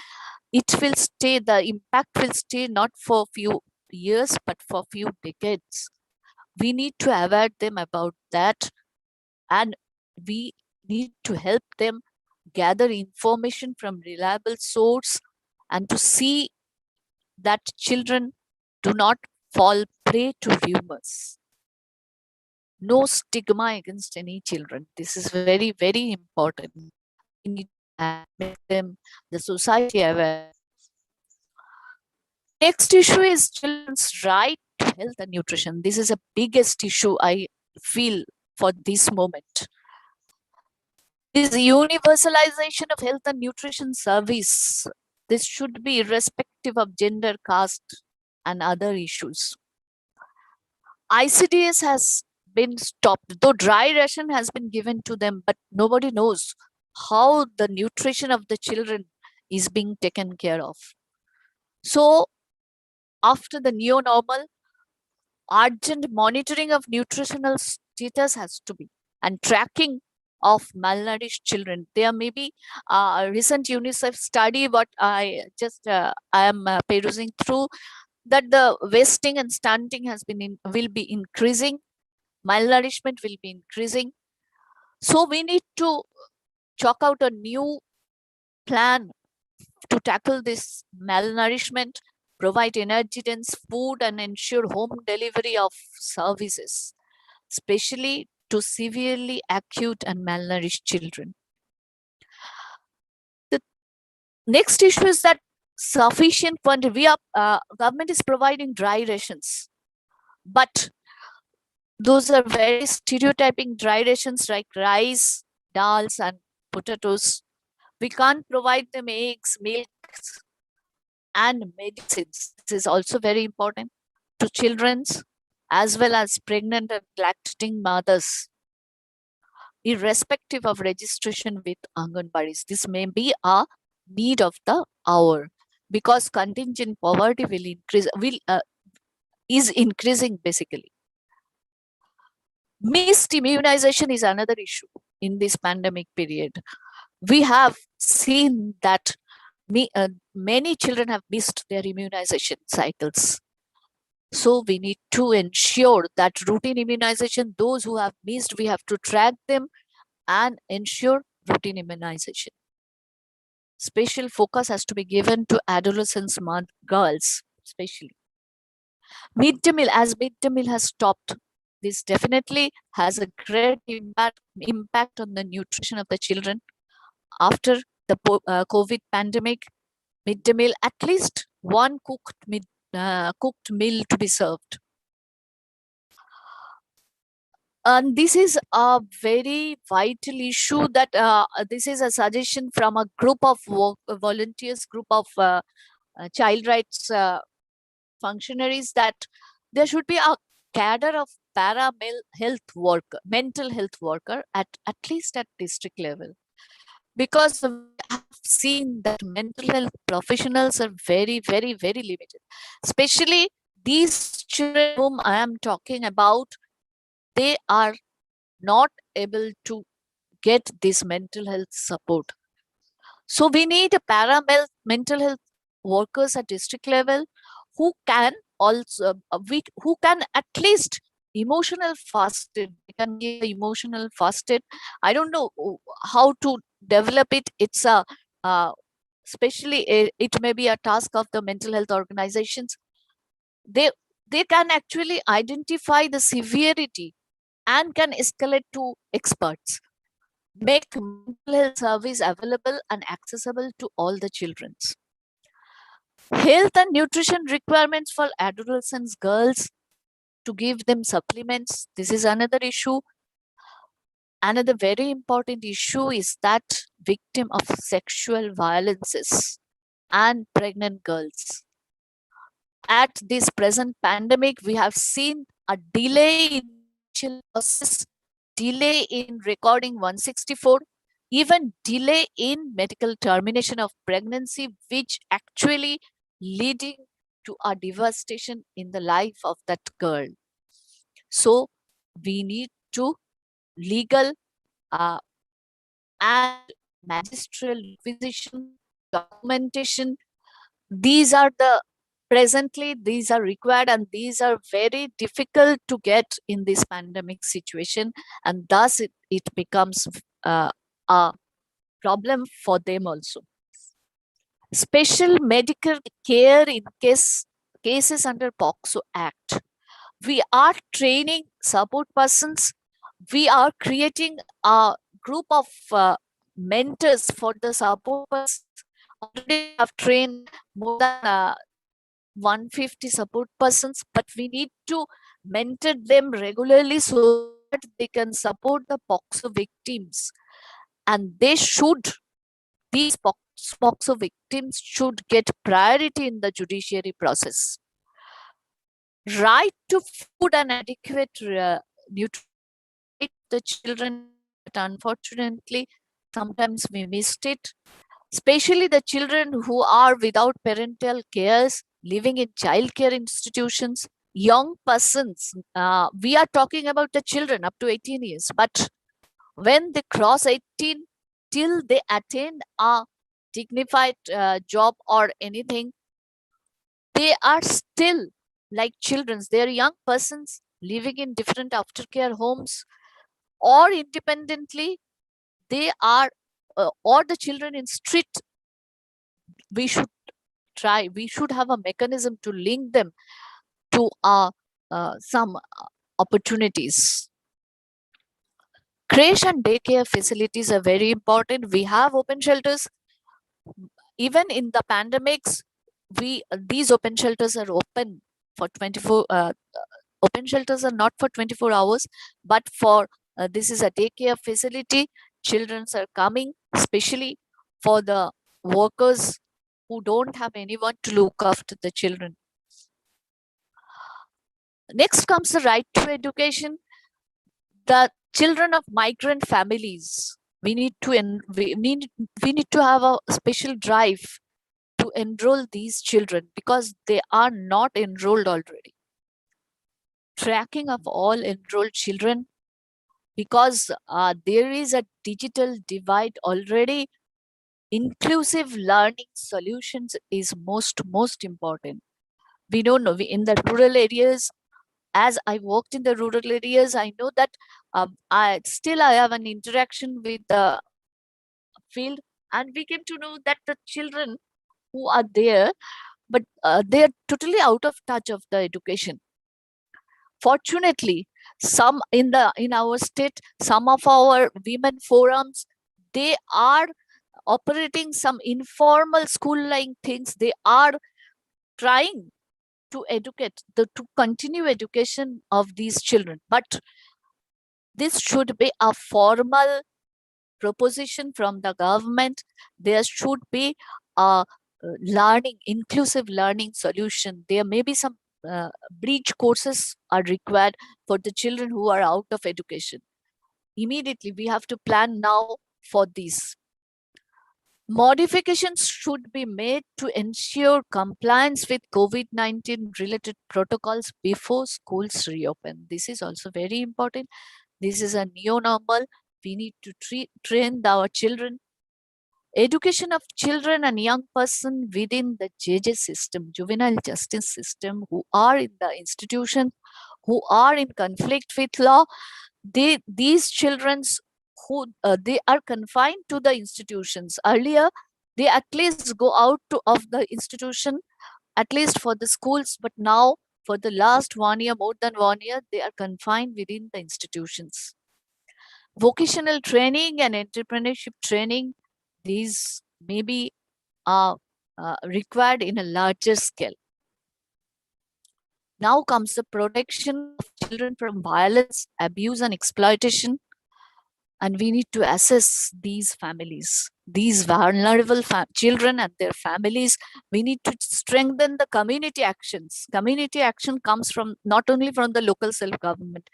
it will stay, the impact will stay not for few years, but for few decades. We need to aware them about that, and we need to help them gather information from reliable source and to see that children do not fall prey to rumors. No stigma against any children. This is very, very important. We need to make them, the society aware. Next issue is children's right to health and nutrition. This is the biggest issue I feel for this moment. This universalization of health and nutrition service, this should be irrespective of gender, caste, and other issues. ICDS has been stopped, though dry ration has been given to them, but nobody knows how the nutrition of the children is being taken care of. So after the neo-normal, urgent monitoring of nutritional status has to be, and tracking of malnourished children. There may be a recent UNICEF study, what I just I am perusing through, that the wasting and stunting has been will be increasing, malnourishment will be increasing. So we need to chalk out a new plan to tackle this malnourishment, provide energy-dense food, and ensure home delivery of services, especially to severely acute and malnourished children. The next issue is that sufficient quantity. Government is providing dry rations, but those are very stereotyping dry rations like rice, dals, and potatoes. We can't provide them eggs, milk, and medicines. This is also very important to children as well as pregnant and lactating mothers, irrespective of registration with Anganwadis. This may be a need of the hour because contingent poverty will increase, is increasing basically. Missed immunization is another issue in this pandemic period. We have seen that many children have missed their immunization cycles. So we need to ensure that routine immunization, those who have missed, we have to track them and ensure routine immunization. Special focus has to be given to adolescents, girls, especially. Mid-day meal, as mid-day meal has stopped, this definitely has a great impact on the nutrition of the children. After the COVID pandemic, midday meal, at least one cooked meal to be served. And this is a very vital issue that this is a suggestion from a group of volunteers, group of child rights functionaries, that there should be a cadre of mental health worker at least at district level, because we have seen that mental health professionals are very, very, very limited. Especially these children whom I am talking about, they are not able to get this mental health support. So we need a mental health workers at district level who can also who can at least emotional first aid. They can give emotional first aid. I don't know how to develop it. It's a especially it may be a task of the mental health organizations. They can actually identify the severity and can escalate to experts, make mental health service available and accessible to all the children. Health and nutrition requirements for adolescents, girls, to give them supplements. This is another issue. Another very important issue is that victim of sexual violences and pregnant girls. At this present pandemic, we have seen a delay in process, delay in recording 164, even delay in medical termination of pregnancy, which actually leading to a devastation in the life of that girl. So we need to legal and magistral requisition, documentation. These are these are required, and these are very difficult to get in this pandemic situation, and thus it becomes a problem for them also. Special medical care in cases under POCSO Act. We are training support persons. We are creating a group of mentors for the support persons. Already have trained more than 150 support persons, but we need to mentor them regularly so that they can support the POCSO victims. And these POCSO victims should get priority in the judiciary process. Right to food and adequate nutrition, the children, but unfortunately, sometimes we missed it. Especially the children who are without parental cares, living in childcare institutions, young persons. We are talking about the children up to 18 years, but when they cross 18, till they attain a dignified job or anything, they are still like children. They are young persons living in different aftercare homes or independently. They are, or the children in street. We should have a mechanism to link them to some opportunities. Creche and daycare facilities are very important. We have open shelters. Even in the pandemics, these open shelters are open for 24. Open shelters are not for 24 hours, but for this is a daycare facility. Children are coming, especially for the workers who don't have anyone to look after the children. Next comes the right to education. The children of migrant families, we need to have a special drive to enroll these children because they are not enrolled already. Tracking of all enrolled children, because there is a digital divide already. Inclusive learning solutions is most important. We don't know, in the rural areas, as I worked in the rural areas, I know that I have an interaction with the field, and we came to know that the children who are there, but they are totally out of touch of the education. Fortunately, Some in our state, some of our women forums, they are operating some informal school-like things. They are trying to educate, to continue education of these children. But this should be a formal proposition from the government. There should be a inclusive learning solution. There may be some bridge courses are required for the children who are out of education. Immediately, we have to plan now for these. Modifications should be made to ensure compliance with COVID-19 related protocols before schools reopen. This is also very important. This is a new normal. We need to train our children. Education of children and young person within the JJ system, juvenile justice system, who are in the institution, who are in conflict with law, these children's who they are confined to the institutions. Earlier, they at least go out of the institution, at least for the schools, but now for the last 1 year, more than 1 year, they are confined within the institutions. Vocational training and entrepreneurship training, these may be required in a larger scale. Now comes the protection of children from violence, abuse, and exploitation. And we need to assess these families, these vulnerable children and their families. We need to strengthen the community actions. Community action comes from not only from the local self-government,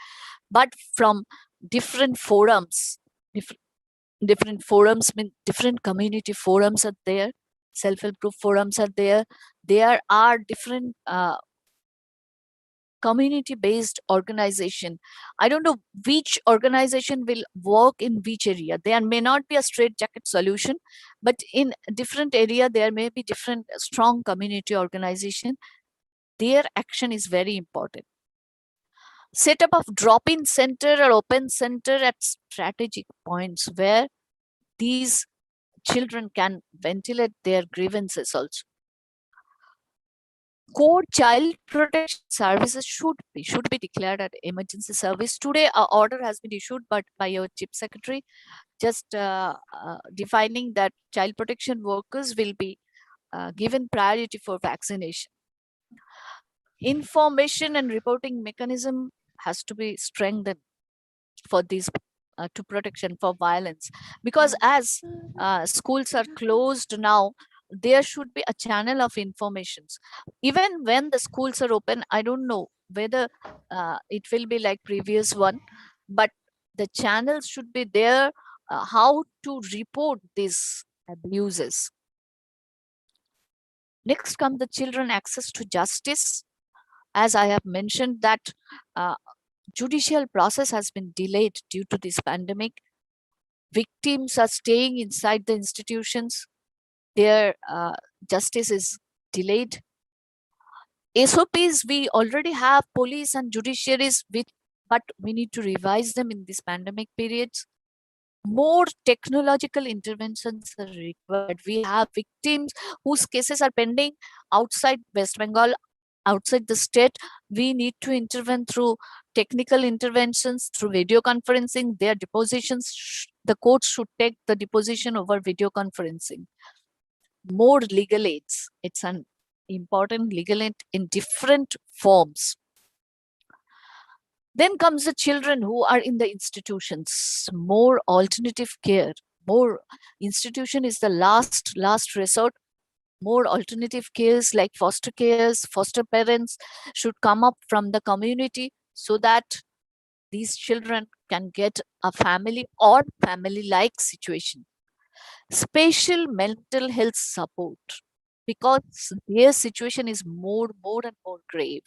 but from different forums. Different forums mean different community forums are there. Self-help forums are there. There are different community-based organization. I don't know which organization will work in which area. There may not be a straight jacket solution, but in different area, there may be different strong community organization. Their action is very important. Setup of drop-in center or open center at strategic points where these children can ventilate their grievances also. Core child protection services should be declared an emergency service. Today, an order has been issued by your Chief Secretary, just defining that child protection workers will be given priority for vaccination. Information and reporting mechanism has to be strengthened for these to protection for violence, because as schools are closed now, there should be a channel of informations. Even when the schools are open, I don't know whether it will be like previous one, but the channels should be there, how to report these abuses. Next comes the children access to justice. As I have mentioned that judicial process has been delayed due to this pandemic. Victims are staying inside the institutions. Their justice is delayed. SOPs, we already have police and judiciaries, but we need to revise them in this pandemic periods. More technological interventions are required. We have victims whose cases are pending outside West Bengal, outside the state. We need to intervene through technical interventions, through video conferencing. Their depositions, the courts should take the deposition over video conferencing. More legal aids. It's an important legal aid in different forms. Then comes the children who are in the institutions. More alternative care. More institution is the last resort. More alternative cares like foster cares, foster parents should come up from the community so that these children can get a family or family-like situation. Special mental health support, because their situation is more and more grave.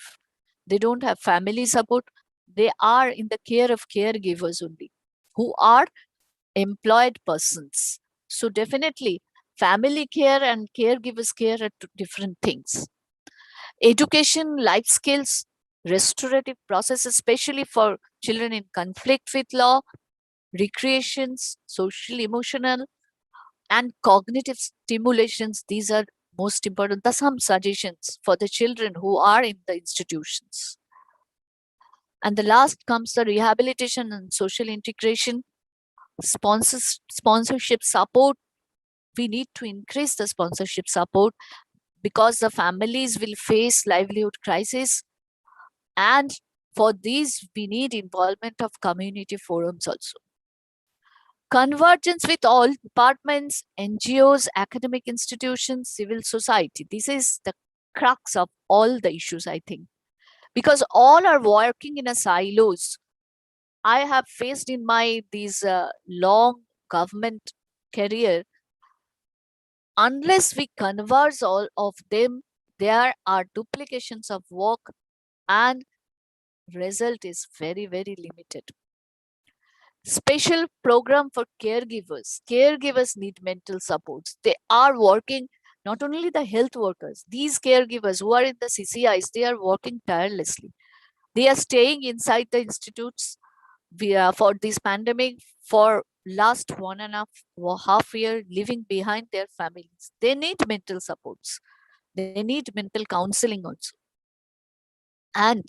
They don't have family support. They are in the care of caregivers only, who are employed persons. So definitely, family care and caregivers care are two different things. Education, life skills, restorative process, especially for children in conflict with law, recreations, social, emotional, and cognitive stimulations. These are most important. There's some suggestions for the children who are in the institutions. And the last comes the rehabilitation and social integration, sponsorship support. We need to increase the sponsorship support because the families will face livelihood crisis. And for these, we need involvement of community forums also. Convergence with all departments, NGOs, academic institutions, civil society. This is the crux of all the issues, I think, because all are working in a silos. I have faced in my these long government career, unless we converge all of them, there are duplications of work and result is very, very limited. Special program for caregivers. Caregivers need mental supports. They are working, not only the health workers, these caregivers who are in the CCIs, they are working tirelessly. They are staying inside the institutes for this pandemic for last 1.5 year, living behind their families. They need mental supports. They need mental counseling also. And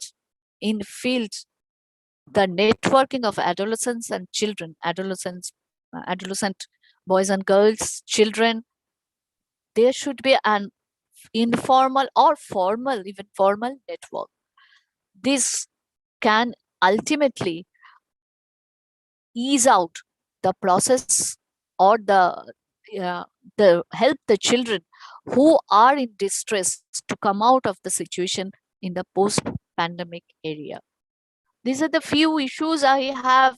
in fields, the networking of adolescents and children, adolescent boys and girls, children, there should be an informal or formal, even formal network. This can ultimately ease out the process or the help the children who are in distress to come out of the situation in the post-pandemic area. These are the few issues I have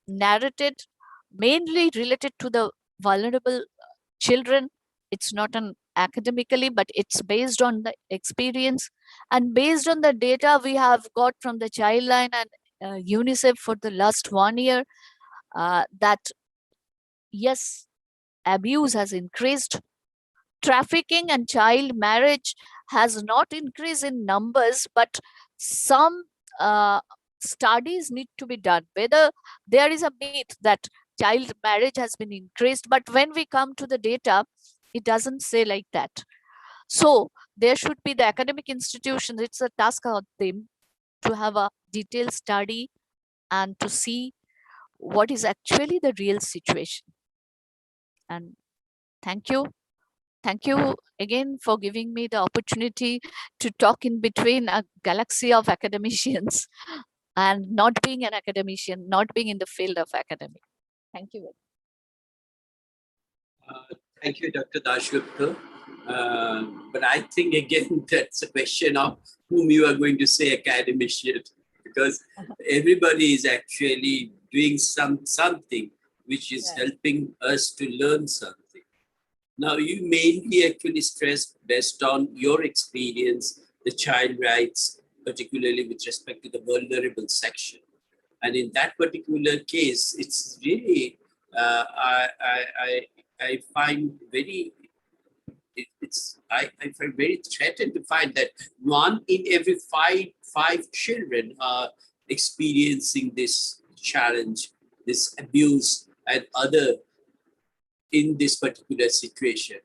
narrated, mainly related to the vulnerable children. It's not an academically, but it's based on the experience and based on the data we have got from the Childline and UNICEF for the last 1 year, that yes, abuse has increased. Trafficking and child marriage has not increased in numbers, but some studies need to be done. Whether there is a myth that child marriage has been increased, but when we come to the data, it doesn't say like that. So there should be the academic institutions, it's a task of them to have a detailed study and to see what is actually the real situation. And thank you. Thank you again for giving me the opportunity to talk in between a galaxy of academicians and not being an academician, not being in the field of academic. Thank you. Thank you, Dr. Dashgupta. But I think, again, that's a question of whom you are going to say academician, because everybody is actually doing something which is helping us to learn something. Now, you mainly actually stressed, based on your experience, the child rights, particularly with respect to the vulnerable section. And in that particular case, it's really, I find very, I find very threatened to find that 1 in every five children are experiencing this challenge, this abuse and other in this particular situation.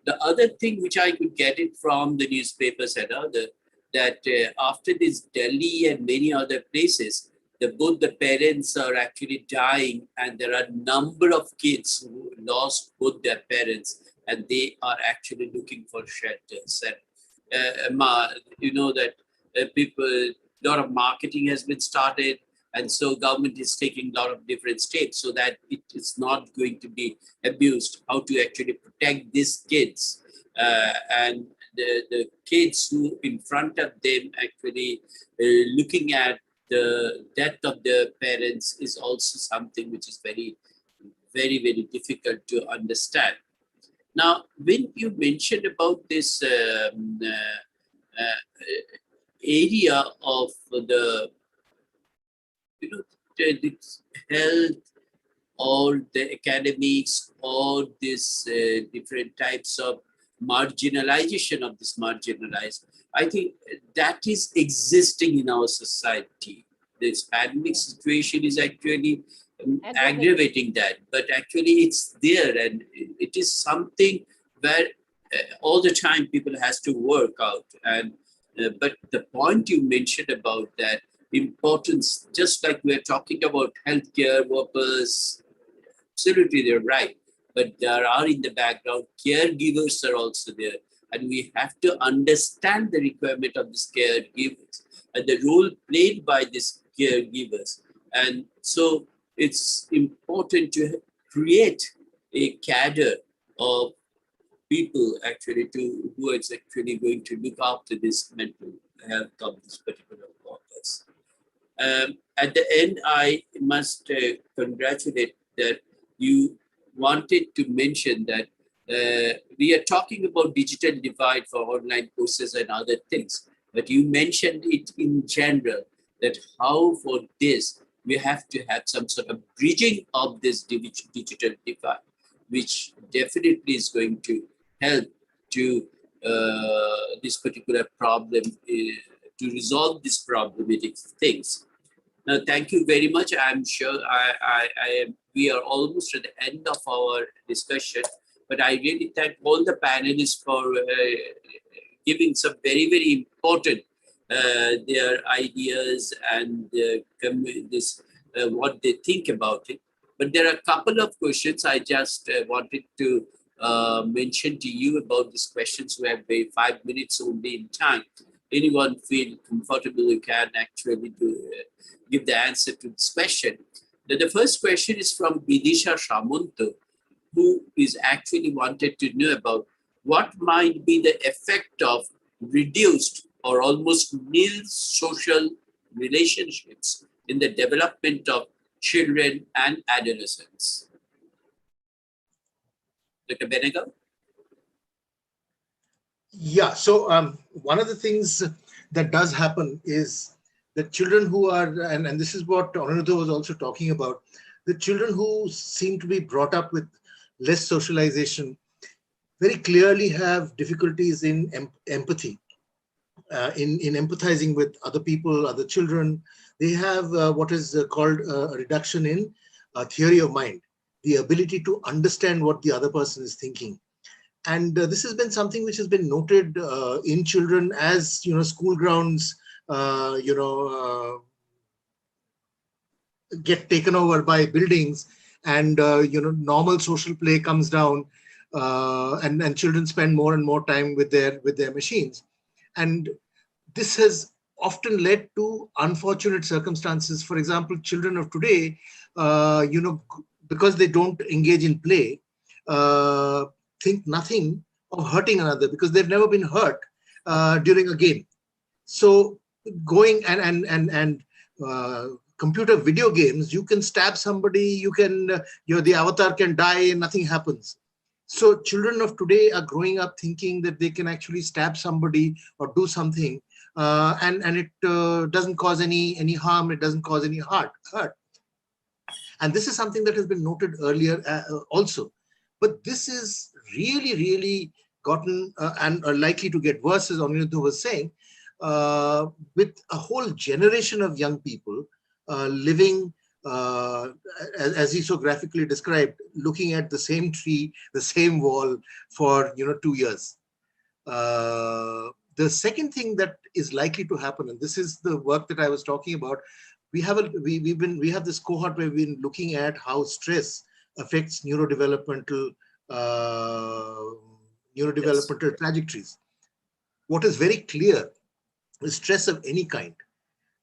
The other thing which I could get it from the newspapers and other, that after this Delhi and many other places, both the parents are actually dying, and there are a number of kids who lost both their parents, and they are actually looking for shelters. And you know that people, a lot of marketing has been started, and so government is taking a lot of different steps so that it is not going to be abused, how to actually protect these kids. And the kids who in front of them actually looking at the death of their parents is also something which is very, very, very difficult to understand. Now, when you mentioned about this area of the, the health or the academics or this different types of marginalization of this marginalized, I think that is existing in our society. This pandemic situation is actually aggravating that, but actually it's there, and it is something where all the time people has to work out. And But the point you mentioned about that importance, just like we're talking about healthcare workers, absolutely they're right. But there are in the background, caregivers are also there. And we have to understand the requirement of these caregivers and the role played by these caregivers. And so it's important to create a cadre of people actually to who is actually going to look after this mental health of this particular workers. At the end, I must congratulate that you wanted to mention that we are talking about digital divide for online courses and other things, but you mentioned it in general that how for this we have to have some sort of bridging of this digital divide, which definitely is going to help to this particular problem, to resolve this problematic things. Now, thank you very much. I'm sure I am. We are almost at the end of our discussion, but I really thank all the panelists for giving some very, very important their ideas and this what they think about it. But there are a couple of questions I just wanted to mention to you about these questions. We have 5 minutes only in time. Anyone feel comfortable, you can actually give the answer to this question. Now, the first question is from Bidisha Shamunto, who is actually wanted to know about what might be the effect of reduced or almost nil social relationships in the development of children and adolescents. Dr. Benegal? Yeah, so one of the things that does happen is that children who are, and this is what Anuruddha was also talking about, the children who seem to be brought up with less socialization very clearly have difficulties in empathy, in empathizing with other people, other children. They have what is called a reduction in theory of mind, the ability to understand what the other person is thinking. And this has been something which has been noted in children as, school grounds, get taken over by buildings, and normal social play comes down, and children spend more and more time with their machines. And this has often led to unfortunate circumstances. For example, children of today, because they don't engage in play, think nothing of hurting another because they've never been hurt during a game. So going and computer video games, you can stab somebody, you can, the avatar can die and nothing happens. So children of today are growing up thinking that they can actually stab somebody or do something, and it doesn't cause any harm, it doesn't cause any hurt. And this is something that has been noted earlier also. But this is really gotten and are likely to get worse, as Anuruddha was saying, with a whole generation of young people living, as he so graphically described, looking at the same tree, the same wall for 2 years. The second thing that is likely to happen, and this is the work that I was talking about, we have this cohort where we've been looking at how stress affects neurodevelopmental trajectories. What is very clear is stress of any kind,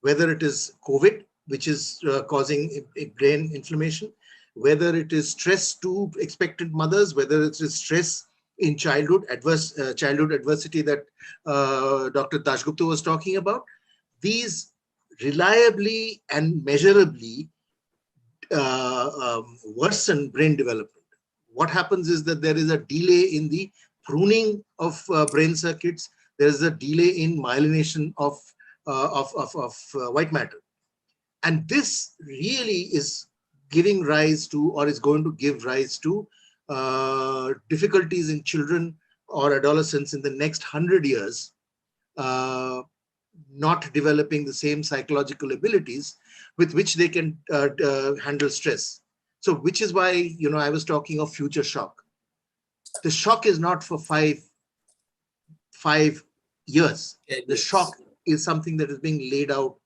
whether it is COVID, which is causing a brain inflammation, whether it is stress to expectant mothers, whether it is stress in childhood adversity that Dr. Dashgupta was talking about. These reliably and measurably worsen brain development. What happens is that there is a delay in the pruning of brain circuits. There is a delay in myelination of white matter. And this really is giving rise to, or is going to give rise to, difficulties in children or adolescents in the next 100 years, not developing the same psychological abilities with which they can handle stress. So which is why, I was talking of future shock. The shock is not for five years. 10 The years. shock is something that is being laid out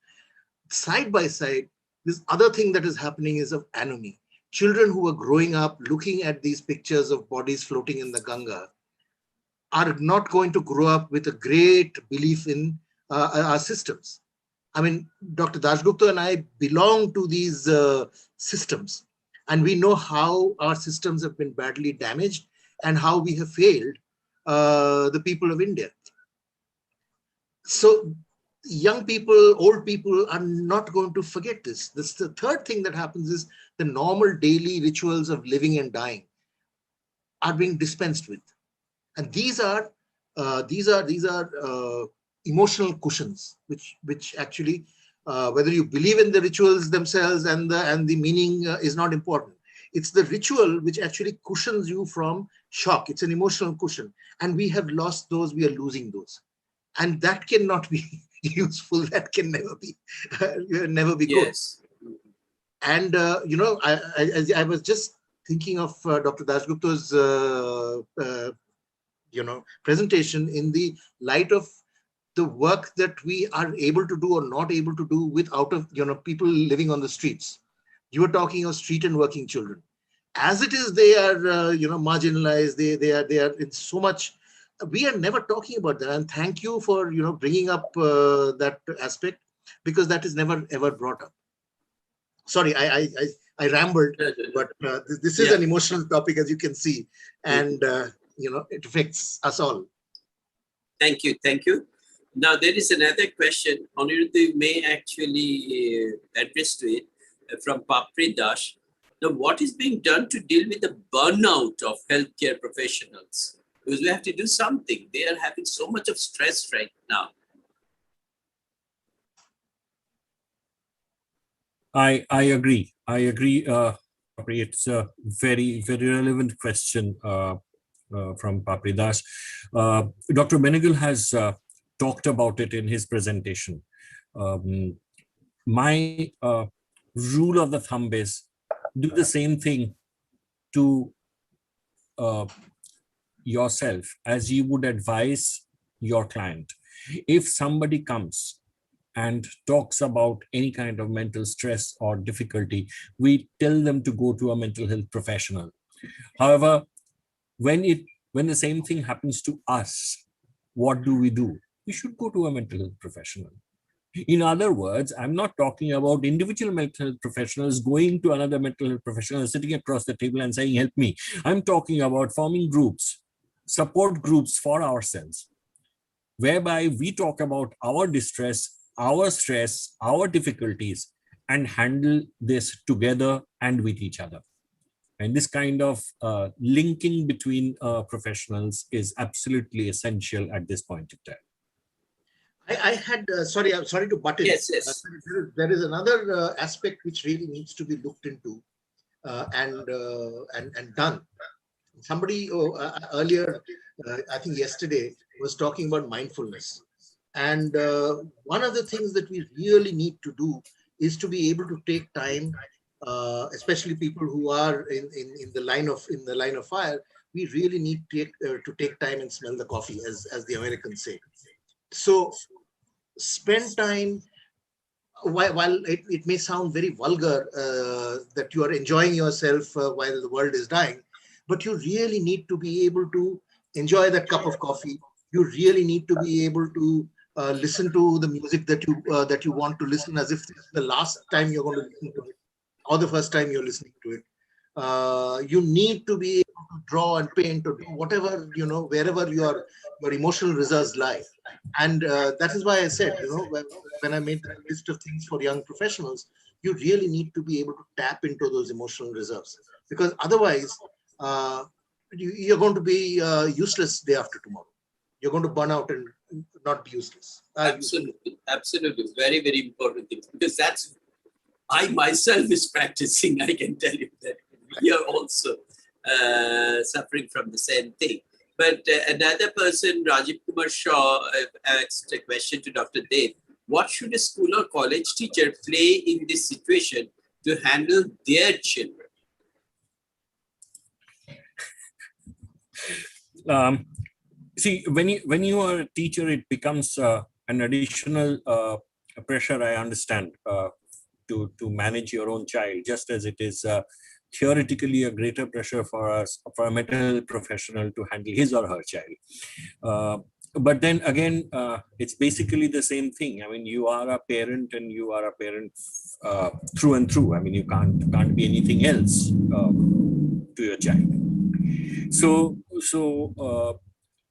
side by side. This other thing that is happening is of anomie. Children who are growing up looking at these pictures of bodies floating in the Ganga are not going to grow up with a great belief in our systems. I mean, Dr. Dashgupta and I belong to these systems, and we know how our systems have been badly damaged and how we have failed the people of India. So young people, old people are not going to forget this. This the third thing that happens is the normal daily rituals of living and dying are being dispensed with. And these are emotional cushions, which actually, whether you believe in the rituals themselves and the meaning is not important. It's the ritual which actually cushions you from shock. It's an emotional cushion, and we have lost those. We are losing those, and that cannot be useful. That can never be good. Yes. And I was just thinking of Dr. Dashgupta's presentation in the light of the work that we are able to do or not able to do with people living on the streets. You were talking of street and working children. As it is, they are marginalized. They are in so much. We are never talking about that. And thank you for bringing up that aspect, because that is never ever brought up. Sorry, I rambled, but this is an emotional topic, as you can see, and it affects us all. Thank you. Thank you. Now, there is another question. Anirudh may actually address to it from Papri Dash. Now, what is being done to deal with the burnout of healthcare professionals? Because we have to do something. They are having so much of stress right now. I agree. Papri, it's a very, very relevant question from Papri Das. Dr. Benegal has talked about it in his presentation. My rule of the thumb is do the same thing to yourself as you would advise your client. If somebody comes and talks about any kind of mental stress or difficulty, we tell them to go to a mental health professional. However, when the same thing happens to us, what do? We should go to a mental health professional. In other words, I'm not talking about individual mental health professionals going to another mental health professional, sitting across the table and saying, help me. I'm talking about forming groups, support groups for ourselves, whereby we talk about our distress, our stress, our difficulties, and handle this together and with each other. And this kind of linking between professionals is absolutely essential at this point in time. I had, sorry, I'm sorry to butt in. Yes. There is another aspect which really needs to be looked into and done. Somebody earlier, I think yesterday, was talking about mindfulness. And one of the things that we really need to do is to be able to take time, especially people who are in the line of fire. We really need to take time and smell the coffee, as the Americans say. So spend time. While it may sound very vulgar that you are enjoying yourself while the world is dying, but you really need to be able to enjoy that cup of coffee. You really need to be able to listen to the music that you want to listen, as if it's the last time you're going to listen to it, or the first time you're listening to it. You need to be able to draw and paint or do whatever, wherever your emotional reserves lie. And that is why I said, when I made that list of things for young professionals, you really need to be able to tap into those emotional reserves, because otherwise you're going to be useless day after tomorrow. You're going to burn out and not be useless. Absolutely. Very, very important things, because that's, I myself is practicing. I can tell you that we are also suffering from the same thing. But another person, Rajiv Kumar Shaw, asked a question to Dr. Dev. What should a school or college teacher play in this situation to handle their children? See, when you are a teacher, it becomes an additional pressure, I understand, to manage your own child, just as it is theoretically a greater pressure for a mental health professional to handle his or her child. But then again, it's basically the same thing. I mean, you are a parent, and you are a parent through and through. I mean, you can't be anything else to your child. So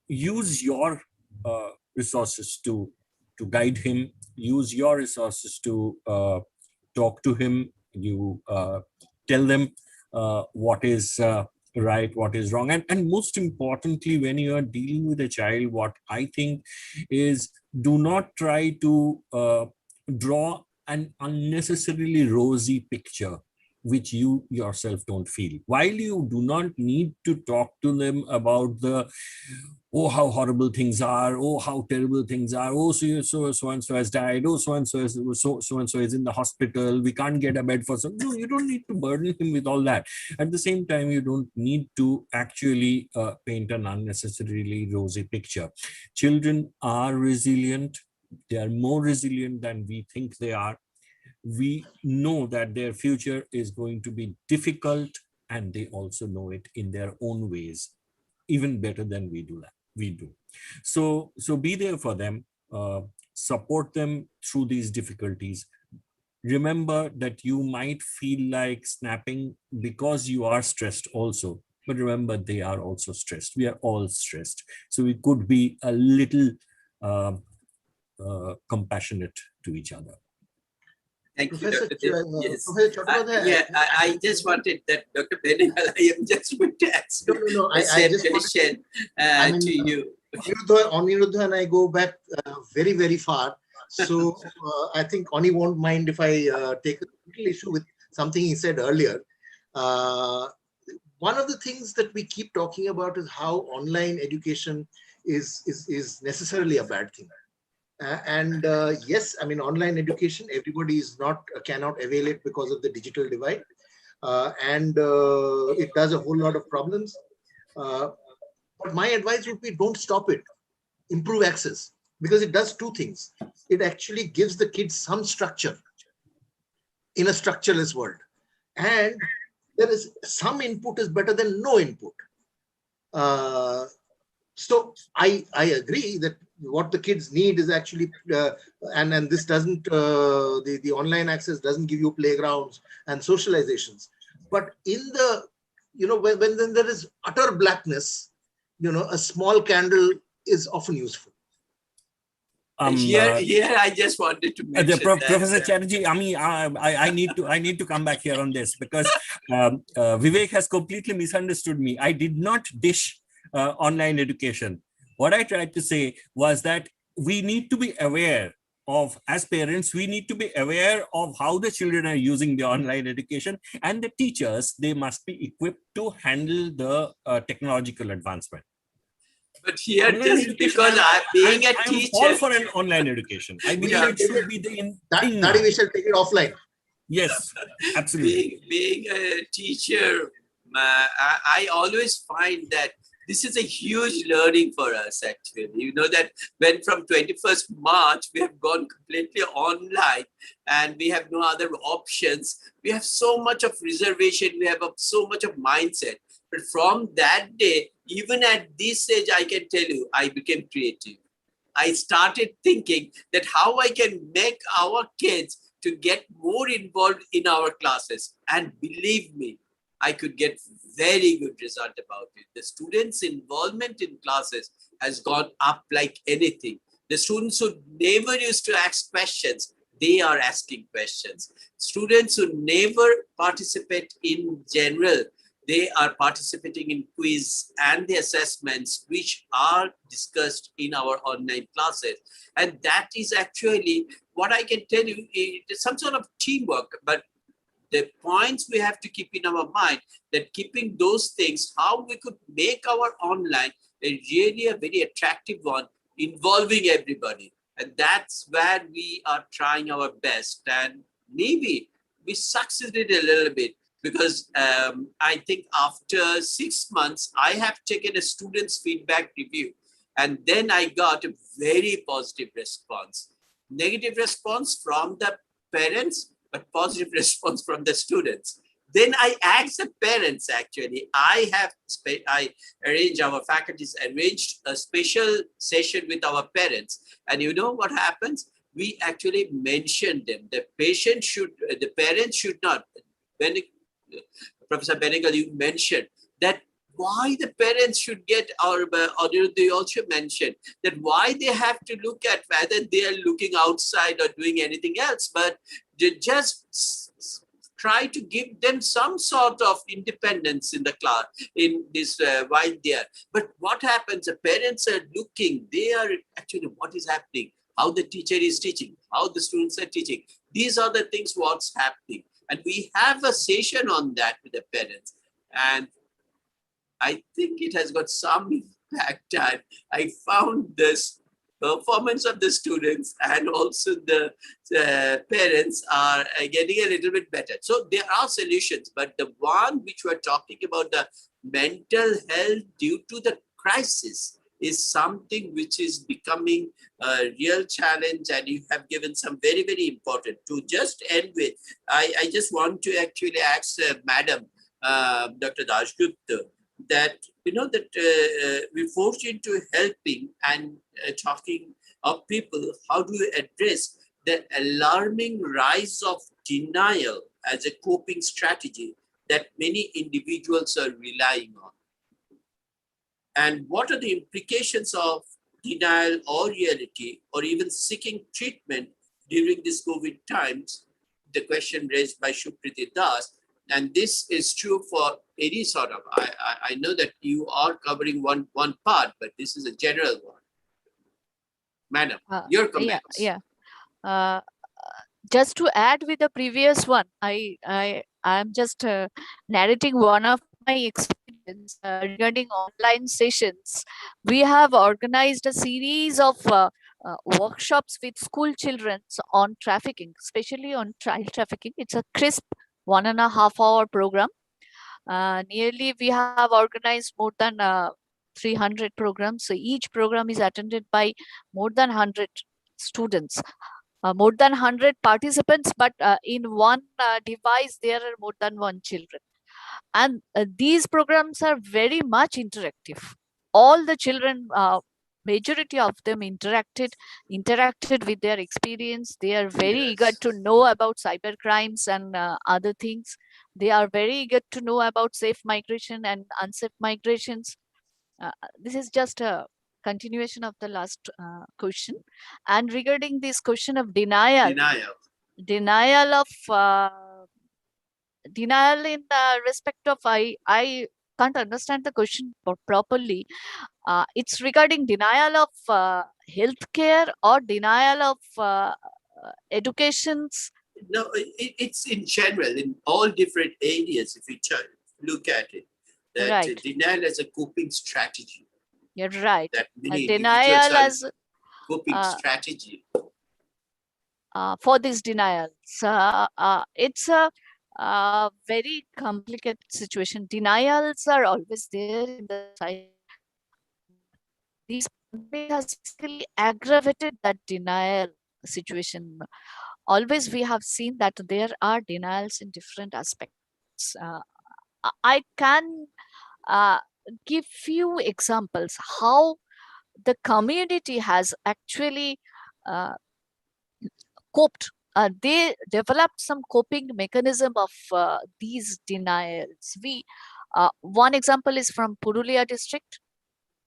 use your resources to guide him. Use your resources to talk to him. You tell them what is right, what is wrong, and most importantly, when you are dealing with a child, what I think is, do not try to draw an unnecessarily rosy picture which you yourself don't feel. While you do not need to talk to them about the, oh, how horrible things are, oh, how terrible things are, oh, so and so has died, oh, so and so is in the hospital, we can't get a bed for some. No, you don't need to burden him with all that. At the same time, you don't need to actually paint an unnecessarily rosy picture. Children are resilient. They are more resilient than we think they are. We know that their future is going to be difficult, and they also know it in their own ways, even better than we do. So be there for them, support them through these difficulties. Remember that you might feel like snapping because you are stressed also, but remember, they are also stressed. We are all stressed. So we could be a little compassionate to each other. Thank you, Professor Dr. Dev. Yes. Professor Chattopadhyay, I just wanted that, Dr. Benihal, I am just going to ask no, the I same just question to you. Aniruddha and I go back very, very far. So I think Ani won't mind if I take a little issue with something he said earlier. One of the things that we keep talking about is how online education is necessarily a bad thing. Yes, I mean, online education, everybody is cannot avail it because of the digital divide. It does a whole lot of problems. But my advice would be, don't stop it. Improve access, because it does two things. It actually gives the kids some structure in a structureless world. And there is some input is better than no input. So I agree that what the kids need is actually, and this doesn't, the online access doesn't give you playgrounds and socializations. But in the, when there is utter blackness, a small candle is often useful. Here, I just wanted to mention that. Professor Chatterjee, I mean, I need to come back here on this, because Vivek has completely misunderstood me. I did not dish online education. What I tried to say was that we need to be aware of, as parents, we need to be aware of how the children are using the online education, and the teachers, they must be equipped to handle the technological advancement. But here, online just because I'm being a teacher, all for an online education. I believe it should be the thing. That we shall take it offline. Yes, absolutely. Being a teacher, I always find that this is a huge learning for us, actually. You know that when from 21st March, we have gone completely online and we have no other options. We have so much of reservation. We have so much of mindset. But from that day, even at this age, I can tell you, I became creative. I started thinking that how I can make our kids to get more involved in our classes. And believe me, I could get very good result about it. The students' involvement in classes has gone up like anything. The students who never used to ask questions, they are asking questions. Students who never participate in general, they are participating in quiz and the assessments which are discussed in our online classes. And that is actually what I can tell you, it is some sort of teamwork, but the points we have to keep in our mind, that keeping those things, how we could make our online really a very attractive one, involving everybody. And that's where we are trying our best. And maybe we succeeded a little bit, because I think after 6 months, I have taken a student's feedback review. And then I got a very positive response. Negative response from the parents, but positive response from the students. Then I asked the parents, actually, I arranged, our faculties arranged a special session with our parents. And you know what happens? We actually mentioned them. The parents should not, Professor Benegal, you mentioned that why the parents should get, or they also mentioned that why they have to look at whether they are looking outside or doing anything else, but they just try to give them some sort of independence in the class, in this while there. But what happens, the parents are looking, they are actually, what is happening, how the teacher is teaching, how the students are teaching. These are the things what's happening. And we have a session on that with the parents. And I think it has got some impact. And I found this performance of the students and also the parents are getting a little bit better. So there are solutions, but the one which we're talking about, the mental health due to the crisis, is something which is becoming a real challenge, and you have given some very, very important. To just end with, I just want to actually ask Madam Dr. Dashgupta, that we forced into helping and talking of people, how do you address the alarming rise of denial as a coping strategy that many individuals are relying on? And what are the implications of denial or reality, or even seeking treatment during these COVID times? The question raised by Shupriti Das. And this is true for any sort of, I know that you are covering one part, but this is a general one. Madam, your comments. Yeah. Just to add with the previous one, I'm just narrating one of my experience regarding online sessions. We have organized a series of workshops with school children on trafficking, especially on child trafficking. It's a crisp 1.5 hour program. Nearly we have organized more than 300 programs. So each program is attended by more than 100 students. More than 100 participants, but in one device, there are more than one children. And these programs are very much interactive. All the children, majority of them interacted with their experience. They are very eager to know about cyber crimes and other things. They are very eager to know about safe migration and unsafe migrations. This is just a continuation of the last question. And regarding this question of denial in respect of, I can't understand the question properly. It's regarding denial of healthcare or denial of educations. No, it's in general, in all different areas, if you look at it, that Right. denial as a coping strategy. You're right. That many Denial as coping strategy. For these denials. It's a very complicated situation. Denials are always there in the society. This pandemic has basically aggravated that denial situation. Always we have seen that there are denials in different aspects. I can give few examples how the community has actually coped. They developed some coping mechanism of these denials. One example is from Purulia district,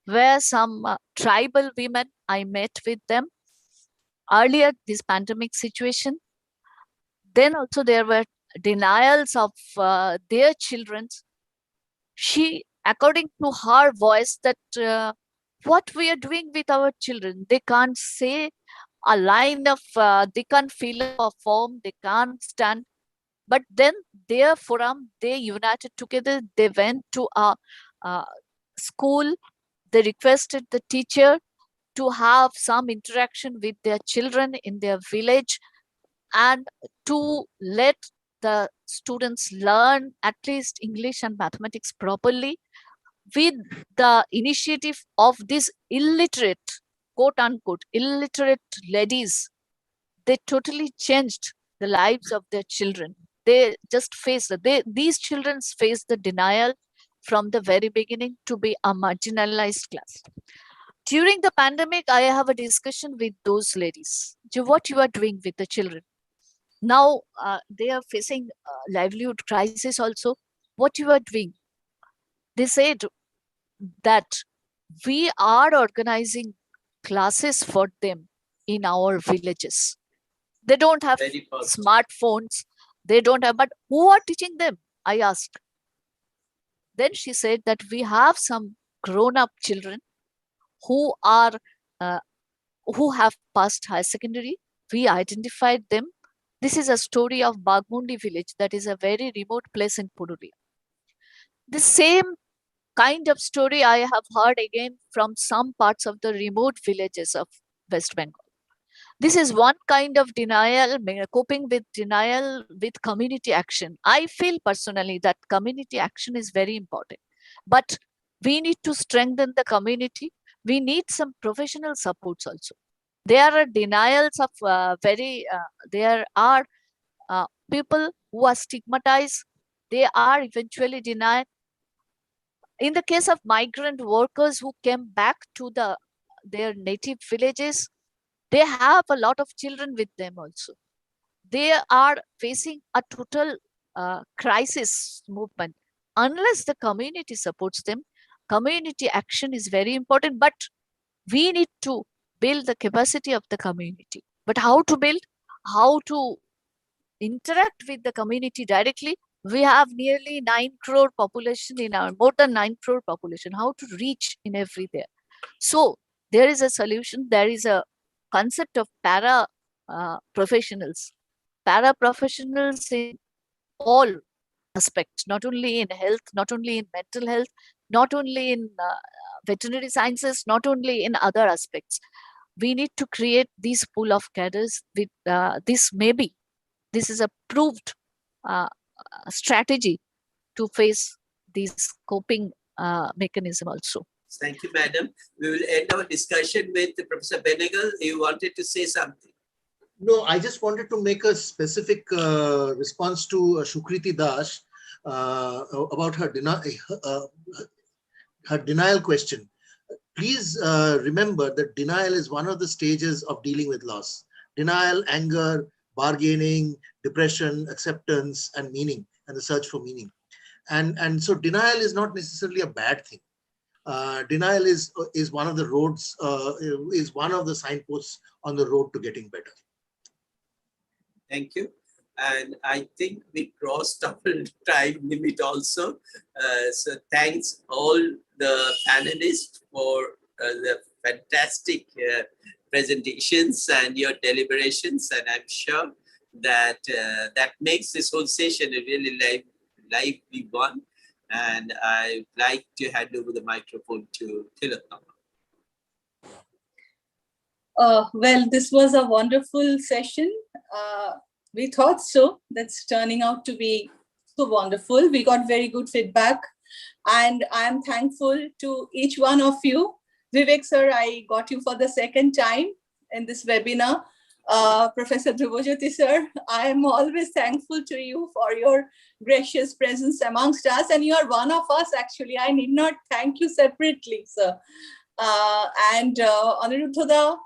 where some tribal women, I met with them earlier this pandemic situation. Then also there were denials of their children. She, according to her voice, that what we are doing with our children, they can't say a line of, they can't fill up a form, they can't stand. But then their forum, they united together, they went to a school, they requested the teacher to have some interaction with their children in their village and to let the students learn at least English and mathematics properly. with the initiative of these illiterate, quote unquote, illiterate ladies, they totally changed the lives of their children. They just these children face the denial from the very beginning to be a marginalized class. During the pandemic, I have a discussion with those ladies. What you are doing with the children? Now they are facing livelihood crisis also. What you are doing? They said that we are organizing classes for them in our villages. They don't have smartphones. They don't have, but who are teaching them? I asked. Then she said that we have some grown-up children who are who have passed higher secondary. We identified them. This is a story of Bagmundi village, that is a very remote place in Purulia. The same kind of story I have heard again from some parts of the remote villages of West Bengal. This is one kind of denial, coping with denial with community action. I feel personally that community action is very important, but we need to strengthen the community. We need some professional supports also. There are denials of there are people who are stigmatized. They are eventually denied. In the case of migrant workers who came back to their native villages, they have a lot of children with them also. They are facing a total crisis movement. Unless the community supports them, community action is very important, but we need to build the capacity of the community. But how to build? How to interact with the community directly? We have nearly 9 crore population in our, more than 9 crore population. How to reach in everywhere? So there is a solution. There is a concept of para professionals. Para professionals in all aspects, not only in health, not only in mental health, not only in veterinary sciences, not only in other aspects. We need to create this pool of cadres with this is a proved strategy to face these coping mechanism also. Thank you, madam. We will end our discussion with Professor Benegal. You wanted to say something? No, I just wanted to make a specific response to Shukriti Das about her denial question. Please remember that denial is one of the stages of dealing with loss. Denial, anger, bargaining, depression, acceptance, and meaning, and the search for meaning. And so denial is not necessarily a bad thing. Denial is one of the roads, is one of the signposts on the road to getting better. Thank you. And I think we crossed our time limit also. So thanks all the panelists for the fantastic presentations and your deliberations. And I'm sure that that makes this whole session a really lively one. And I'd like to hand over the microphone to Tilottama. Well, this was a wonderful session. We thought so. That's turning out to be so wonderful. We got very good feedback. And I am thankful to each one of you. Vivek sir, I got you for the second time in this webinar. Professor Dhruvajyoti sir, I am always thankful to you for your gracious presence amongst us. And you are one of us, actually. I need not thank you separately, sir. And Aniruddha,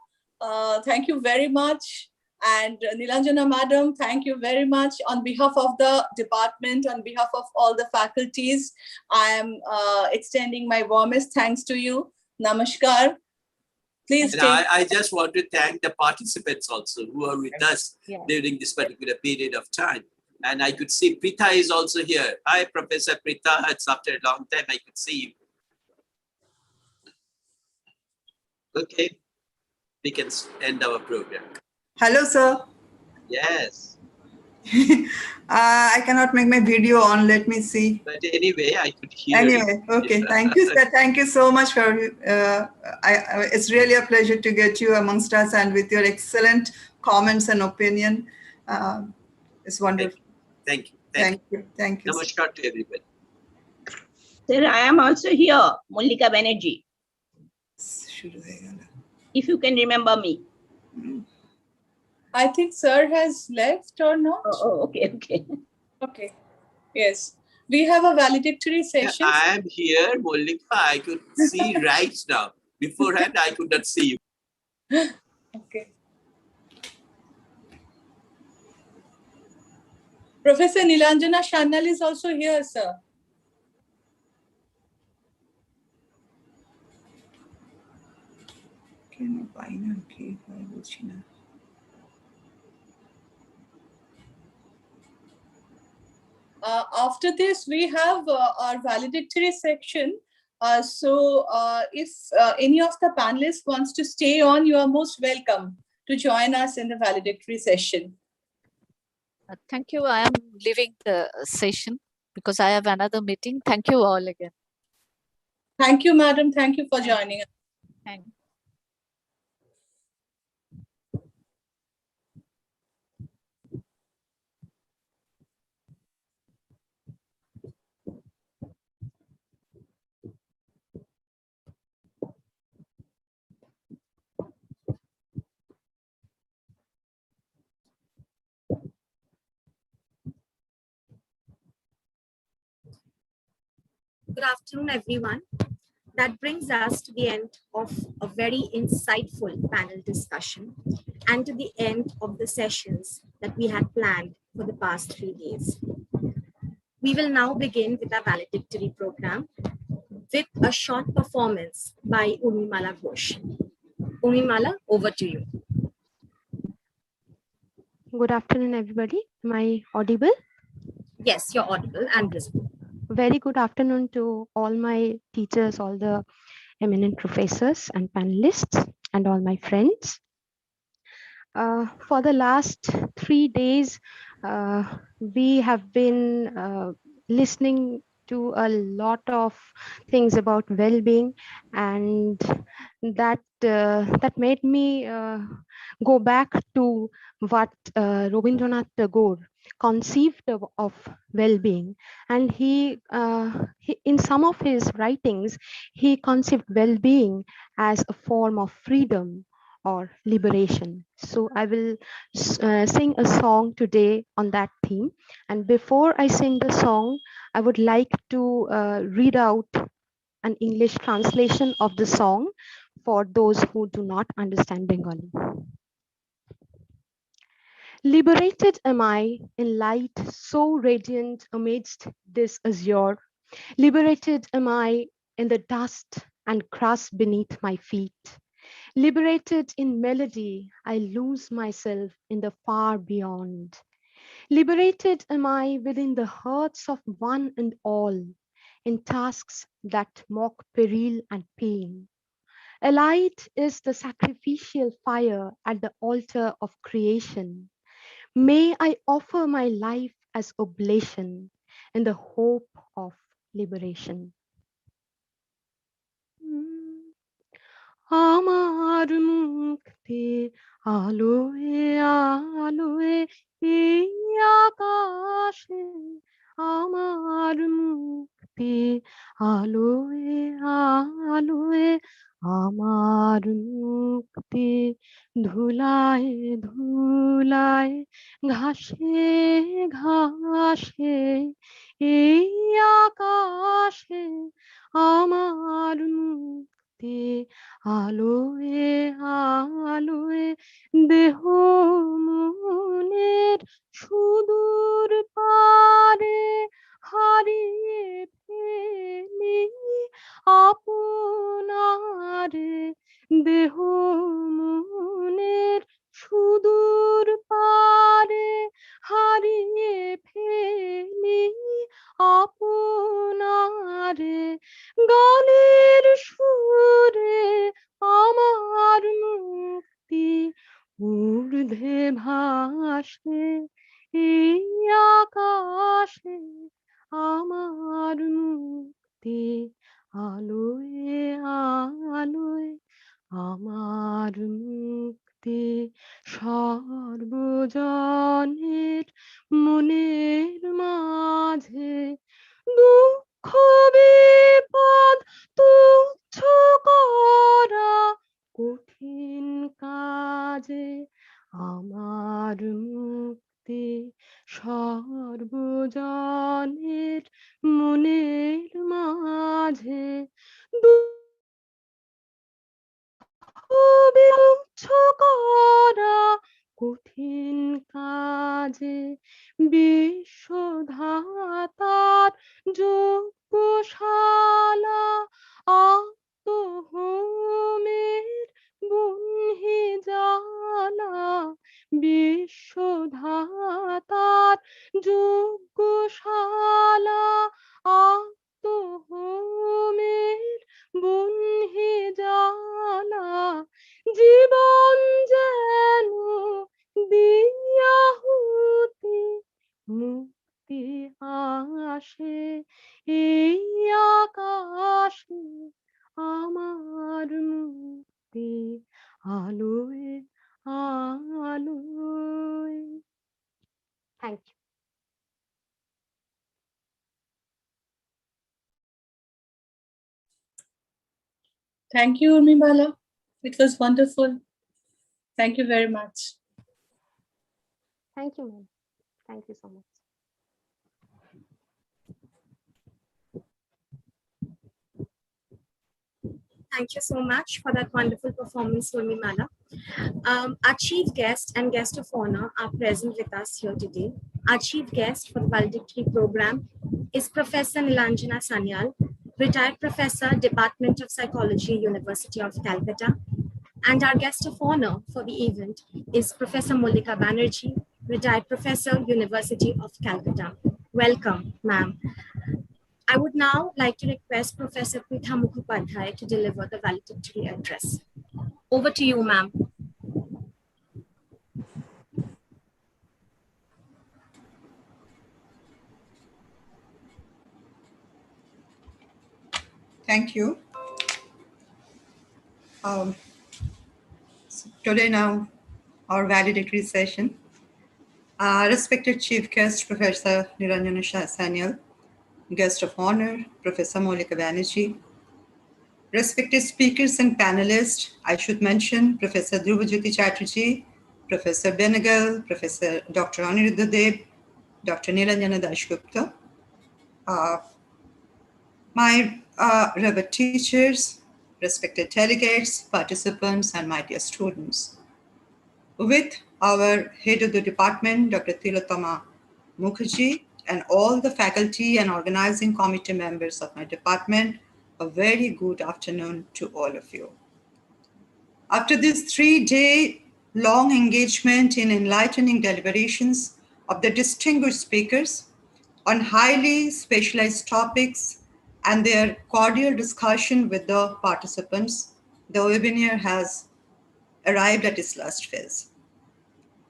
thank you very much. And Nilanjana madam, thank you very much. On behalf of the department, on behalf of all the faculties, I am extending my warmest thanks to you. Namaskar. Please and I just want to thank the participants also who are with us during this particular period of time. And I could see Pritha is also here. Hi, Professor Pritha. It's after a long time I could see you. Okay, we can end our program. Hello, sir. Yes. I cannot make my video on. Let me see. But anyway, I could hear Anyway, you. okay. Thank you, sir. Thank you so much for. It's really a pleasure to get you amongst us and with your excellent comments and opinion. It's wonderful. Thank you. Thank you. Thank you. Namaskar to everybody. Sir, I am also here, Mollika Banerjee. If you can remember me. I think sir has left or not. Oh, okay. Okay. Yes. We have a valedictory session. I am here, Mollika. I could see right now. Beforehand, I could not see you. Okay. Professor Nilanjana Shannal is also here, sir. After this, we have our valedictory section. If any of the panelists wants to stay on, you are most welcome to join us in the valedictory session. Thank you. I am leaving the session because I have another meeting. Thank you all again. Thank you, madam. Thank you for joining us. Thank you. Good afternoon, everyone. That brings us to the end of a very insightful panel discussion and to the end of the sessions that we had planned for the past 3 days. We will now begin with our valedictory program with a short performance by Urmimala Ghosh. Urmimala, over to you. Good afternoon, everybody. Am I audible? Yes, you're audible and visible. Very good afternoon to all my teachers, all the eminent professors and panelists, and all my friends. For the last 3 days, we have been listening to a lot of things about well-being, and that made me go back to what Rabindranath Tagore conceived of well-being. And he, in some of his writings, he conceived well-being as a form of freedom or liberation. So I will sing a song today on that theme. And before I sing the song, I would like to read out an English translation of the song for those who do not understand Bengali. Liberated am I in light so radiant amidst this azure. Liberated am I in the dust and crust beneath my feet. Liberated in melody, I lose myself in the far beyond. Liberated am I within the hearts of one and all, in tasks that mock peril and pain. Alight is the sacrificial fire at the altar of creation. May I offer my life as oblation in the hope of liberation. আমার মুক্তি আলোয় আলোয় এই আকাশে আমার মুক্তি আলোয় আলোয় আমার মুক্তি ধুলায় ধুলায় ঘাসে ঘাসে এই আকাশে আমার মুক্তি আলোয় আলোয় দেহ মনের সুদূর পারে হারিয়ে ফেলি আপনারে দেহ মনের সুদূর পারে হারিয়ে ফেলি আপনারে গানের সুরে আমার মুক্তি ঊর্ধ্বে ভাসে এই আকাশে আমার মুক্তি আলোয় আলোয় আমার মুক্তি সর্বজনের মনের মাঝে দুঃখ বিপদ তুচ্ছ করা কঠিন কাজে আমার মুক্তি সর্বজনের মনের মাঝে তুচ্ছ করা কঠিন কাজে বিশ্বধাতার যজ্ঞশালা আত্মহোমের বহ্নি জ্বালা বিশ্বধাতার যজ্ঞশালা আত্মহোমের বহ্নি জ্বালা জীবন যেন দিয়াহুতি মুক্তি আসে এই আকাশে আমার মুক্তি আলোয় আলোয়। Thank you. Thank you, Urmimala. It was wonderful. Thank you very much. Thank you, ma'am. Thank you so much. Thank you so much for that wonderful performance, Urmimala. Our chief guest and guest of honor are present with us here today. Our chief guest for the valedictory program is Professor Nilanjana Sanyal, retired professor, Department of Psychology, University of Calcutta. And our guest of honor for the event is Professor Mollika Banerjee, retired professor, University of Calcutta. Welcome, ma'am. I would now like to request Professor Pritha Mukhopadhyay to deliver the valedictory address. Over to you, ma'am. Thank you. Today now, our valedictory session. Respected Chief Guest, Professor Nilanjana Sanyal, Guest of Honor, Professor Mollika Banerjee, respected speakers and panelists, I should mention Professor Dhruvajyoti Chatterjee, Professor Benegal, Professor Dr. Aniruddha Deb, Dr. Nilanjana Dashgupta, my revered teachers, respected delegates, participants, and my dear students. With our head of the department, Dr. Tilotama Mukherjee, and all the faculty and organizing committee members of my department, a very good afternoon to all of you. After this 3-day long engagement in enlightening deliberations of the distinguished speakers on highly specialized topics and their cordial discussion with the participants, the webinar has arrived at its last phase.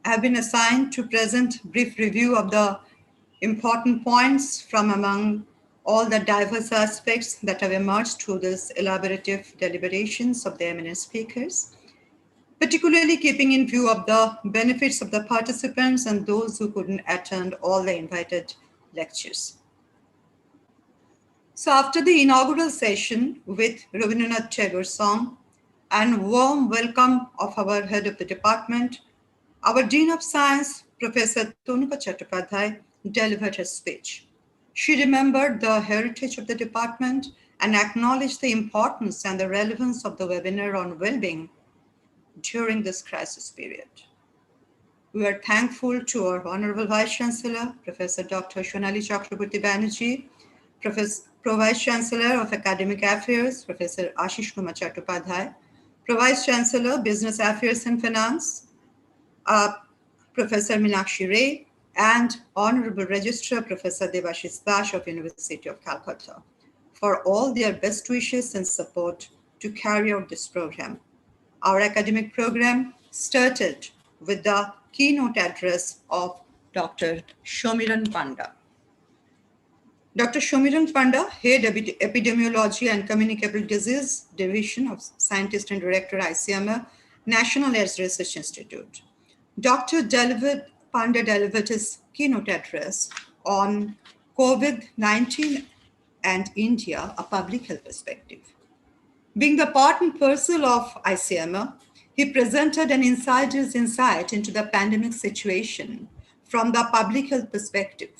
I have been assigned to present brief review of the important points from among all the diverse aspects that have emerged through this elaborative deliberations of the eminent speakers, particularly keeping in view of the benefits of the participants and those who couldn't attend all the invited lectures. So after the inaugural session with Rabindranath Tagore song and warm welcome of our head of the department, our Dean of Science, Professor Tunuka Chattopadhyay, delivered her speech. She remembered the heritage of the department and acknowledged the importance and the relevance of the webinar on well-being during this crisis period. We are thankful to our Honorable Vice Chancellor, Professor Dr. Shonali Chakraborty Banerjee, Pro Vice Chancellor of Academic Affairs, Professor Ashish Kumar Chattopadhyay, Pro Vice Chancellor, Business Affairs and Finance, Professor Meenakshi Ray, and Honorable Registrar Professor Debashish Dash of University of Calcutta for all their best wishes and support to carry out this program. Our academic program started with the keynote address of Dr. Shomiran Panda. Dr. Shomiran Panda, Head Epidemiology and Communicable Disease Division of Scientist and Director ICMR, National AIDS Research Institute. Dr. Panda delivered his keynote address on COVID-19 and India, a public health perspective. Being the part and parcel of ICMR, he presented an insider's insight into the pandemic situation from the public health perspective.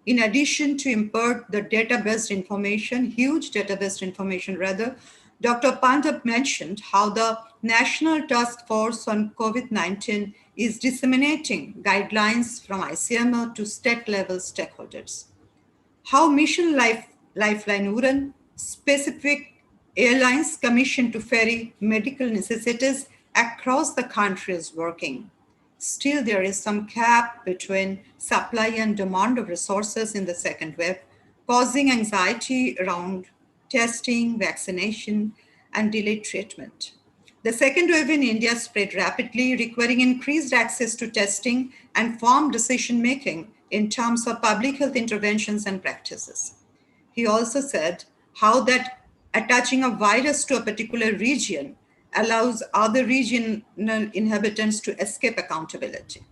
In addition to impart the database information, huge database information rather, Dr. Pandab mentioned how the National Task Force on COVID-19 is disseminating guidelines from ICMR to state-level stakeholders. How Mission Lifeline Uran, specific airlines commissioned to ferry medical necessities across the country is working. Still, there is some gap between supply and demand of resources in the second wave, causing anxiety around testing, vaccination, and delayed treatment. The second wave in India spread rapidly, requiring increased access to testing and firm decision-making in terms of public health interventions and practices. He also said how that attaching a virus to a particular region allows other regional inhabitants to escape accountability.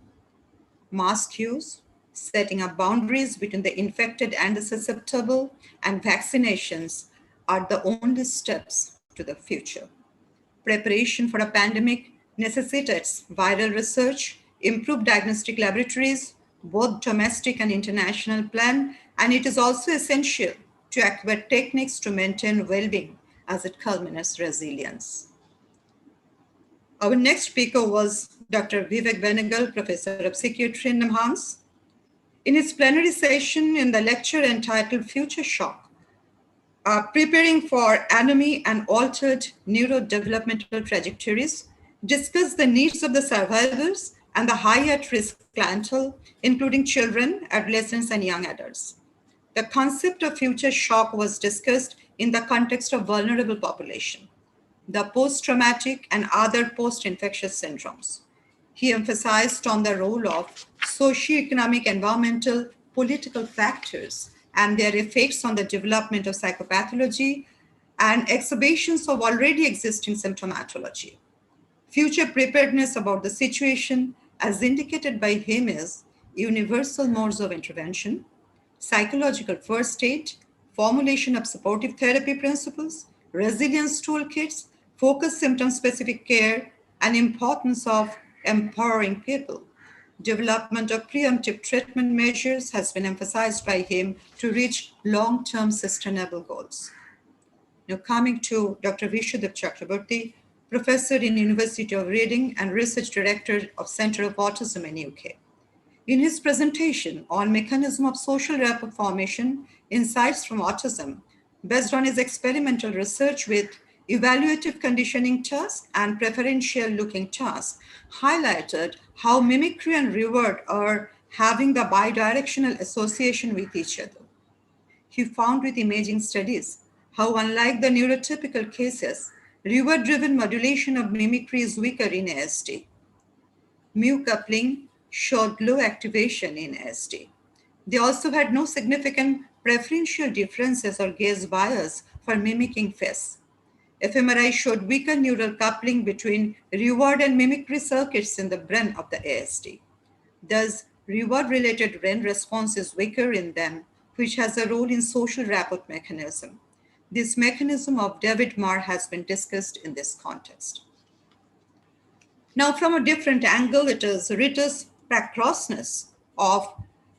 Mask use, setting up boundaries between the infected and the susceptible, and vaccinations are the only steps to the future. Preparation for a pandemic necessitates viral research, improved diagnostic laboratories, both domestic and international plan, and it is also essential to acquire techniques to maintain well-being as it culminates resilience. Our next speaker was Dr. Vivek Benegal, Professor of Psychiatry in NIMHANS. In his plenary session in the lecture entitled Future Shock, Preparing for Anomie and Altered Neurodevelopmental Trajectories, discussed the needs of the survivors and the high at-risk clientele, including children, adolescents, and young adults. The concept of future shock was discussed in the context of vulnerable population, the post-traumatic and other post-infectious syndromes. He emphasized on the role of socioeconomic, environmental, political factors and their effects on the development of psychopathology and exacerbations of already existing symptomatology. Future preparedness about the situation, as indicated by him, is universal modes of intervention, psychological first aid, formulation of supportive therapy principles, resilience toolkits, focused symptom-specific care, and importance of empowering people. Development of preemptive treatment measures has been emphasized by him to reach long-term sustainable goals. Now coming to Dr. Vishudev Chakraborty, Professor in University of Reading and Research Director of Center of Autism in UK. In his presentation on mechanism of social rapport formation, insights from autism, based on his experimental research with evaluative conditioning tasks and preferential looking tasks, highlighted how mimicry and reward are having the bidirectional association with each other. He found with imaging studies how, unlike the neurotypical cases, reward-driven modulation of mimicry is weaker in ASD. Mu coupling showed low activation in ASD. They also had no significant preferential differences or gaze bias for mimicking face. fMRI showed weaker neural coupling between reward and mimicry circuits in the brain of the ASD. Thus, reward-related brain response is weaker in them, which has a role in social rapport mechanism. This mechanism of David Marr has been discussed in this context. Now, from a different angle, it is Ritus Prakrosnes of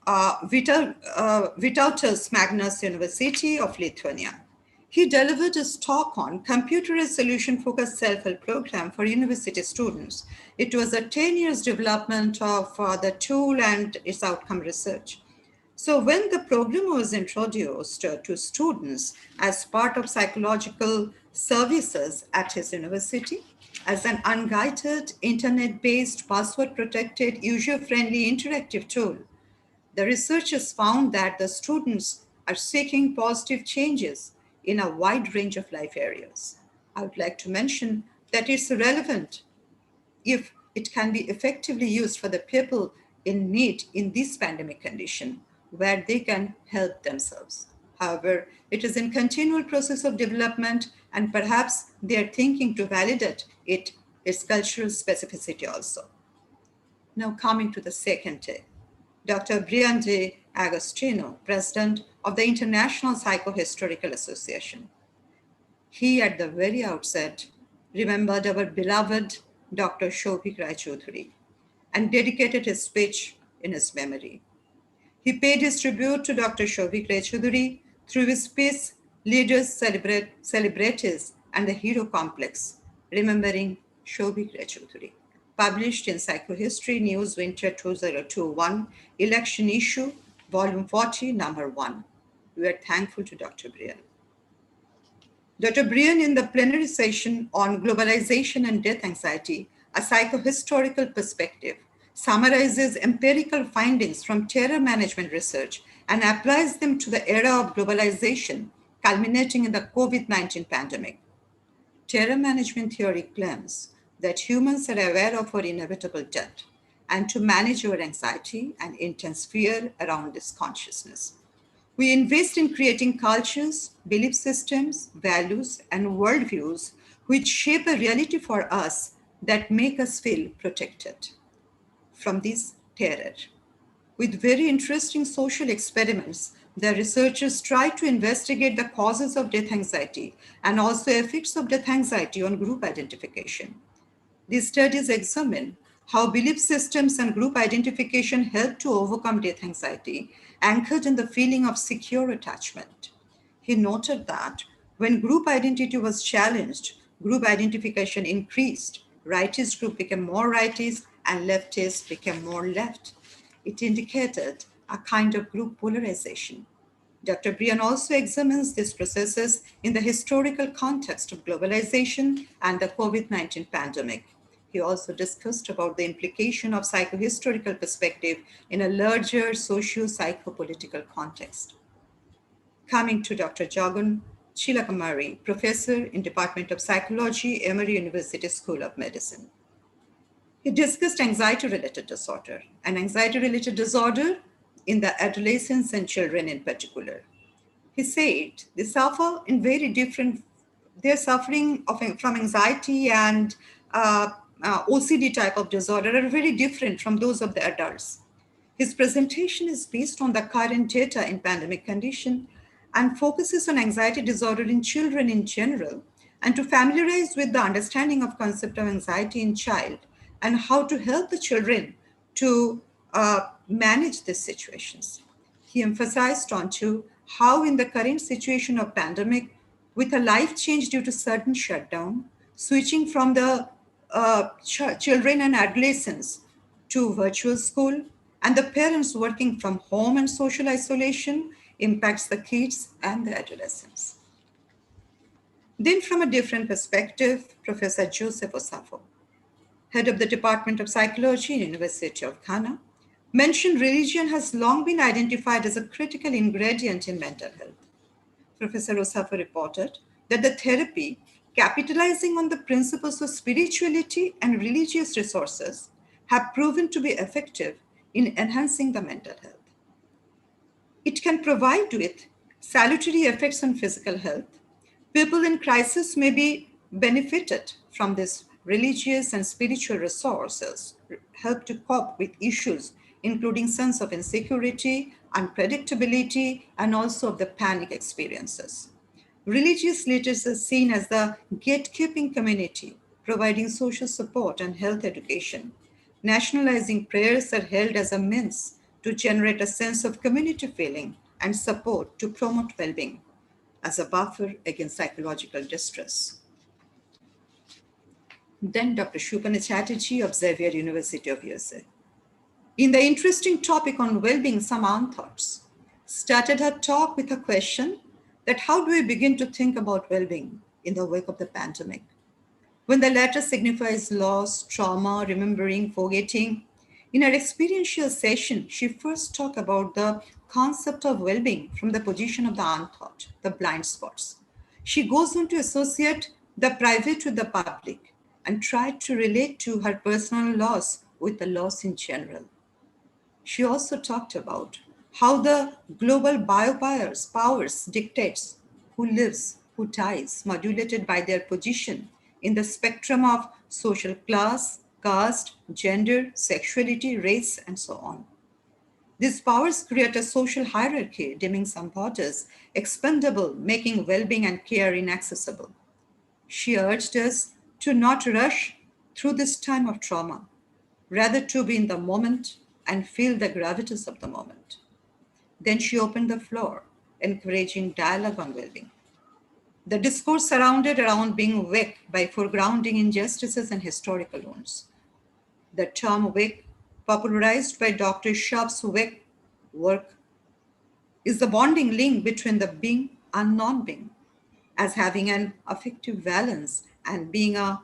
Vytautas Magnus University of Lithuania. He delivered his talk on computerized solution-focused self-help program for university students. It was a 10 years development of the tool and its outcome research. So when the program was introduced to students as part of psychological services at his university, as an unguided, internet-based, password-protected, user-friendly interactive tool, the researchers found that the students are seeking positive changes in a wide range of life areas. I would like to mention that it's relevant if it can be effectively used for the people in need in this pandemic condition, where they can help themselves. However, it is in continual process of development, and perhaps they are thinking to validate its cultural specificity also. Now coming to the second day, Dr. Brian J. Agostino, President of the International Psychohistorical Association. He, at the very outset, remembered our beloved Dr. Shobhik Rai Choudhury and dedicated his speech in his memory. He paid his tribute to Dr. Shobhik Rai Choudhury through his piece, Leaders, Celebrities, and the Hero Complex, Remembering Shobhik Rai Choudhury, published in Psychohistory News Winter 2021, Election Issue, Volume 40, Number 1. We are thankful to Dr. Brian. Dr. Brian, in the plenary session on globalization and death anxiety, a psychohistorical perspective, summarizes empirical findings from terror management research and applies them to the era of globalization, culminating in the COVID-19 pandemic. Terror management theory claims that humans are aware of our inevitable death and to manage our anxiety and intense fear around this consciousness. We invest in creating cultures, belief systems, values, and worldviews which shape a reality for us that make us feel protected from this terror. With very interesting social experiments, the researchers try to investigate the causes of death anxiety and also effects of death anxiety on group identification. These studies examine how belief systems and group identification help to overcome death anxiety, anchored in the feeling of secure attachment. He noted that when group identity was challenged, group identification increased. Rightist group became more rightist and leftists became more left. It indicated a kind of group polarization. Dr. Brian also examines these processes in the historical context of globalization and the COVID-19 pandemic. He also discussed about the implication of psychohistorical perspective in a larger socio-psychopolitical context. Coming to Dr. Jagan Chilakamari, professor in Department of Psychology, Emory University School of Medicine. He discussed anxiety-related disorder, and anxiety-related disorder in the adolescents and children in particular. He said they suffer in very different, they're suffering from anxiety and OCD type of disorder are very different from those of the adults. His presentation is based on the current data in pandemic condition and focuses on anxiety disorder in children in general and to familiarize with the understanding of concept of anxiety in child and how to help the children to manage these situations. He emphasized on to how in the current situation of pandemic, with a life change due to sudden shutdown, switching from the children and adolescents to virtual school, and the parents working from home and social isolation impacts the kids and the adolescents. Then from a different perspective, Professor Joseph Osafo, head of the Department of Psychology, University of Ghana, mentioned religion has long been identified as a critical ingredient in mental health. Professor Osafo reported that the therapy, capitalizing on the principles of spirituality and religious resources, have proven to be effective in enhancing the mental health. It can provide with salutary effects on physical health. People in crisis may be benefited from this religious and spiritual resources, help to cope with issues including sense of insecurity, unpredictability, and also of the panic experiences. Religious leaders are seen as the gatekeeping community, providing social support and health education. Nationalizing prayers are held as a means to generate a sense of community feeling and support to promote well-being as a buffer against psychological distress. Then Dr. Shubhana Chatterjee of Xavier University of USA. In the interesting topic on well-being, some own thoughts, started her talk with a question that how do we begin to think about well-being in the wake of the pandemic? When the latter signifies loss, trauma, remembering, forgetting. In her experiential session, she first talked about the concept of well-being from the position of the unthought, the blind spots. She goes on to associate the private with the public and tried to relate to her personal loss with the loss in general. She also talked about how the global powers dictates who lives, who dies, modulated by their position in the spectrum of social class, caste, gender, sexuality, race, and so on. These powers create a social hierarchy, dimming some borders, expendable, making well-being and care inaccessible. She urged us to not rush through this time of trauma, rather to be in the moment and feel the gravitas of the moment. Then she opened the floor, encouraging dialogue on well-being. The discourse surrounded around being WIC by foregrounding injustices and historical wounds. The term WIC, popularized by Dr. Sharp's WIC work, is the bonding link between the being and non-being, as having an affective valence and being a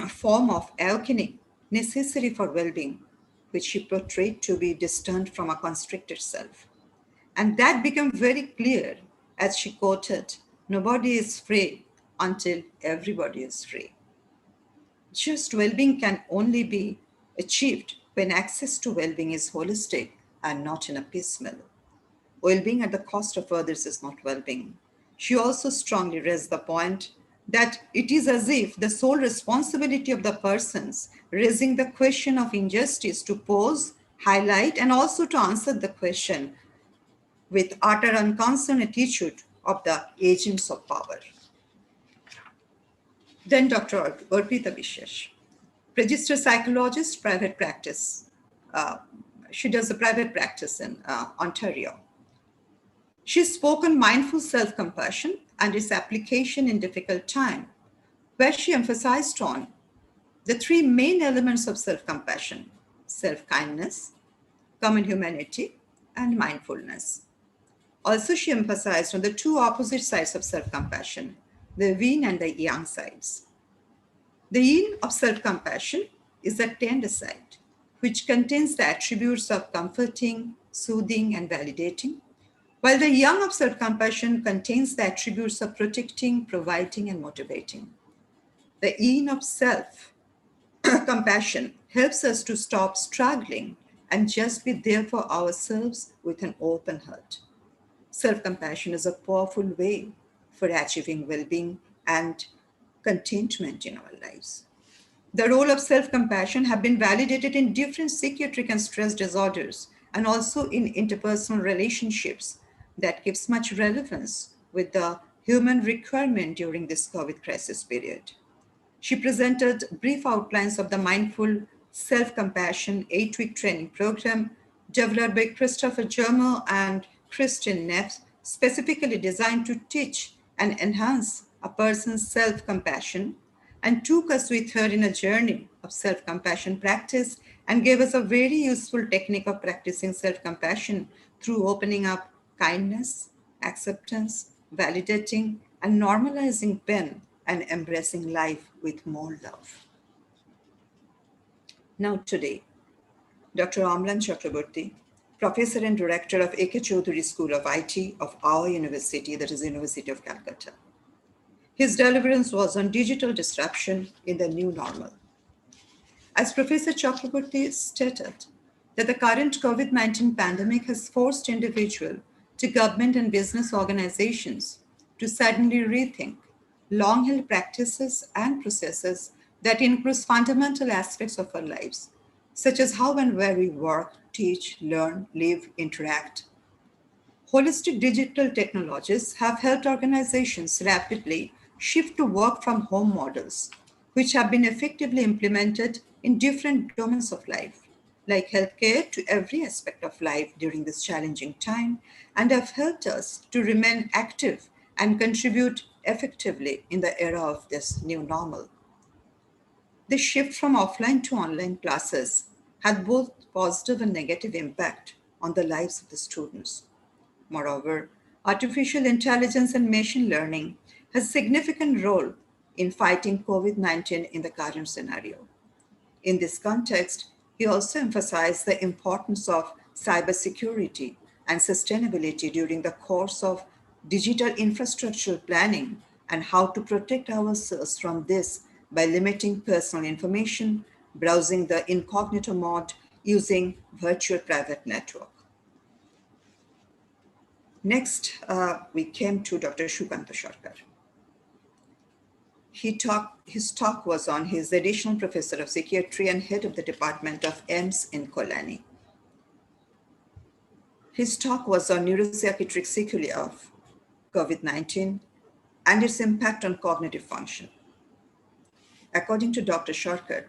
form of awakening necessary for well-being, which she portrayed to be distant from a constricted self. And that became very clear as she quoted, "Nobody is free until everybody is free." Just well-being can only be achieved when access to well-being is holistic and not in a piecemeal. Well-being at the cost of others is not well-being. She also strongly raised the point that it is as if the sole responsibility of the persons raising the question of injustice to pose, highlight, and also to answer the question with utter unconcerned attitude of the agents of power. Then Dr. Arpita Bishesh, registered psychologist, private practice. She does a private practice in Ontario. She's spoken mindful self-compassion and its application in difficult time, where she emphasized on the three main elements of self-compassion: self-kindness, common humanity, and mindfulness. Also, she emphasized on the two opposite sides of self-compassion, the yin and the yang sides. The yin of self-compassion is the tender side, which contains the attributes of comforting, soothing, and validating, while the yang of self-compassion contains the attributes of protecting, providing, and motivating. The yin of self-compassion helps us to stop struggling and just be there for ourselves with an open heart. Self-compassion is a powerful way for achieving well-being and contentment in our lives. The role of self-compassion have been validated in different psychiatric and stress disorders and also in interpersonal relationships that gives much relevance with the human requirement during this COVID crisis period. She presented brief outlines of the mindful self-compassion 8-week training program developed by Christopher Germer and Christine Neff, specifically designed to teach and enhance a person's self-compassion, and took us with her in a journey of self-compassion practice and gave us a very useful technique of practicing self-compassion through opening up kindness, acceptance, validating, and normalizing pain and embracing life with more love. Now today, Dr. Amlan Chakraborty, Professor and Director of A.K. Chaudhary School of IT of our university, that is the University of Calcutta. His deliverance was on digital disruption in the new normal. As Professor Chakraborty stated, that the current COVID-19 pandemic has forced individuals to government and business organizations to suddenly rethink long-held practices and processes that include fundamental aspects of our lives, such as how and where we work, teach, learn, live, interact. Holistic digital technologies have helped organizations rapidly shift to work from home models, which have been effectively implemented in different domains of life, like healthcare to every aspect of life during this challenging time, and have helped us to remain active and contribute effectively in the era of this new normal. The shift from offline to online classes had both positive and negative impact on the lives of the students. Moreover, artificial intelligence and machine learning has a significant role in fighting COVID-19 in the current scenario. In this context, he also emphasized the importance of cybersecurity and sustainability during the course of digital infrastructure planning and how to protect ourselves from this by limiting personal information, browsing the incognito mode, using virtual private network. Next, we came to Dr. Shukanta Sarkar. His talk was on his additional professor of psychiatry and head of the department of EMS in Kolani. His talk was on neuropsychiatric sequelae of COVID-19 and its impact on cognitive function. According to Dr. Sharkar,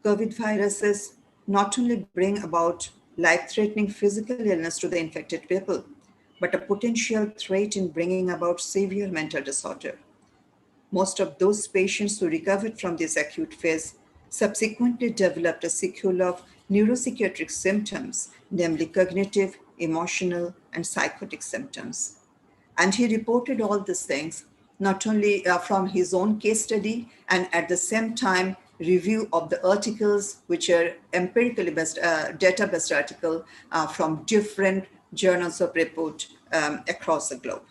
COVID viruses not only bring about life-threatening physical illness to the infected people, but a potential threat in bringing about severe mental disorder. Most of those patients who recovered from this acute phase subsequently developed a sequel of neuropsychiatric symptoms, namely cognitive, emotional, and psychotic symptoms. And he reported all these things, not only from his own case study, and at the same time, review of the articles, which are empirically based, data-based article from different journals of report across the globe.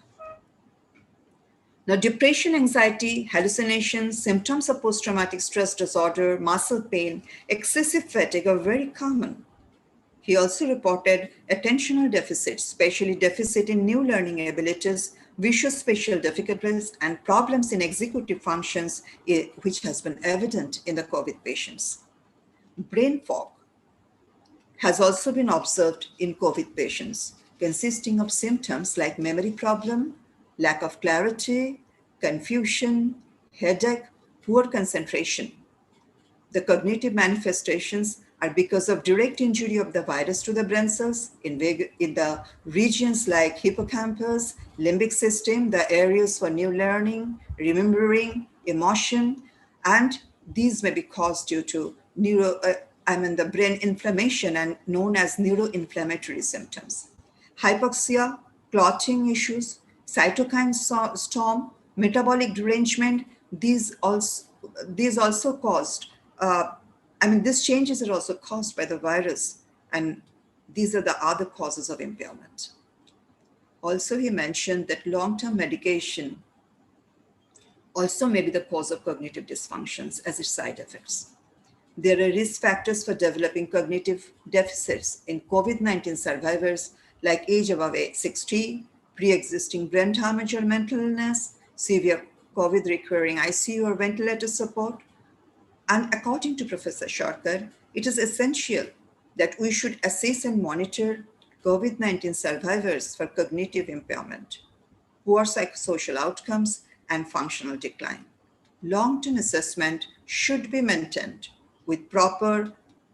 Now, depression, anxiety, hallucinations, symptoms of post-traumatic stress disorder, muscle pain, excessive fatigue are very common. He also reported attentional deficits, especially deficit in new learning abilities, visuospatial difficulties, and problems in executive functions, which has been evident in the COVID patients. Brain fog has also been observed in COVID patients, consisting of symptoms like memory problem, lack of clarity, confusion, headache, poor concentration. The cognitive manifestations are because of direct injury of the virus to the brain cells in the regions like hippocampus, limbic system, the areas for new learning, remembering, emotion, and these may be caused due to the brain inflammation and known as neuroinflammatory symptoms. Hypoxia, clotting issues, cytokine storm, metabolic derangement, these also caused these changes are also caused by the virus, and these are the other causes of impairment. Also, he mentioned that long-term medication also may be the cause of cognitive dysfunctions as its side effects. There are risk factors for developing cognitive deficits in COVID-19 survivors, like age above 60, pre-existing brain damage or mental illness, severe COVID requiring ICU or ventilator support. And according to Professor Sharkar, it is essential that we should assess and monitor COVID-19 survivors for cognitive impairment, poor psychosocial outcomes, and functional decline. Long-term assessment should be maintained with proper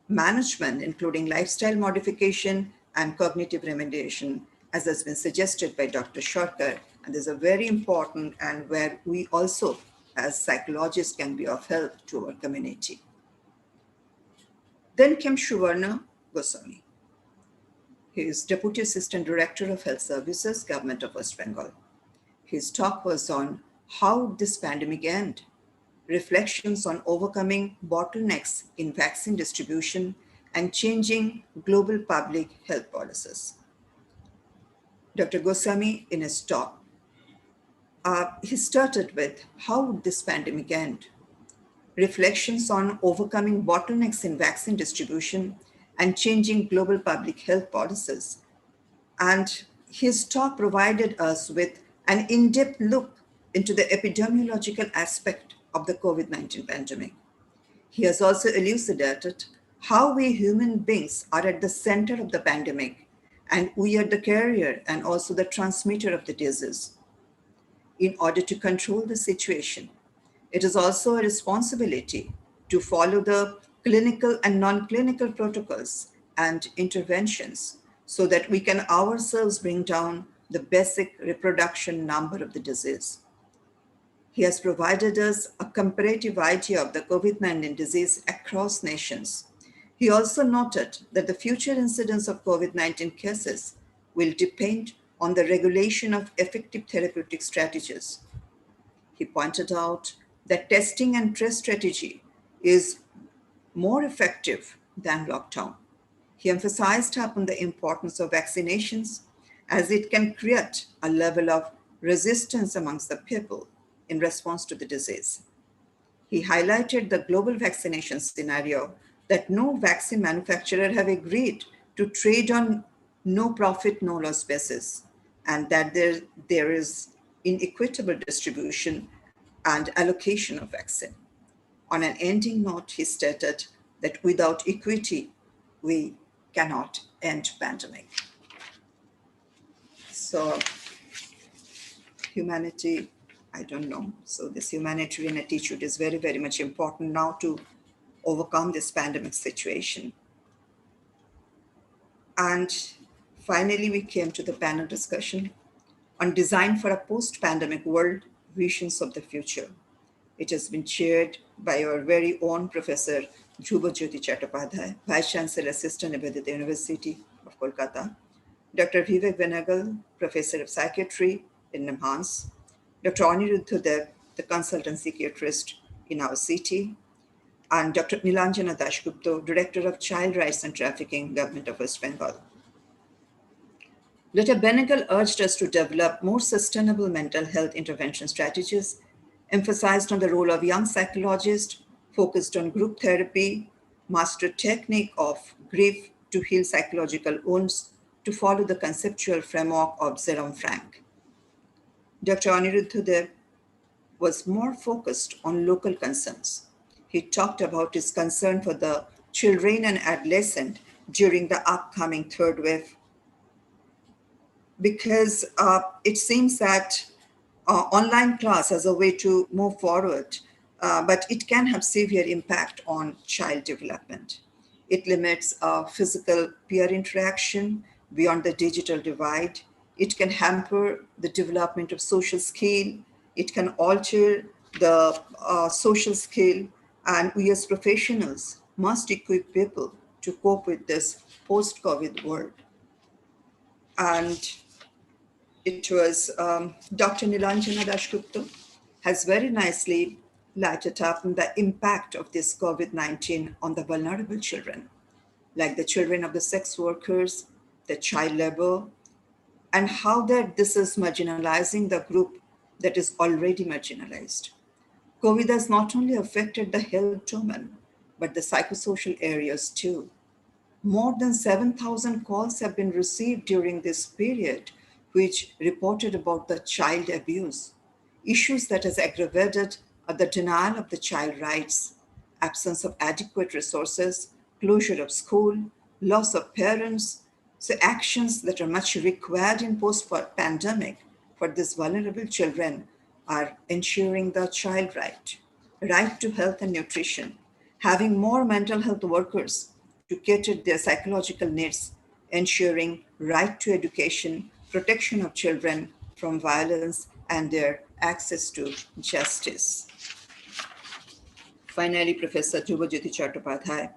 management, including lifestyle modification and cognitive remediation, as has been suggested by Dr. Sharkar. And this is very important, and where we also, as psychologists, can be of help to our community. Then came Shuvarna Goswami. He is Deputy Assistant Director of Health Services, Government of West Bengal. His talk was on how this pandemic ended, reflections on overcoming bottlenecks in vaccine distribution and changing global public health policies. Dr. Goswami, in his talk, he started with how this pandemic ended, reflections on overcoming bottlenecks in vaccine distribution and changing global public health policies. And his talk provided us with an in-depth look into the epidemiological aspect of the COVID-19 pandemic. He has also elucidated how we human beings are at the center of the pandemic, and we are the carrier and also the transmitter of the disease. In order to control the situation, it is also a responsibility to follow the clinical and non-clinical protocols and interventions so that we can ourselves bring down the basic reproduction number of the disease. He has provided us a comparative idea of the COVID-19 disease across nations. He also noted that the future incidence of COVID-19 cases will depend on the regulation of effective therapeutic strategies. He pointed out that testing and trace strategy is more effective than lockdown. He emphasized upon the importance of vaccinations as it can create a level of resistance amongst the people in response to the disease. He highlighted the global vaccination scenario that no vaccine manufacturer have agreed to trade on no profit, no loss basis, and that there is inequitable distribution and allocation of vaccine. On an ending note, he stated that without equity, we cannot end pandemic. So humanity, I don't know. So this humanitarian attitude is very, very much important now to overcome this pandemic situation. And finally, we came to the panel discussion on design for a post-pandemic world, visions of the future. It has been chaired by our very own Professor Dhruva Jyoti Chattopadhyay, Vice Chancellor Assistant at the University of Kolkata, Dr. Vivek Venagal, Professor of Psychiatry in NIMHANS, Dr. Aniruddha Dev, the consultant psychiatrist in our city, and Dr. Nilanjana Dashgupta, Director of Child Rights and Trafficking, Government of West Bengal. Dr. Benegal urged us to develop more sustainable mental health intervention strategies, emphasized on the role of young psychologists, focused on group therapy, mastered technique of grief to heal psychological wounds, to follow the conceptual framework of Jerome Frank. Dr. Aniruddha Dev was more focused on local concerns. He talked about his concern for the children and adolescents during the upcoming third wave, because it seems that online class as a way to move forward, but it can have severe impact on child development. It limits physical peer interaction beyond the digital divide. It can hamper the development of social skill. It can alter the social skill, and we as professionals must equip people to cope with this post-COVID world. And it was Dr. Nilanjana Dashgupta has very nicely lighted up the impact of this COVID-19 on the vulnerable children, like the children of the sex workers, the child labor, and how that this is marginalizing the group that is already marginalized. COVID has not only affected the health domain, but the psychosocial areas too. More than 7,000 calls have been received during this period, which reported about the child abuse. Issues that has aggravated are the denial of the child rights, absence of adequate resources, closure of school, loss of parents. So actions that are much required in post-pandemic for these vulnerable children are ensuring the child right to health and nutrition, having more mental health workers to cater their psychological needs, ensuring right to education, protection of children from violence, and their access to justice. Finally, Professor Dhruva Jyoti Chattopadhyay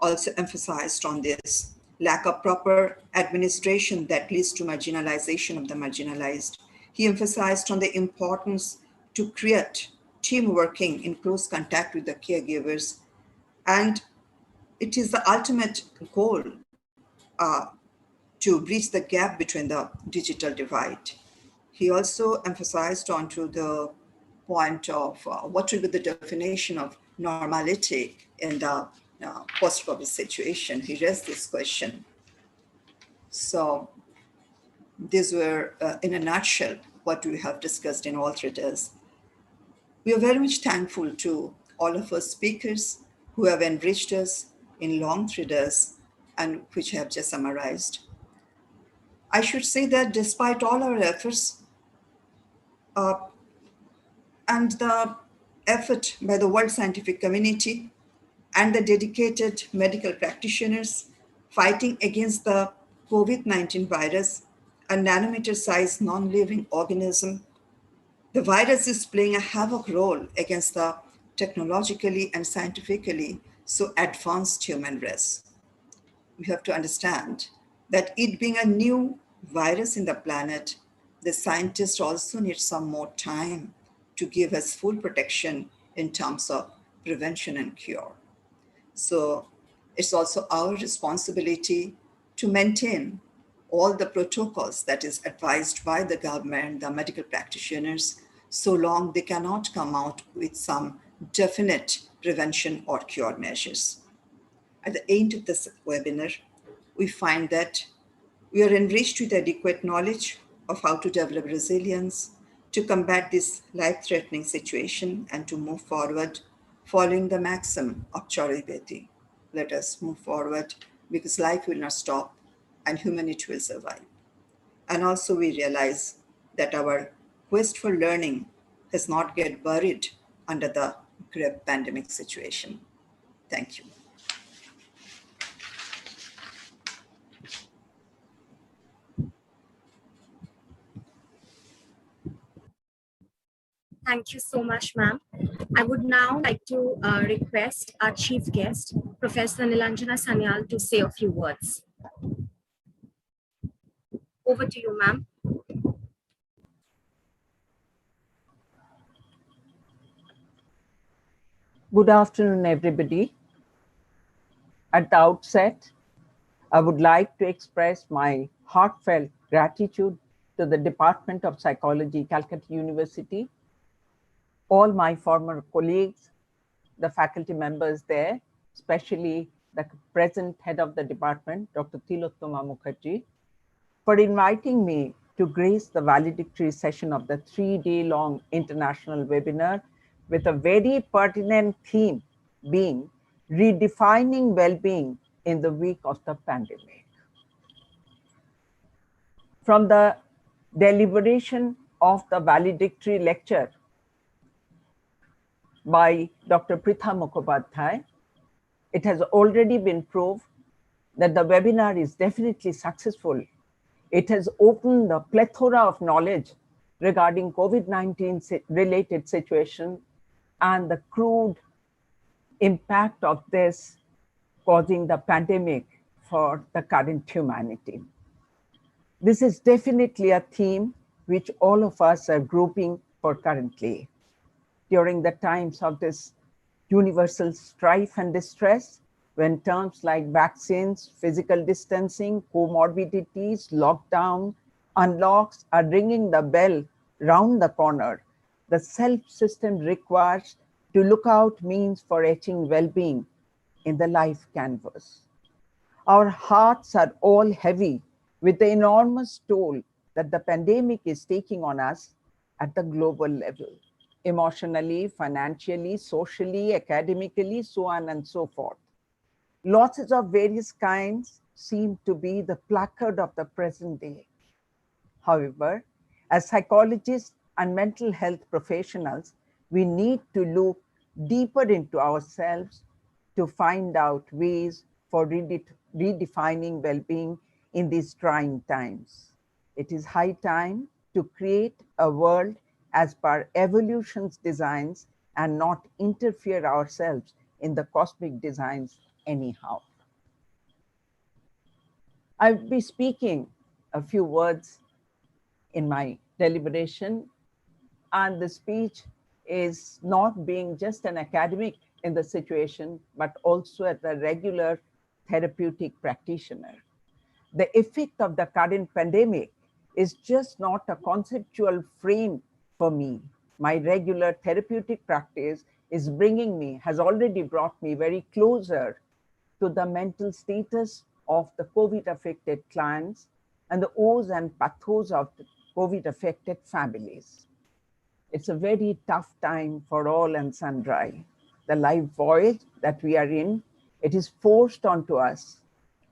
also emphasized on this lack of proper administration that leads to marginalization of the marginalized. He emphasized on the importance to create team working in close contact with the caregivers, and it is the ultimate goal to bridge the gap between the digital divide. He also emphasized onto the point of what will be the definition of normality in the post-COVID situation. He raised this question. So these were, in a nutshell, what we have discussed in all 3 days. We are very much thankful to all of our speakers who have enriched us in long 3 days and which I have just summarized. I should say that despite all our efforts and the effort by the world scientific community and the dedicated medical practitioners fighting against the COVID-19 virus, a nanometer-sized non-living organism, the virus is playing a havoc role against the technologically and scientifically so advanced human race. We have to understand that it being a new virus in the planet, the scientists also need some more time to give us full protection in terms of prevention and cure. So it's also our responsibility to maintain all the protocols that is advised by the government, the medical practitioners, so long they cannot come out with some definite prevention or cure measures. At the end of this webinar, we find that we are enriched with adequate knowledge of how to develop resilience, to combat this life-threatening situation, and to move forward following the maxim of Charybeti. Let us move forward because life will not stop and humanity will survive. And also we realize that our quest for learning has not get buried under the grave pandemic situation. Thank you. Thank you so much, ma'am. I would now like to request our chief guest, Professor Nilanjana Sanyal, to say a few words. Over to you, ma'am. Good afternoon, everybody. At the outset, I would like to express my heartfelt gratitude to the Department of Psychology, Calcutta University, all my former colleagues, the faculty members there, especially the present head of the department, Dr. Tilottama Mukherjee, for inviting me to grace the valedictory session of the 3-day-long international webinar with a very pertinent theme being redefining well-being in the wake of the pandemic. From the deliberation of the valedictory lecture by Dr. Pritha Mukhopadhyay, it has already been proved that the webinar is definitely successful. It has opened a plethora of knowledge regarding COVID-19 related situation and the crude impact of this causing the pandemic for the current humanity. This is definitely a theme which all of us are grouping for currently. During the times of this universal strife and distress, when terms like vaccines, physical distancing, comorbidities, lockdown, unlocks are ringing the bell round the corner, the self-system requires to look out means for etching well-being in the life canvas. Our hearts are all heavy with the enormous toll that the pandemic is taking on us at the global level, emotionally, financially, socially, academically, so on and so forth. Losses of various kinds seem to be the placard of the present day. However, as psychologists and mental health professionals, we need to look deeper into ourselves to find out ways for redefining well-being in these trying times. It is high time to create a world as per evolution's designs and not interfere ourselves in the cosmic designs anyhow. I'll be speaking a few words in my deliberation, and the speech is not being just an academic in the situation, but also as a regular therapeutic practitioner. The effect of the current pandemic is just not a conceptual frame for me. My regular therapeutic practice has already brought me very closer to the mental status of the COVID-affected clients and the woes and pathos of the COVID-affected families. It's a very tough time for all and sundry. The life voyage that we are in, it is forced onto us,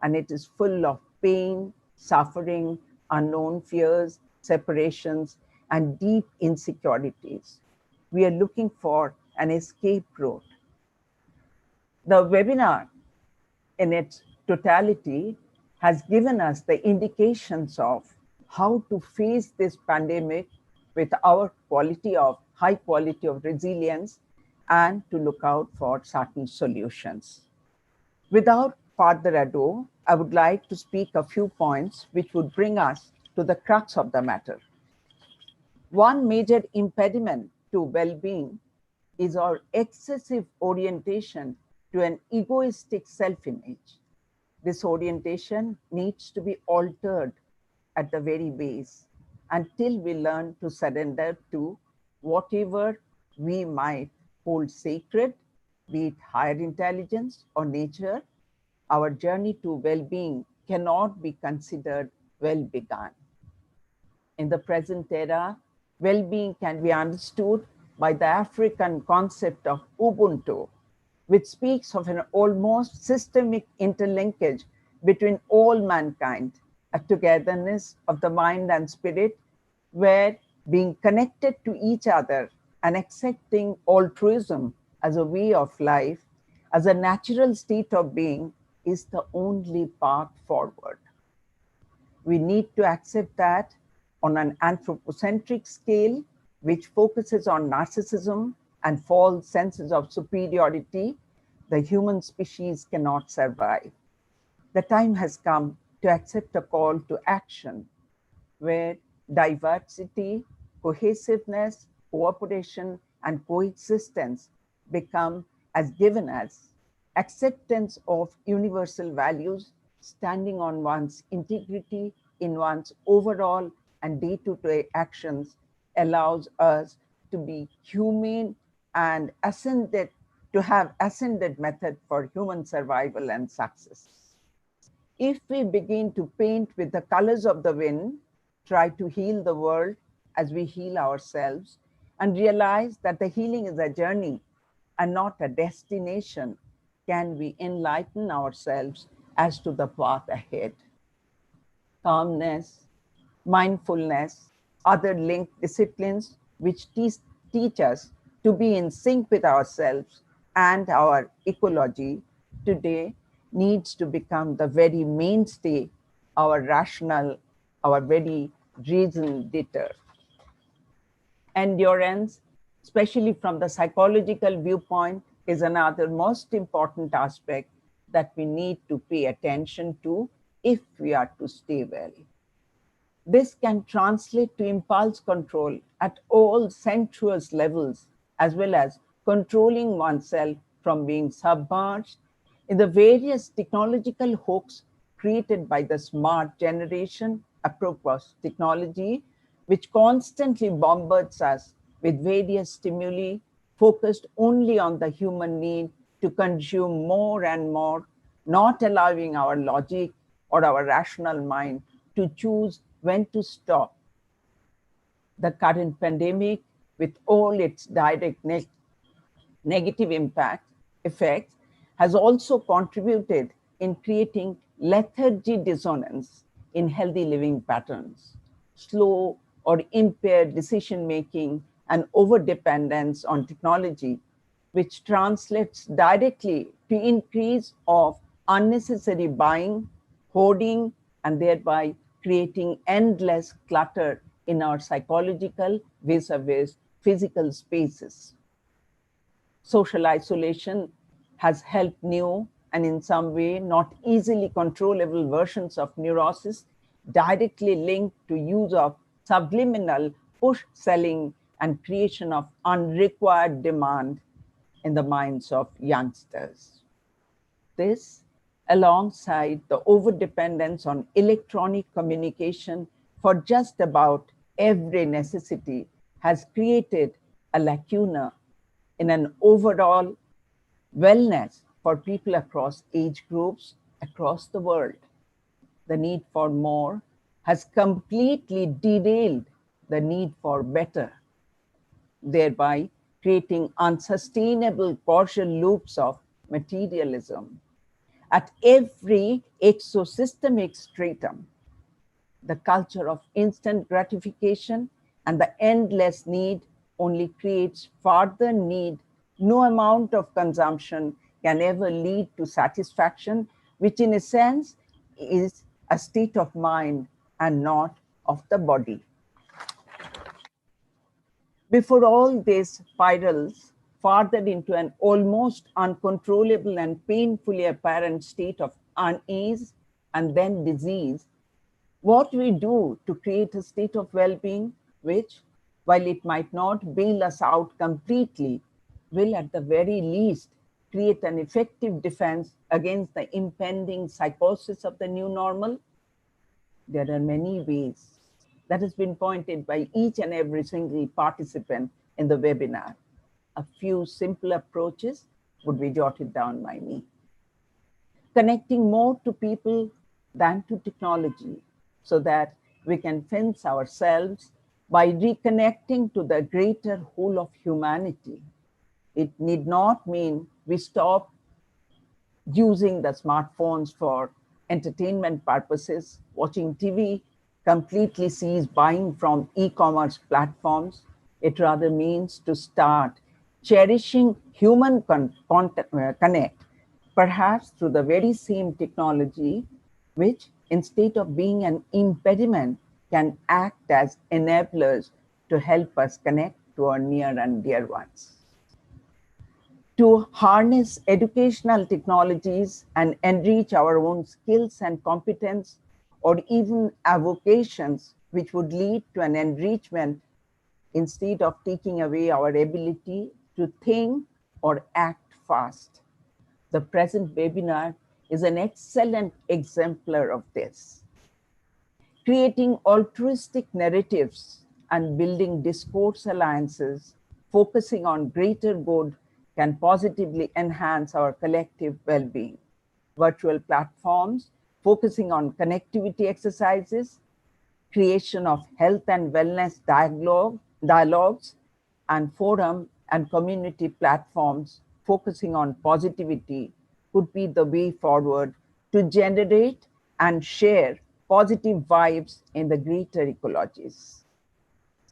and it is full of pain, suffering, unknown fears, separations, and deep insecurities. We are looking for an escape route. The webinar in its totality has given us the indications of how to face this pandemic with our high quality of resilience and to look out for certain solutions. Without further ado, I would like to speak a few points which would bring us to the crux of the matter. One major impediment to well-being is our excessive orientation to an egoistic self-image. This orientation needs to be altered at the very base until we learn to surrender to whatever we might hold sacred, be it higher intelligence or nature. Our journey to well-being cannot be considered well begun. In the present era, well-being can be understood by the African concept of Ubuntu, which speaks of an almost systemic interlinkage between all mankind a togetherness of the mind and spirit, where being connected to each other and accepting altruism as a way of life, as a natural state of being, is the only path forward. We need to accept that on an anthropocentric scale, which focuses on narcissism and false senses of superiority, the human species cannot survive. The time has come to accept a call to action where diversity, cohesiveness, cooperation, and coexistence become as given as acceptance of universal values, standing on one's integrity in one's overall and day-to-day actions allows us to be humane and ascended, to have ascended method for human survival and success. If we begin to paint with the colors of the wind, try to heal the world as we heal ourselves, and realize that the healing is a journey and not a destination, can we enlighten ourselves as to the path ahead. Calmness, mindfulness, other linked disciplines which teach us to be in sync with ourselves and our ecology today needs to become the very mainstay, our rational, our very reason deter. Endurance, especially from the psychological viewpoint, is another most important aspect that we need to pay attention to if we are to stay well. This can translate to impulse control at all sensuous levels, as well as controlling oneself from being submerged in the various technological hooks created by the smart generation, apropos technology, which constantly bombards us with various stimuli focused only on the human need to consume more and more, not allowing our logic or our rational mind to choose when to stop. The current pandemic, with all its direct negative effects, has also contributed in creating lethargy dissonance in healthy living patterns, slow or impaired decision-making, and overdependence on technology, which translates directly to increase of unnecessary buying, hoarding, and thereby creating endless clutter in our psychological vis-a-vis physical spaces. Social isolation has helped new and in some way not easily controllable versions of neurosis directly linked to use of subliminal push selling and creation of unrequired demand in the minds of youngsters. This, alongside the overdependence on electronic communication for just about every necessity, has created a lacuna in an overall wellness for people across age groups across the world. The need for more has completely derailed the need for better, thereby creating unsustainable causal loops of materialism. At every exosystemic stratum, the culture of instant gratification and the endless need only creates further need. No amount of consumption can ever lead to satisfaction, which in a sense is a state of mind and not of the body. Before all this spirals further into an almost uncontrollable and painfully apparent state of unease and then disease, what we do to create a state of well-being which, while it might not bail us out completely, will at the very least create an effective defense against the impending psychosis of the new normal? There are many ways that has been pointed by each and every single participant in the webinar. A few simple approaches would be jotted down by me. Connecting more to people than to technology so that we can fence ourselves by reconnecting to the greater whole of humanity. It need not mean we stop using the smartphones for entertainment purposes, watching TV completely cease buying from e-commerce platforms. It rather means to start cherishing human connect, perhaps through the very same technology, which instead of being an impediment can act as enablers to help us connect to our near and dear ones. To harness educational technologies and enrich our own skills and competence, or even avocations which would lead to an enrichment instead of taking away our ability to think or act fast. The present webinar is an excellent exemplar of this. Creating altruistic narratives and building discourse alliances focusing on greater good can positively enhance our collective well-being. Virtual platforms focusing on connectivity exercises, creation of health and wellness dialogues, and forum and community platforms focusing on positivity could be the way forward to generate and share positive vibes in the greater ecologies.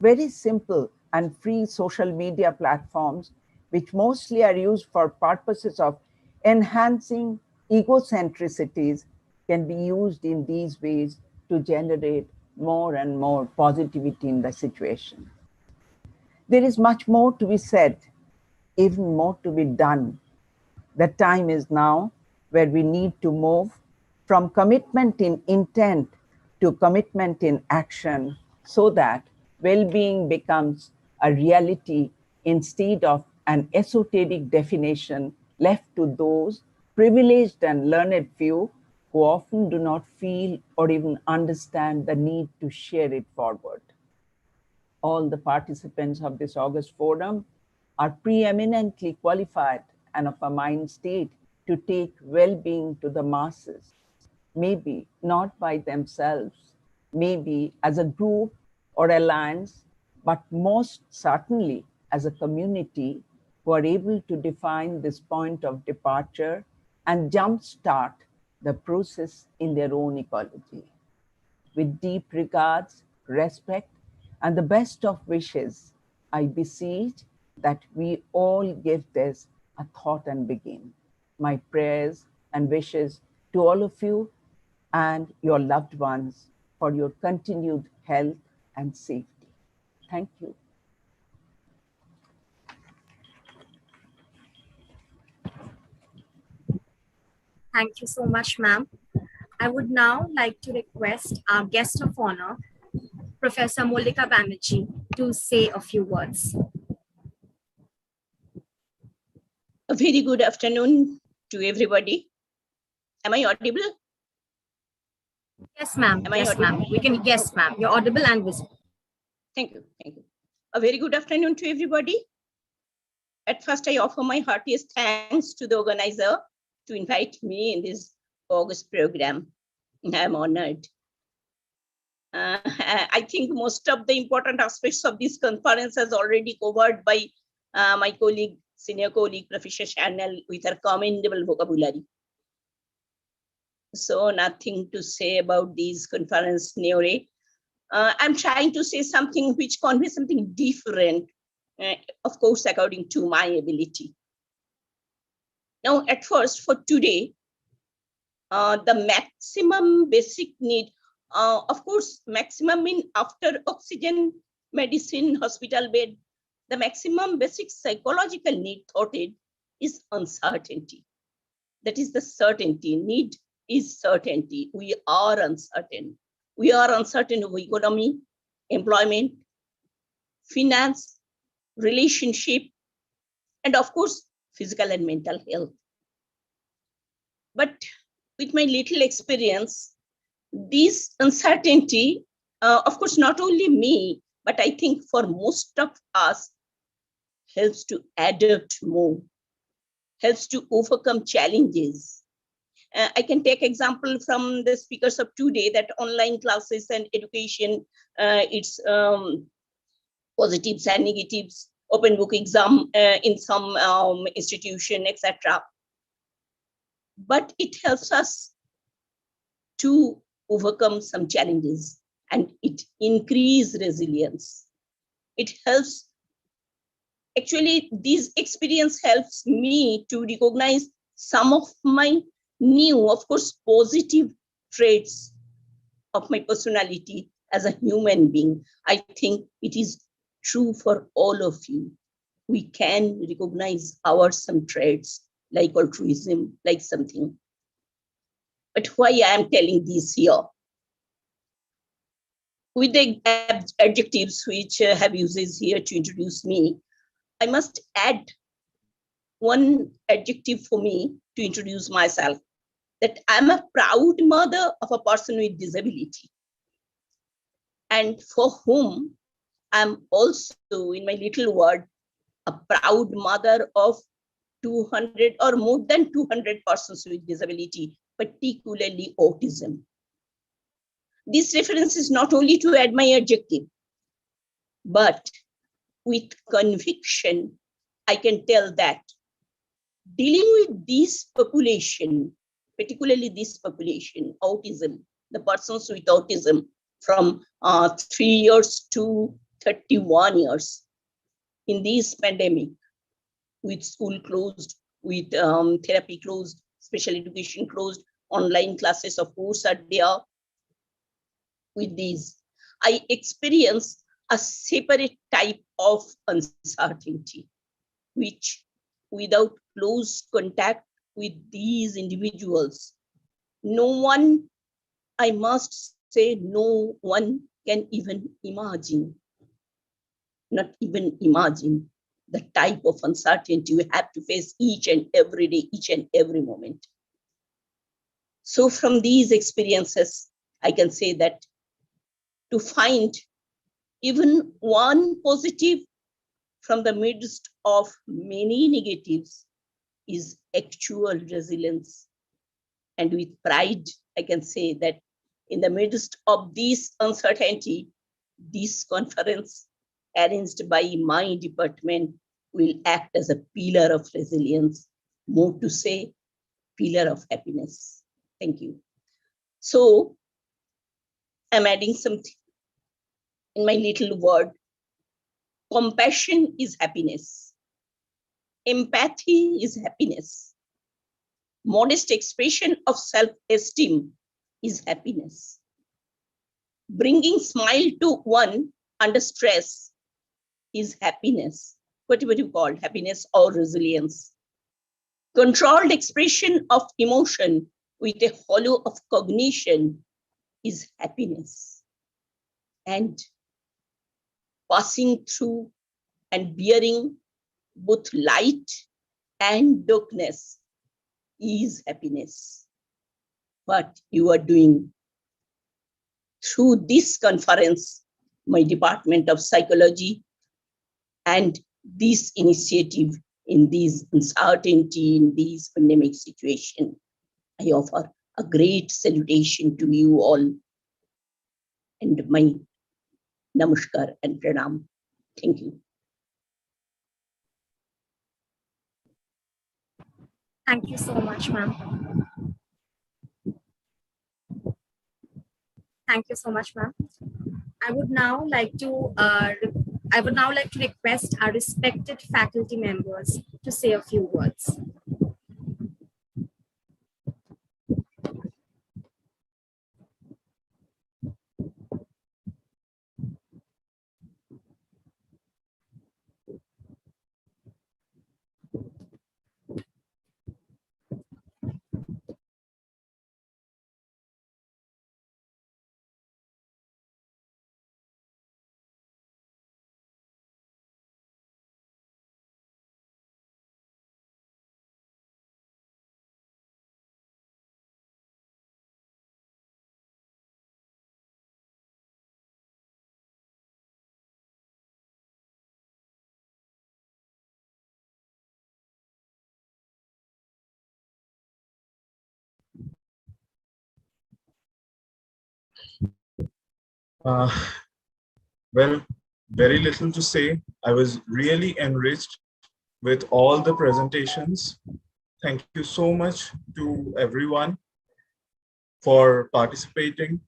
Very simple and free social media platforms, which mostly are used for purposes of enhancing egocentricities, can be used in these ways to generate more and more positivity in the situation. There is much more to be said, even more to be done. The time is now where we need to move from commitment in intent to commitment in action so that well-being becomes a reality instead of an esoteric definition left to those privileged and learned few who often do not feel or even understand the need to share it forward. All the participants of this August forum are preeminently qualified and of a mind state to take well-being to the masses, maybe not by themselves, maybe as a group or alliance, but most certainly as a community who are able to define this point of departure and jumpstart the process in their own ecology. With deep regards, respect, and the best of wishes, I beseech that we all give this a thought and begin. My prayers and wishes to all of you and your loved ones for your continued health and safety. Thank you. Thank you so much, ma'am. I would now like to request our guest of honor, Professor Mollika Banerjee, to say a few words. A very good afternoon to everybody. Am I audible? Yes, ma'am. Yes, ma'am. We can, yes, ma'am. You're audible and visible. Thank you. Thank you. A very good afternoon to everybody. At first, I offer my heartiest thanks to the organizer to invite me in this August program. I'm honored. I think most of the important aspects of this conference is already covered by my colleague, senior colleague, Professor Chanel, with her commendable vocabulary. So nothing to say about these conference neore. I'm trying to say something which conveys something different, of course, according to my ability. Now, at first, for today, the maximum basic need, of course, maximum mean after oxygen, medicine, hospital bed, the maximum basic psychological need thought is uncertainty. That is the certainty. Need is certainty. We are uncertain. We are uncertain of economy, employment, finance, relationship, and of course, physical and mental health. But with my little experience, this uncertainty, of course, not only me, but I think for most of us, helps to adapt more, helps to overcome challenges. I can take example from the speakers of today that online classes and education, its positives and negatives, open book exam in some institution, etc. But it helps us to overcome some challenges, and it increases resilience. It helps, actually, this experience helps me to recognize some of my new, of course, positive traits of my personality as a human being. I think it is true for all of you. We can recognize our some traits like altruism, like something. But why I am telling this here? With the adjectives which have uses here to introduce me, I must add one adjective for me to introduce myself, that I'm a proud mother of a person with disability, and for whom I'm also, in my little word, a proud mother of 200 or more than 200 persons with disability, particularly autism. This reference is not only to add my adjective, but with conviction, I can tell that dealing with this population, particularly this population, autism, the persons with autism from 3 years to 31 years in this pandemic, with school closed, with therapy closed, special education closed, online classes of course are there. With these, I experience a separate type of uncertainty, which without close contact with these individuals, no one, I must say, no one can even imagine, not even imagine the type of uncertainty we have to face each and every day, each and every moment. So from these experiences, I can say that to find even one positive from the midst of many negatives is actual resilience. And with pride, I can say that in the midst of this uncertainty, this conference arranged by my department will act as a pillar of resilience, more to say, pillar of happiness. Thank you. So I'm adding something in my little word. Compassion is happiness. Empathy is happiness. Modest expression of self-esteem is happiness. Bringing smile to one under stress is happiness. Whatever you call happiness or resilience. Controlled expression of emotion with a hollow of cognition is happiness. And passing through and bearing both light and darkness is happiness. What you are doing through this conference, my Department of Psychology, and this initiative in this uncertainty, in this pandemic situation, I offer a great salutation to you all and my namaskar and pranam. Thank you. Thank you so much, ma'am. Thank you so much, ma'am. I would now like to request our respected faculty members to say a few words. Well, very little to say. I was really enriched with all the presentations. Thank you so much to everyone. for participating.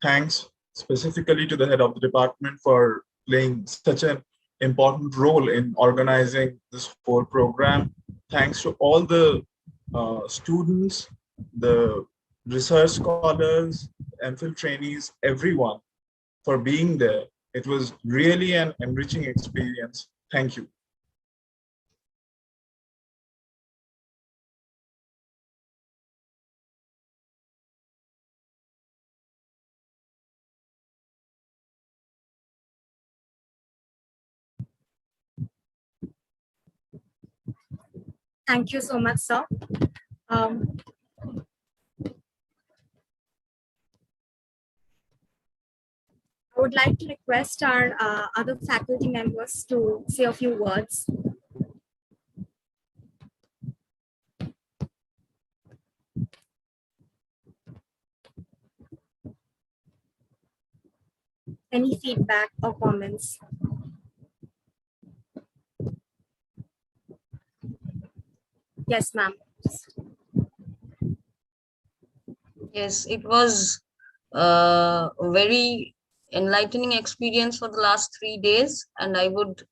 Thanks specifically to the head of the department for playing such an important role in organizing this whole program. Thanks to all the students, the research scholars, MPhil trainees, everyone for being there. It was really an enriching experience. Thank you. Thank you so much, sir. I would like to request our other faculty members to say a few words. Any feedback or comments? Yes, ma'am. Yes, it was a very enlightening experience for the last 3 days, and I would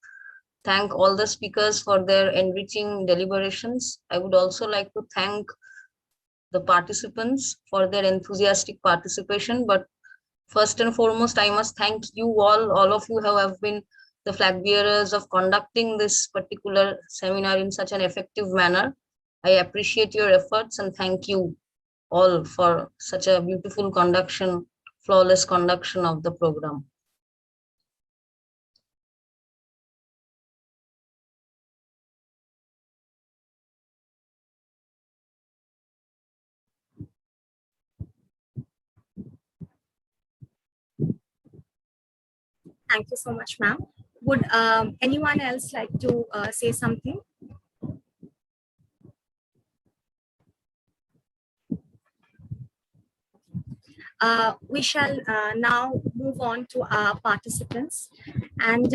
thank all the speakers for their enriching deliberations. I would also like to thank the participants for their enthusiastic participation, but first and foremost, I must thank you all of you who have been the flag bearers of conducting this particular seminar in such an effective manner. I appreciate your efforts and thank you all for such a beautiful conduction, flawless conduction of the program. Thank you so much, ma'am. Would anyone else like to say something? We shall now move on to our participants. And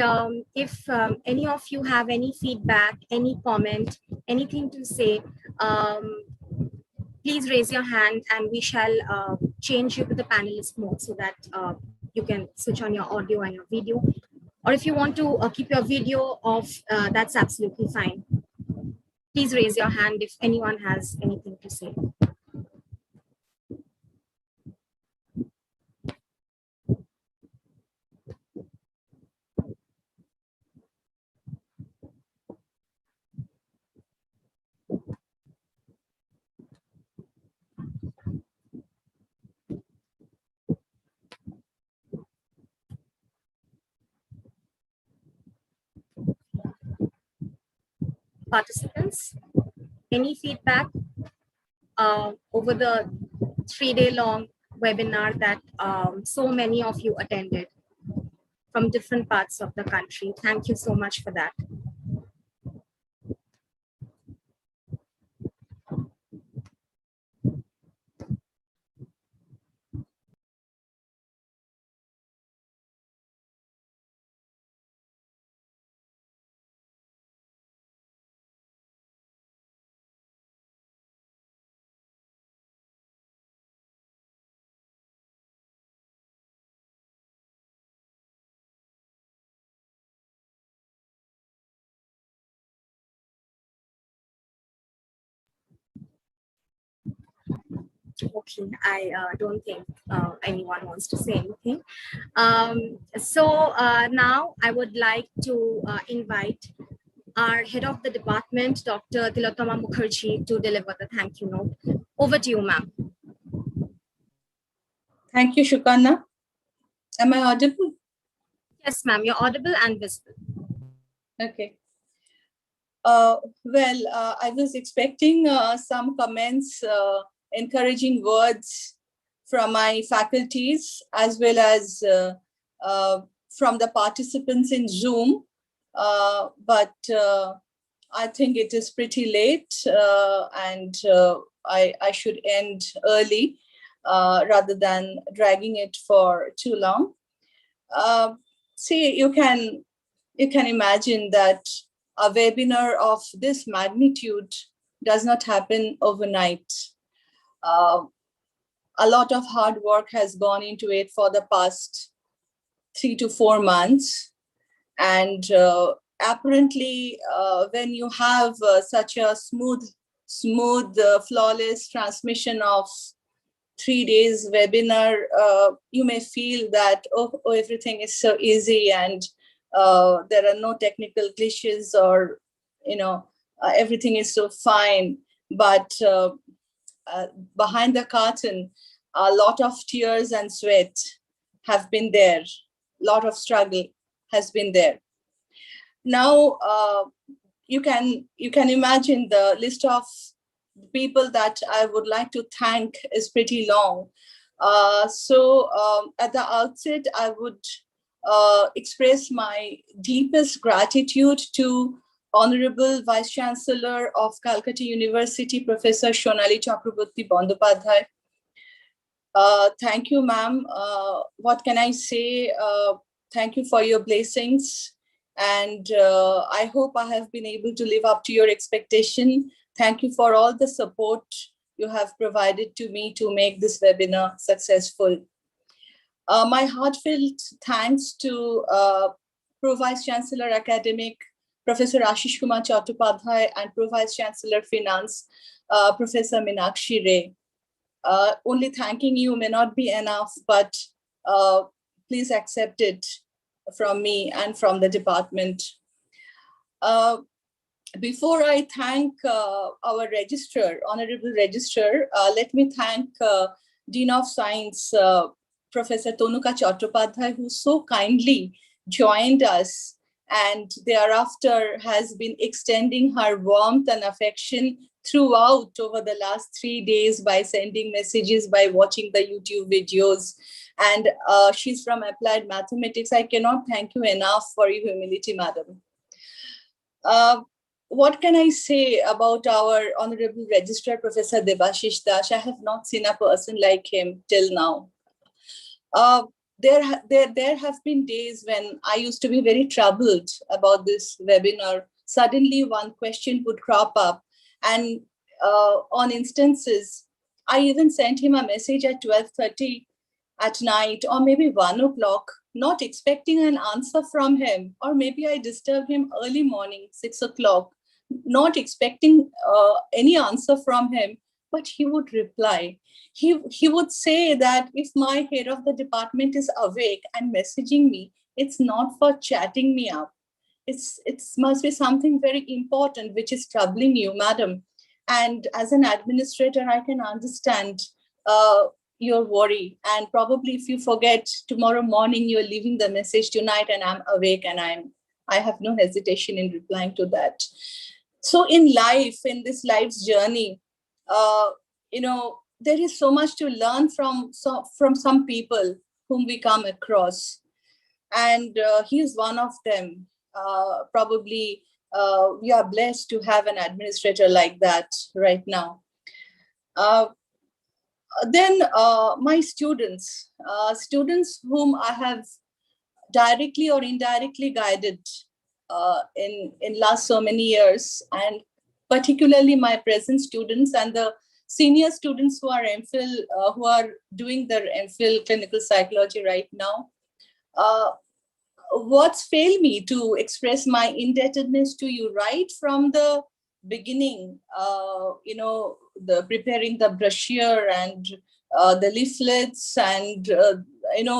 if any of you have any feedback, any comment, anything to say, please raise your hand and we shall change you to the panelist mode so that you can switch on your audio and your video. Or if you want to keep your video off, that's absolutely fine. Please raise your hand if anyone has anything to say. Participants, any feedback over the 3-day-long webinar that so many of you attended from different parts of the country? Thank you so much for that. Okay, I don't think anyone wants to say anything. So now I would like to invite our head of the department, Dr. Tilotoma Mukherjee, to deliver the thank you note. Over to you, ma'am. Thank you, Shukanna. Am I audible? Yes, ma'am, you're audible and visible. Okay. I was expecting some comments, encouraging words from my faculties, as well as from the participants in Zoom. But I think it is pretty late and I should end early rather than dragging it for too long. See, you can imagine that a webinar of this magnitude does not happen overnight. A lot of hard work has gone into it for the past 3 to 4 months. And apparently, when you have such a smooth, flawless transmission of 3 days webinar, you may feel that, oh, everything is so easy and there are no technical glitches, or, everything is so fine. But behind the curtain, a lot of tears and sweat have been there. A lot of struggle has been there. Now, you can imagine the list of people that I would like to thank is pretty long. So at the outset, I would express my deepest gratitude to Honorable Vice Chancellor of Calcutta University, Professor Shonali Chakraborty Bandopadhyay. Thank you, ma'am. What can I say? Thank you for your blessings. And I hope I have been able to live up to your expectation. Thank you for all the support you have provided to me to make this webinar successful. My heartfelt thanks to Pro Vice Chancellor Academic, Professor Ashish Kumar Chattopadhyay, and Pro Vice Chancellor Finance, Professor Meenakshi Ray. Only thanking you may not be enough, but please accept it from me and from the department. Before I thank our registrar, Honorable Registrar, let me thank Dean of Science, Professor Tonuka Chattopadhyay, who so kindly joined us and thereafter has been extending her warmth and affection throughout over the last 3 days by sending messages, by watching the YouTube videos. And she's from Applied Mathematics. I cannot thank you enough for your humility, madam. What can I say about our Honorable Registrar, Professor Debashish Dash? I have not seen a person like him till now. There have been days when I used to be very troubled about this webinar. Suddenly one question would crop up, and on instances, I even sent him a message at 12:30 at night, or maybe 1 o'clock, not expecting an answer from him. Or maybe I disturbed him early morning, 6 o'clock, not expecting any answer from him, but he would reply. He would say that if my head of the department is awake and messaging me, it's not for chatting me up. It must be something very important which is troubling you, madam. And as an administrator, I can understand your worry. And probably if you forget tomorrow morning, you're leaving the message tonight, and I'm awake, and I have no hesitation in replying to that. So in life, in this life's journey, there is so much to learn from some people whom we come across. And he is one of them. Probably we are blessed to have an administrator like that right now. Then my students whom I have directly or indirectly guided in last so many years, and particularly my present students and the senior students who are MPhil, who are doing their MPhil clinical psychology right now. What's failed me to express my indebtedness to you right from the beginning, the preparing the brochure and the leaflets and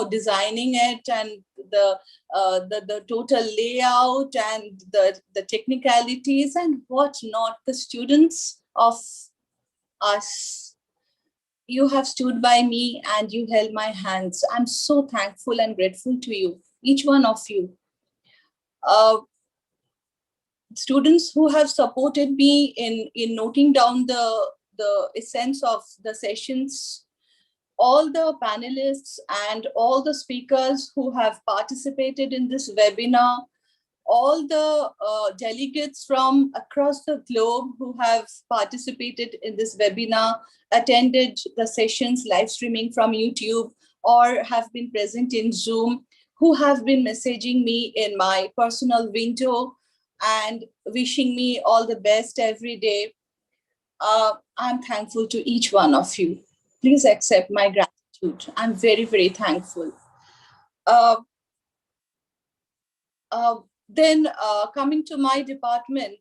designing it, and the total layout and the technicalities and whatnot. The students of us, you have stood by me and you held my hands. I'm so thankful and grateful to you, each one of you. Students who have supported me in noting down the essence of the sessions, all the panelists and all the speakers who have participated in this webinar, all the delegates from across the globe who have participated in this webinar, attended the sessions live streaming from YouTube, or have been present in Zoom, who have been messaging me in my personal window and wishing me all the best every day. I'm thankful to each one of you. please accept my gratitude. I'm very, very thankful. Then coming to my department,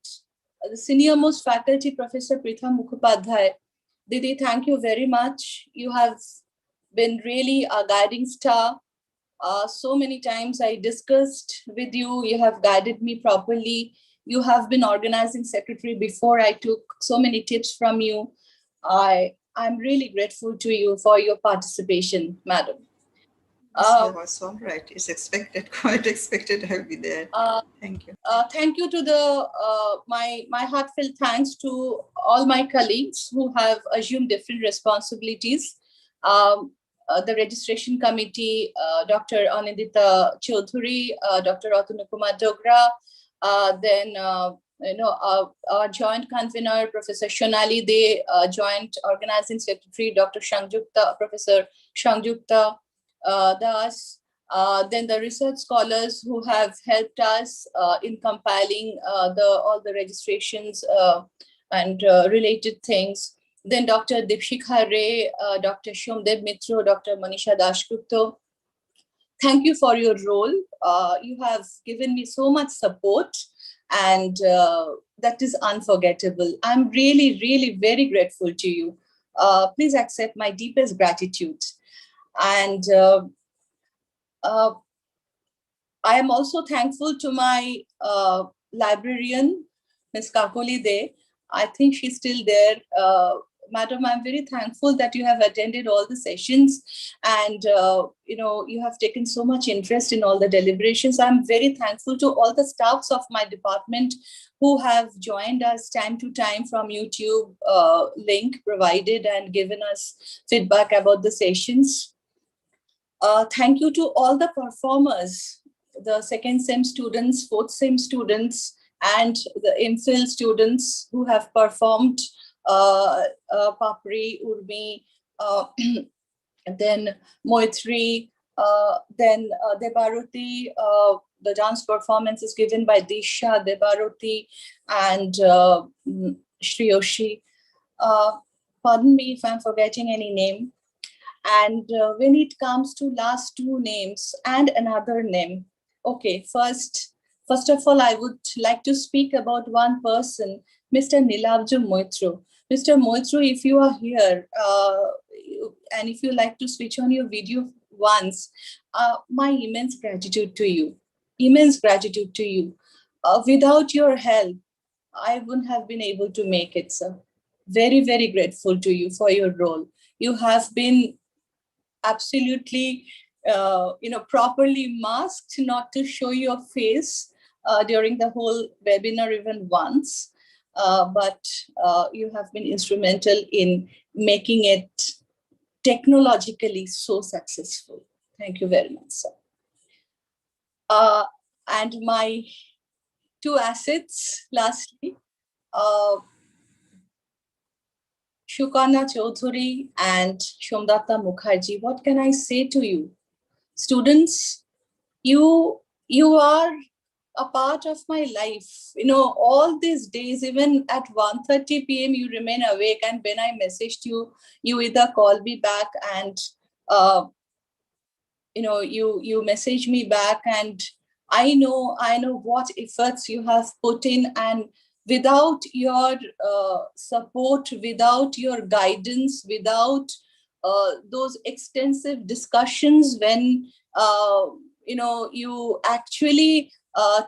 the senior most faculty, Professor Pritha Mukhopadhyay. Didi, thank you very much. You have been really a guiding star. So many times I discussed with you, you have guided me properly. You have been organizing secretary before. I took so many tips from you. I'm really grateful to you for your participation, madam. That's all right. It's expected, quite expected. I'll be there. Thank you. Thank you to the my heartfelt thanks to all my colleagues who have assumed different responsibilities. The registration committee, Dr. Anindita Chaudhuri, Dr. Ratanukumar Dogra, then our joint convener, Professor Shonali De, joint organizing secretary, Dr. Shangjukta, Professor Shangjukta Das, then the research scholars who have helped us in compiling all the registrations and related things. Then Dr. Dipshikha Ray, Dr. Shomdev Mitro, Dr. Manisha Dashgupta. Thank you for your role. You have given me so much support, and that is unforgettable. I'm really, really very grateful to you. Please accept my deepest gratitude. And I am also thankful to my librarian, Ms. Kakoli De. I think she's still there. Madam, I'm very thankful that you have attended all the sessions, and you have taken so much interest in all the deliberations. I'm very thankful to all the staffs of my department who have joined us time to time from YouTube link provided and given us feedback about the sessions. Thank you to all the performers, the second sem students, fourth sem students, and the MPhil students who have performed Papri, Urmi, then Moitri, then Debaruti. The dance performance is given by Disha, Debaruti, and Shriyoshi. Pardon me if I'm forgetting any name. And when it comes to last two names and another name, okay, first of all, I would like to speak about one person, Mr. Nilabja Moitro. Mr. Moitro, if you are here, and if you like to switch on your video once, my immense gratitude to you. Immense gratitude to you. Without your help, I wouldn't have been able to make it, sir. Very, very grateful to you for your role. You have been absolutely properly masked, not to show your face during the whole webinar even once, but you have been instrumental in making it technologically so successful. Thank you very much, sir. And my two assets, lastly, Shukana Chaudhuri and Shomdata Mukherjee. What can I say to you? Students, you are a part of my life. All these days, even at 1:30 p.m., you remain awake. And when I messaged you, you either call me back and, you message me back. And I know what efforts you have put in. And without your support, without your guidance, without those extensive discussions when you actually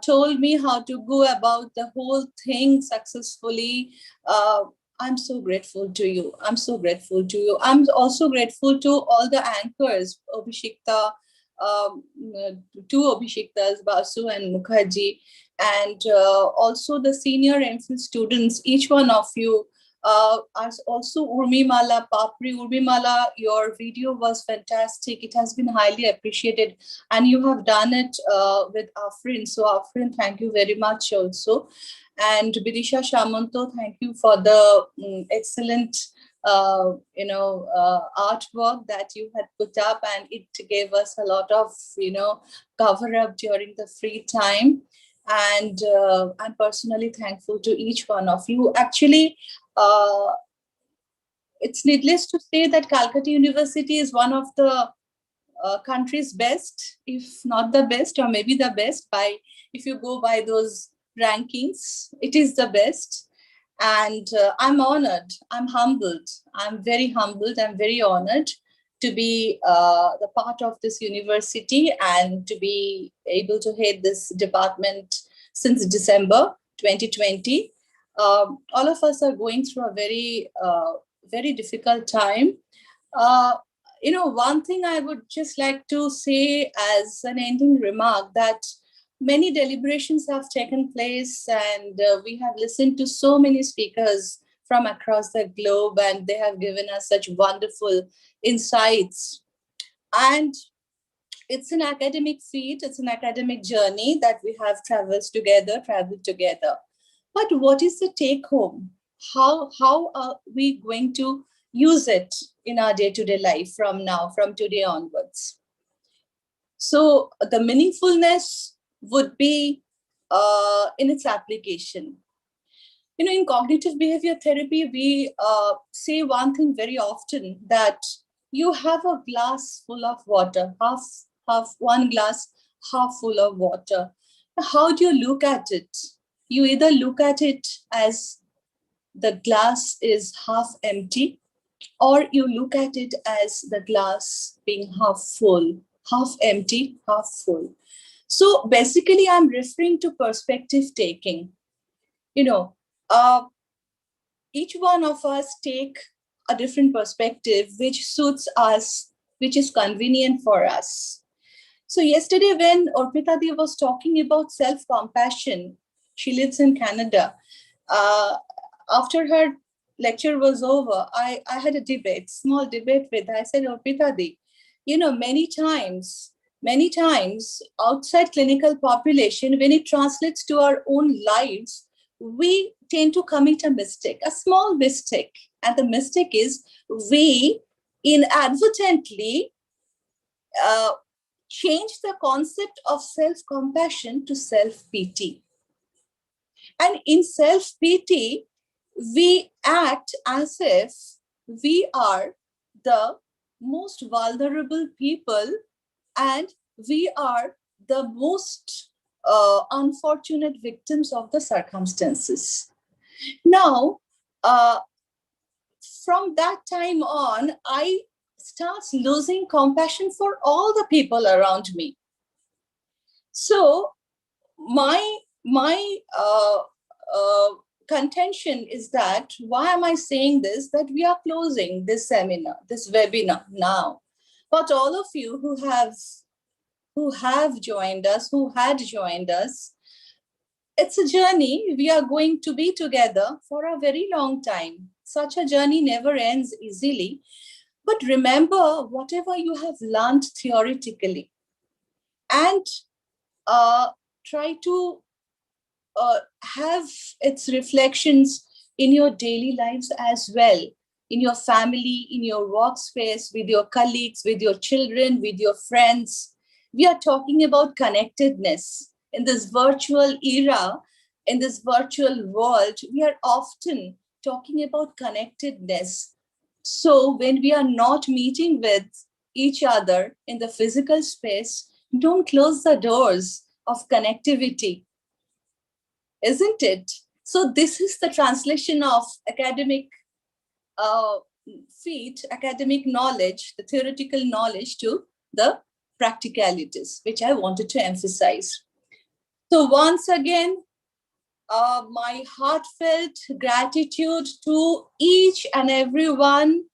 told me how to go about the whole thing successfully, I'm so grateful to you. I'm so grateful to you. I'm also grateful to all the anchors, Abhishekta, two Abhishektas, Basu and Mukherjee, and also the senior MPhil students. Each one of you, as also Urmimala, Papri. Urmimala, your video was fantastic. It has been highly appreciated, and you have done it with Afrin. So Afrin, thank you very much also. And Bidisha Shamanto, thank you for the excellent artwork that you had put up, and it gave us a lot of cover up during the free time. And I'm personally thankful to each one of you. Actually, it's needless to say that Calcutta University is one of the country's best, if not the best, or maybe the best. If you go by those rankings, it is the best. And I'm honored, I'm humbled, I'm very humbled, I'm very honored to be the part of this university and to be able to head this department since December 2020. All of us are going through a very difficult time. One thing I would just like to say as an ending remark, that many deliberations have taken place, and we have listened to so many speakers from across the globe, and they have given us such wonderful insights. And it's an academic feat, it's an academic journey that we have traveled together. But what is the take home? How are we going to use it in our day-to-day life from today onwards? So the meaningfulness would be in its application. In cognitive behavior therapy, we say one thing very often, that you have a glass full of water, half one glass, half full of water. How do you look at it? You either look at it as the glass is half empty, or you look at it as the glass being half full, half empty, half full. So basically, I'm referring to perspective taking. Each one of us take a different perspective which suits us, which is convenient for us. So yesterday when Orpita Di was talking about self-compassion, she lives in Canada. After her lecture was over, I had a small debate with her. I said, Orpita Di, many times outside clinical population, when it translates to our own lives, we tend to commit a small mistake. And the mistake is we inadvertently change the concept of self-compassion to self-pity. And in self-pity, we act as if we are the most vulnerable people and we are the most unfortunate victims of the circumstances. Now, from that time on, I start losing compassion for all the people around me. So my contention is that, why am I saying this? That we are closing this seminar, this webinar now. But all of you who have joined us, who had joined us, it's a journey. We are going to be together for a very long time. Such a journey never ends easily. But remember whatever you have learned theoretically, and try to have its reflections in your daily lives as well, in your family, in your workspace, with your colleagues, with your children, with your friends. We are talking about connectedness. In this virtual era, in this virtual world, we are often talking about connectedness. So when we are not meeting with each other in the physical space, don't close the doors of connectivity, isn't it? So this is the translation of academic feat, academic knowledge, the theoretical knowledge to the practicalities, which I wanted to emphasize. So once again, my heartfelt gratitude to each and every one,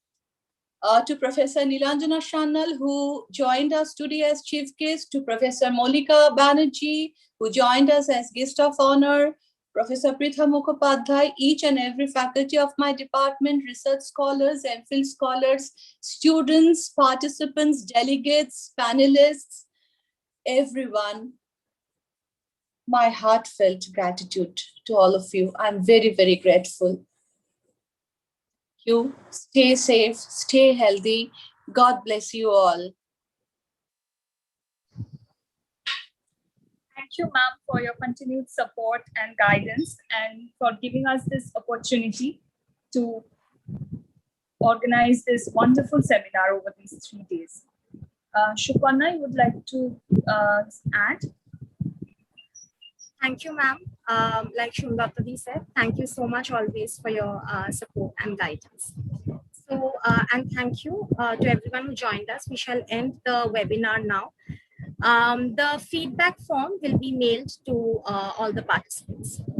to Professor Nilanjana Sannal, who joined us today as chief guest, to Professor Molika Banerjee, who joined us as guest of honor, Professor Pritha Mukhopadhyay, each and every faculty of my department, research scholars, MPhil scholars, students, participants, delegates, panelists, everyone, my heartfelt gratitude to all of you. I'm very, very grateful. You stay safe, stay healthy. God bless you all. Thank you, ma'am, for your continued support and guidance, and for giving us this opportunity to organize this wonderful seminar over these 3 days. Shuparna, you would like to add? Thank you, ma'am. Like Shungatadi said, thank you so much always for your support and guidance. So, and thank you to everyone who joined us. We shall end the webinar now. The feedback form will be mailed to all the participants. Thank